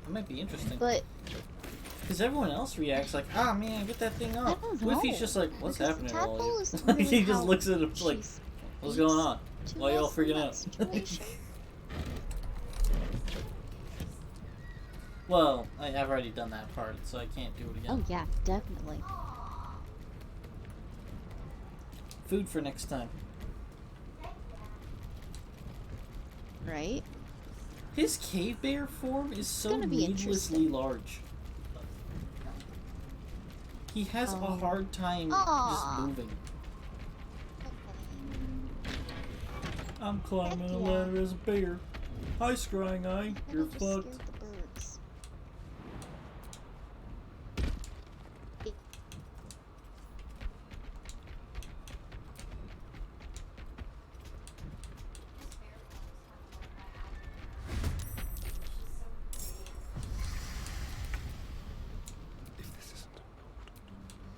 S1: That might be interesting.
S12: But
S1: because everyone else reacts like, "Ah, man, get that thing off."
S12: don't
S1: What if he's
S12: know,
S1: just like, "What's
S12: because
S1: happening?" to
S12: Tadpole
S1: all you?
S12: is
S1: Like
S12: really
S1: he just
S12: how
S1: looks at him like,
S12: she
S1: "What's going on?
S12: speaks to
S1: Why y'all
S12: us in
S1: freaking
S12: that
S1: out?"
S12: situation.
S1: Well, I've already done that part, so I can't do it again.
S12: Oh yeah, definitely.
S1: Food for next time.
S12: Right?
S1: His cave bear form is so
S12: gonna be
S1: needlessly large. He has a hard time just
S12: Aw.
S1: moving. I'm climbing a
S12: Heck yeah.
S1: ladder as a bear. Hi, Scrying Eye. You're
S12: Just
S1: fucked.
S12: scared the birds.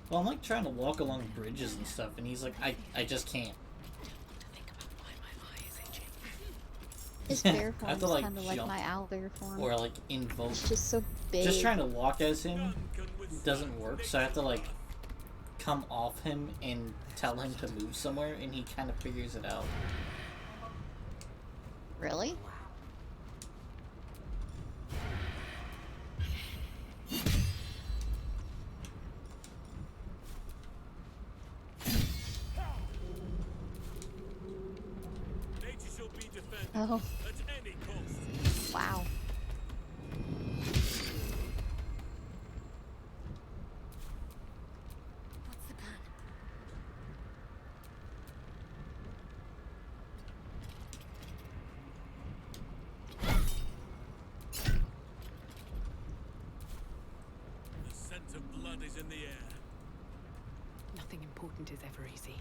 S1: Well, I'm like trying to walk along bridges and stuff, and he's like, I just can't.
S12: His
S1: Yeah,
S12: bear
S1: I have
S12: form
S1: to,
S12: is
S1: like,
S12: kind of like
S1: jump
S12: my owl bear form.
S1: Or like invoke.
S12: It's just so big.
S1: Just trying to walk as him doesn't work, so I have to like come off him and tell him to move somewhere, and he kind of figures it out.
S12: Really?
S7: Nature shall be defended
S12: Oh.
S7: at any cost.
S12: Wow.
S16: What's the plan?
S7: The scent of blood is in the air.
S19: Nothing important is ever easy.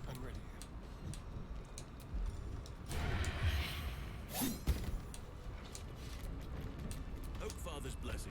S11: I'm ready.
S7: Oakfather's blessings.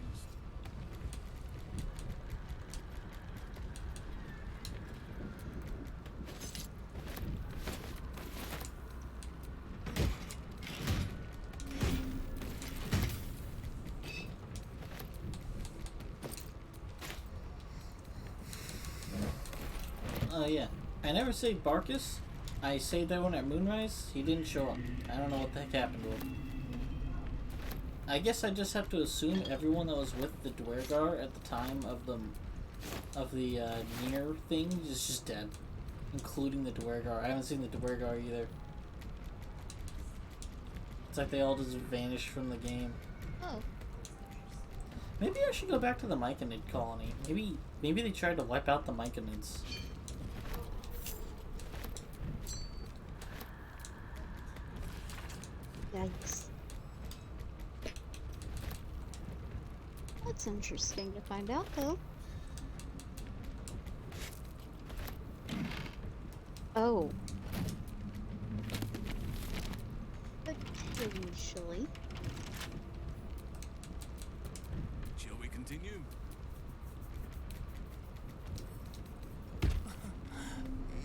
S1: Oh yeah. I never saved Barkus. I saved that one at Moonrise. He didn't show up. I don't know what the heck happened to him. I guess I just have to assume everyone that was with the Dwergar at the time of the Nier thing is just dead, including the Dwergar. I haven't seen the Dwergar either. It's like they all just vanished from the game.
S12: Oh.
S1: Maybe I should go back to the Myconid colony. Maybe they tried to wipe out the Myconids.
S12: Yikes. That's interesting to find out, though. Oh. Potentially.
S3: Shall we continue?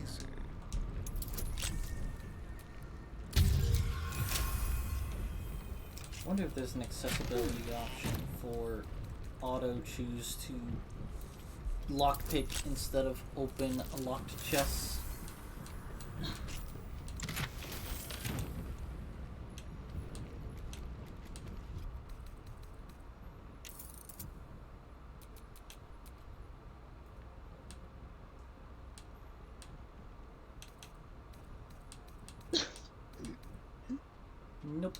S11: Easy.
S1: I wonder if there's an accessibility option for auto choose to lockpick instead of open a locked chest. Nope.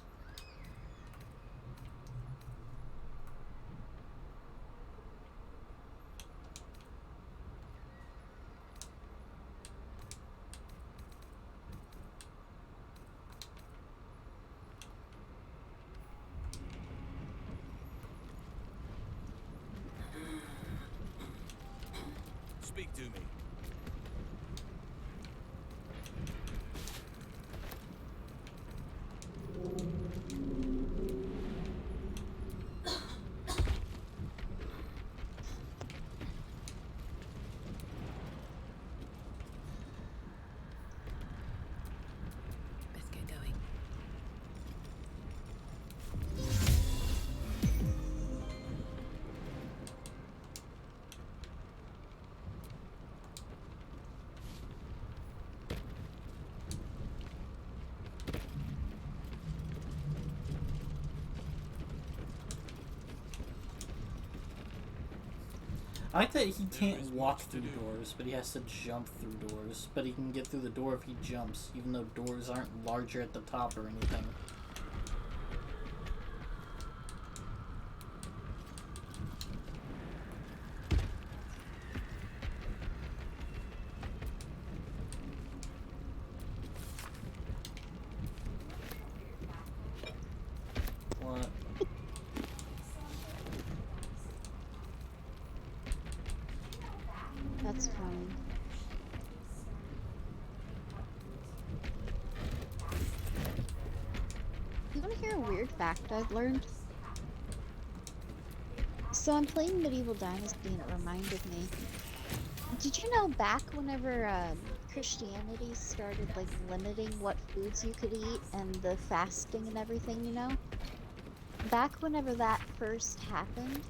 S3: Speak to me.
S19: Let's get going.
S1: I like that he can't walk through doors, but he has to jump through doors. But he can get through the door if he jumps, even though doors aren't larger at the top or anything. What?
S12: That's fine. You want to hear a weird fact I've learned? So I'm playing Medieval Dynasty and it reminded me. Did you know back whenever Christianity started like limiting what foods you could eat and the fasting and everything, you know? Back whenever that first happened,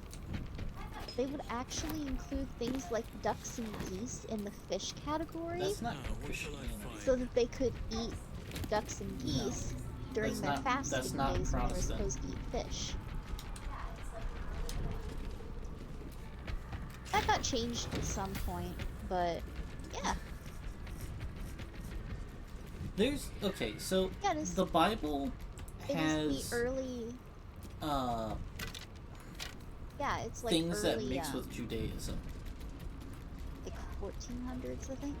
S12: they would actually include things like ducks and geese in the fish category.
S1: That's not Christianity.
S12: So that they could eat ducks and geese during
S1: That's
S12: their
S1: not-
S12: fasting
S1: that's not
S12: days when they were
S1: Protestant.
S12: supposed to eat fish. That got changed at some point, but yeah.
S1: Okay, so
S12: Yeah, it is-
S1: the Bible
S12: It
S1: has
S12: is the early, yeah, it's like
S1: things
S12: early,
S1: that mix with Judaism.
S12: like 1400s, I think.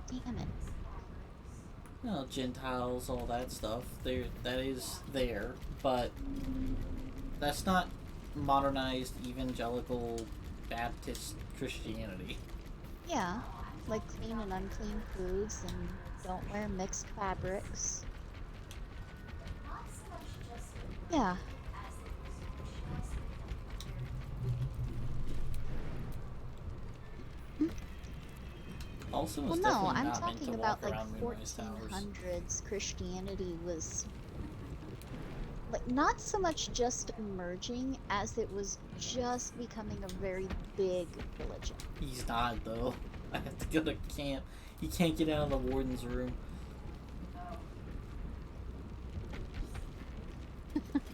S12: Damn it.
S1: You know, Gentiles, all that stuff. That is there, but that's not modernized evangelical Baptist Christianity.
S12: Yeah, like clean and unclean foods and don't wear mixed fabrics. Yeah.
S1: Also,
S12: Well,
S1: it's
S12: no,
S1: definitely
S12: I'm
S1: not meant to
S12: talking
S1: walk
S12: about like
S1: around Moonrise Towers.
S12: 1400s Christianity was like not so much just emerging as it was just becoming a very big religion.
S1: He's not, though. I have to go to camp. He can't get out of the warden's room. Let's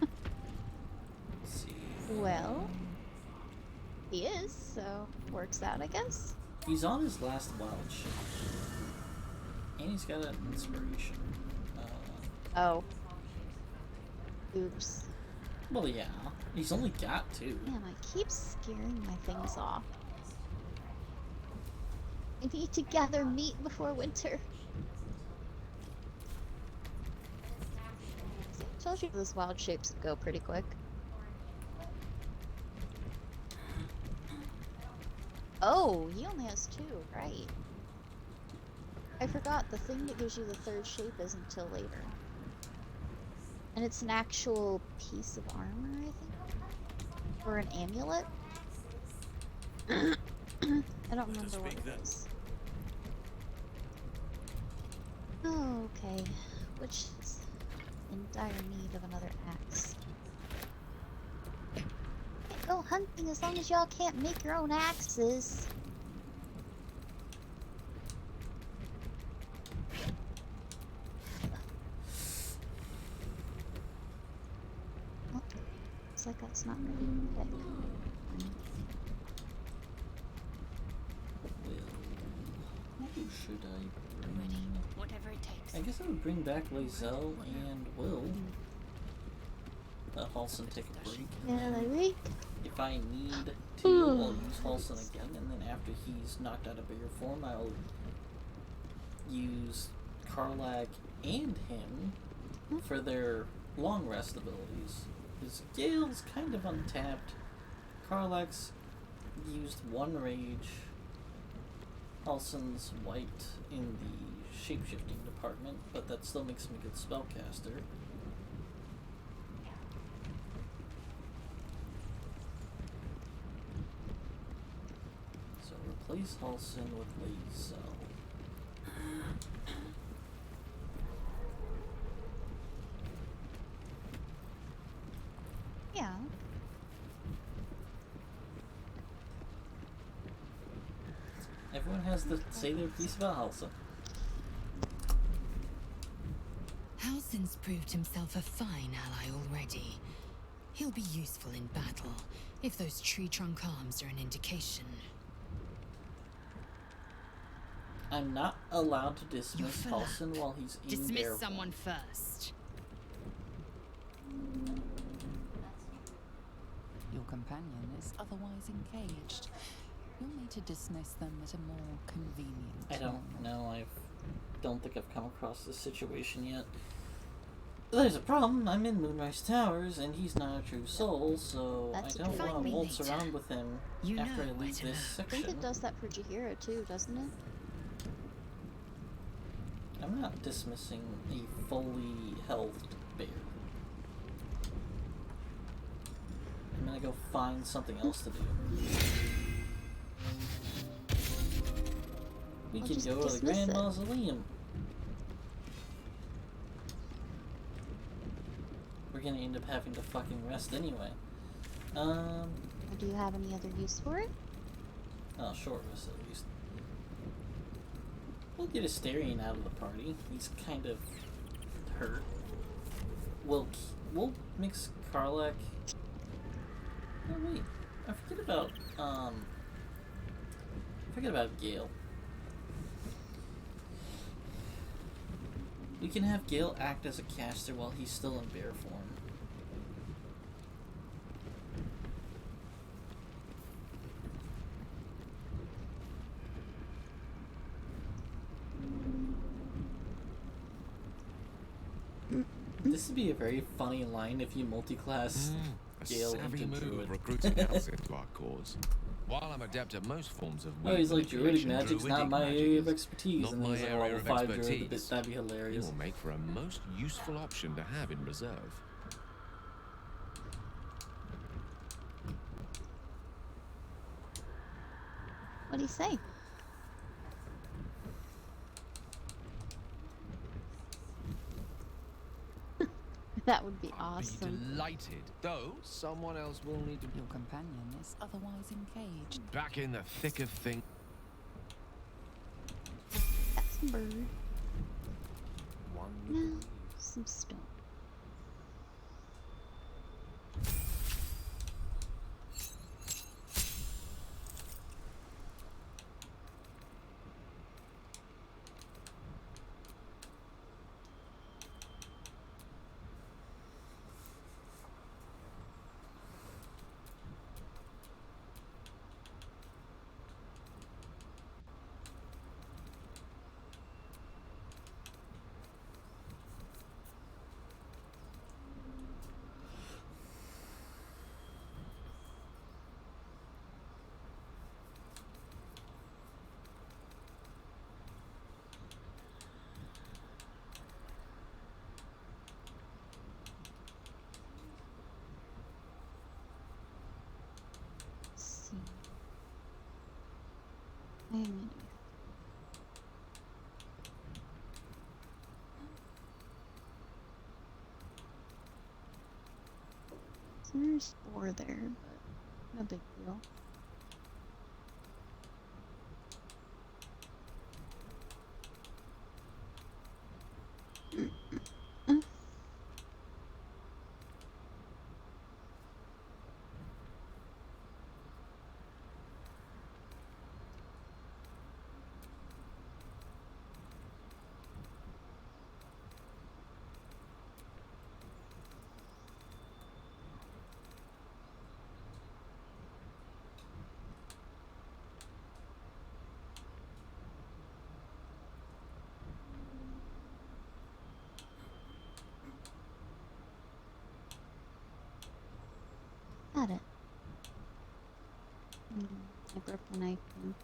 S1: see.
S12: Well, he is, so works out, I guess.
S1: He's on his last Welch. And he's got an inspiration.
S12: Oh. Oops.
S1: Well, yeah. He's only got 2.
S12: Man, I keep scaring my things off. I need to gather meat before winter. See, I told you those wild shapes would go pretty quick. Oh, he only has 2, right. I forgot, the thing that gives you the 3rd shape isn't until later. And it's an actual piece of armor, I think? Or an amulet? I don't remember what it is. Oh, okay. Which is in dire need of another axe. Can't go hunting as long as y'all can't make your own axes. Oh, looks like that's not ready to pick.
S1: Who should I bring?
S2: Whatever it takes.
S1: I guess I would bring back Lae'zel and Will. Let Halsin take a break.
S12: Yeah, like
S1: If I need to, I'll use Halsin again, and then after he's knocked out of bigger form, I'll use Karlach and him for their long rest abilities. Because Gale's kind of untapped. Karlach's used 1 rage. Halsin's wiped in the shapeshifting department, but that still makes him a good spellcaster. So replace Halsin with Lae'zel.
S12: Yeah.
S1: Everyone has to say their piece about Halsin.
S2: Halsin's proved himself a fine ally already. He'll be useful in battle, if those tree trunk arms are an indication.
S1: I'm not allowed to dismiss Halsin while he's in
S2: Dismiss
S1: bear
S2: someone
S1: form.
S2: first.
S5: Your companion is otherwise encaged. You'll need to dismiss them at a more convenient
S1: I
S5: time.
S1: don't know. I don't think I've come across this situation yet. There's a problem. I'm in Moonrise Towers, and he's not a true soul, so
S12: That's
S1: I don't
S12: true.
S1: want to waltz around with him
S2: You
S1: after I
S2: know where
S1: leave
S2: to
S1: this
S2: look.
S12: I think
S1: section.
S12: it does that for Jaheira too, doesn't it?
S1: I'm not dismissing a fully healthed bear. I'm gonna go find something else to do. We
S12: Well,
S1: can
S12: just
S1: go to the
S12: dismiss
S1: Grand
S12: it.
S1: Mausoleum. We're gonna end up having to fucking rest anyway.
S12: Or do you have any other use for it?
S1: Oh, short rest at least. We'll get Asterion out of the party. He's kind of hurt. We'll mix Karlach. Oh wait, I forget about Gale. We can have Gale act as a caster while he's still in bear form. This would be a very funny line if you multi-class
S9: A
S1: Gale
S9: savvy
S1: into
S9: move
S1: Druid.
S9: recruiting else into our cause. While I'm adept at most forms of
S1: Oh, he's like, Druidic
S9: manipulation,
S1: magic's not
S9: druidic
S1: my
S9: magic
S1: area of
S9: is
S1: expertise,
S9: not
S1: and
S9: my
S1: he's like a
S9: area
S1: level
S9: of
S1: 5 druid,
S9: expertise.
S1: that'd be hilarious.
S9: It will make for a most useful option to have in reserve.
S12: What do you say? That would be awesome.
S9: Delighted, though someone else will need to.
S5: Your companion is otherwise encaged.
S9: Back in the thick of things.
S12: Got some bird.
S9: One
S12: No, some stone. There's 4 there, but no big deal. Got it. I broke the knife thing.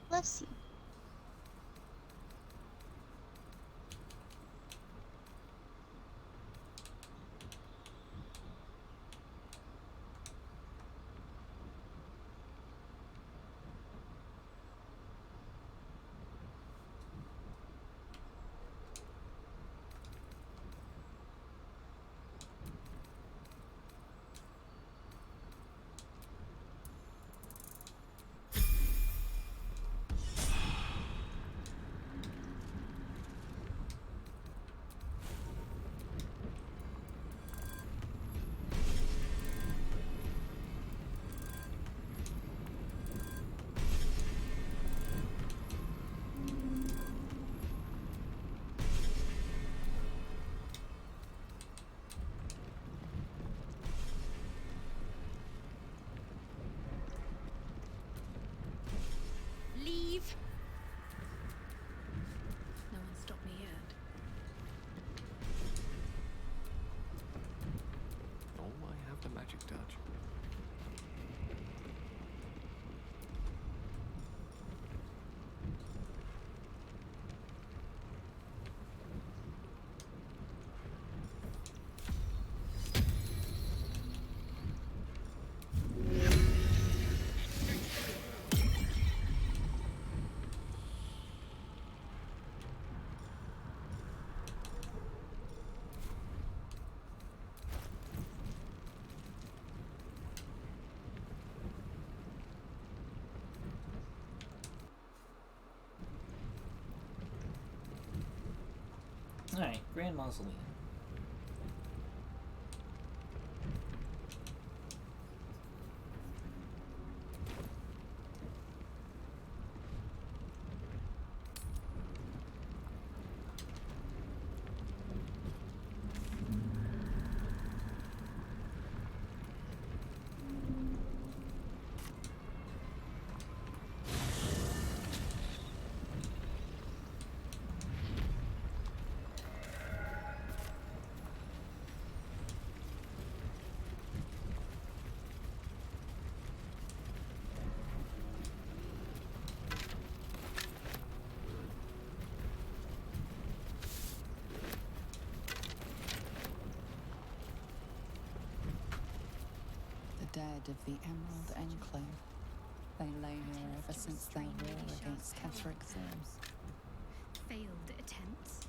S12: Bless you.
S14: Leave.
S19: No one stopped me yet.
S9: Oh, I have the magic touch.
S1: Alright, Grand Mausoleum.
S5: word of the Emerald Enclave. They lay here ever since their war against Ketheric Thorn.
S15: Failed attempts.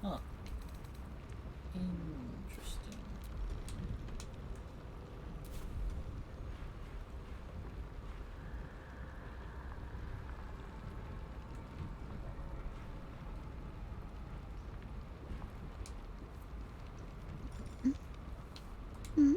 S1: Huh. Interesting.
S12: Hmm?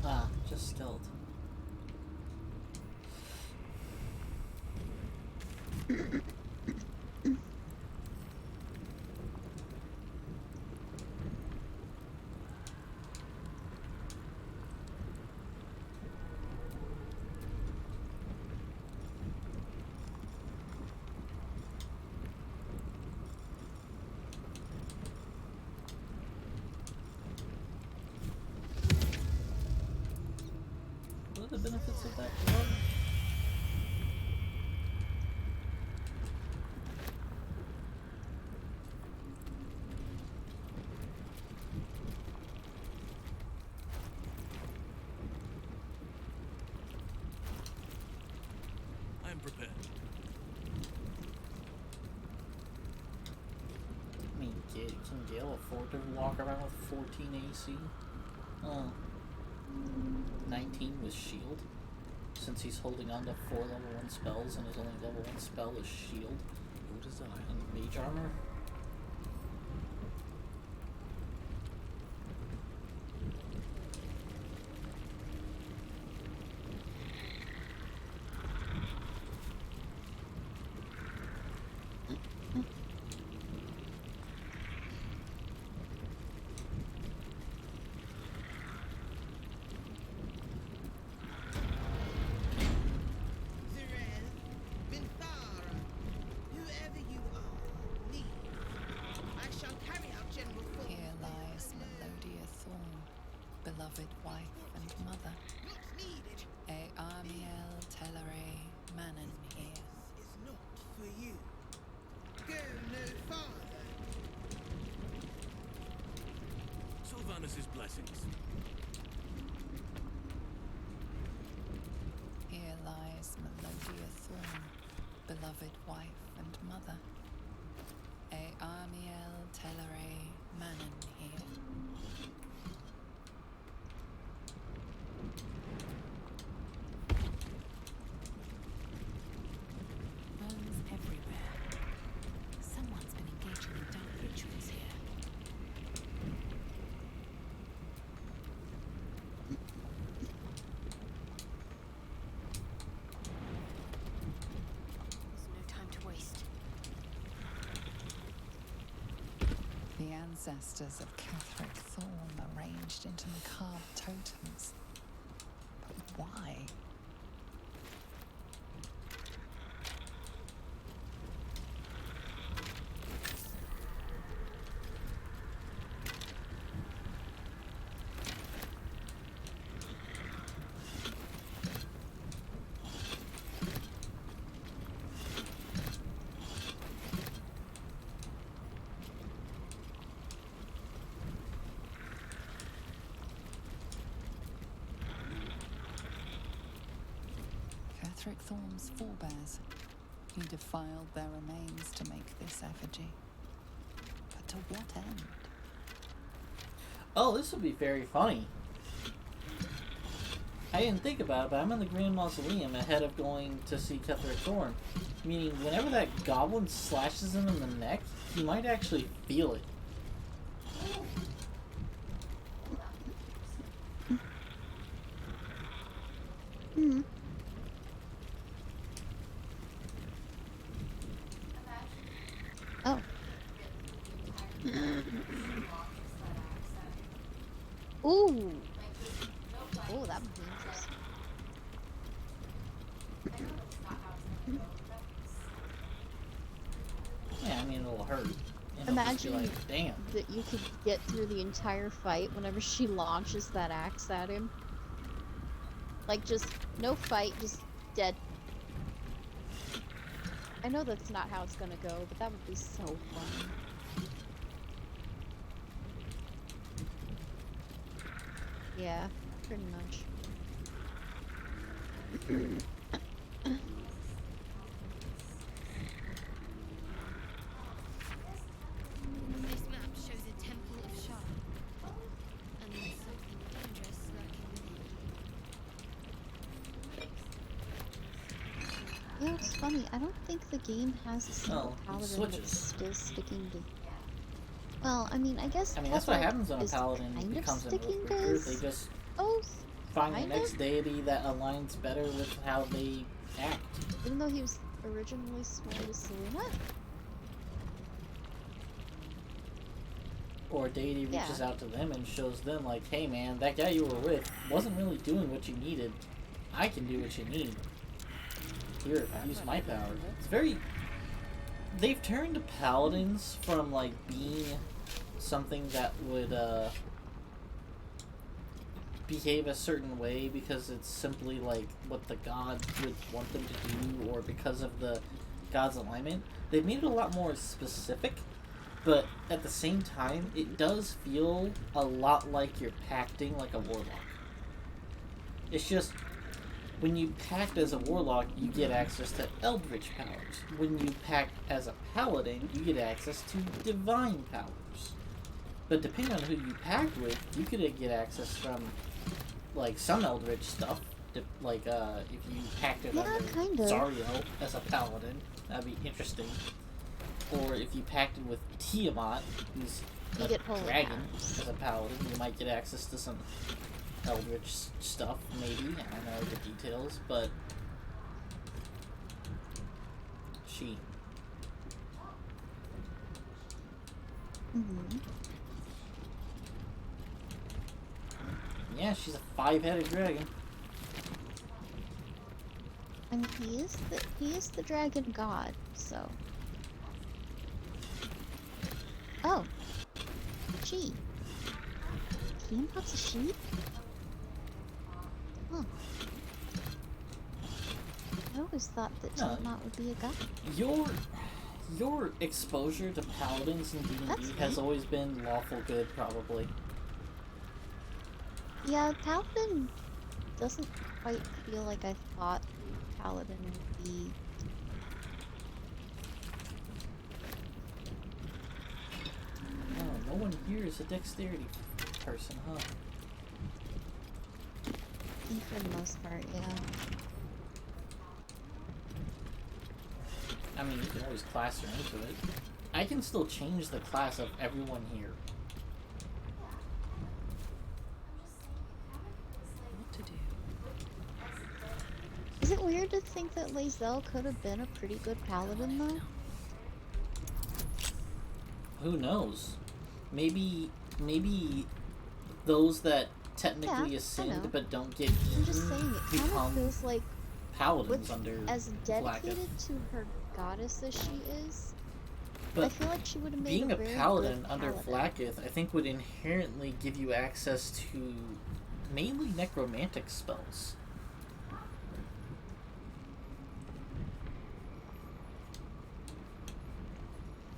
S1: Ah, just stilled. What are the benefits of that drug? Gale afford to walk around with 14 AC? 19 with shield. Since he's holding on to 4 level 1 spells and his only level 1 spell is shield.
S22: Your desire.
S1: And mage armor.
S5: Here lies Melodia Thorn, beloved wife and mother. A Armiel Telere Manon here.
S13: Is not for you. Go no farther.
S7: Sylvanus' blessings.
S5: Here lies Melodia Thorn, beloved wife and mother. A Armiel Telere Manon here.
S2: Bones everywhere. Someone's been engaging in dark rituals here. There's no time to waste.
S5: The ancestors of Ketheric Thorn arranged into macabre totems. But why? Ketheric Thorn's forebears. He defiled their remains to make this effigy. But to what end?
S1: Oh, this would be very funny. I didn't think about it, but I'm in the Grand Mausoleum ahead of going to see Ketheric Thorn. Meaning, whenever that goblin slashes him in the neck, he might actually feel it.
S12: Hmm. Oh. Ooh. Oh, that would be interesting.
S1: Yeah, I mean, it'll hurt. And it'll just be
S12: Imagine
S1: like, damn.
S12: that you could get through the entire fight whenever she launches that axe at him. Like, just no fight, just dead. I know that's not how it's gonna go, but that would be so fun. Yeah, pretty much.
S15: This map shows a temple of Shah. And there's something dangerous lurking within.
S12: You know, it's funny, I don't think the game has a single paladin
S1: switches.
S12: that's still sticking to... Well, I mean, I guess
S1: I mean, that's what
S12: Ketheric
S1: happens when a
S12: is
S1: paladin
S12: kind of
S1: becomes an
S12: sticking to
S1: Oathbreaker.
S12: his
S1: They just
S12: oath,
S1: find the
S12: kind
S1: next
S12: of.
S1: deity that aligns better with how they act.
S12: Even though he was originally sworn to Selena?
S1: Or a deity reaches
S12: Yeah.
S1: out to them and shows them, like, hey man, that guy you were with wasn't really doing what you needed. I can do what you need. Here, use my power. It's very... They've turned paladins from, like, being something that would, behave a certain way because it's simply, like, what the god would want them to do, or because of the god's alignment. They've made it a lot more specific, but at the same time, it does feel a lot like you're pacting like a warlock. It's just... When you pact as a warlock, you get access to eldritch powers. When you pact as a paladin, you get access to divine powers. But depending on who you packed with, you could get access from, like, some Eldritch stuff. Like, if you packed it under
S12: kind of.
S1: Zariel as a paladin, that'd be interesting. Or if you packed it with Tiamat, who's
S12: You
S1: a
S12: get holy
S1: dragon,
S12: powers.
S1: as a paladin, you might get access to some Eldritch stuff, maybe. I don't know the details, but... She.
S12: Mm-hmm.
S1: Yeah, she's a 5-headed dragon.
S12: And he is the dragon god, so. Oh. She. Tiamat's a sheep? Huh. I always thought that Tiamat would be a god.
S1: Your exposure to paladins in D&D has always been lawful good, probably.
S12: Yeah, paladin doesn't quite feel like I thought paladin would be.
S1: Oh, no one here is a dexterity person, huh?
S12: I think for the most part, yeah.
S1: I mean, you can always class her into it. I can still change the class of everyone here.
S17: What to do?
S12: Is it weird to think that Lae'zel could have been a pretty good paladin, though?
S1: Who knows? Maybe those that technically ascend but don't get
S12: I'm just saying, it kind of feels like
S1: paladins under
S12: as dedicated
S1: Blacketh.
S12: to her goddess as she is.
S1: But
S12: I feel like she would have made
S1: being a
S12: very
S1: paladin
S12: good
S1: under
S12: paladin.
S1: Blacketh, I think, would inherently give you access to mainly necromantic spells.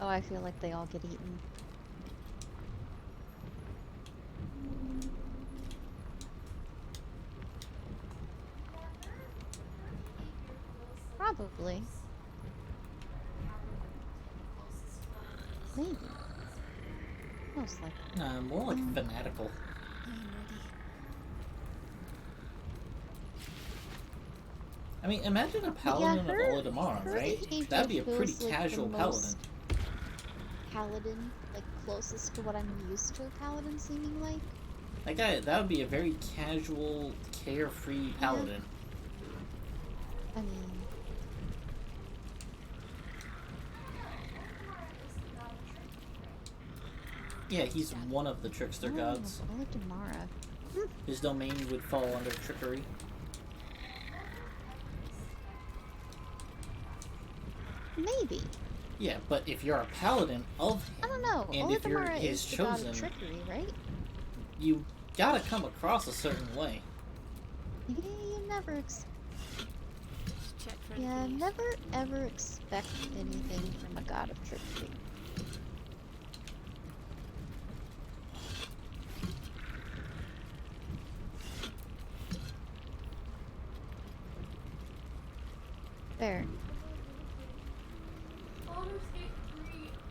S12: Oh, I feel like they all get eaten. Probably. Maybe. Most likely.
S1: More like fanatical. I mean, imagine a paladin of Oladamar, right? That'd be a pretty casual paladin.
S12: Paladin, like closest to what I'm used to a paladin seeming like.
S1: That would be a very casual, carefree paladin.
S12: I mean,
S1: yeah, he's one of the trickster gods.
S12: Oladamara.
S1: His domain would fall under trickery.
S12: Maybe.
S1: Yeah, but if you're a paladin of him,
S12: I don't know.
S1: and if you're
S12: Oladamara
S1: his
S12: is the god
S1: chosen,
S12: of trickery, right?
S1: you gotta come across a certain way.
S12: Yeah, you never. Yeah, never ever expect anything from a god of trickery. Fair.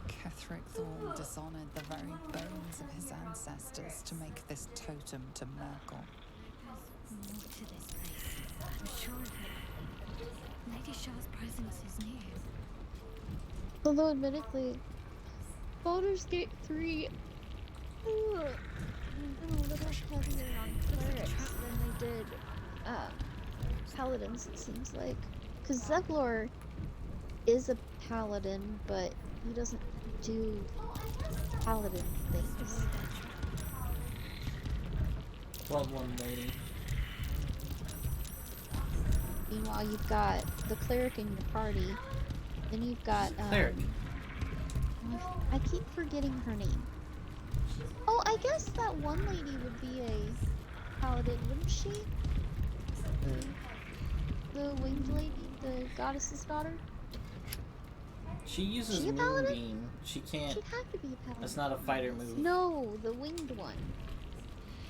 S5: Ketheric Thorn dishonored the very bones of his ancestors to make this totem to Merkel.
S15: There's more to this place. I'm sure of it. Lady Shah's presence is near.
S12: Although, admittedly, Baldur's Gate 3 a little heavier on clerics than they did paladins, it seems like. Because Zevlor is a paladin, but he doesn't do paladin things.
S1: Level 1 lady.
S12: Meanwhile, you've got the cleric in your party, then you've got
S1: Cleric.
S12: I keep forgetting her name. Oh, I guess that one lady would be a paladin, wouldn't she? The winged lady, the goddess's daughter.
S1: She uses
S12: She a
S1: Moonbeam. She can't.
S12: She'd have to be a paladin.
S1: That's not a fighter move.
S12: No, the winged one.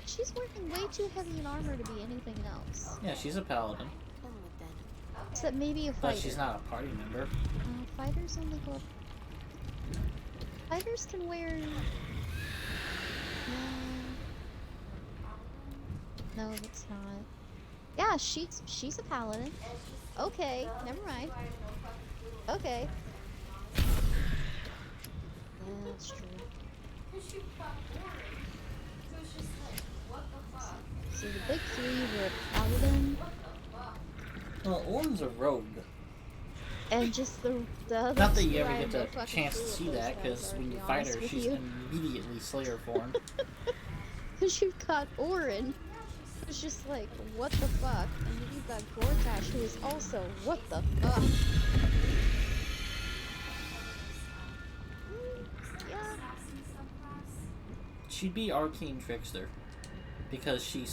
S12: She's working way too heavy in armor to be anything else.
S1: Yeah, she's a paladin.
S12: Except maybe a fighter.
S1: But she's not a party member.
S12: Fighters only go up. Fighters can wear No, it's not. Yeah, she's a paladin. Okay, never mind. Okay. Yeah, that's true. So the big three were paladin.
S1: Well, Orin's a rogue.
S12: And just the other
S1: Not that
S12: two,
S1: you ever
S12: I
S1: get
S12: have no
S1: the
S12: fucking
S1: chance to
S12: clue
S1: see
S12: what those
S1: that,
S12: guys
S1: because
S12: are,
S1: when
S12: to
S1: you
S12: be
S1: fight
S12: honest
S1: her,
S12: with
S1: she's
S12: you.
S1: immediately Slayer form.
S12: Because you've got Orin, who's just like, what the fuck? And then you've got Gortash, who is also, what the fuck? Yeah.
S1: She'd be Arcane Trickster. Because she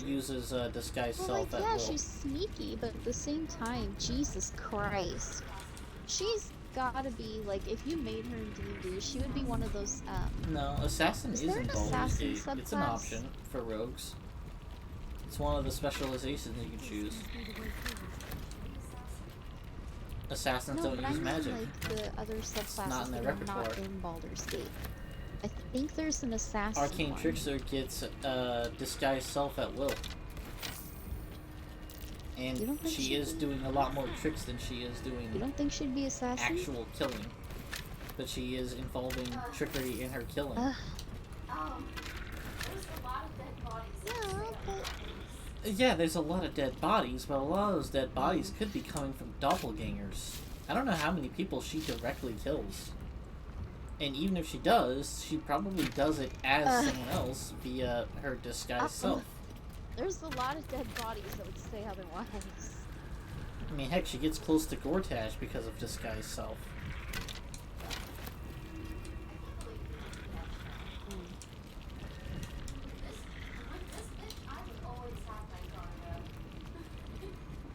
S1: uses disguise self at will.
S12: She's sneaky, but at the same time, Jesus Christ. She's gotta be, like, if you made her in D&D, she would be one of those,
S1: No, Assassin is
S12: there
S1: in
S12: an
S1: Baldur's
S12: assassin
S1: Gate. It's an
S12: subclass?
S1: option for rogues. It's one of the specializations you can choose. Assassins
S12: No,
S1: don't
S12: but
S1: use
S12: I mean,
S1: magic.
S12: like, the other subclasses
S1: not in their
S12: that are
S1: repertoire.
S12: not in Baldur's Gate. I think there's an assassin
S1: Arcane
S12: one.
S1: Trickster gets disguise self at will. And she is doing a lot more tricks than she is doing
S12: You don't think she'd be assassin?
S1: actual killing. But she is involving trickery in her killing. Yeah, there's a lot of dead bodies, but a lot of those dead bodies could be coming from doppelgangers. I don't know how many people she directly kills. And even if she does, she probably does it as someone else via her disguised self.
S12: There's a lot of dead bodies that would say otherwise.
S1: I mean, heck, she gets close to Gortash because of disguised self.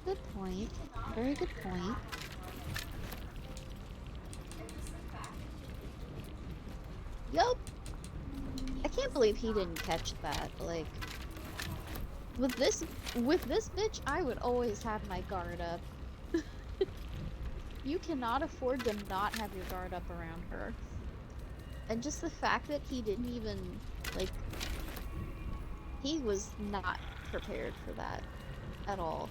S12: Good point. Very good point. Yup. I can't believe he didn't catch that. Like, with this bitch, I would always have my guard up. You cannot afford to not have your guard up around her. And just the fact that he didn't even, like, he was not prepared for that at all.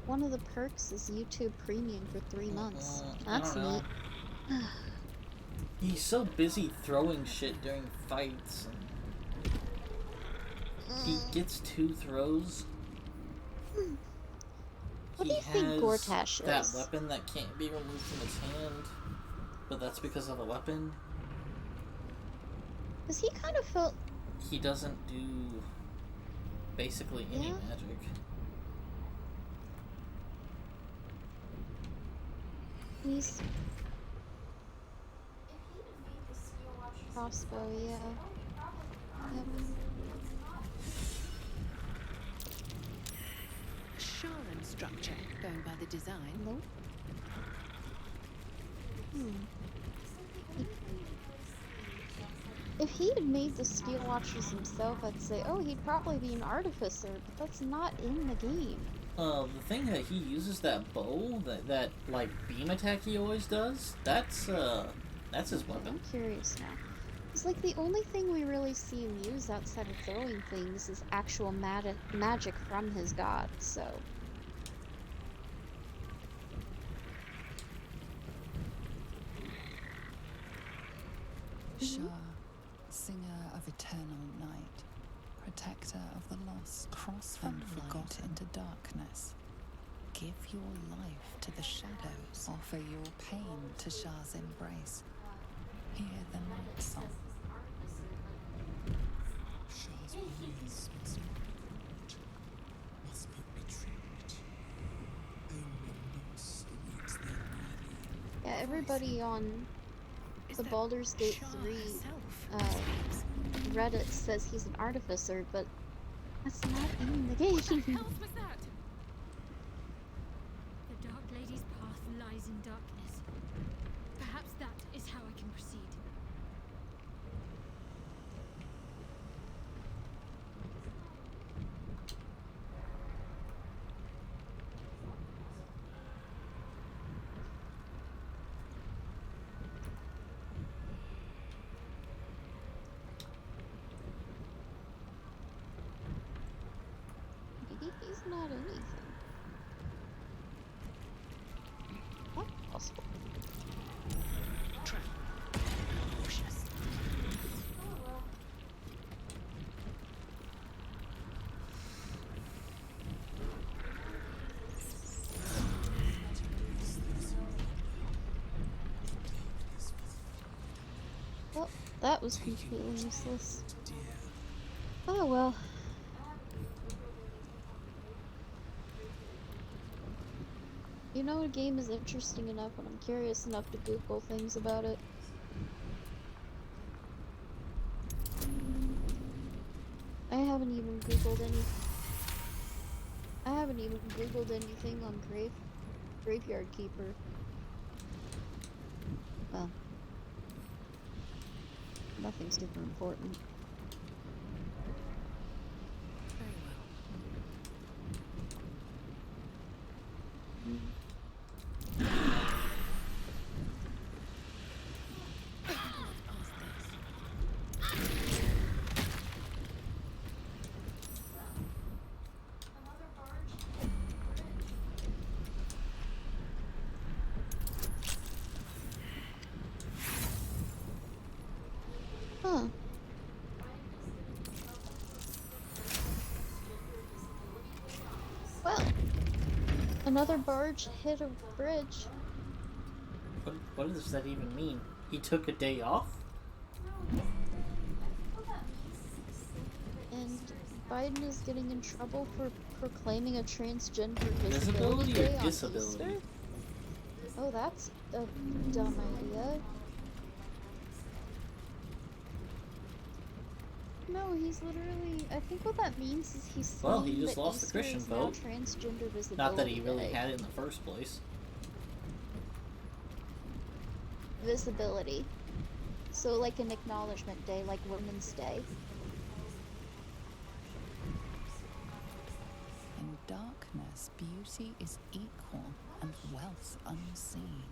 S12: One of the perks is YouTube Premium for 3 months. That's neat.
S1: He's so busy throwing shit during fights. He gets 2 throws.
S12: What do you think Gortash is?
S1: That weapon that can't be removed from his hand, but that's because of a weapon.
S12: Because he kind of felt...
S1: He doesn't do basically any magic.
S12: He's... Crossbow, yeah.
S4: Sharon structure, going by the design.
S12: Nope. If he had made the steel watches himself, I'd say, oh, he'd probably be an artificer, but that's not in the game.
S1: The thing that he uses, that bow, that like beam attack he always does, that's his weapon.
S12: I'm curious now. It's like the only thing we really see him use outside of throwing things is actual magic from his god, so...
S5: Shah, singer of eternal night, protector of the lost, cross and forgot into darkness. Give your life to the shadows. Offer your pain to Shah's embrace. Hear the night song.
S18: Shah's peace must be betrayed. Only loss awaits their nearly.
S12: Yeah, everybody on the Baldur's Gate 3 Reddit says he's an artificer, but that's not in the game.
S15: What the hell was that? The Dark Lady's path lies is in darkness. Perhaps that is how I can proceed.
S12: Maybe he's not anything. Not possible. Well, that was completely useless. Oh well. You know, a game is interesting enough when I'm curious enough to Google things about it. I haven't even Googled anything on Graveyard Keeper. Well, nothing super important. Huh. Well, another barge hit a bridge.
S1: What does that even mean? He took a day off?
S12: And Biden is getting in trouble for proclaiming a transgender
S1: Visibility
S12: day
S1: or
S12: on
S1: disability?
S12: Easter? Oh, that's a dumb idea. No, he's literally. I think what that means is he's saying
S1: Well, he just
S12: that
S1: lost
S12: Easter
S1: the Christian
S12: is now
S1: vote.
S12: Transgender Visibility
S1: Not that he really
S12: Day.
S1: had it in the first place.
S12: Visibility. So, like an acknowledgement day, like Women's Day.
S5: In darkness, beauty is equal and wealth unseen.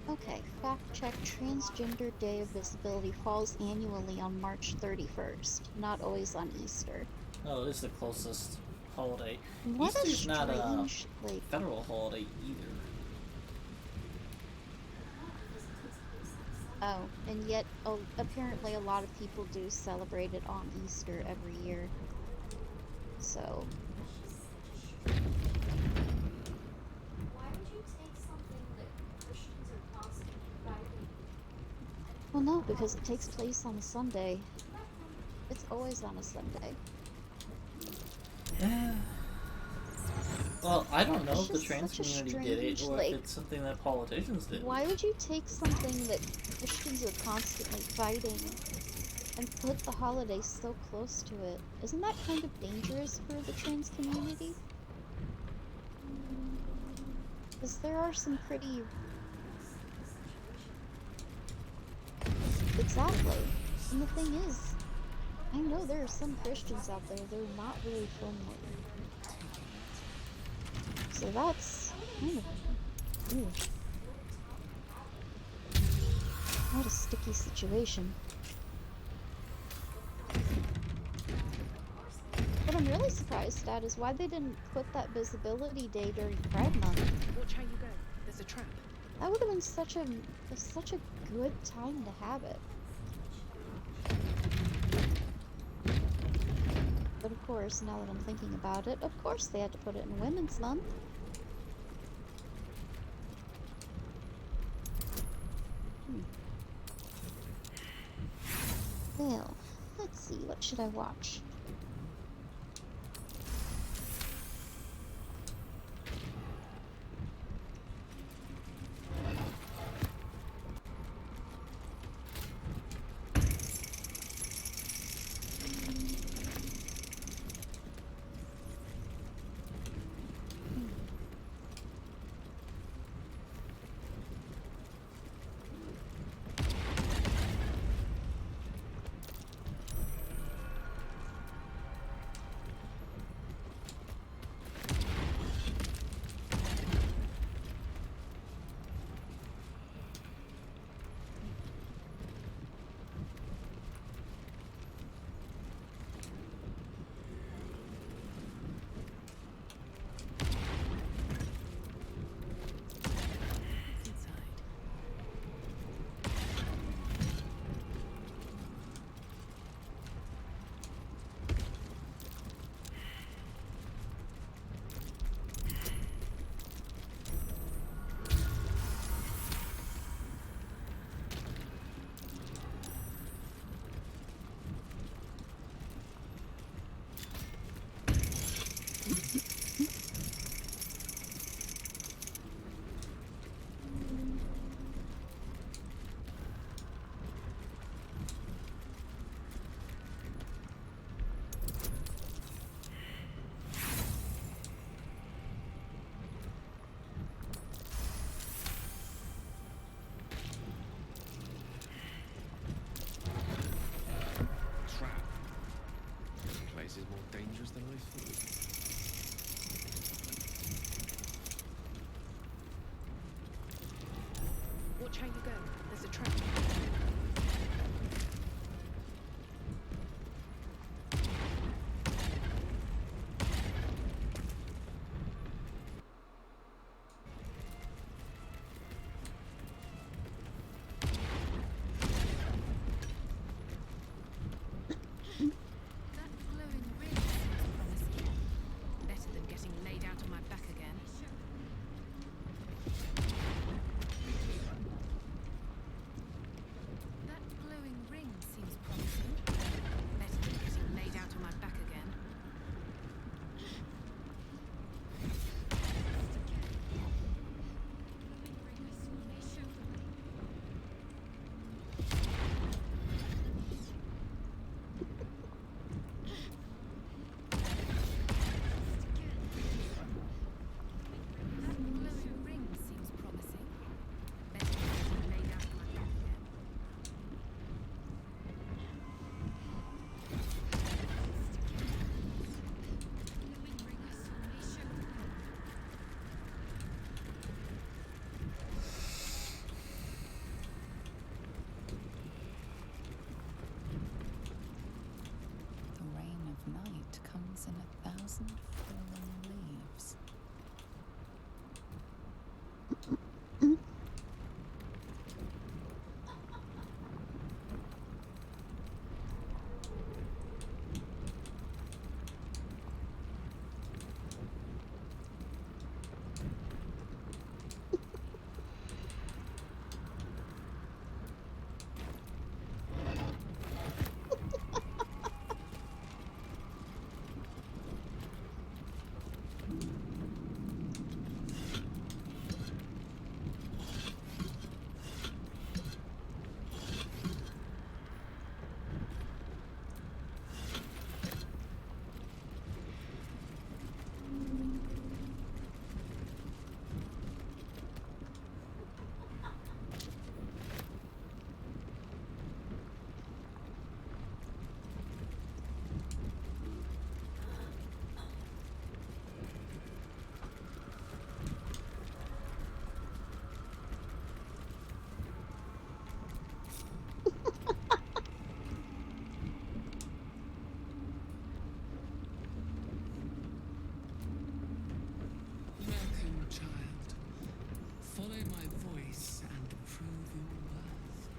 S12: Okay, fact check. Transgender Day of Visibility falls annually on March 31st, not always on Easter.
S1: Oh, it is the closest holiday.
S12: What a
S1: Easter's not a
S12: strange, like,
S1: federal holiday either.
S12: oh, and yet apparently a lot of people do celebrate it on Easter every year. So. Well, no, because it takes place on a Sunday. It's always on a Sunday.
S1: Well, I don't know
S12: It's
S1: if the
S12: just
S1: trans
S12: such a
S1: community did it,
S12: strange,
S1: or
S12: like,
S1: if it's something that politicians did.
S12: Why would you take something that Christians are constantly fighting and put the holiday so close to it? Isn't that kind of dangerous for the trans community? Because there are some pretty... Exactly. And the thing is, I know there are some Christians out there that are not very friendly. So that's kind of... Ooh. What a sticky situation. What I'm really surprised at is why they didn't put that visibility day during Pride Month.
S19: Watch how you go. There's a trap.
S12: That would have been such a good time to have it. But of course, now that I'm thinking about it, of course they had to put it in Women's Month. Well, let's see, what should I watch?
S18: this for you.
S19: Watch how you go. There's a trap. That glowing ring seems promising. Better than getting laid out on my back again. That glowing ring seems promising. Better than getting laid out on my back again. That glowing ring seems promising. Better than getting laid out on my back again.
S5: The rain of night comes in 1,000 fallen leaves.
S20: Welcome, child. Follow my voice and prove your worth.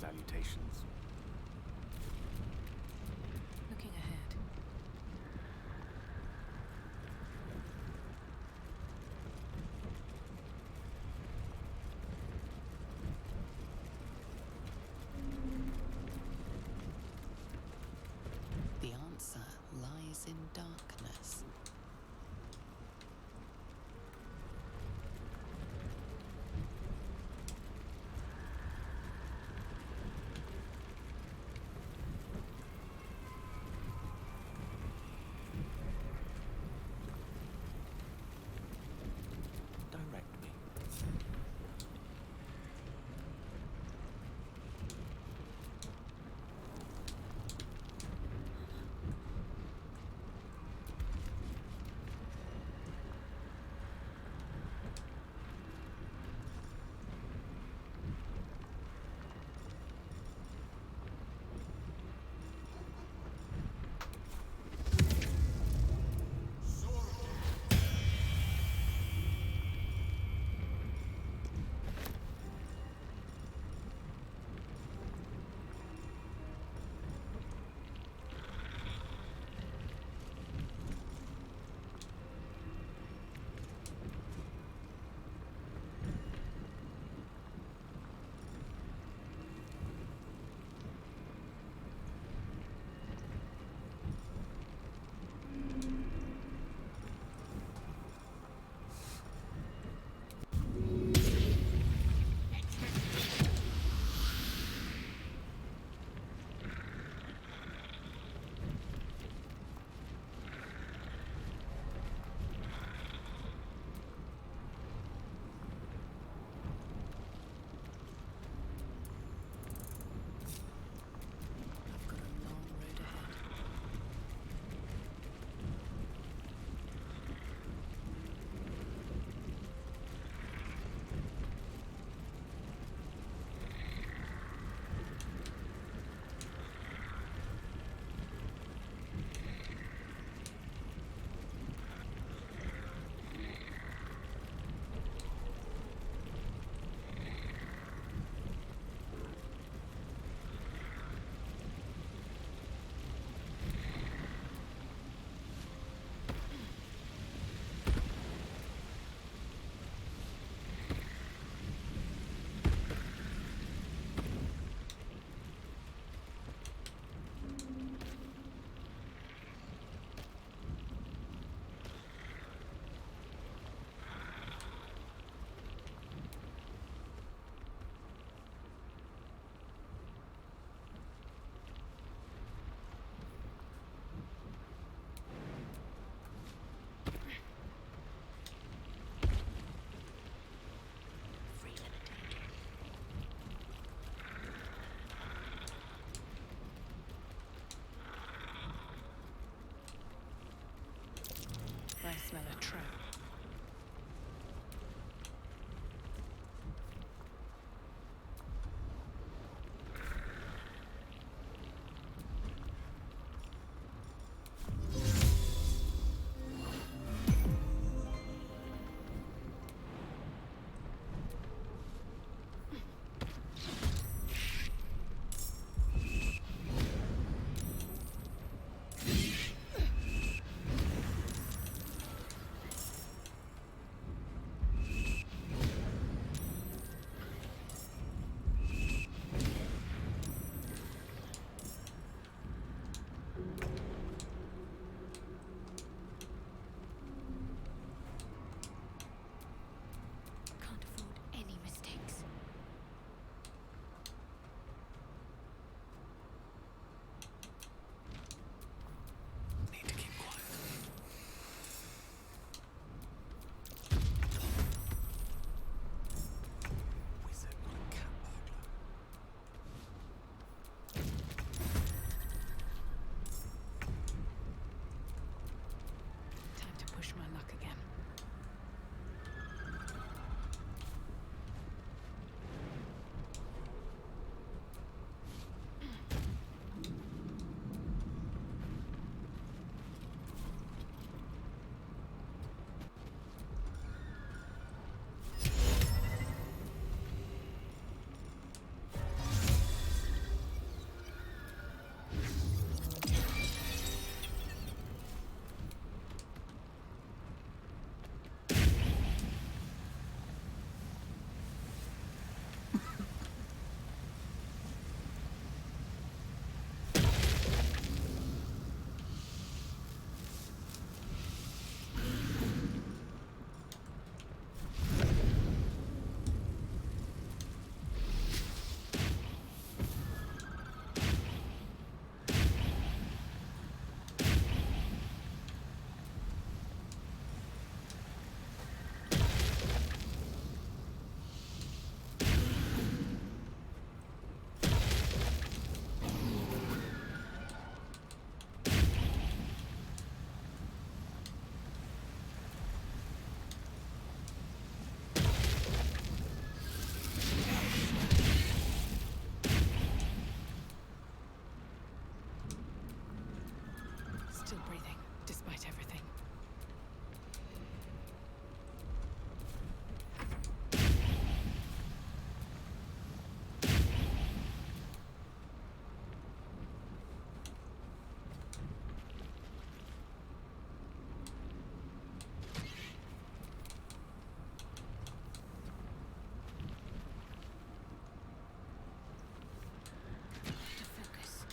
S21: Salutations.
S19: Looking ahead.
S5: The answer lies in darkness.
S17: trap.
S16: Can't afford any mistakes.
S18: Need to keep quiet. Wizard, not a cat burglar.
S17: Time to push my luck again. Still breathing, despite everything.
S16: To focus.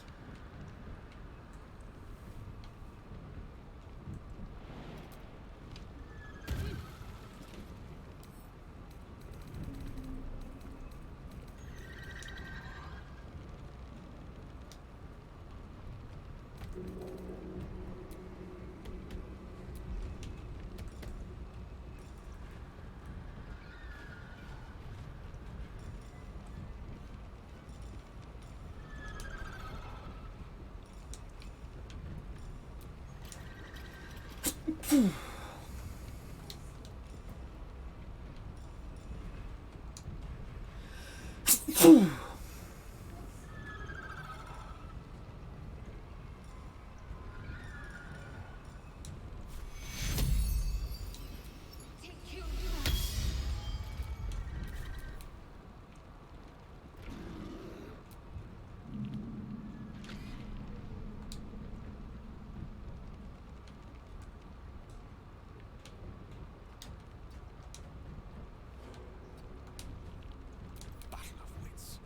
S18: Battle of wits.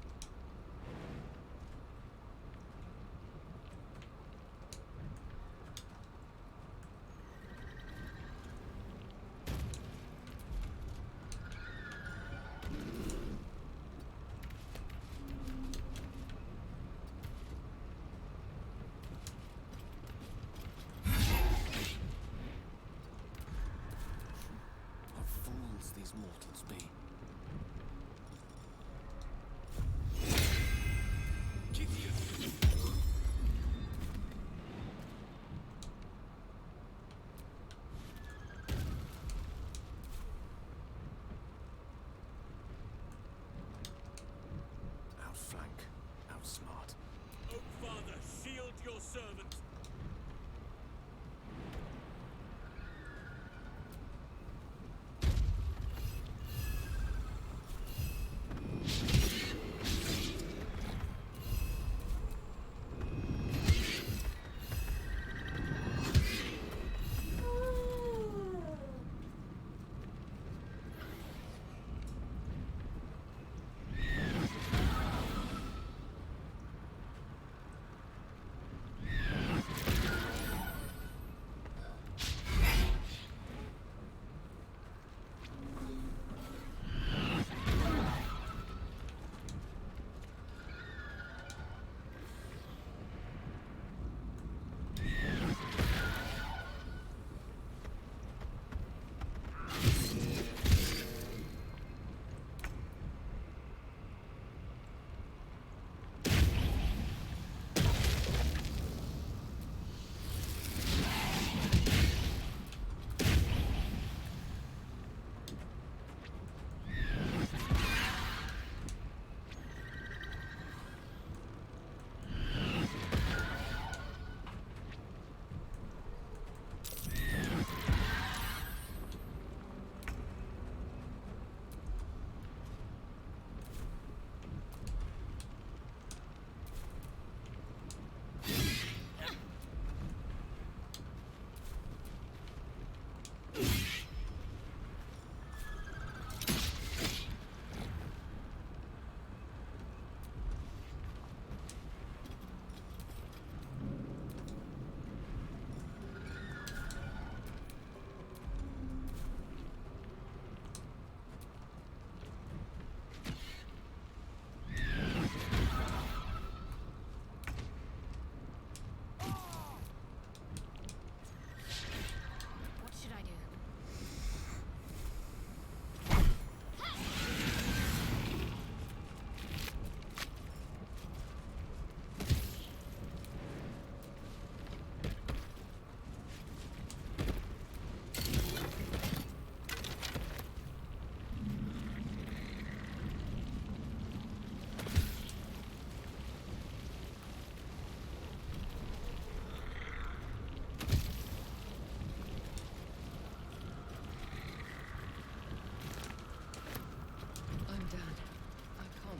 S3: your servant.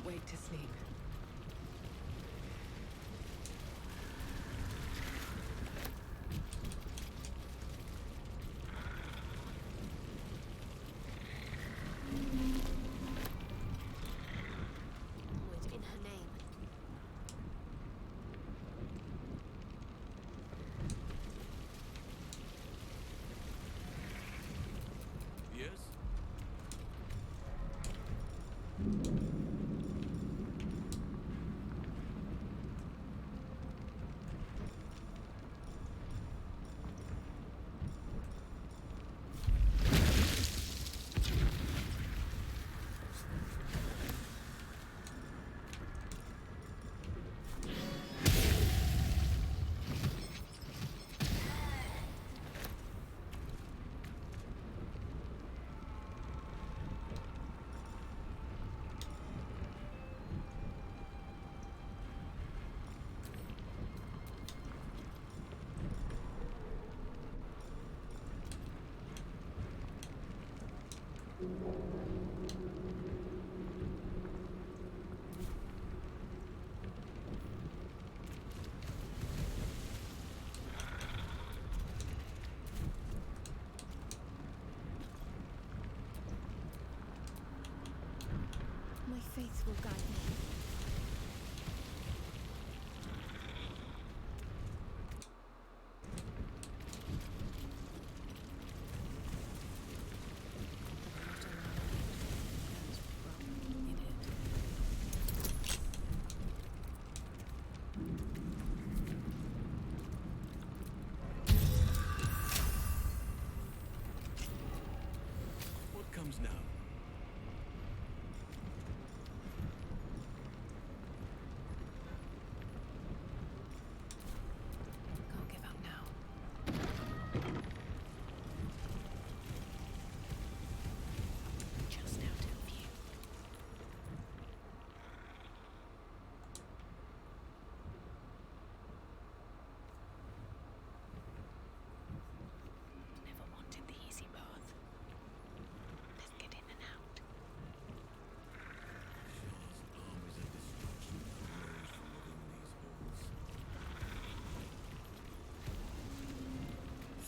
S17: Wait to sleep.
S16: In her name.
S3: Yes?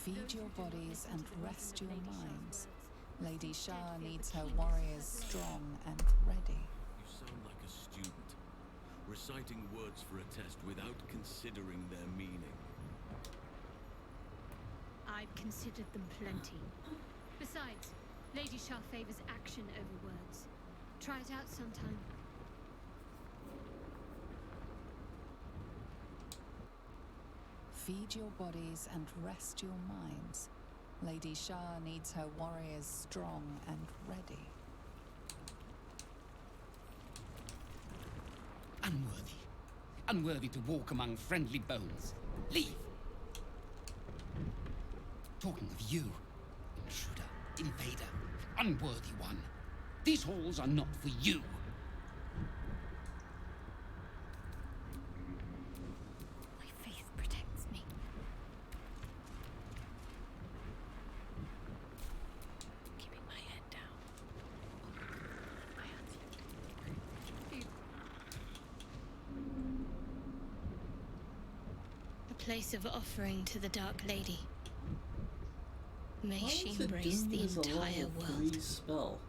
S5: Feed your bodies and rest your minds. Lady Shah needs her warriors strong and ready.
S7: You sound like a student, reciting words for a test without considering their meaning.
S15: I've considered them plenty. Besides, Lady Shah favors action over words. Try it out sometime.
S5: Feed your bodies and rest your minds. Lady Shah needs her warriors strong and ready.
S6: Unworthy. Unworthy to walk among friendly bones. Leave! Talking of you, intruder, invader, unworthy one. These halls are not for you.
S14: My faith protects me. Keeping my head down. My hands.
S15: A place of offering to the Dark Lady. May
S1: Why
S15: she
S1: is it
S15: embrace
S1: doing
S15: the
S1: this a
S15: entire
S1: level
S15: world.
S1: 3 spell?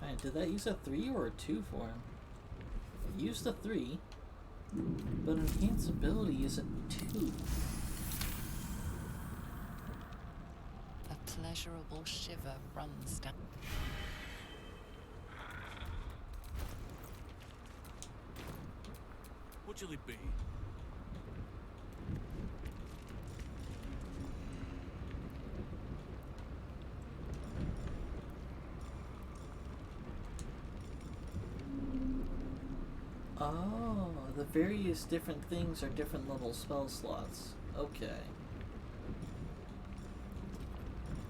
S1: Man, did that use a 3 or a 2 for him? It used a 3, but enhance ability is a 2.
S5: A pleasurable shiver runs down.
S7: What shall it be?
S1: Oh, the various different things are different level spell slots. Okay.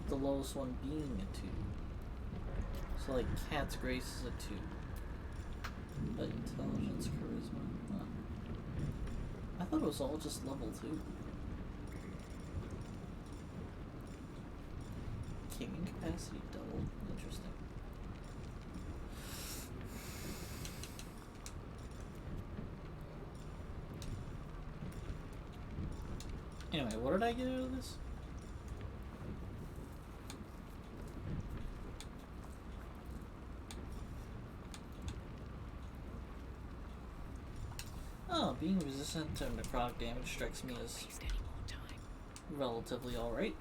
S1: The lowest one being a 2. So like Cat's Grace is a 2. But Intelligence, Charisma, huh. I thought it was all just level 2. King capacity double. Interesting. Anyway, what did I get out of this? Oh, being resistant to necrotic damage strikes me as relatively alright.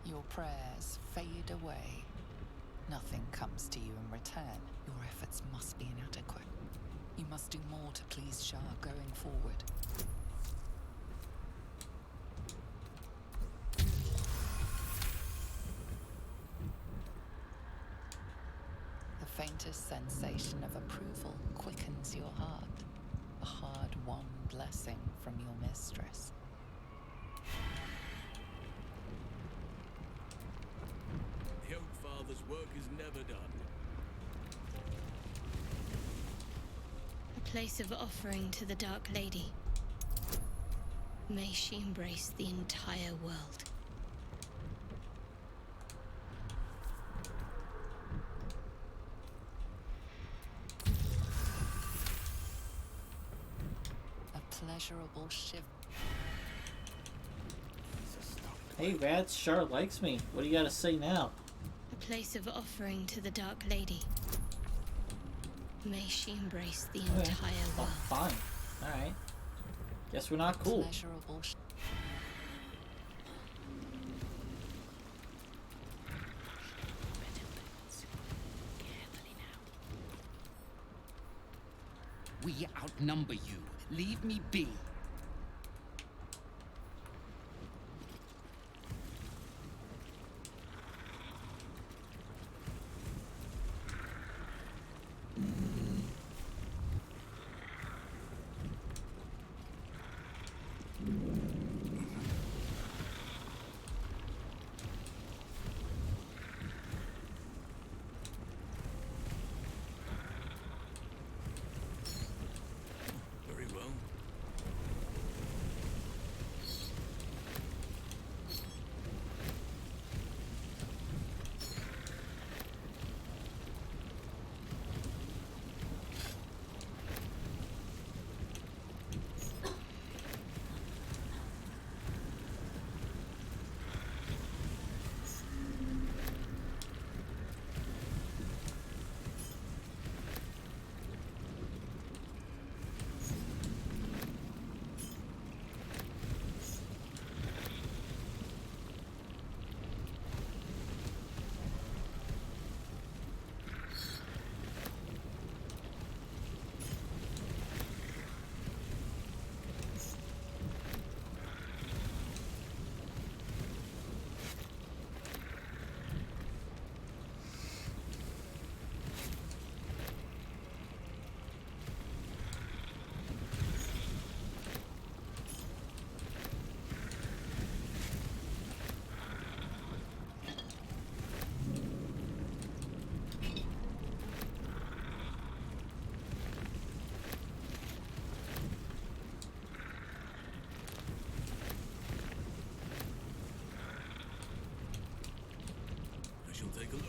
S5: Your prayers fade away. Nothing comes to you in return. Your efforts must be inadequate. You must do more to please Shah going forward. The faintest sensation of approval quickens your heart. A hard-won blessing from your mistress.
S7: The Oak Father's work is never done.
S15: A place of offering to the Dark Lady. May she embrace the entire world.
S5: A pleasurable shiver.
S1: Hey Rats, Char likes me. What do you gotta say now?
S15: A place of offering to the Dark Lady. May she embrace the entire
S1: Oh,
S15: world.
S1: fine. Alright. Guess we're not cool.
S5: Pleasurable
S6: We outnumber you. Leave me be.
S7: Very well. I shall take a look.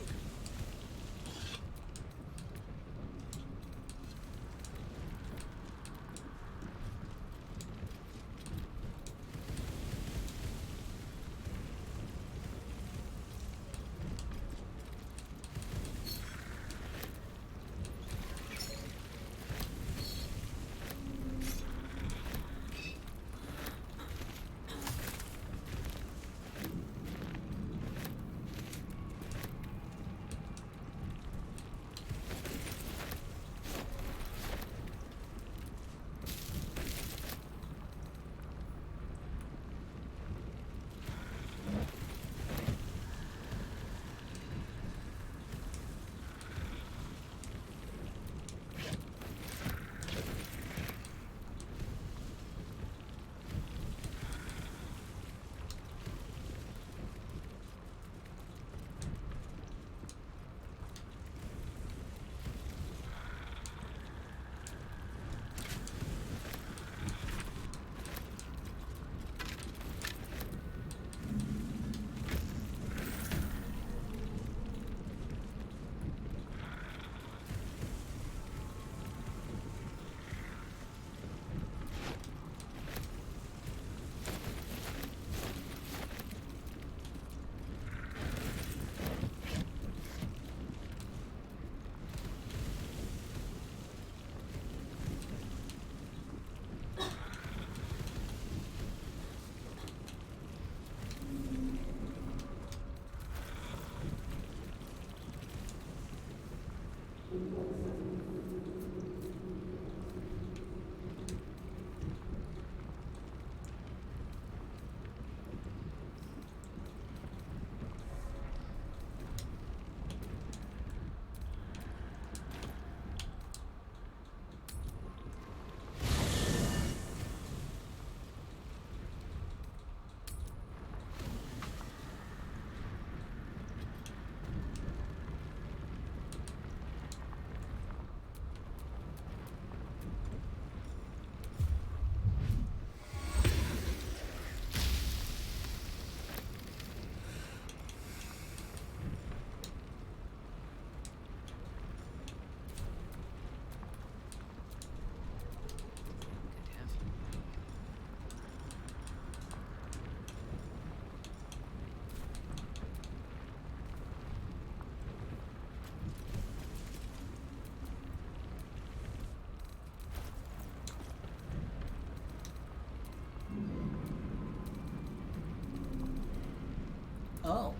S1: Oh.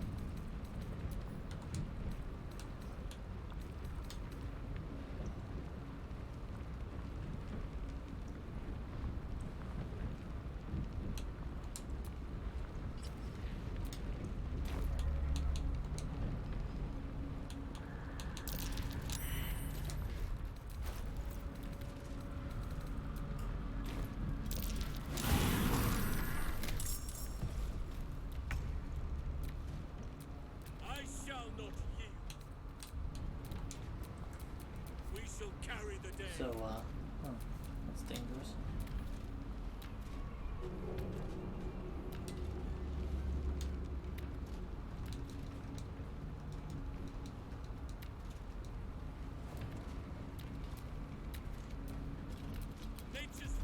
S3: carry the day.
S1: So, that's dangerous.
S3: Nature's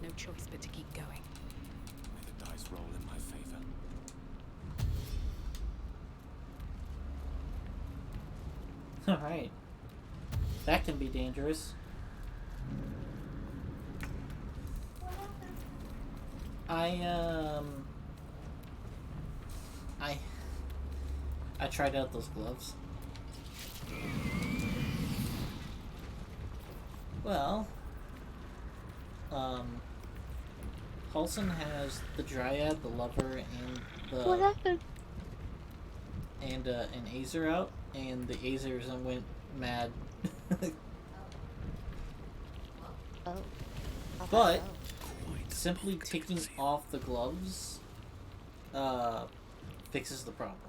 S19: No choice but to keep going.
S21: May the dice roll in my favor.
S1: Alright. That can be dangerous. I tried out those gloves. Well, Halsin has the Dryad, the Lover, and the...
S12: What happened?
S1: And, an Azer out, and the Azers went mad.
S12: Oh.
S1: But, simply taking off the gloves, fixes the problem.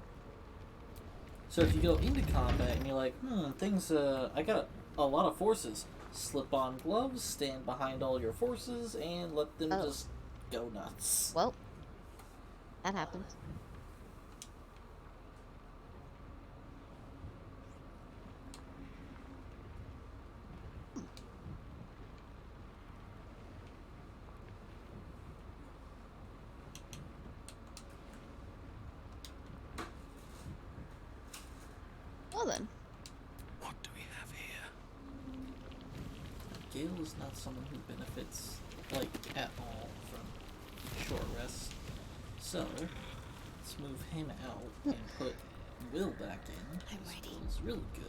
S1: So if you go into combat and you're like, I got a lot of forces. Slip on gloves, stand behind all your forces, and let them just go nuts.
S12: Well, that happened. Well then.
S18: What do we have here?
S1: Gale is not someone who benefits, like, at all from short rests. So, let's move him out and put Will back in.
S2: I'm ready.
S1: Will's really good.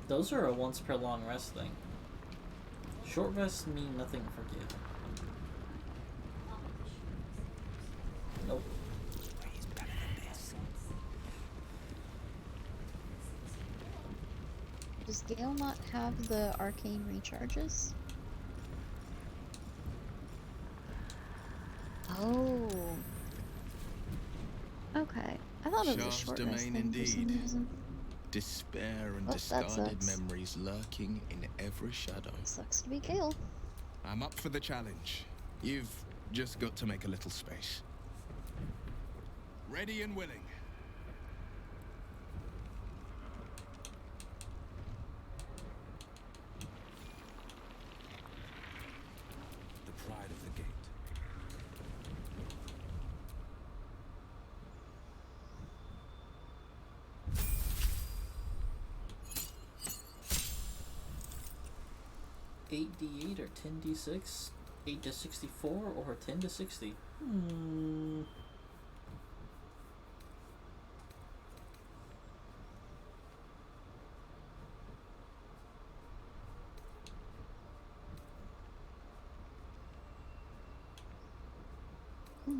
S1: Those are a once per long rest thing. Short rests mean nothing for Gale. Nope.
S12: Does Gale not have the arcane recharges? Oh. Okay. I thought it was a
S18: Shaf's
S12: short rest
S18: domain
S12: thing for some
S18: indeed.
S12: reason.
S18: Despair and
S12: Well, that
S18: discarded
S12: sucks.
S18: memories lurking in every shadow.
S12: Sucks to be Gale.
S18: I'm up for the challenge. You've just got to make a little space. Ready and willing.
S21: The pride of the gate.
S1: Eight D8 or 10D6, 8 to 64 or 10 to 60.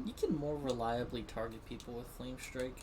S1: You can more reliably target people with Flame Strike.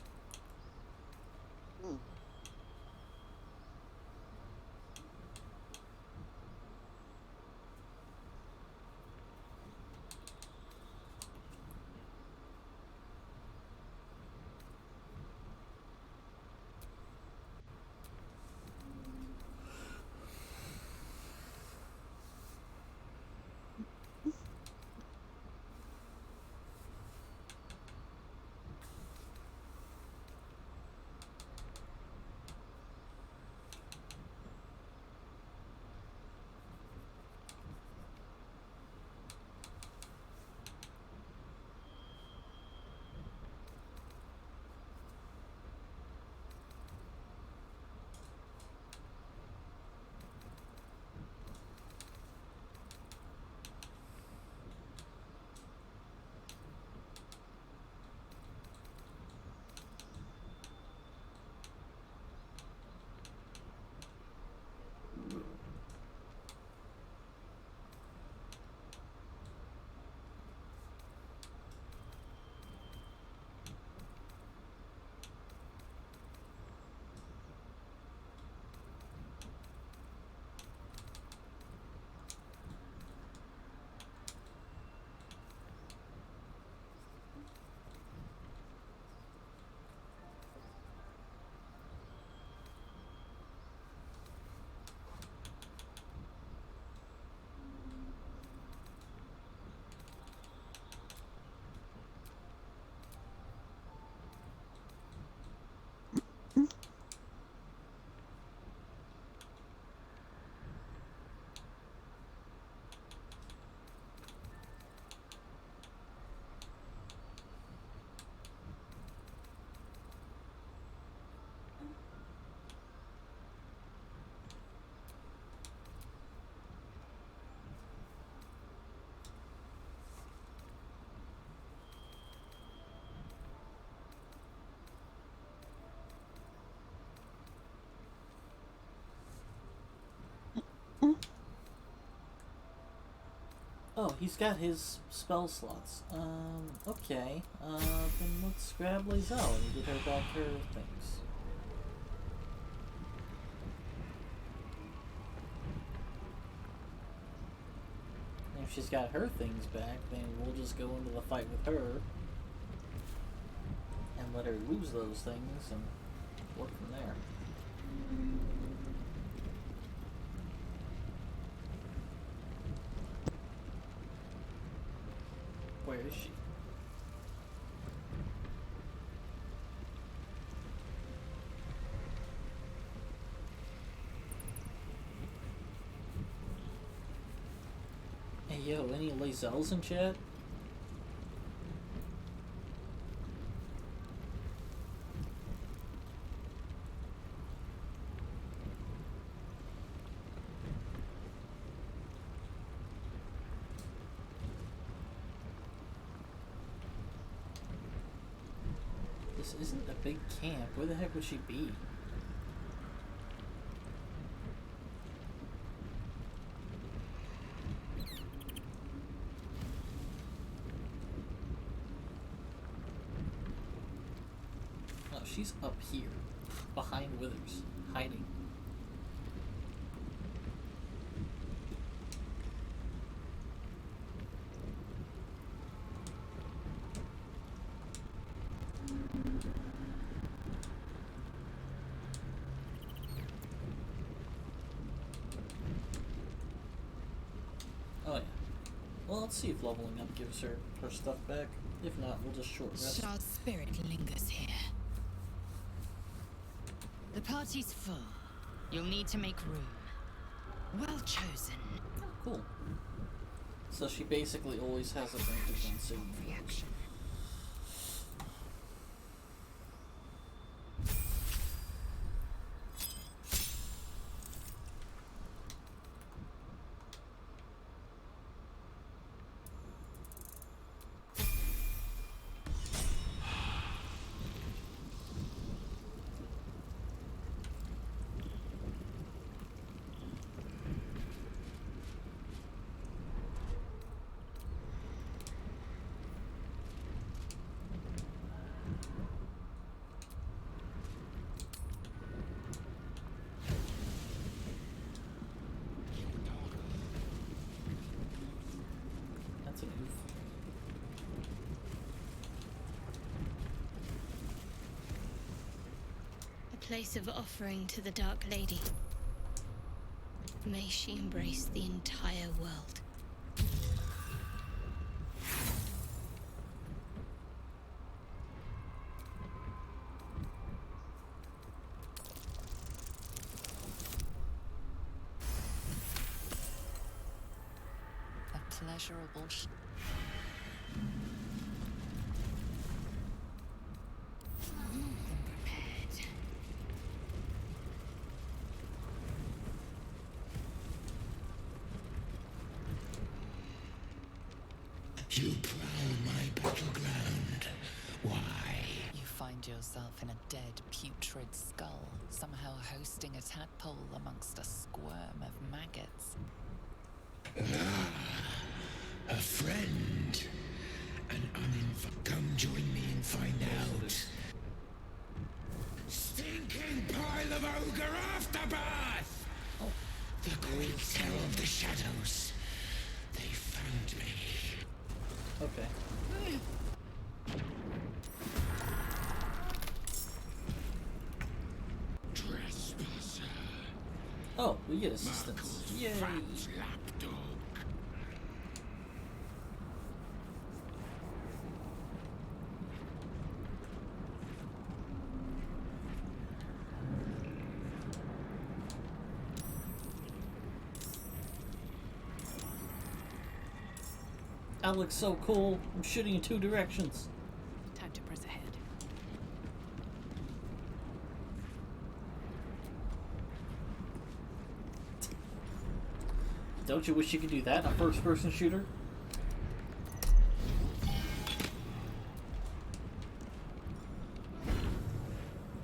S1: Oh, he's got his spell slots. Okay. Then let's grab Lazelle and get her back her things. And if she's got her things back, then we'll just go into the fight with her and let her lose those things and work from there. Where is she? Hey yo, any Lazelles in chat? This isn't a big camp. Where the heck would she be? Oh, she's up here, behind Withers, hiding. Oh yeah. Well, let's see if leveling up gives her her stuff back. If not, we'll just short rest.
S8: Shard's spirit lingers here. The party's full. You'll need to make room. Well chosen.
S1: Cool. So she basically always has advantage on saving reaction. That's an oof.
S15: A place of offering to the Dark Lady. May she embrace the entire world.
S5: A pleasurable
S18: You prowl my battleground. Why?
S5: You find yourself in a dead, putrid skull, somehow hosting a tadpole amongst a squirm of maggots.
S18: A friend. Come join me and find out. Stinking pile of ogre aftermath! Oh, the great terror of the shadows. They found me.
S1: Okay.
S18: Trespasser.
S1: Oh, we get assistance. Yay!
S18: Lapdog.
S1: That looks so cool. I'm shooting in 2 directions.
S19: Time to press ahead.
S1: Don't you wish you could do that in a first-person shooter?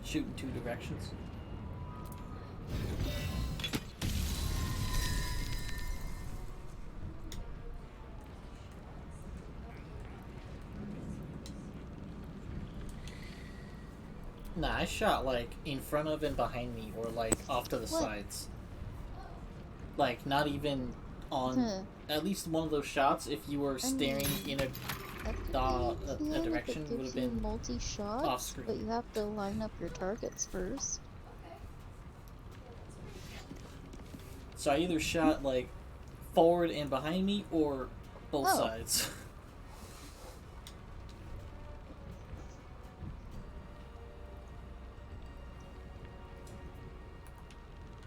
S1: Shoot in 2 directions. Nah, I shot like in front of and behind me, or like off to the
S12: What?
S1: sides. Like not even on at least one of those shots. If you were staring in a direction,
S12: it
S1: would
S12: gives
S1: have
S12: you
S1: been
S12: multi
S1: off
S12: shots,
S1: screen.
S12: but you have to line up your targets first.
S1: So I either shot like forward and behind me, or both
S12: Oh.
S1: sides.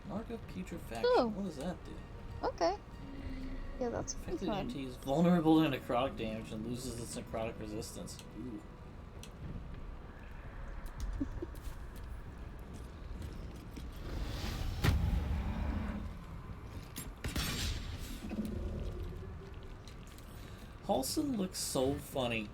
S1: Mark of Putrefaction.
S12: Oh.
S1: What does that do?
S12: Okay. Yeah, that's pretty
S1: Affected
S12: fun.
S1: entity is vulnerable to necrotic damage and loses its necrotic resistance. Ooh. Halson looks so funny.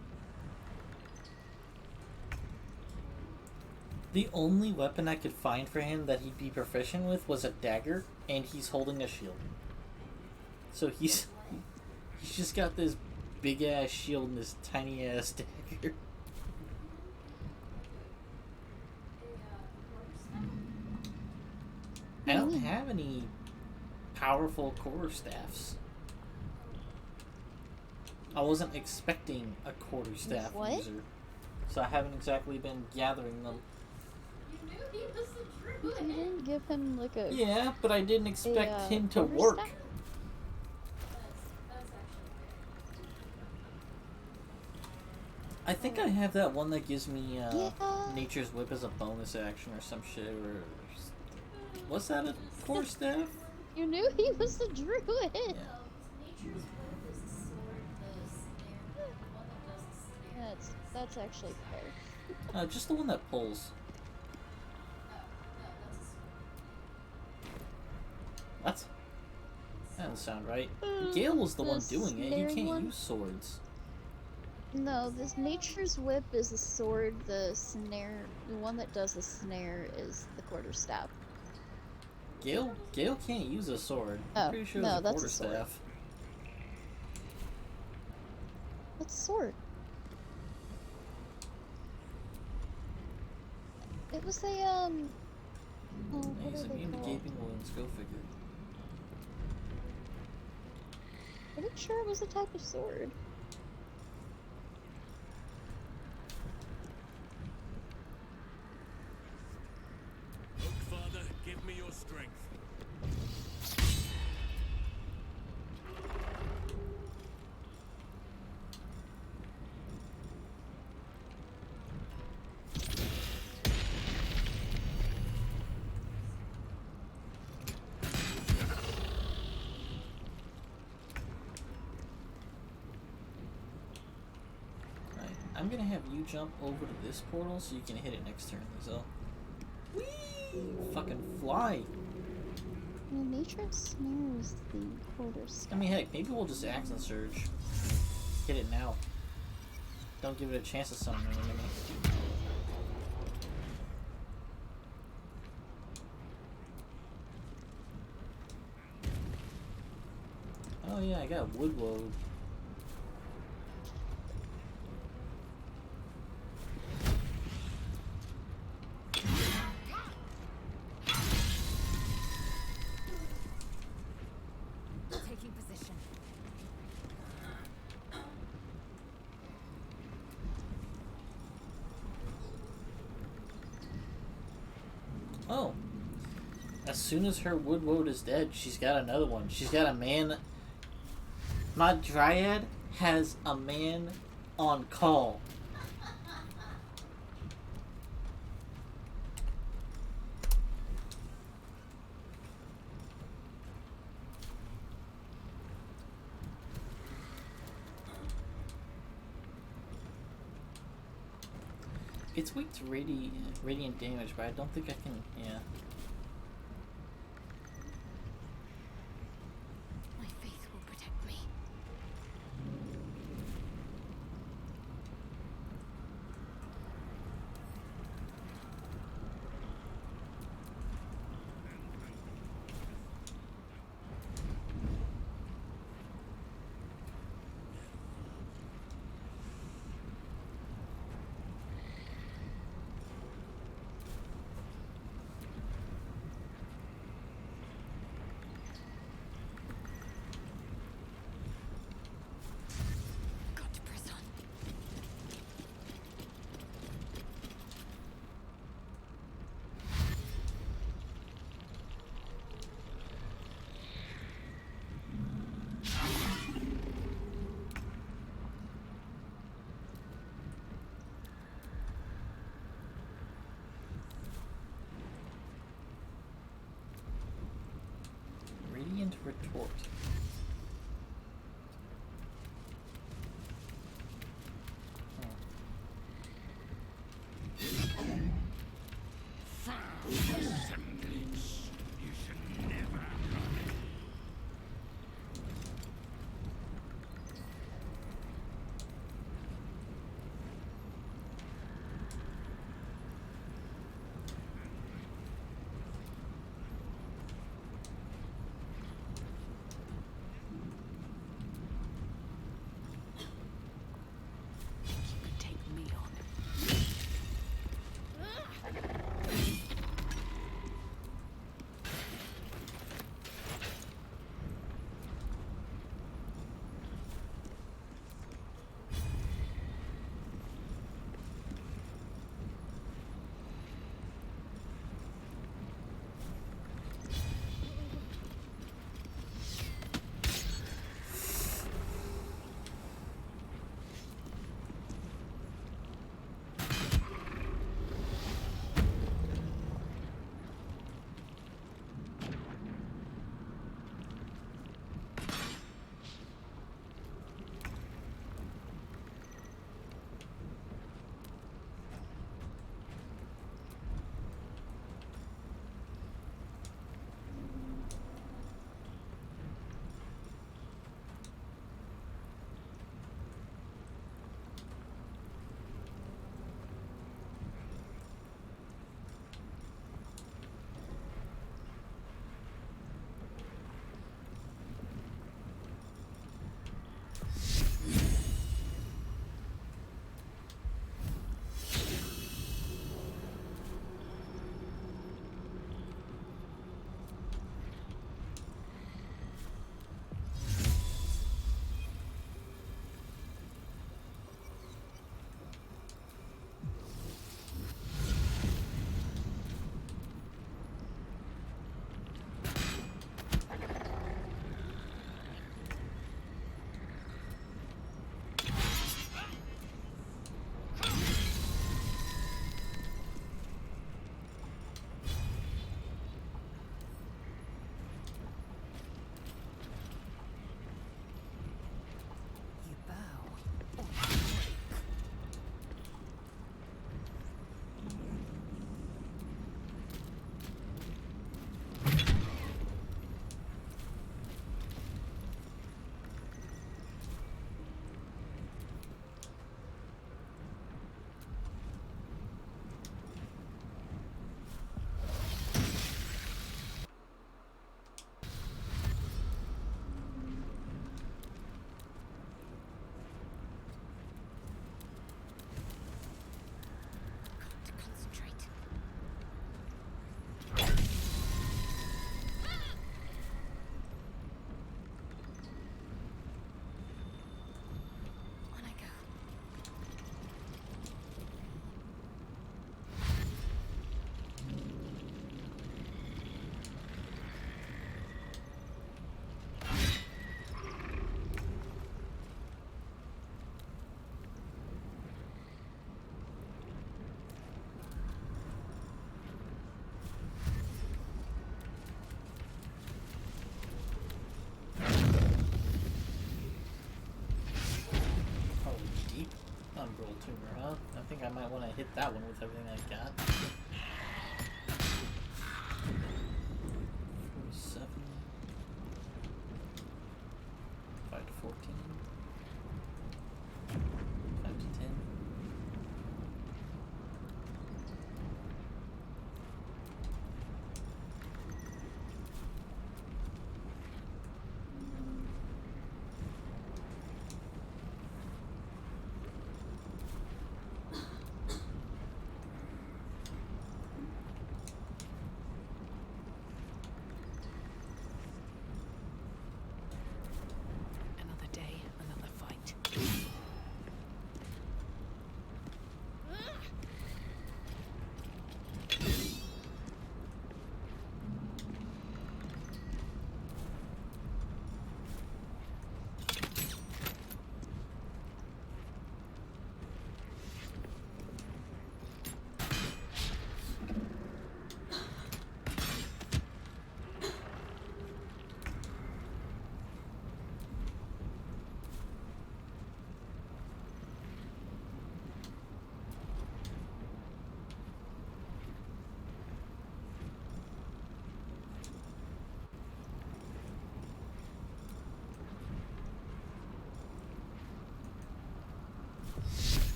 S1: The only weapon I could find for him that he'd be proficient with was a dagger, and he's holding a shield. So he's just got this big ass shield and this tiny ass dagger. I don't have any powerful quarterstaffs. I wasn't expecting a quarterstaff
S12: What?
S1: user, so I haven't exactly been gathering them.
S12: You didn't give him like a
S1: Yeah, but I didn't expect him to
S12: quarter
S1: work.
S12: staff?
S1: I think I have that one that gives me
S12: Yeah.
S1: Nature's Whip as a bonus action or some shit. Or what's that? A quarterstaff?
S12: You knew he was a druid. That's actually fair.
S1: Just the one that pulls. What? That doesn't sound right. Gale was the one doing it. He can't use swords.
S12: No, this Nature's Whip is the sword. The one that does the snare is the quarterstaff.
S1: Gale can't use a sword.
S12: Oh,
S1: I'm pretty sure
S12: no,
S1: it's a
S12: that's a sword.
S1: quarterstaff.
S12: What's sword? It was a oh, what
S1: He's
S12: are they
S1: immune to
S12: called?
S1: gaping wounds. Go figure.
S12: Pretty sure it was a type of sword.
S7: Oak Father, give me your strength.
S1: Right. I'm gonna have you jump over to this portal so you can hit it next turn, Lizelle. Whee! Fucking fly!
S12: Yeah, Nature's snare is the quarterstaff.
S1: I mean, heck, maybe we'll just accent surge. Hit it now. Don't give it a chance to summon an enemy. Oh yeah, I got Woodwoad.
S19: Taking position.
S1: Oh. As soon as her Woodwoad is dead, she's got another one. She's got a man. My Dryad has a man on call. It's weak to radiant damage, but I don't think I can. Yeah.
S19: My faith will protect me.
S1: fort. Tumor, huh? I think I might want to hit that one with everything I got. 47. 5 to 14. 5 to 10.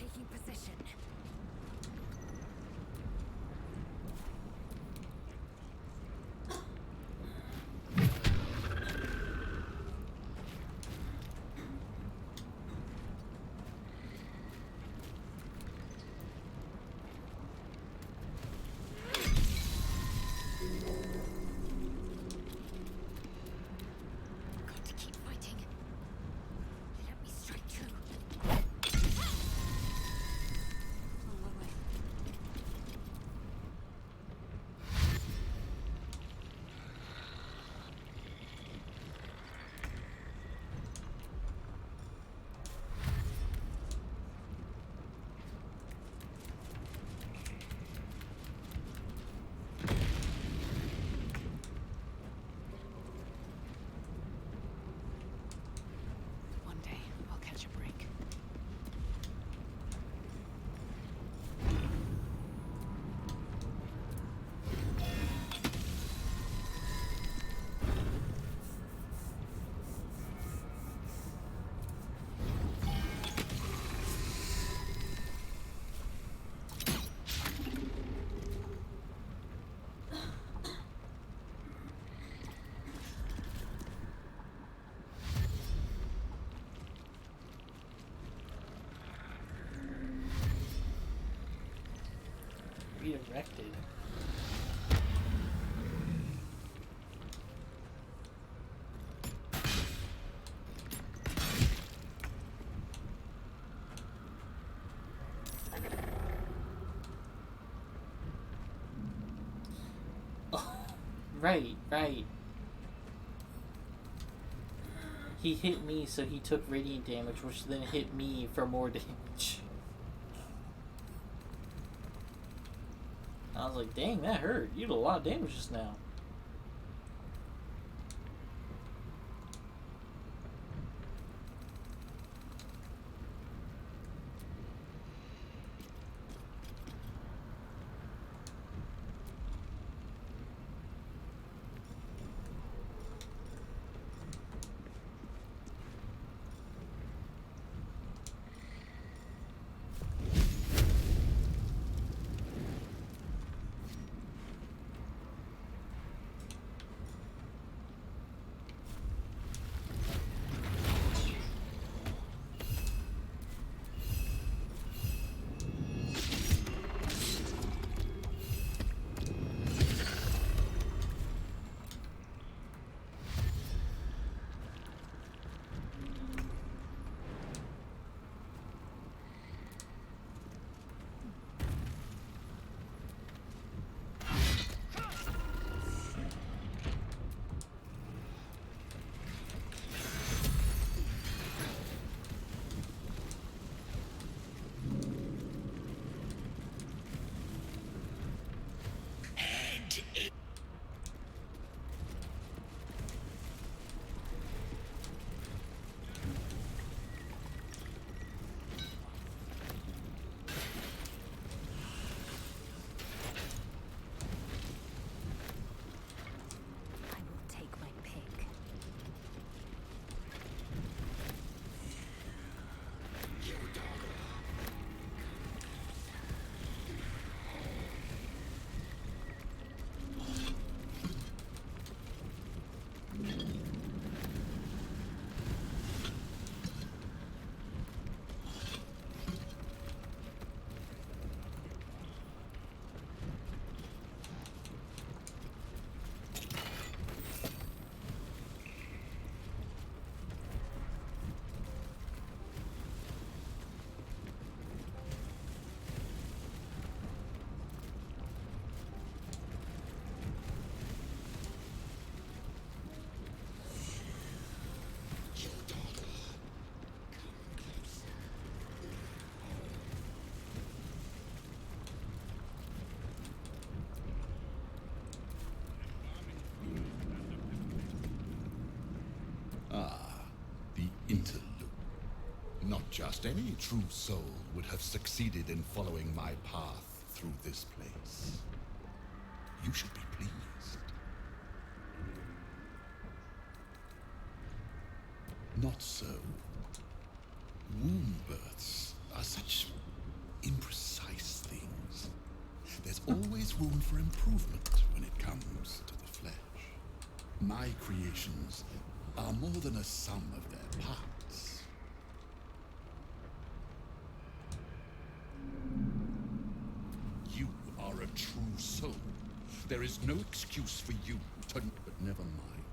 S19: taking position. Got to keep fighting. Let me strike too. On my way. One day, I'll catch a break.
S1: Redirected. Oh, right. He hit me, so he took radiant damage, which then hit me for more damage. I was like, dang, that hurt. You did a lot of damage just now.
S19: I will take my pick.
S18: Interlude. Not just any true soul would have succeeded in following my path through this place. You should be pleased. Not so. Womb births are such room for improvement when it comes to the flesh. My creations are more than a sum of their parts. You are a true soul. There is no excuse for you to... But never mind.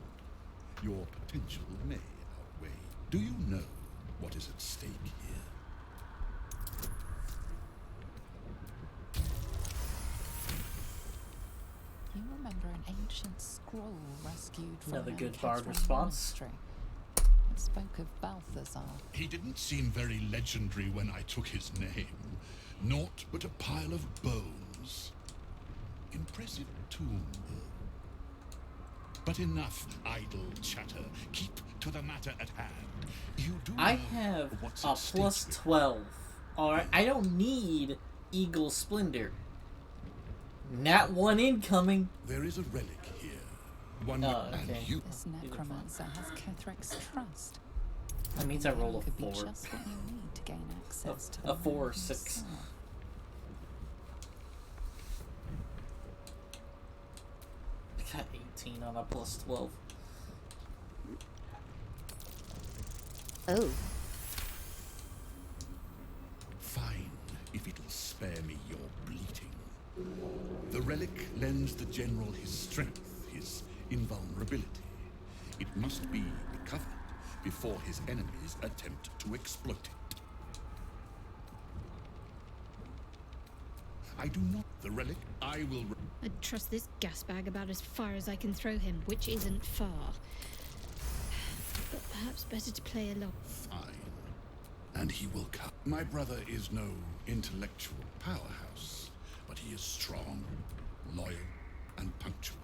S18: Your potential may outweigh. Do you know what is at stake here?
S5: You remember an ancient scroll rescued from
S1: Another
S5: an
S1: good bard
S5: Catherine
S1: response.
S5: monastery. It spoke of Balthazar.
S18: He didn't seem very legendary when I took his name. Naught but a pile of bones. Impressive tomb, though. But enough idle chatter. Keep to the matter at hand. You do
S1: I
S18: know
S1: have
S18: what's
S1: a
S18: at stake
S1: plus
S18: with-
S1: 12. Alright, I don't need Eagle Splendor. Nat 1 incoming.
S18: There is a relic here. One
S1: Oh,
S18: and
S1: okay.
S18: you.
S5: This necromancer has Kethric's trust.
S1: That means I roll a
S5: Could be
S1: 4.
S5: just what you need to gain access to
S1: A
S5: the
S1: 4 or
S5: man
S1: 6.
S5: himself.
S1: I got 18 on a plus 12.
S12: Oh.
S18: Fine, if it'll spare me your bleating. The relic lends the general his strength, his invulnerability. It must be recovered before his enemies attempt to exploit it. I do not. The relic, I will...
S15: I'd trust this gas bag about as far as I can throw him, which isn't far. But perhaps better to play along.
S18: Fine. And he will come. My brother is no intellectual powerhouse, but he is strong, loyal, and punctual.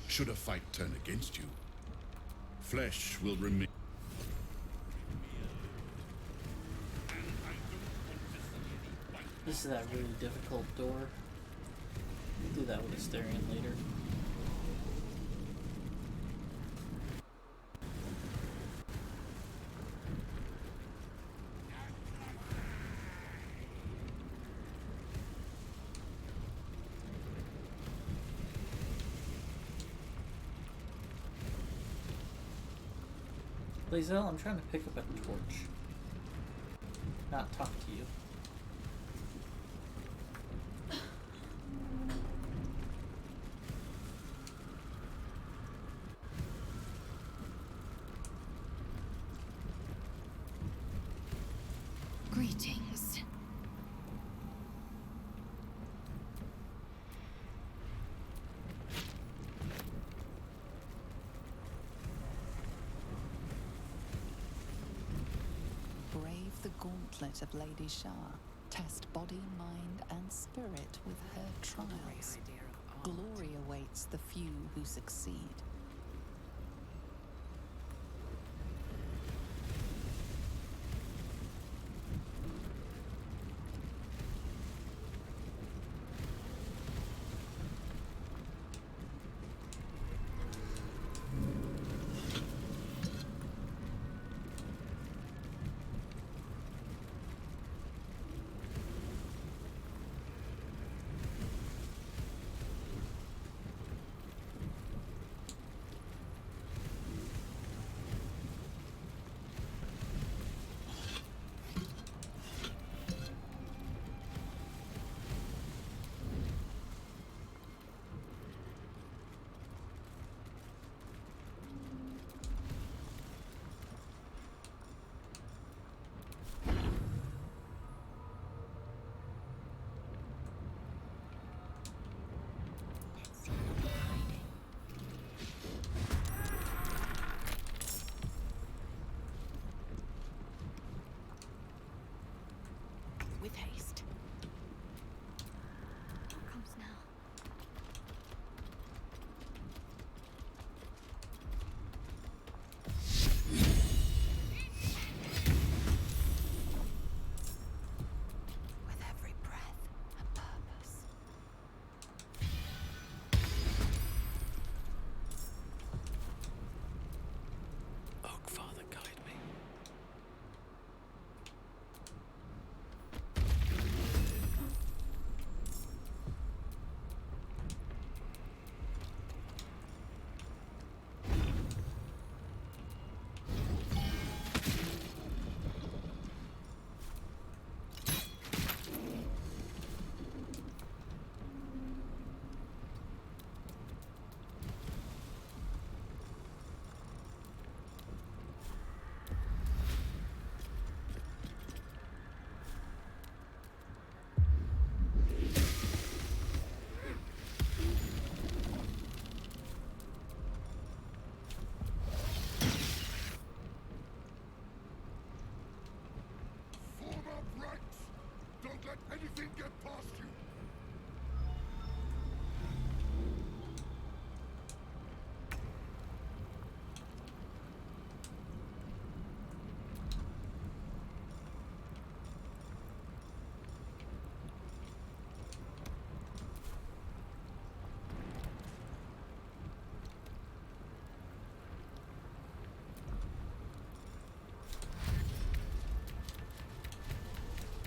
S18: Should a fight turn against you, flesh will remain.
S1: This is that really difficult door. We'll do that with Asterion later. Lae'zel, I'm trying to pick up a torch. Not talk to you.
S8: Greetings.
S5: Brave the gauntlet of Lady Shah. Test body, mind, and spirit with her trials. Glory awaits the few who succeed.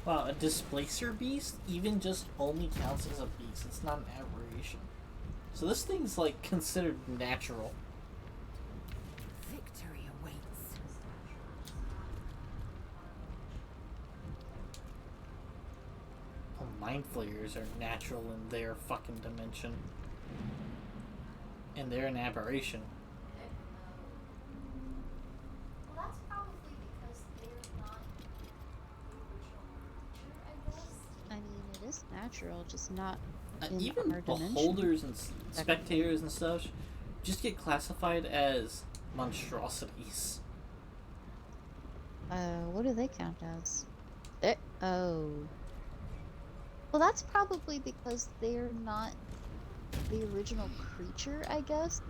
S1: Wow, a displacer beast even just only counts as a beast. It's not an aberration. So this thing's like considered natural.
S8: Victory awaits.
S1: Well, mind flayers are natural in their fucking dimension. And they're an aberration.
S12: Well, that's probably because they're not the original creature, I guess. I mean, it is natural, just not in
S1: Even
S12: our dimension.
S1: beholders and spectators and stuff just get classified as monstrosities.
S12: What do they count as? Oh. Well, that's probably because they're not the original creature, I guess.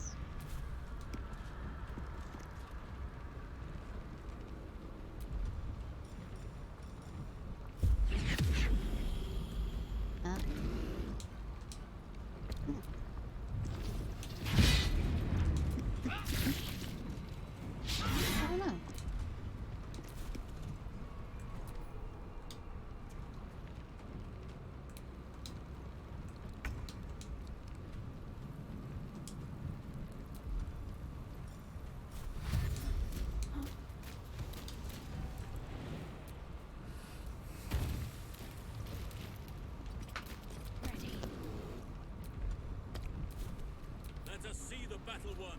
S12: I don't know.
S3: Let us see the battle won.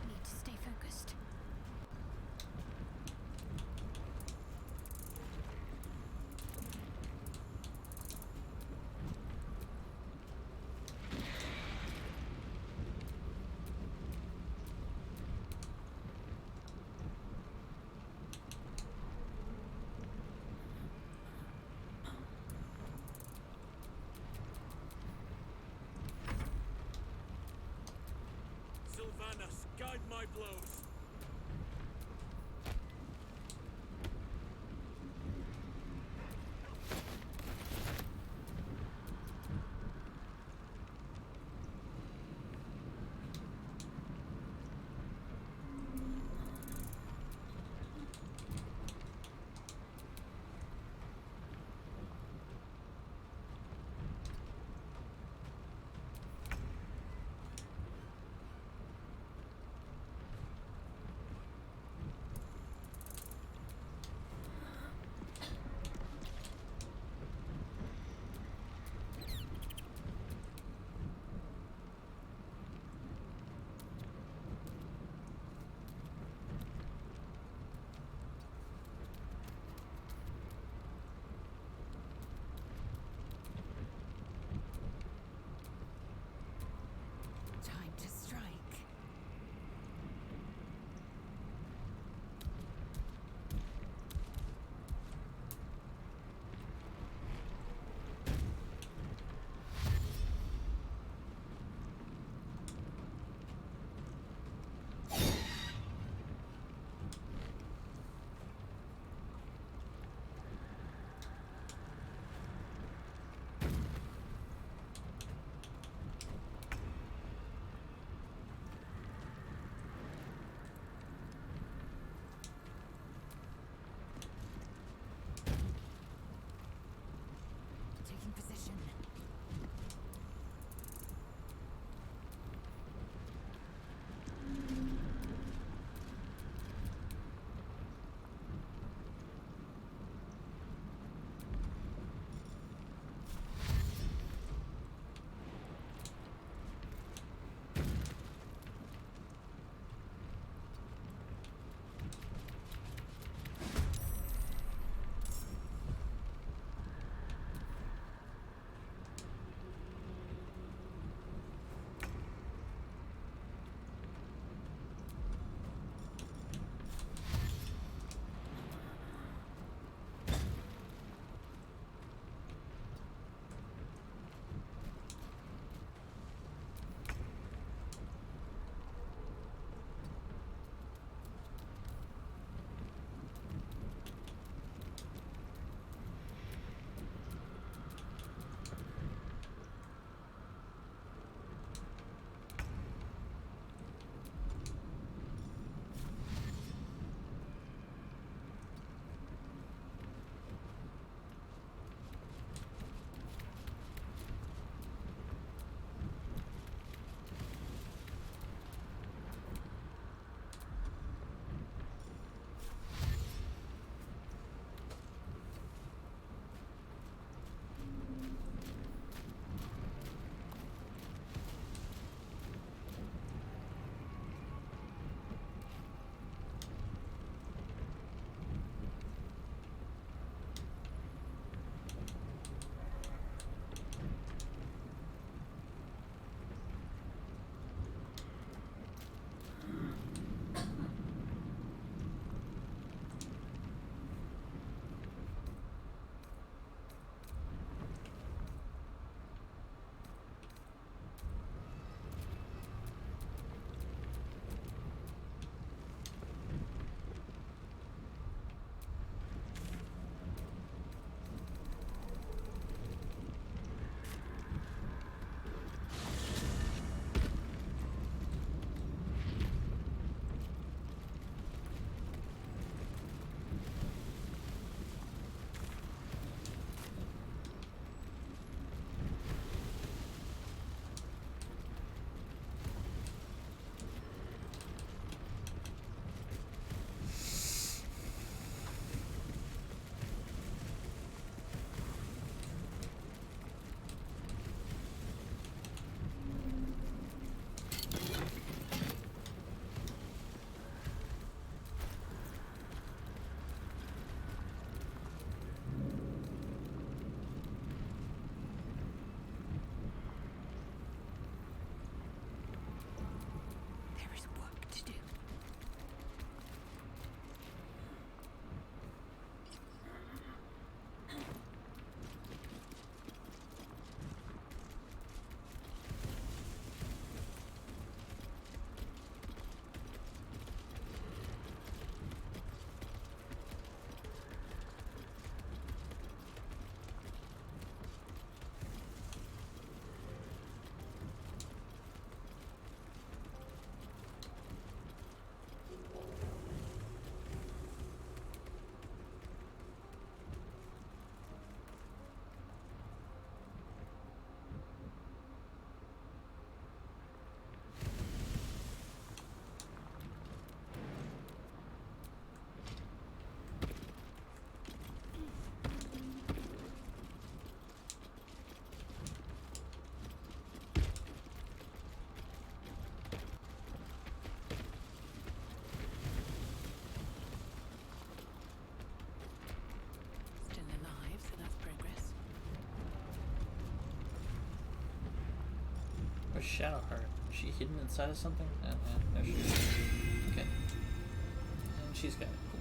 S16: Need to stay focused.
S3: Sylvanas, guide my blows.
S1: Where's Shadowheart? Is she hidden inside of something? There she is. Okay. And she's got it. Cool.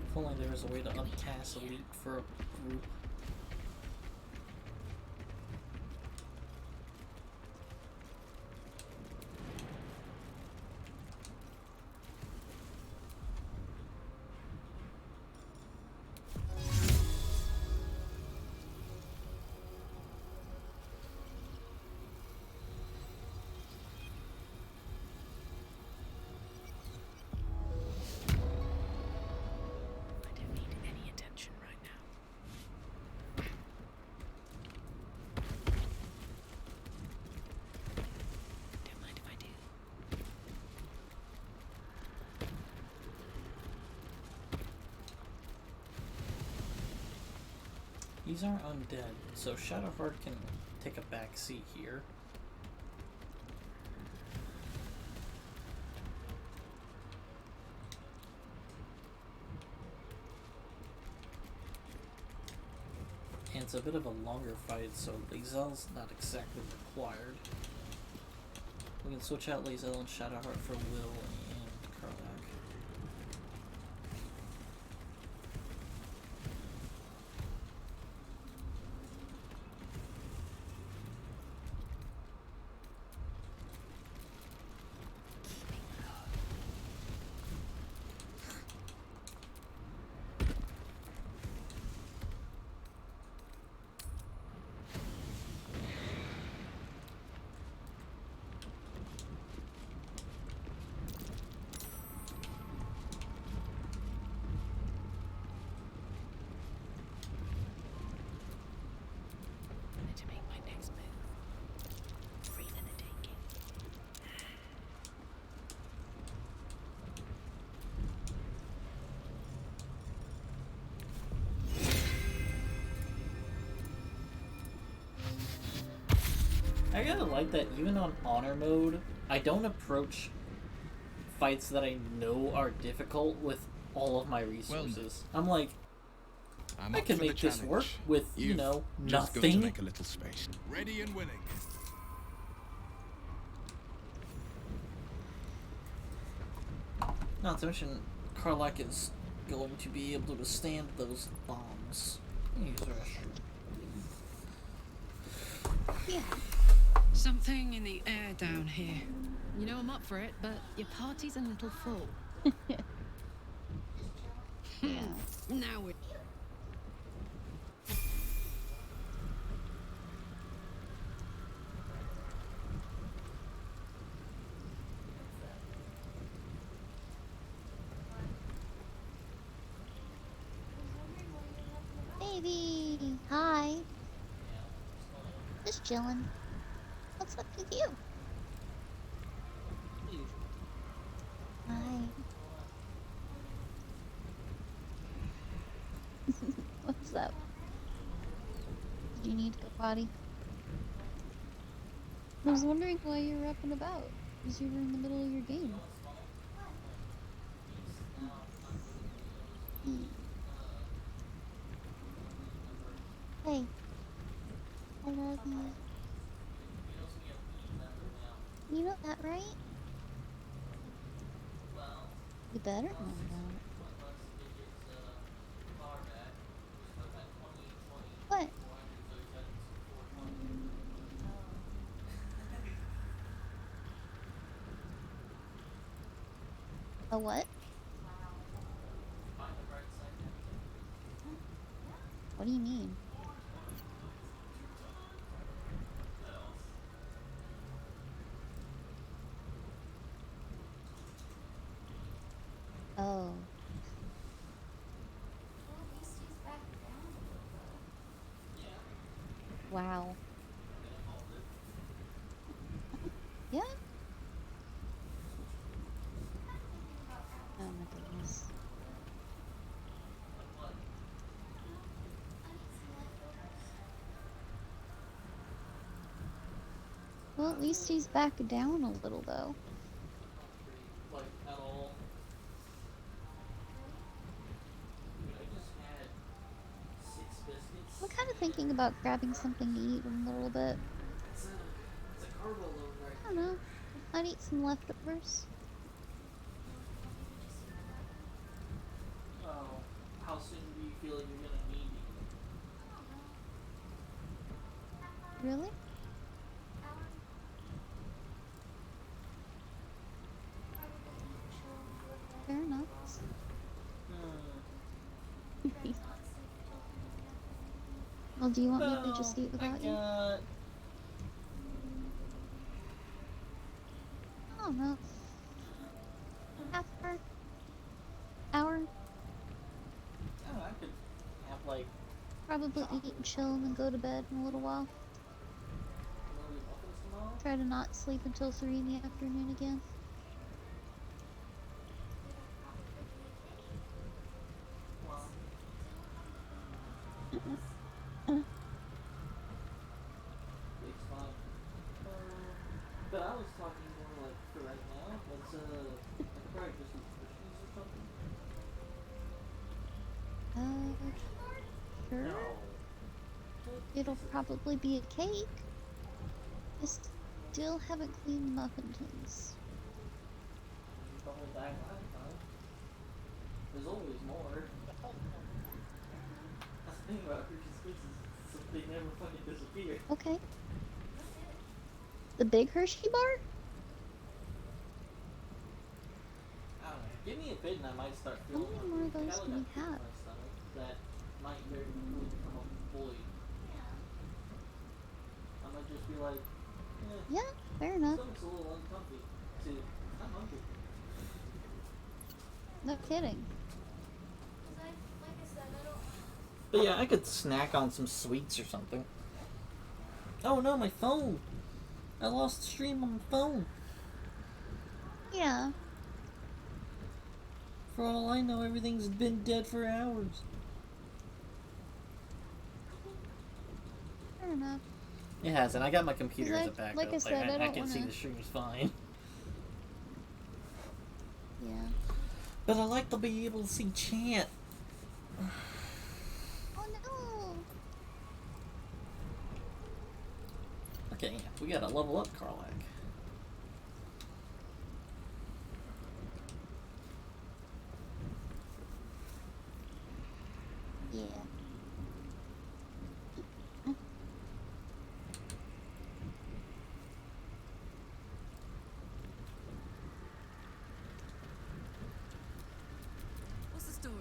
S1: If only there was a way to uncast Elite for a group. These aren't undead, so Shadowheart can take a back seat here. And it's a bit of a longer fight, so Lae'zel's not exactly required. We can switch out Lae'zel and Shadowheart for Will and Karlach. I gotta like that even on honor mode, I don't approach fights that I know are difficult with all of my resources. I'm like, I can make this work with, you know,
S21: Just got to
S1: nothing.
S21: make a little space.
S3: Ready and willing.
S1: Not to mention, Karlach is going to be able to withstand those bombs. Use the restroom.
S17: Yeah. Something in the air down here. You know I'm up for it, but your party's a little full.
S12: Yeah.
S17: Now we.
S12: Baby, hi. Just chillin'. What's up with you? Hi. What's up? Did you need to go potty? I was wondering why you were up and about, because you were in the middle of your game. Hey. I love you. You know that, right? You better know that. What? A what? What do you mean? Oh. Wow. Yeah? Oh my goodness. Well, at least he's back down a little, though.
S1: Like, at all. Dude, I just had 6 biscuits.
S12: I'm kind of thinking about grabbing something to eat in a little bit.
S1: It's a carbo load right
S12: I don't know. I'd eat some leftovers.
S1: Oh, how soon do you feel like you're gonna need to eat?
S12: Really? Fair enough. Well, do you want me to just eat without you?
S1: I
S12: don't know. Half hour?
S1: Oh, I could have like
S12: Probably eat and chill and then go to bed in a little while. Try to not sleep until 3 in the afternoon again.
S1: But I was talking more like for right now. Let's like probably just eat Christmas or something.
S12: Sure.
S1: No.
S12: It'll probably be a cake. I still haven't cleaned muffin tins.
S1: The whole bag last time. There's always more. That's the thing about Hershey's Kisses. So they never fucking disappear.
S12: Okay. The big Hershey bar?
S1: I don't know. Give me a bit and I might start
S12: How
S1: feeling
S12: many more of those do we have?
S1: my stomach that might very quickly become a void. I might just be like,
S12: Yeah, fair enough.
S1: stomach's a little uncomfy. I'm hungry.
S12: No kidding.
S1: But yeah, I could snack on some sweets or something. Oh no, my phone! I lost the stream on my phone.
S12: Yeah.
S1: For all I know, everything's been dead for hours.
S12: Fair enough.
S1: It hasn't. I got my computer as a backup.
S12: Like I said, I
S1: I
S12: don't
S1: can see
S12: wanna-
S1: the stream's fine.
S12: Yeah.
S1: But I like to be able to see chat.
S12: Oh no!
S1: Okay, yeah, we gotta level up Karlak.
S12: Yeah.
S19: What's the story?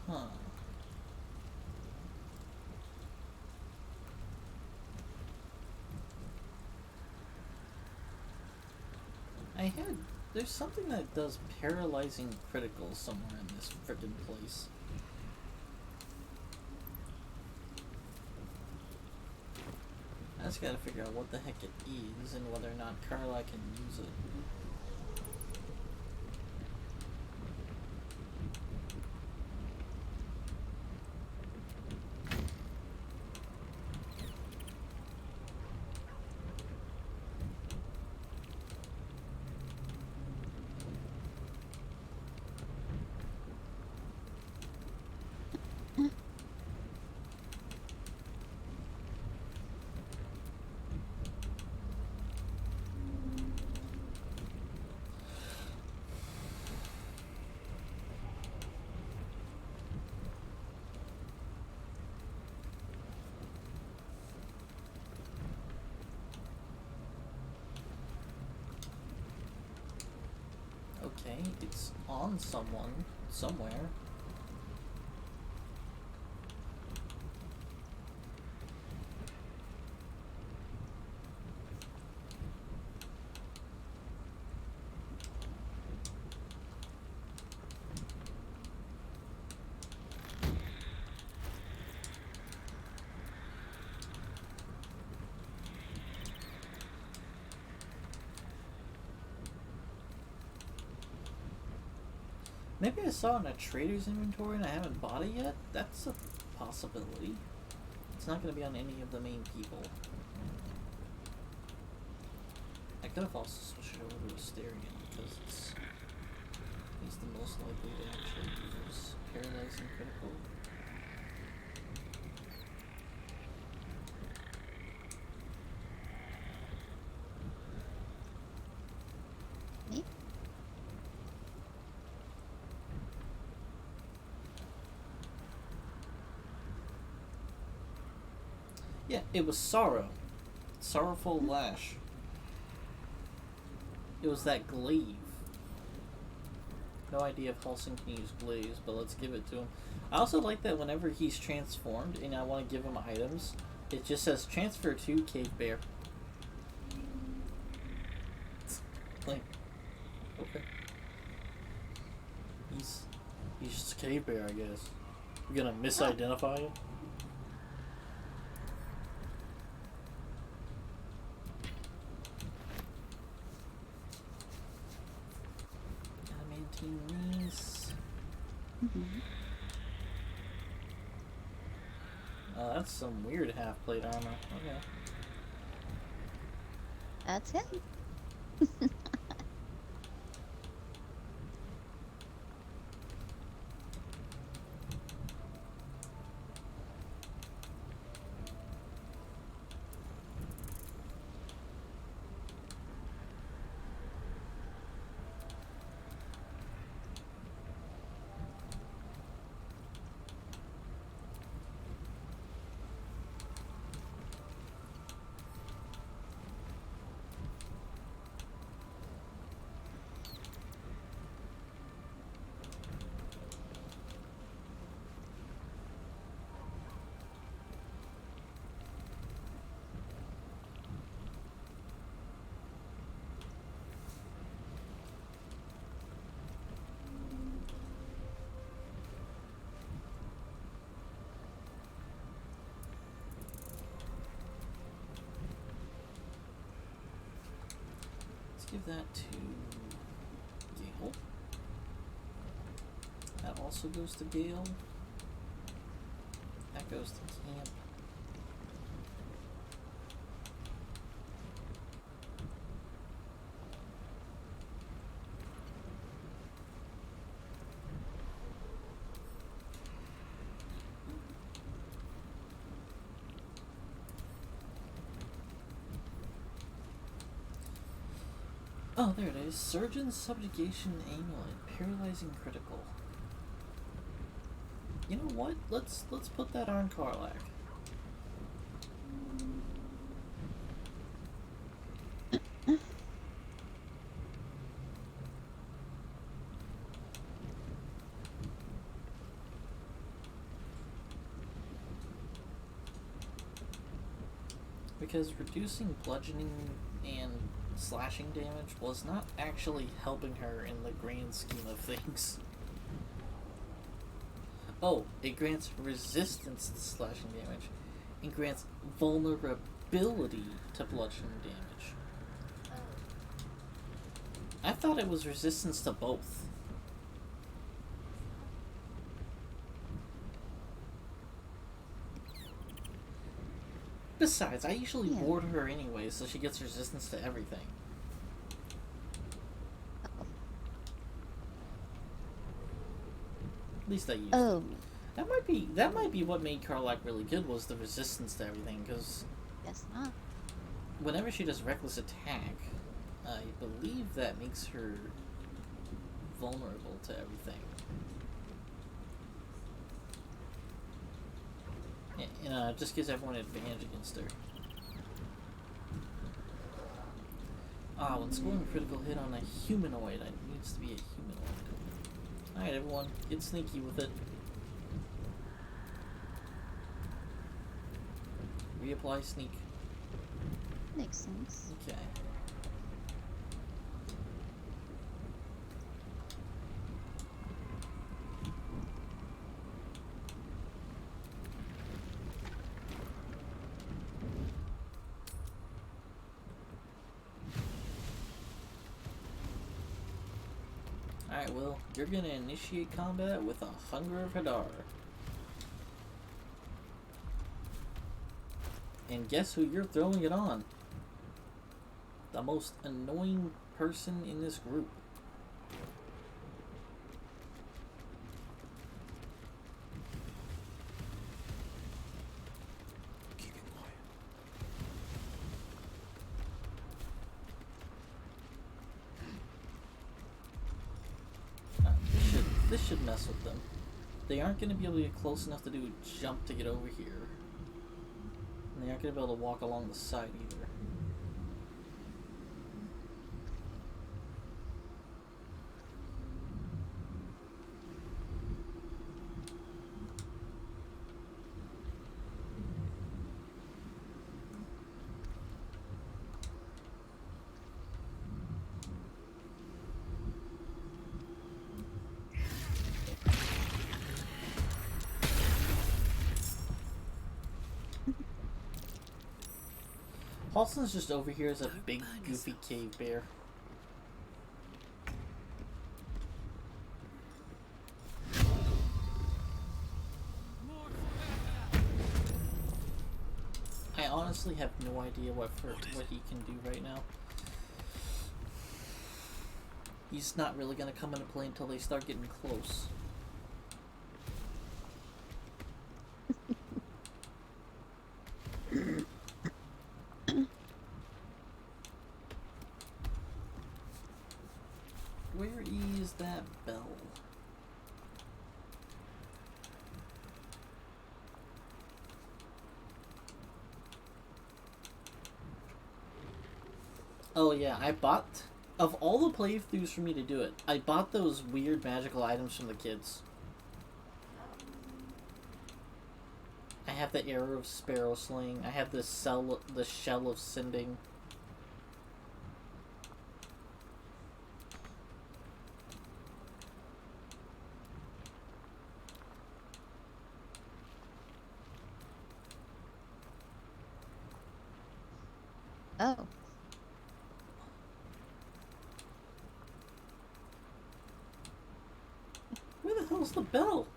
S1: Huh. I had There's something that does paralyzing critical somewhere in this frickin' place. I just gotta figure out what the heck it is and whether or not Carla can use it. Okay, it's on someone, somewhere. Maybe I saw it in a trader's inventory and I haven't bought it yet? That's a possibility. It's not going to be on any of the main people. I could have also switched it over to a Asterion because he's the most likely to actually use paralyzing critical. Yeah, it was Sorrow. Sorrowful Lash. It was that glaive. No idea if Halsin can use glaives, but let's give it to him. I also like that whenever he's transformed and I want to give him items, it just says transfer to Cave Bear. Like, okay. He's just Cave Bear, I guess. We're gonna misidentify him? Release. Oh, that's some weird half-plate armor. Okay.
S12: That's him. Give that to Gale. That also goes to Gale. That goes to Camp. Oh, there it is. Surgeon's Subjugation Amulet. Paralyzing Critical. You know what? Let's put that on Karlach. Because reducing bludgeoning and
S1: slashing damage was not actually helping her in the grand scheme of things. Oh, it grants resistance to slashing damage and grants vulnerability to bludgeoning damage. I thought it was resistance to both. Besides, I usually ward her anyway, so she gets resistance to everything. At least I used it. That might be what made Karlach really good, was the resistance to everything, because
S12: guess not.
S1: Whenever she does reckless attack, I believe that makes her vulnerable to everything. And it just gives everyone an advantage against her. When scoring a critical hit on a humanoid, it needs to be a humanoid. Alright everyone, get sneaky with it. Reapply sneak.
S12: Makes sense.
S1: Okay. Alright, well, you're gonna initiate combat with a Hunger of Hadar. And guess who you're throwing it on? The most annoying person in this group.
S21: Keep it quiet.
S1: This should mess with them. They aren't going to be able to get close enough to do a jump to get over here. And they aren't going to be able to walk along the side either. Halston's just over here as a big, goofy cave bear. I honestly have no idea what he can do right now. He's not really going to come into play until they start getting close. Where is that bell? Oh yeah, I bought, of all the playthroughs for me to do it, I bought those weird magical items from the kids. I have the Arrow of Sparrow Sling, I have the Shell of Sending.
S12: Oh.
S1: Where the hell's the bell?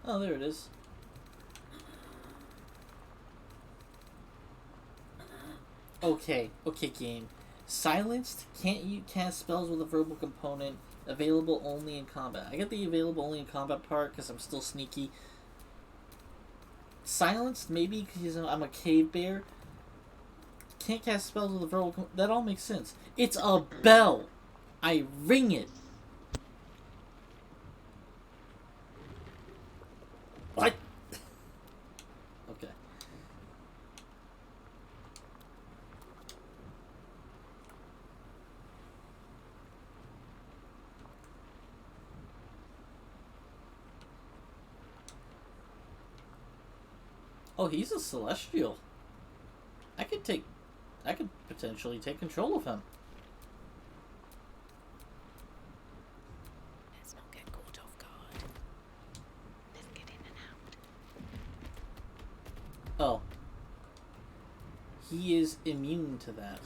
S1: Oh, there it is. Okay, game. Silenced, can't you cast spells with a verbal component, available only in combat. I get the available only in combat part because I'm still sneaky. Silenced, maybe because I'm a cave bear. can't cast spells with a verbal. That all makes sense. It's a bell. I ring it. What? Okay. Oh, he's a celestial. I could potentially take control of him.
S4: Let's not get caught off guard. Let's get in and out.
S1: Oh. He is immune to that.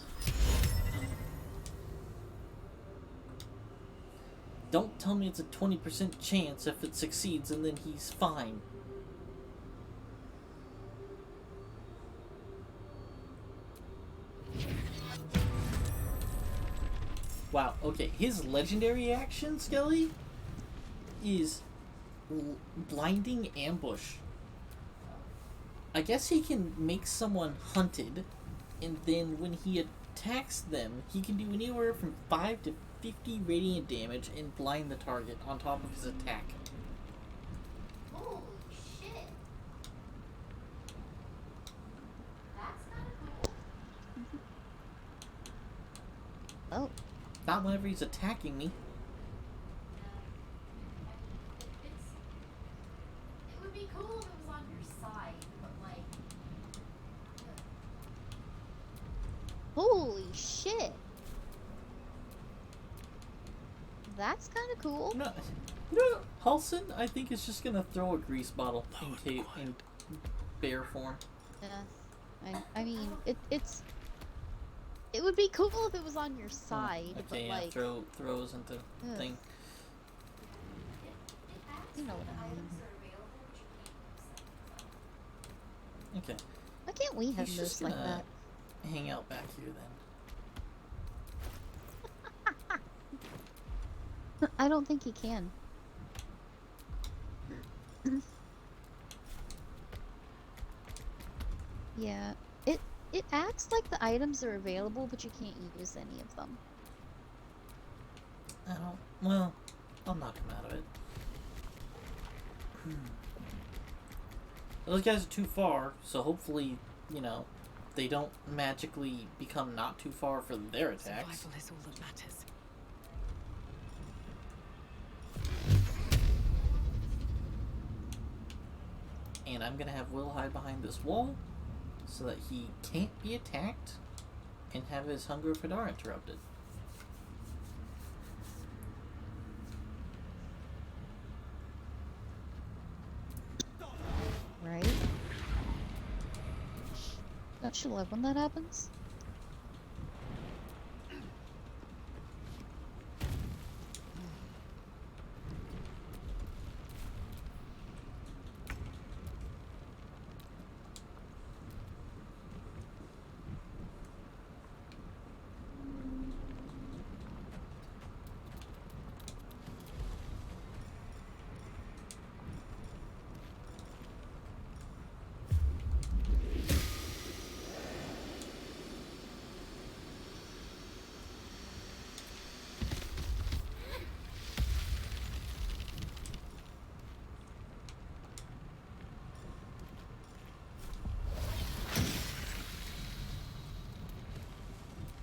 S1: Don't tell me it's a 20% chance if it succeeds and then he's fine. Wow, okay, his legendary action, Skelly, is blinding ambush. I guess he can make someone hunted, and then when he attacks them, he can do anywhere from 5 to 50 radiant damage and blind the target on top of his attack.
S12: Holy shit. That's kinda cool. Oh.
S1: Not whenever he's attacking me.
S12: It would be cool if it was on your side, but like... Holy shit! That's kind of cool.
S1: No, you know, Halson, I think, is just gonna throw a grease bottle in bear form.
S12: Yeah, I mean, it's... It would be cool if it was on your side,
S1: Okay,
S12: but
S1: yeah,
S12: like...
S1: throws into thing.
S12: You know what I mean.
S1: Okay.
S12: Why can't we have
S1: He's
S12: moves
S1: just
S12: like
S1: gonna
S12: that?
S1: hang out back here then.
S12: I don't think he can. Yeah, it acts like the items are available, but you can't use any of them.
S1: I don't. Well, I'll knock him out of it. Those guys are too far, so hopefully, you know, they don't magically become not too far for their attacks.
S4: Survival is all that matters.
S1: And I'm gonna have Will hide behind this wall so that he can't be attacked and have his Hunger of Hadar interrupted.
S12: Right? Don't you love when that happens?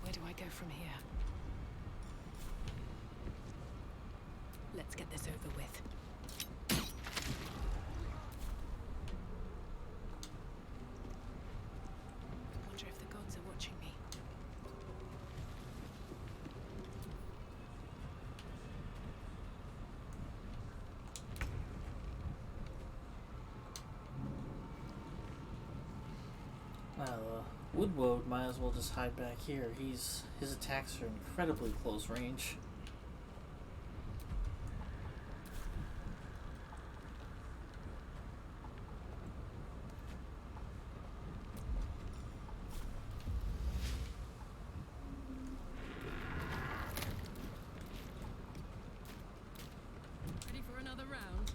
S4: Where do I go from here? Let's get this over with. Wonder if the gods are watching me.
S1: Well, Woodwode might as well just hide back here. His attacks are incredibly close range.
S17: Ready for another round?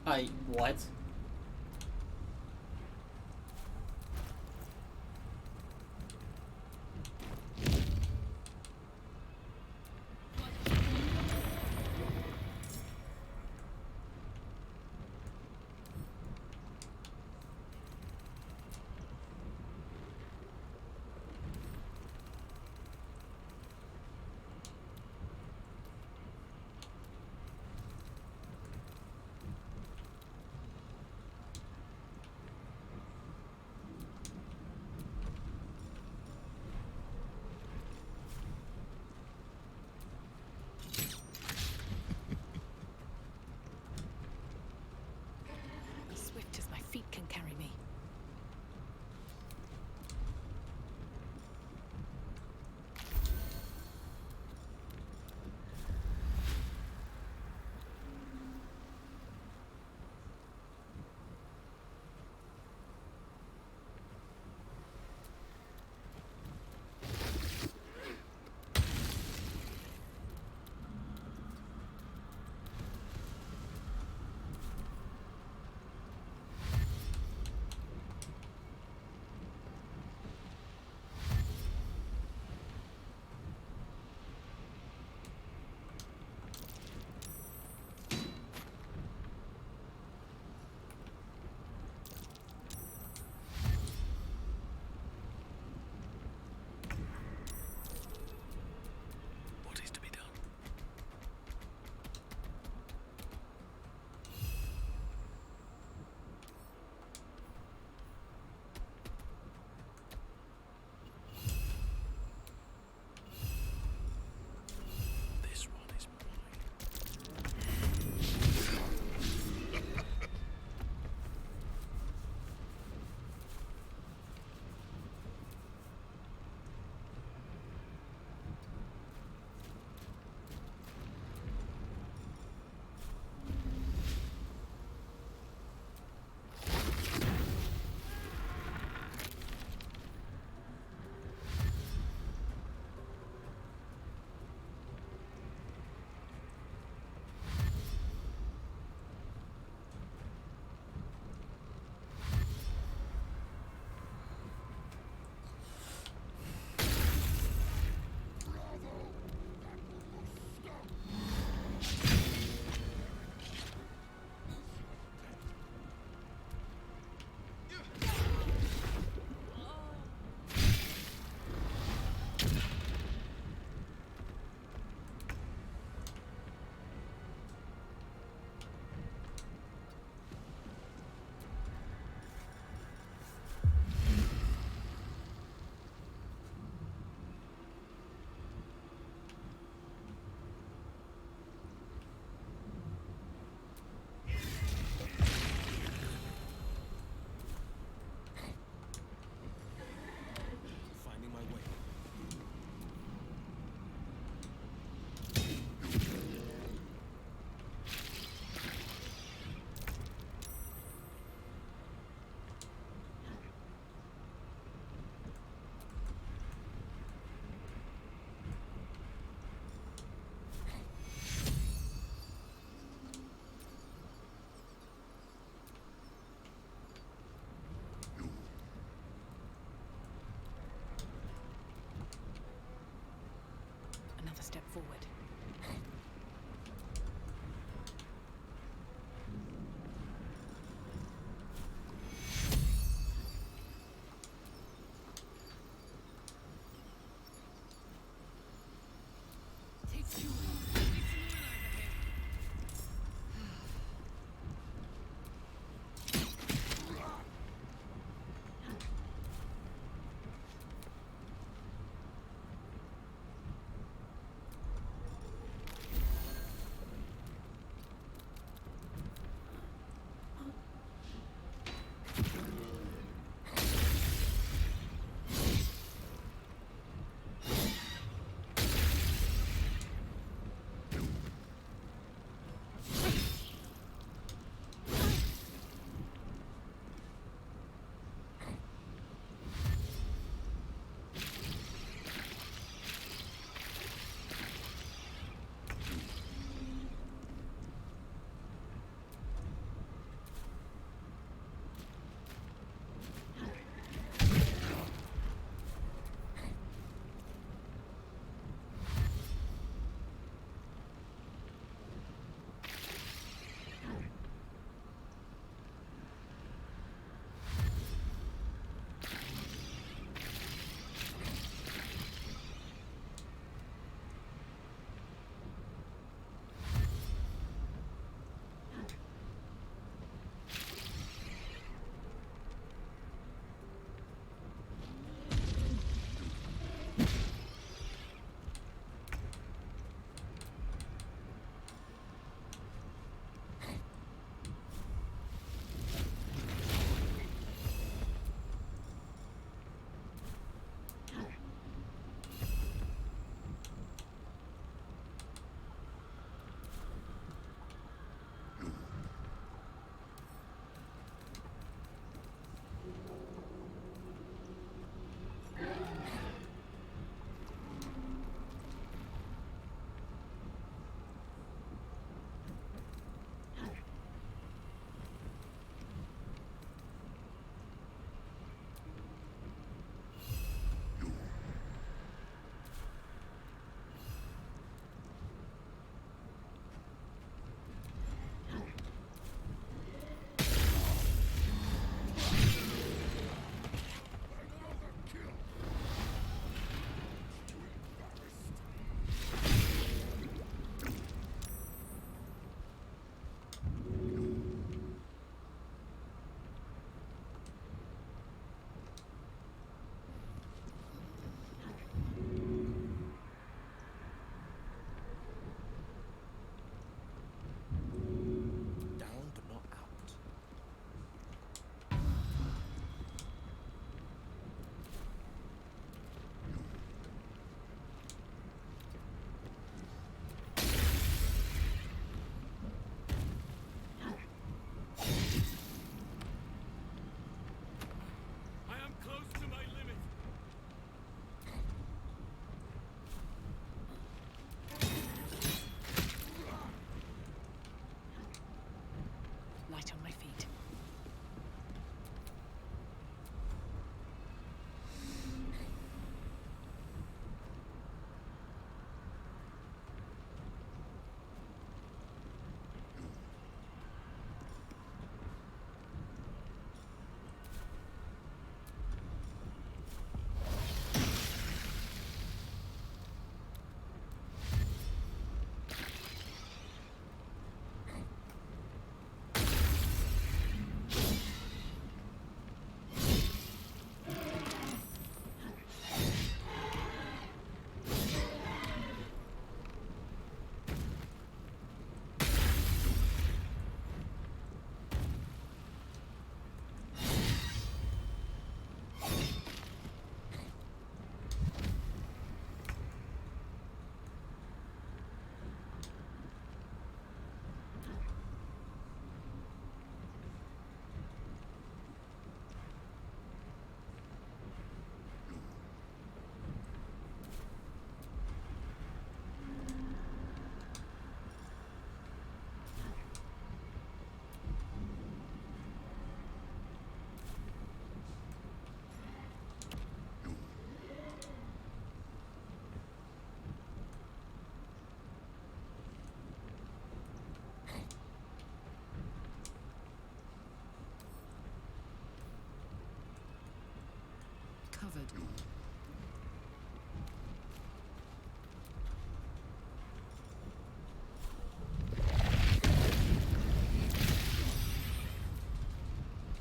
S1: What?
S19: Swift as my feet can carry me.
S21: What is to be done? This one is mine. Finding my way.
S19: Another step forward.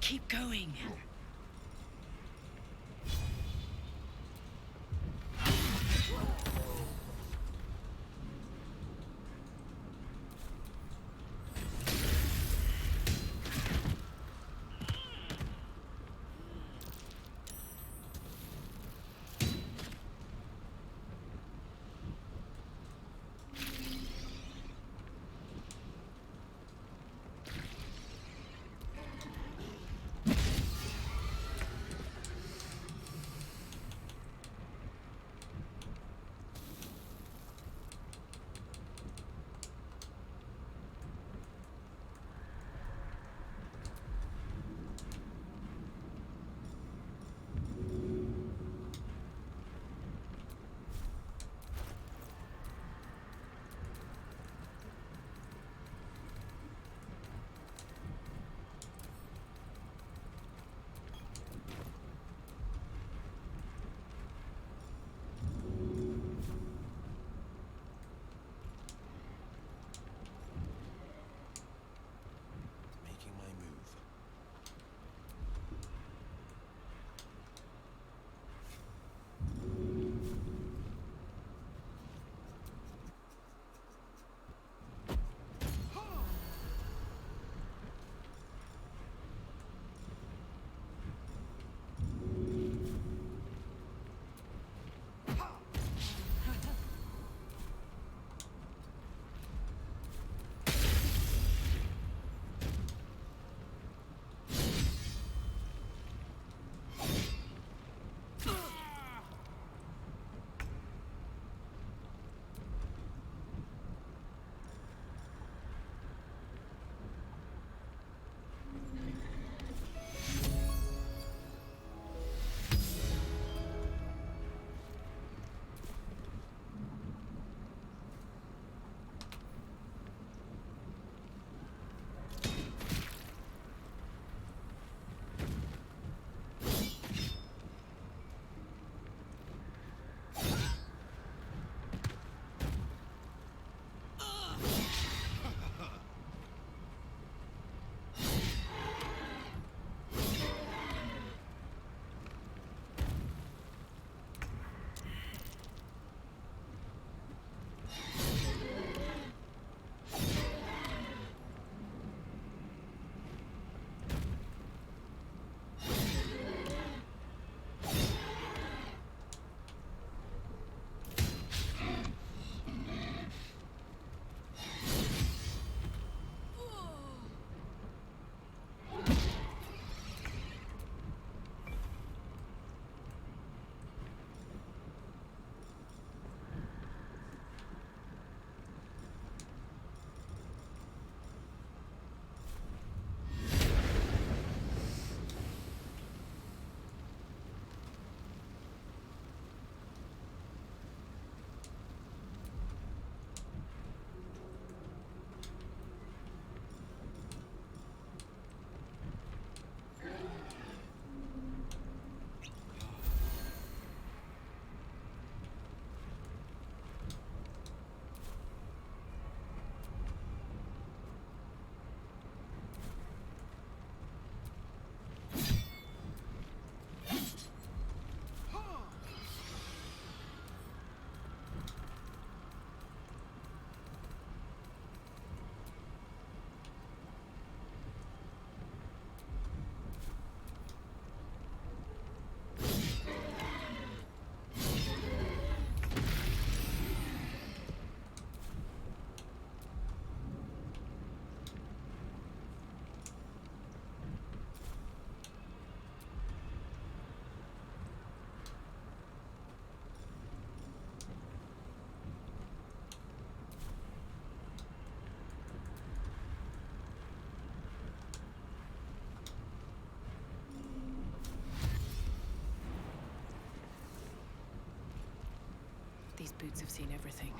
S4: Keep going.
S21: Making my move.
S17: These boots have seen everything.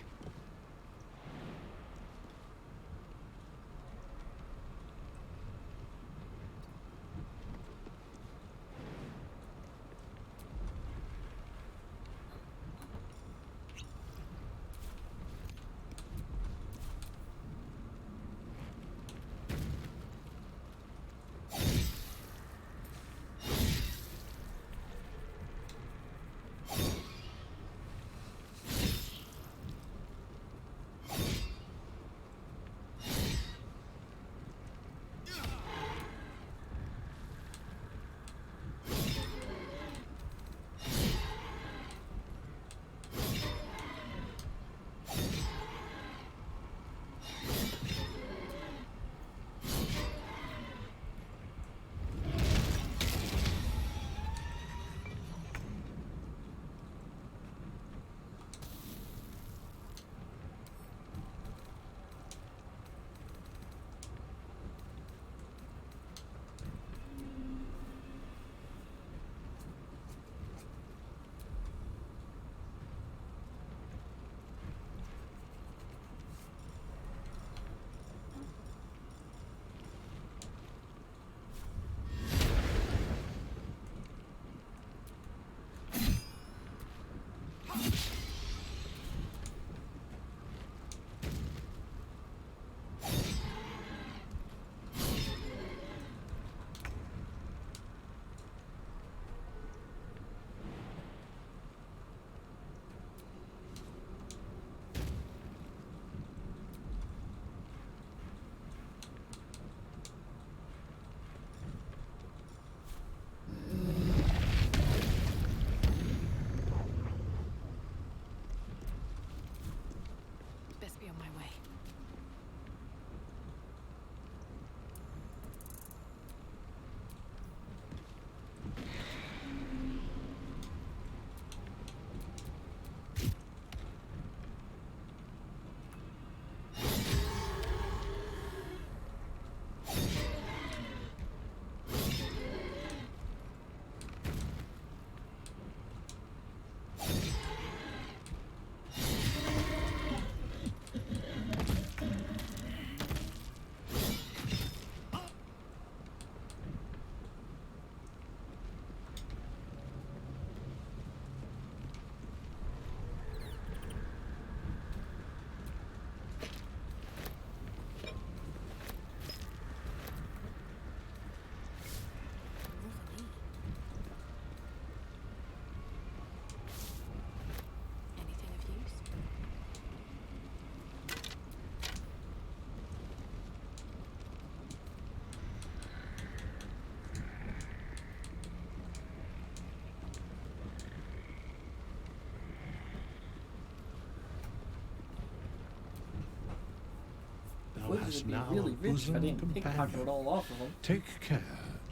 S1: dudes would be really rich if I didn't pickpocket it all off of them.
S18: Take care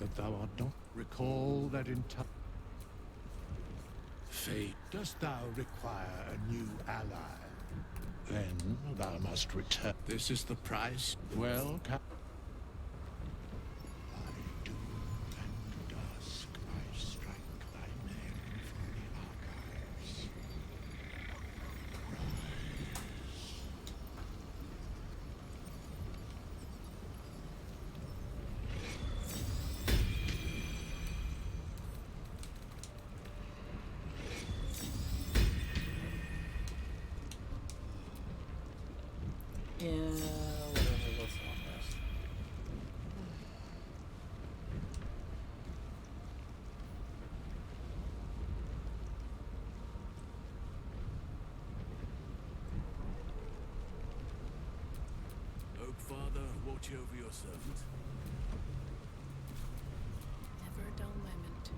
S18: that thou art not. Recall that in time. Fate, dost thou require a new ally? Then thou must return. This is the price. Well,
S1: Yeah, whatever, what's on this?
S7: Oak Father, watch over your servant.
S17: Never a dull moment.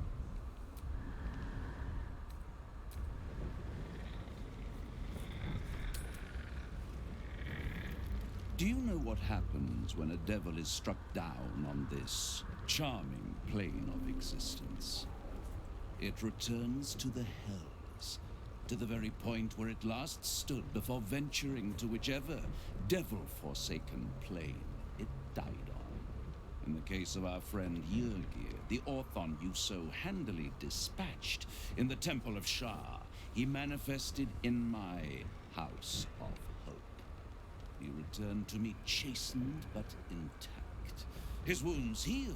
S6: Do you know what happens when a devil is struck down on this charming plane of existence? It returns to the hells, to the very point where it last stood before venturing to whichever devil-forsaken plane it died on. In the case of our friend Yrgir, the Orthon you so handily dispatched in the Temple of Shah, he manifested in my House of Hope. He returned to me chastened but intact, his wounds healed,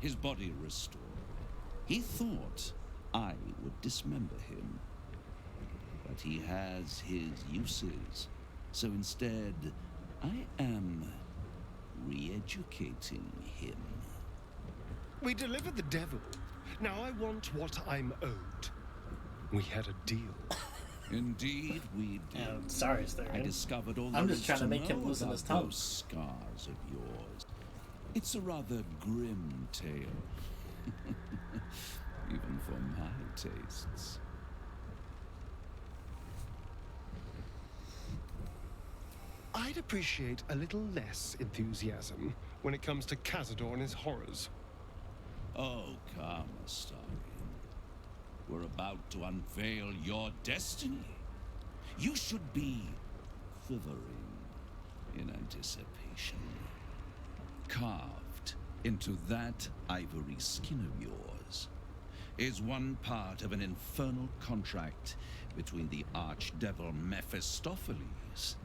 S6: his body restored. He thought I would dismember him, but he has his uses, so instead I am re-educating him.
S10: We delivered the devil. Now I want what I'm owed. We had a deal.
S6: Indeed, we did.
S1: Sorry, Sir.
S6: I discovered all
S1: I'm
S6: there
S1: just
S6: is
S1: trying to make him
S6: know
S1: loosen
S6: about
S1: his tongue.
S6: those scars of yours. It's a rather grim tale, even for my tastes.
S10: I'd appreciate a little less enthusiasm when it comes to Cazador and his horrors.
S6: Oh, come, Astarion. We're about to unveil your destiny. You should be quivering in anticipation. Carved into that ivory skin of yours is one part of an infernal contract between the archdevil Mephistopheles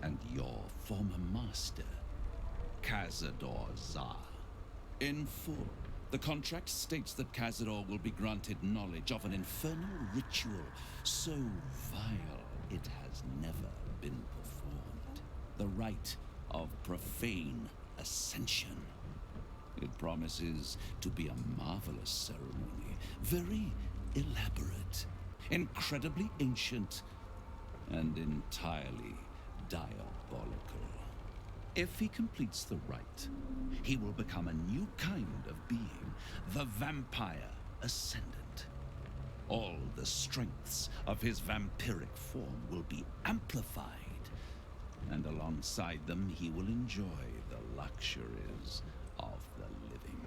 S6: and your former master, Cazador Za. In full, the contract states that Cazador will be granted knowledge of an infernal ritual so vile it has never been performed. The rite of profane ascension. It promises to be a marvelous ceremony, very elaborate, incredibly ancient, and entirely diabolical. If he completes the rite, he will become a new kind of being, the Vampire Ascendant. All the strengths of his vampiric form will be amplified, and alongside them he will enjoy the luxuries of the living.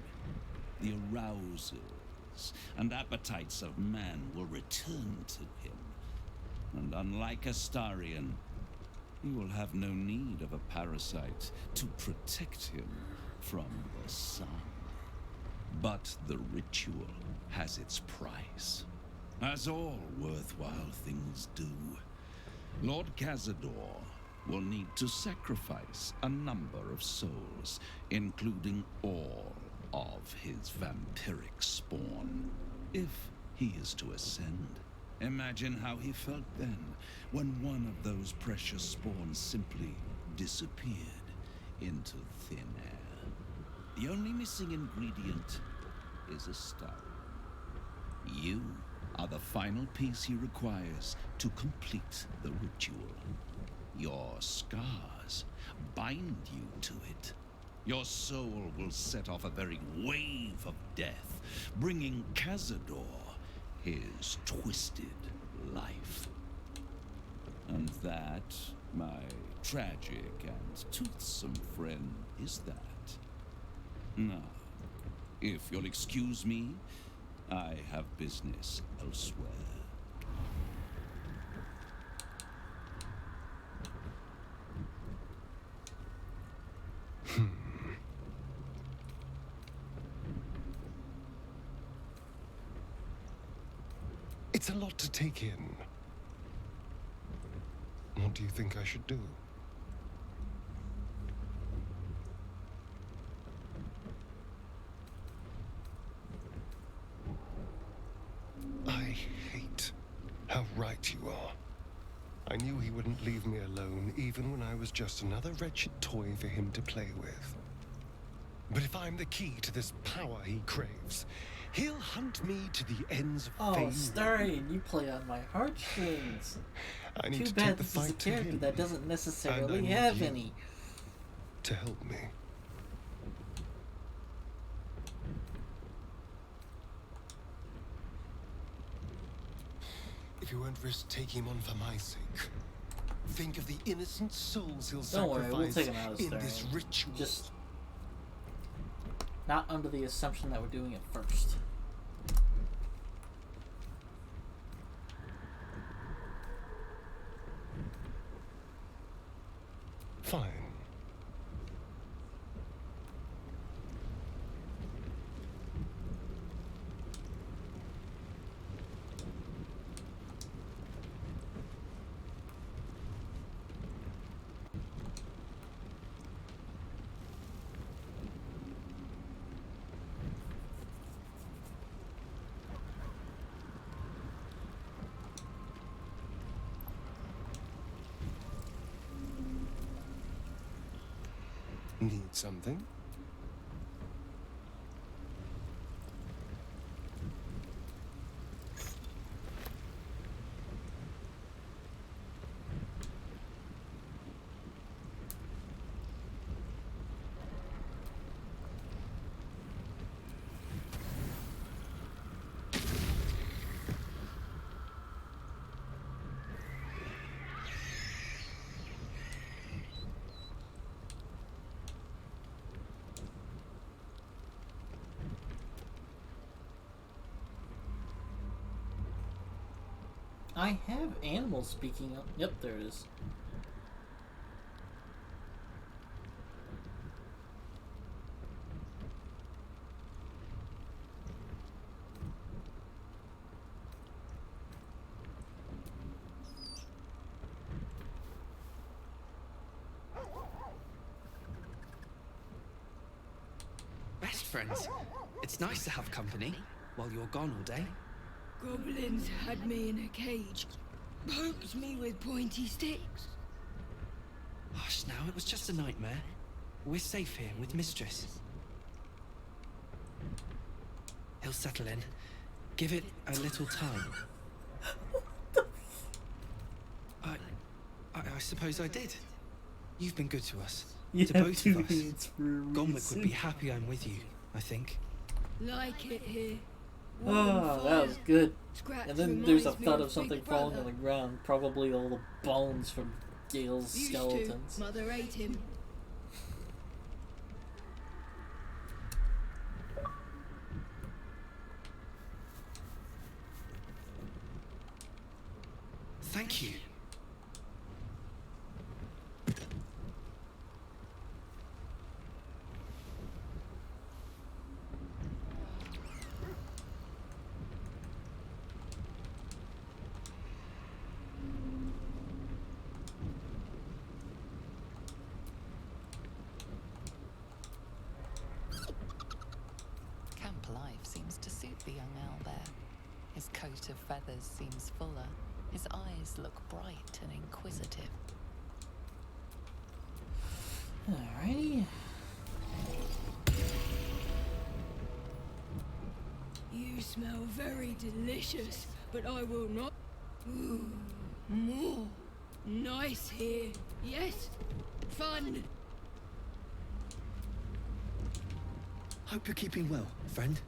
S6: The arousals and appetites of man will return to him, and unlike Astarion, he will have no need of a parasite to protect him from the sun. But the ritual has its price, as all worthwhile things do. Lord Cazador will need to sacrifice a number of souls, including all of his vampiric spawn, if he is to ascend. Imagine how he felt then, when one of those precious spawns simply disappeared into thin air. The only missing ingredient is Astarion. You are the final piece he requires to complete the ritual. Your scars bind you to it. Your soul will set off a very wave of death, bringing Cazador his twisted life. And that my tragic and toothsome friend is that. Now, if you'll excuse me, I have business elsewhere.
S10: It's a lot to take in. What do you think I should do? I hate how right you are. I knew he wouldn't leave me alone, even when I was just another wretched toy for him to play with. But if I'm the key to this power he craves, he'll hunt me to the ends of fame.
S1: Oh, Starion, you play on my heartstrings.
S10: I need
S1: Too
S10: to
S1: bad
S10: take the
S1: this is a
S10: fight to
S1: character
S10: him,
S1: that doesn't
S10: and I
S1: necessarily
S10: need
S1: have
S10: you
S1: any.
S10: to help me. If you won't risk taking him on for my sake, think of the innocent souls he'll
S1: Don't worry, we'll
S10: sacrifice
S1: take him out of
S10: in
S1: Starion.
S10: this ritual.
S1: Just not under the assumption that we're doing it first.
S10: Fine. Need something?
S1: I have animals speaking up. Yep, there it is.
S9: Best friends. It's nice to have company while you're gone all day.
S11: Goblins had me in a cage, poked me with pointy sticks.
S9: Hush now, it was just a nightmare. We're safe here with Mistress. He'll settle in. Give it a little time. I suppose I did. You've been good to us.
S1: You
S9: to
S1: have
S9: both
S1: two
S9: of us.
S1: needs for a
S9: Gonwick
S1: reason.
S9: would be happy I'm with you, I think.
S11: Like it here.
S1: Oh, that was good.
S11: Scratch
S1: And then there's a
S11: reminds me
S1: thud
S11: of
S1: of something
S11: Big
S1: falling
S11: Brother.
S1: on the ground. Probably all the bones from Gale's
S11: Used
S1: skeletons.
S11: to. Mother ate him.
S9: Thank you.
S5: Camp life seems to suit the young owlbear. His coat of feathers seems fuller. His eyes look bright and inquisitive.
S1: Alrighty.
S11: You smell very delicious, but I will not. Ooh, more. Nice here. Yes, fun.
S9: Hope you're keeping well, friend.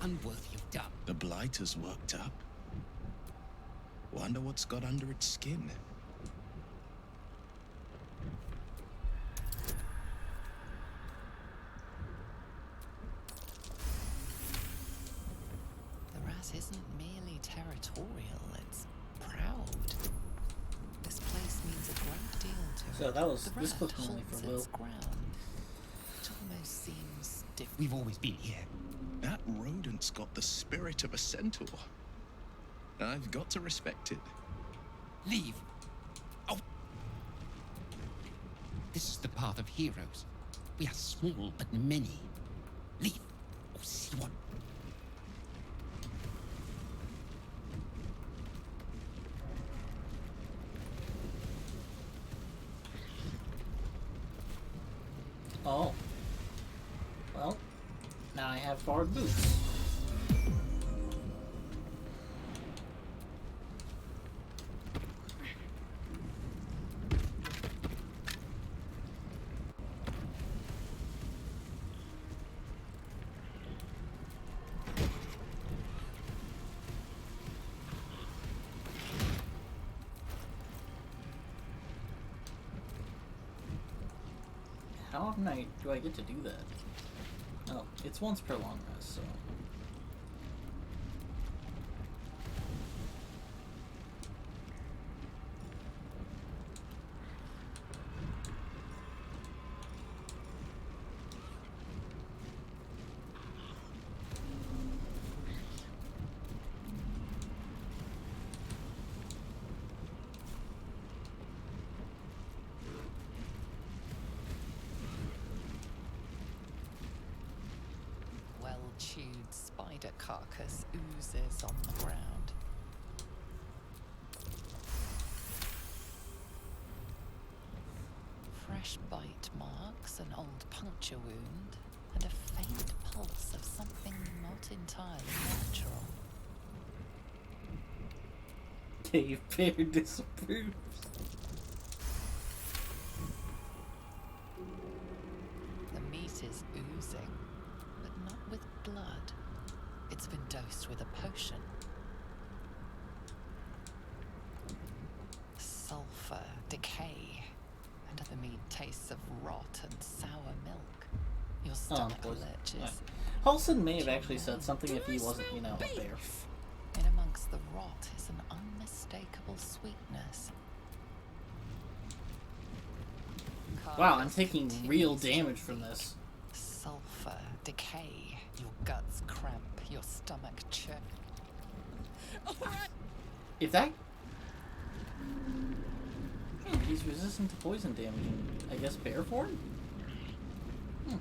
S9: unworthy of done.
S13: The blighter's worked up. Wonder what's got under its skin.
S5: The rat isn't merely territorial, it's proud. This place means a great deal to it.
S1: So that was
S5: The
S1: this
S5: rat
S1: book only
S5: holds
S1: for Will.
S5: its ground. It almost seems different.
S9: We've always been here.
S13: That rodent's got the spirit of a centaur. I've got to respect it.
S9: Leave. Oh. This is the path of heroes. We are small but many. Leave. Or see one.
S1: Oh. Well, now I have barred boots. How often do I get to do that? Oh, it's once per long rest, so...
S5: Well-chewed spider carcass oozes on the ground. Fresh bite marks, an old puncture wound, and a faint pulse of something not entirely natural.
S1: Cave Bear disapproves.
S5: The meat is oozing, but not with blood. It's been dosed with a potion. Sulfur, decay, and the meat tastes of rot and sour milk. Your stomach lurches.
S1: Halson may have actually said something if he wasn't, you know, a bear.
S5: In amongst the rot is an unmistakable sweetness.
S1: Wow, I'm taking real damage from this.
S5: Sulfur, decay, your guts cramp, your stomach churn.
S1: If that... He's resistant to poison damage in, I guess, bear form? Hmm.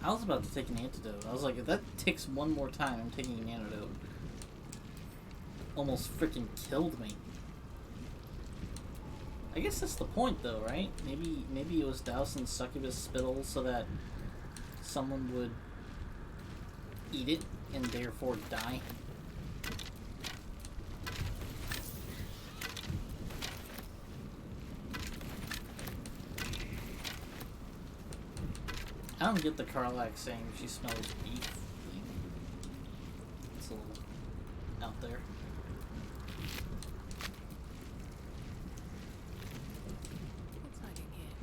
S1: I was about to take an antidote. I was like, if that ticks one more time, I'm taking an antidote. Almost freaking killed me. I guess that's the point, though, right? Maybe it was doused in succubus spittle so that someone would eat it and therefore die. I don't get the Karlak saying she smells beef. It's a little out there.
S17: What's hiding here?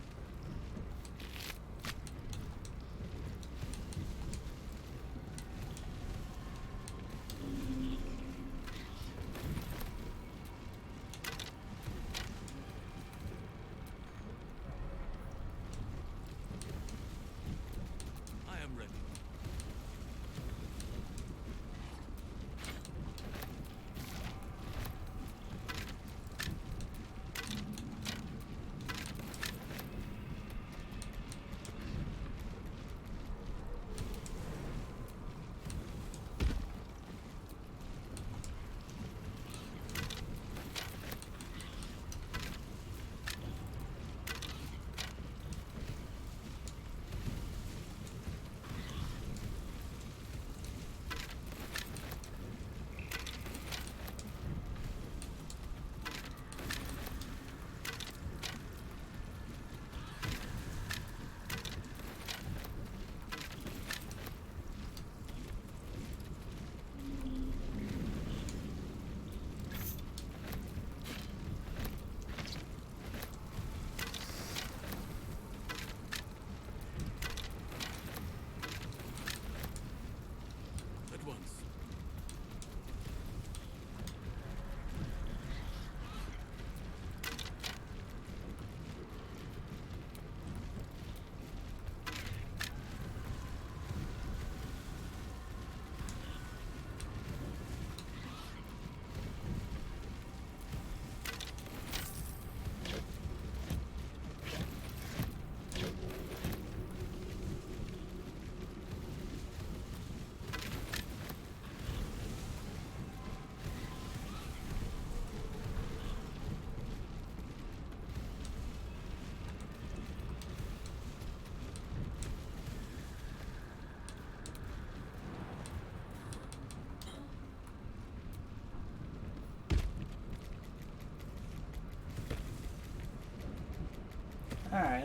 S3: I am ready.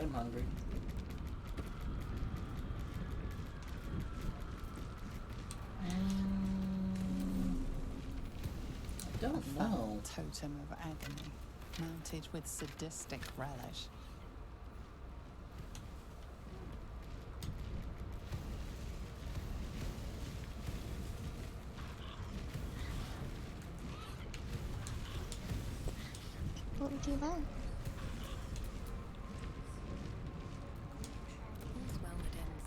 S1: am hungry. I don't know.
S5: Totem of agony, mounted with sadistic relish.
S12: What would you like?
S19: All's well that ends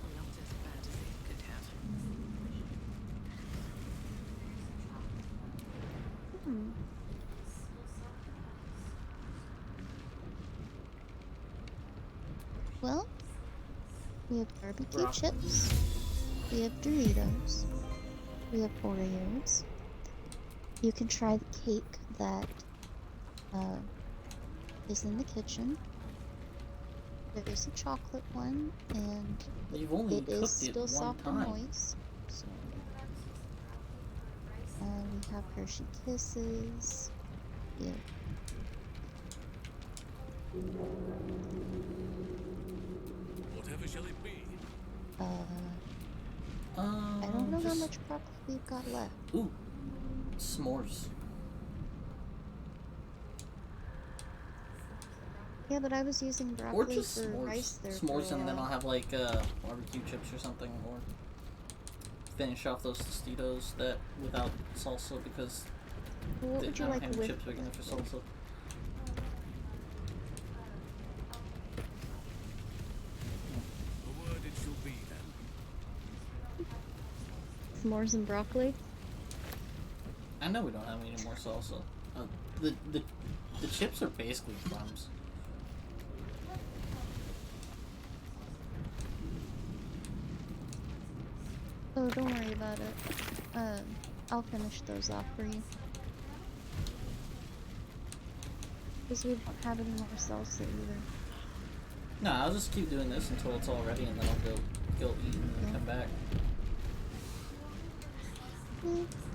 S19: not as bad as it could have.
S12: Well, we have barbecue chips, we have Doritos, we have Oreos. You can try the cake that is in the kitchen. There's a chocolate one, and
S1: You've only
S12: it is
S1: cooked it
S12: still
S1: one
S12: soft
S1: time.
S12: and moist. So, we have Hershey Kisses. Yeah.
S3: Whatever shall it be?
S12: I don't know how
S1: just-
S12: much broccoli we've got left.
S1: Ooh, s'mores.
S12: Yeah, but I was using
S1: Or
S12: broccoli
S1: just
S12: for
S1: s'mores.
S12: rice there for
S1: S'mores,
S12: a
S1: and then
S12: while.
S1: I'll have like barbecue chips or something, or finish off those Tostitos that without salsa because
S12: What
S1: I
S12: would you
S1: don't
S12: like
S1: have
S12: with
S1: chips big enough for salsa.
S3: The word it shall be then.
S12: s'mores and broccoli?
S1: I know we don't have any more salsa. The chips are basically crumbs.
S12: Oh, don't worry about it. I'll finish those off for you. Because we don't have any more salsa either.
S1: No, I'll just keep doing this until it's all ready, and then I'll go eat and then come back.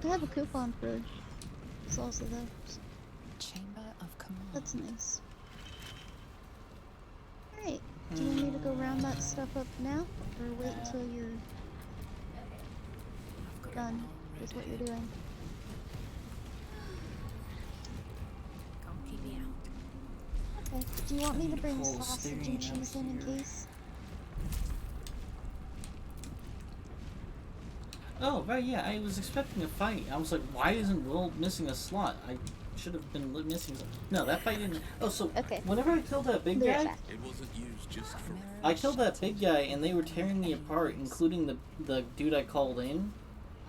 S12: I have a coupon for salsa though. So
S5: Chamber of Command.
S12: that's nice. Alright, do you want me to go round that stuff up now? Or wait until you're done with what you're doing?
S19: Can't keep me out.
S12: Okay. Do you want me to bring
S1: Cool
S12: sausage
S1: staring
S12: and cheese in case?
S1: Oh, right, yeah, I was expecting a fight. I was like, why isn't Will missing a slot? I should have been missing some. No, that fight didn't. Oh, so whenever I killed that big guy,
S3: It wasn't used just for
S1: I killed that big guy and they were tearing me apart, including the dude I called in.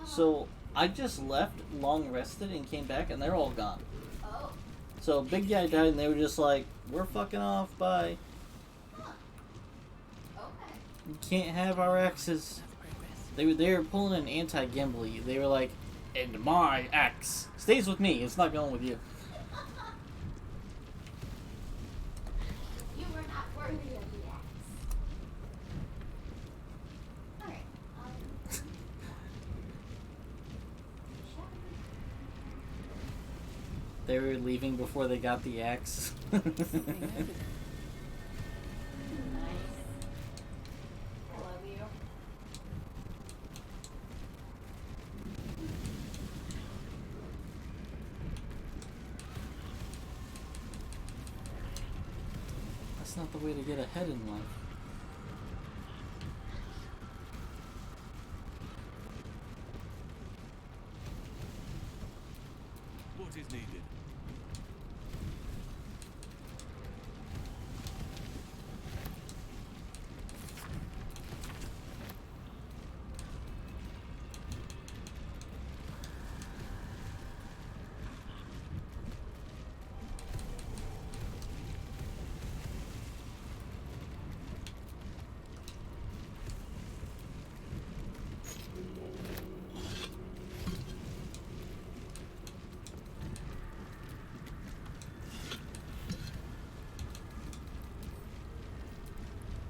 S1: So I just left, long rested, and came back, and they're all gone. So big guy died, and they were just like, "We're fucking off, bye. You can't have our axes." They were pulling an anti-Gimli. They were like, "And my axe stays with me. It's not going with you."
S20: You were not worthy of the axe. Alright,
S1: They were leaving before they got the axe. That's not the way to get ahead in life.
S3: what is needed.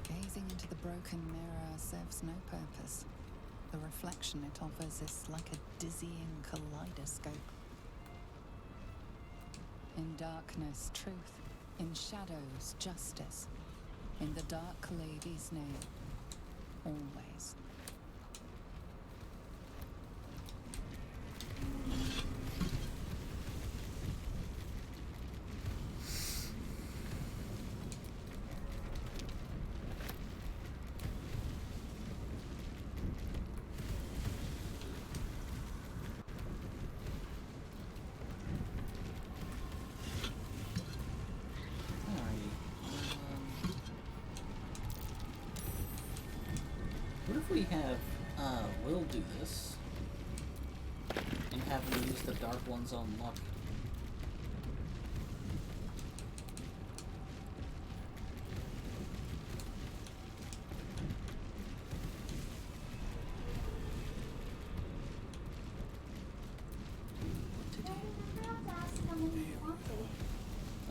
S5: Gazing into the broken mirror serves no purpose. The reflection it offers is like a dizzying kaleidoscope. In darkness, truth. In shadows, justice. In the Dark Lady's name. Always.
S1: What if we have Will do this and have him use the Dark One's own luck?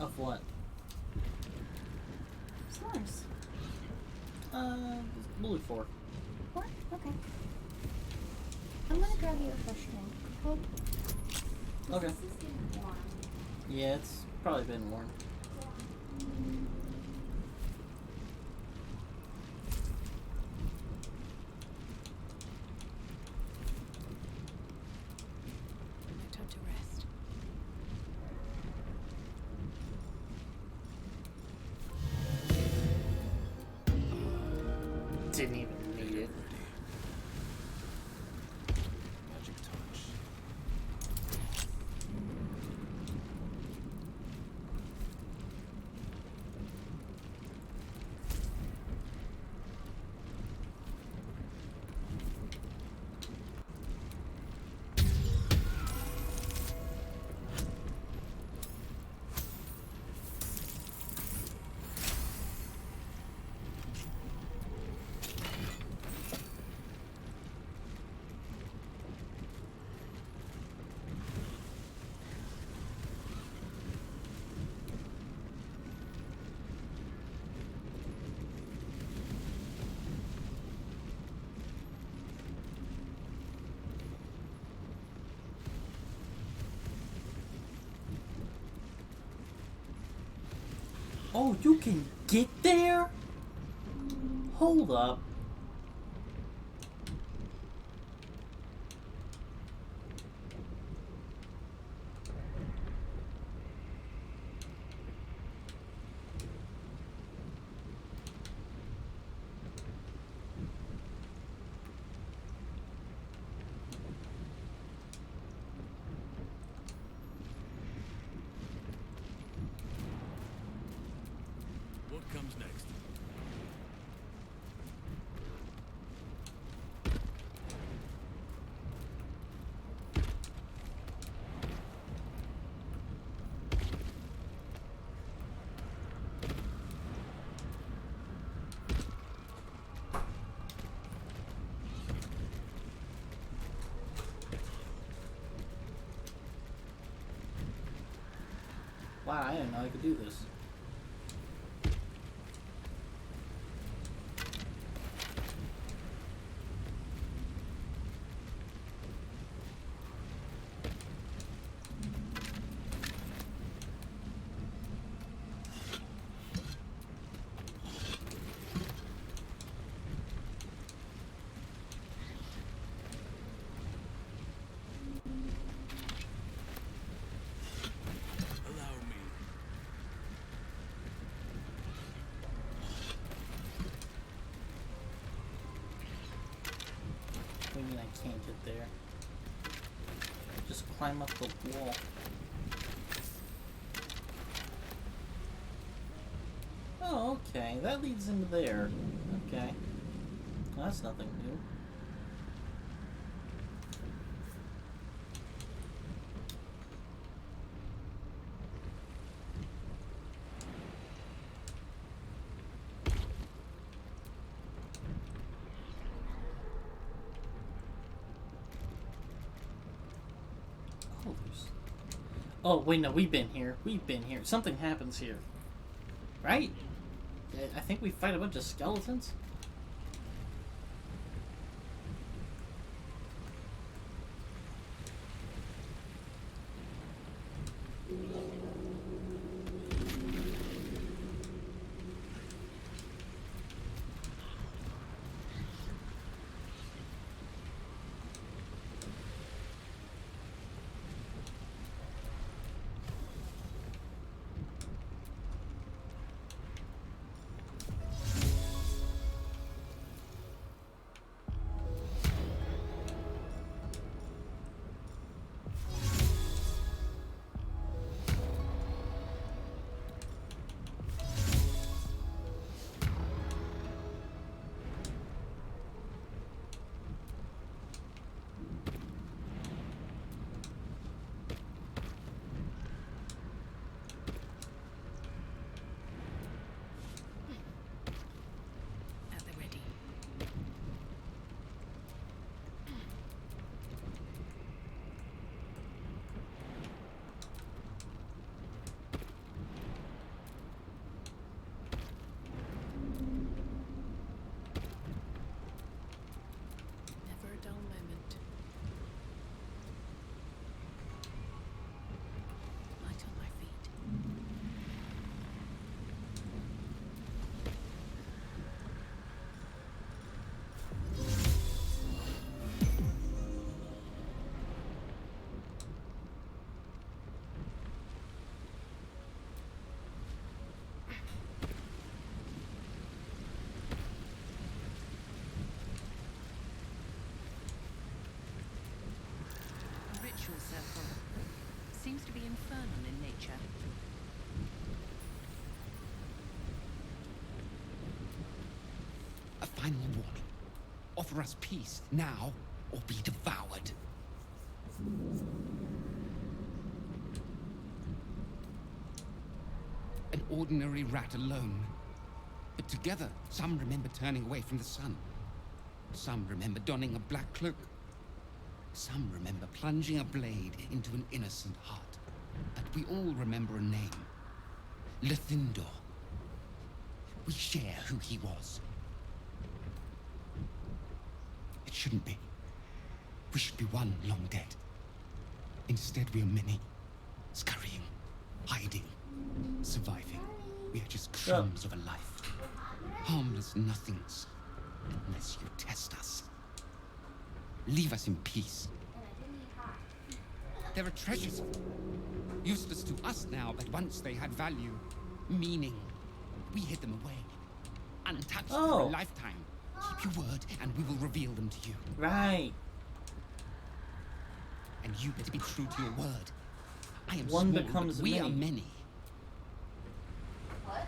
S1: Of what?
S14: S'mores.
S1: We'll do 4.
S14: 4? Okay. I'm gonna grab you a fresh drink, okay?
S1: Okay.
S14: This is getting warm.
S1: Yeah, it's probably been warm.
S17: No time to rest.
S1: Didn't even need it.
S21: Magic touch.
S1: Oh, you can get there? Hold up.
S7: What comes next?
S1: Wow, I didn't know I could do this.
S7: Allow me.
S1: What do you mean I can't get there? Just climb up the wall. Oh, okay. That leads into there. Okay. Well, that's nothing new. Oh, oh, wait, no, we've been here. We've been here. Something happens here. Right? I think we fight a bunch of skeletons.
S4: circle. Seems to be infernal in nature.
S2: A final warning. Offer us peace now, or be devoured. An ordinary rat alone. But together, some remember turning away from the sun. Some remember donning a black cloak. Some remember plunging a blade into an innocent heart. But we all remember a name. Lithindor. We share who he was. It shouldn't be. We should be one long dead. Instead, we are many. Scurrying. Hiding. Surviving. We are just crumbs of a life. Harmless nothings. Unless you test us. Leave us in peace. There are treasures. Useless to us now, but once they had value. Meaning. We hid them away. Untouched for a lifetime. Keep your word, and we will reveal them to you.
S1: Right.
S2: And you better be true to your word. I am
S1: One
S2: small,
S1: becomes
S2: but we
S1: many.
S2: are many.
S20: What?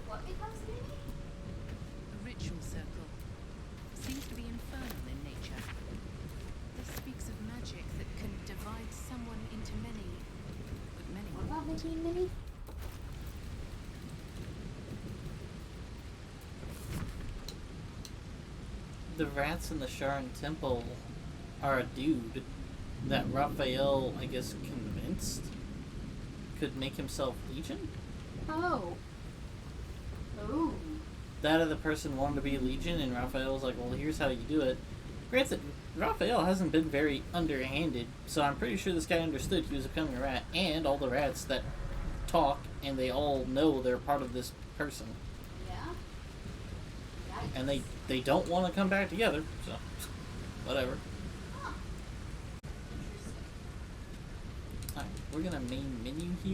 S20: What becomes many?
S4: A ritual circle. Seems to be infernal in nature. This speaks of magic that can divide someone into many, but many.
S14: What about making mini?
S1: The rats in the Sharon Temple are a dude that Raphael, I guess, convinced could make himself Legion?
S14: Oh. Ooh.
S1: That other person wanted to be Legion, and Raphael was like, well, here's how you do it. Granted, Raphael hasn't been very underhanded, so I'm pretty sure this guy understood he was becoming a rat, and all the rats that talk, and they all know they're part of this person.
S20: Yeah.
S1: And they don't want to come back together, so whatever. Alright, we're gonna main menu here.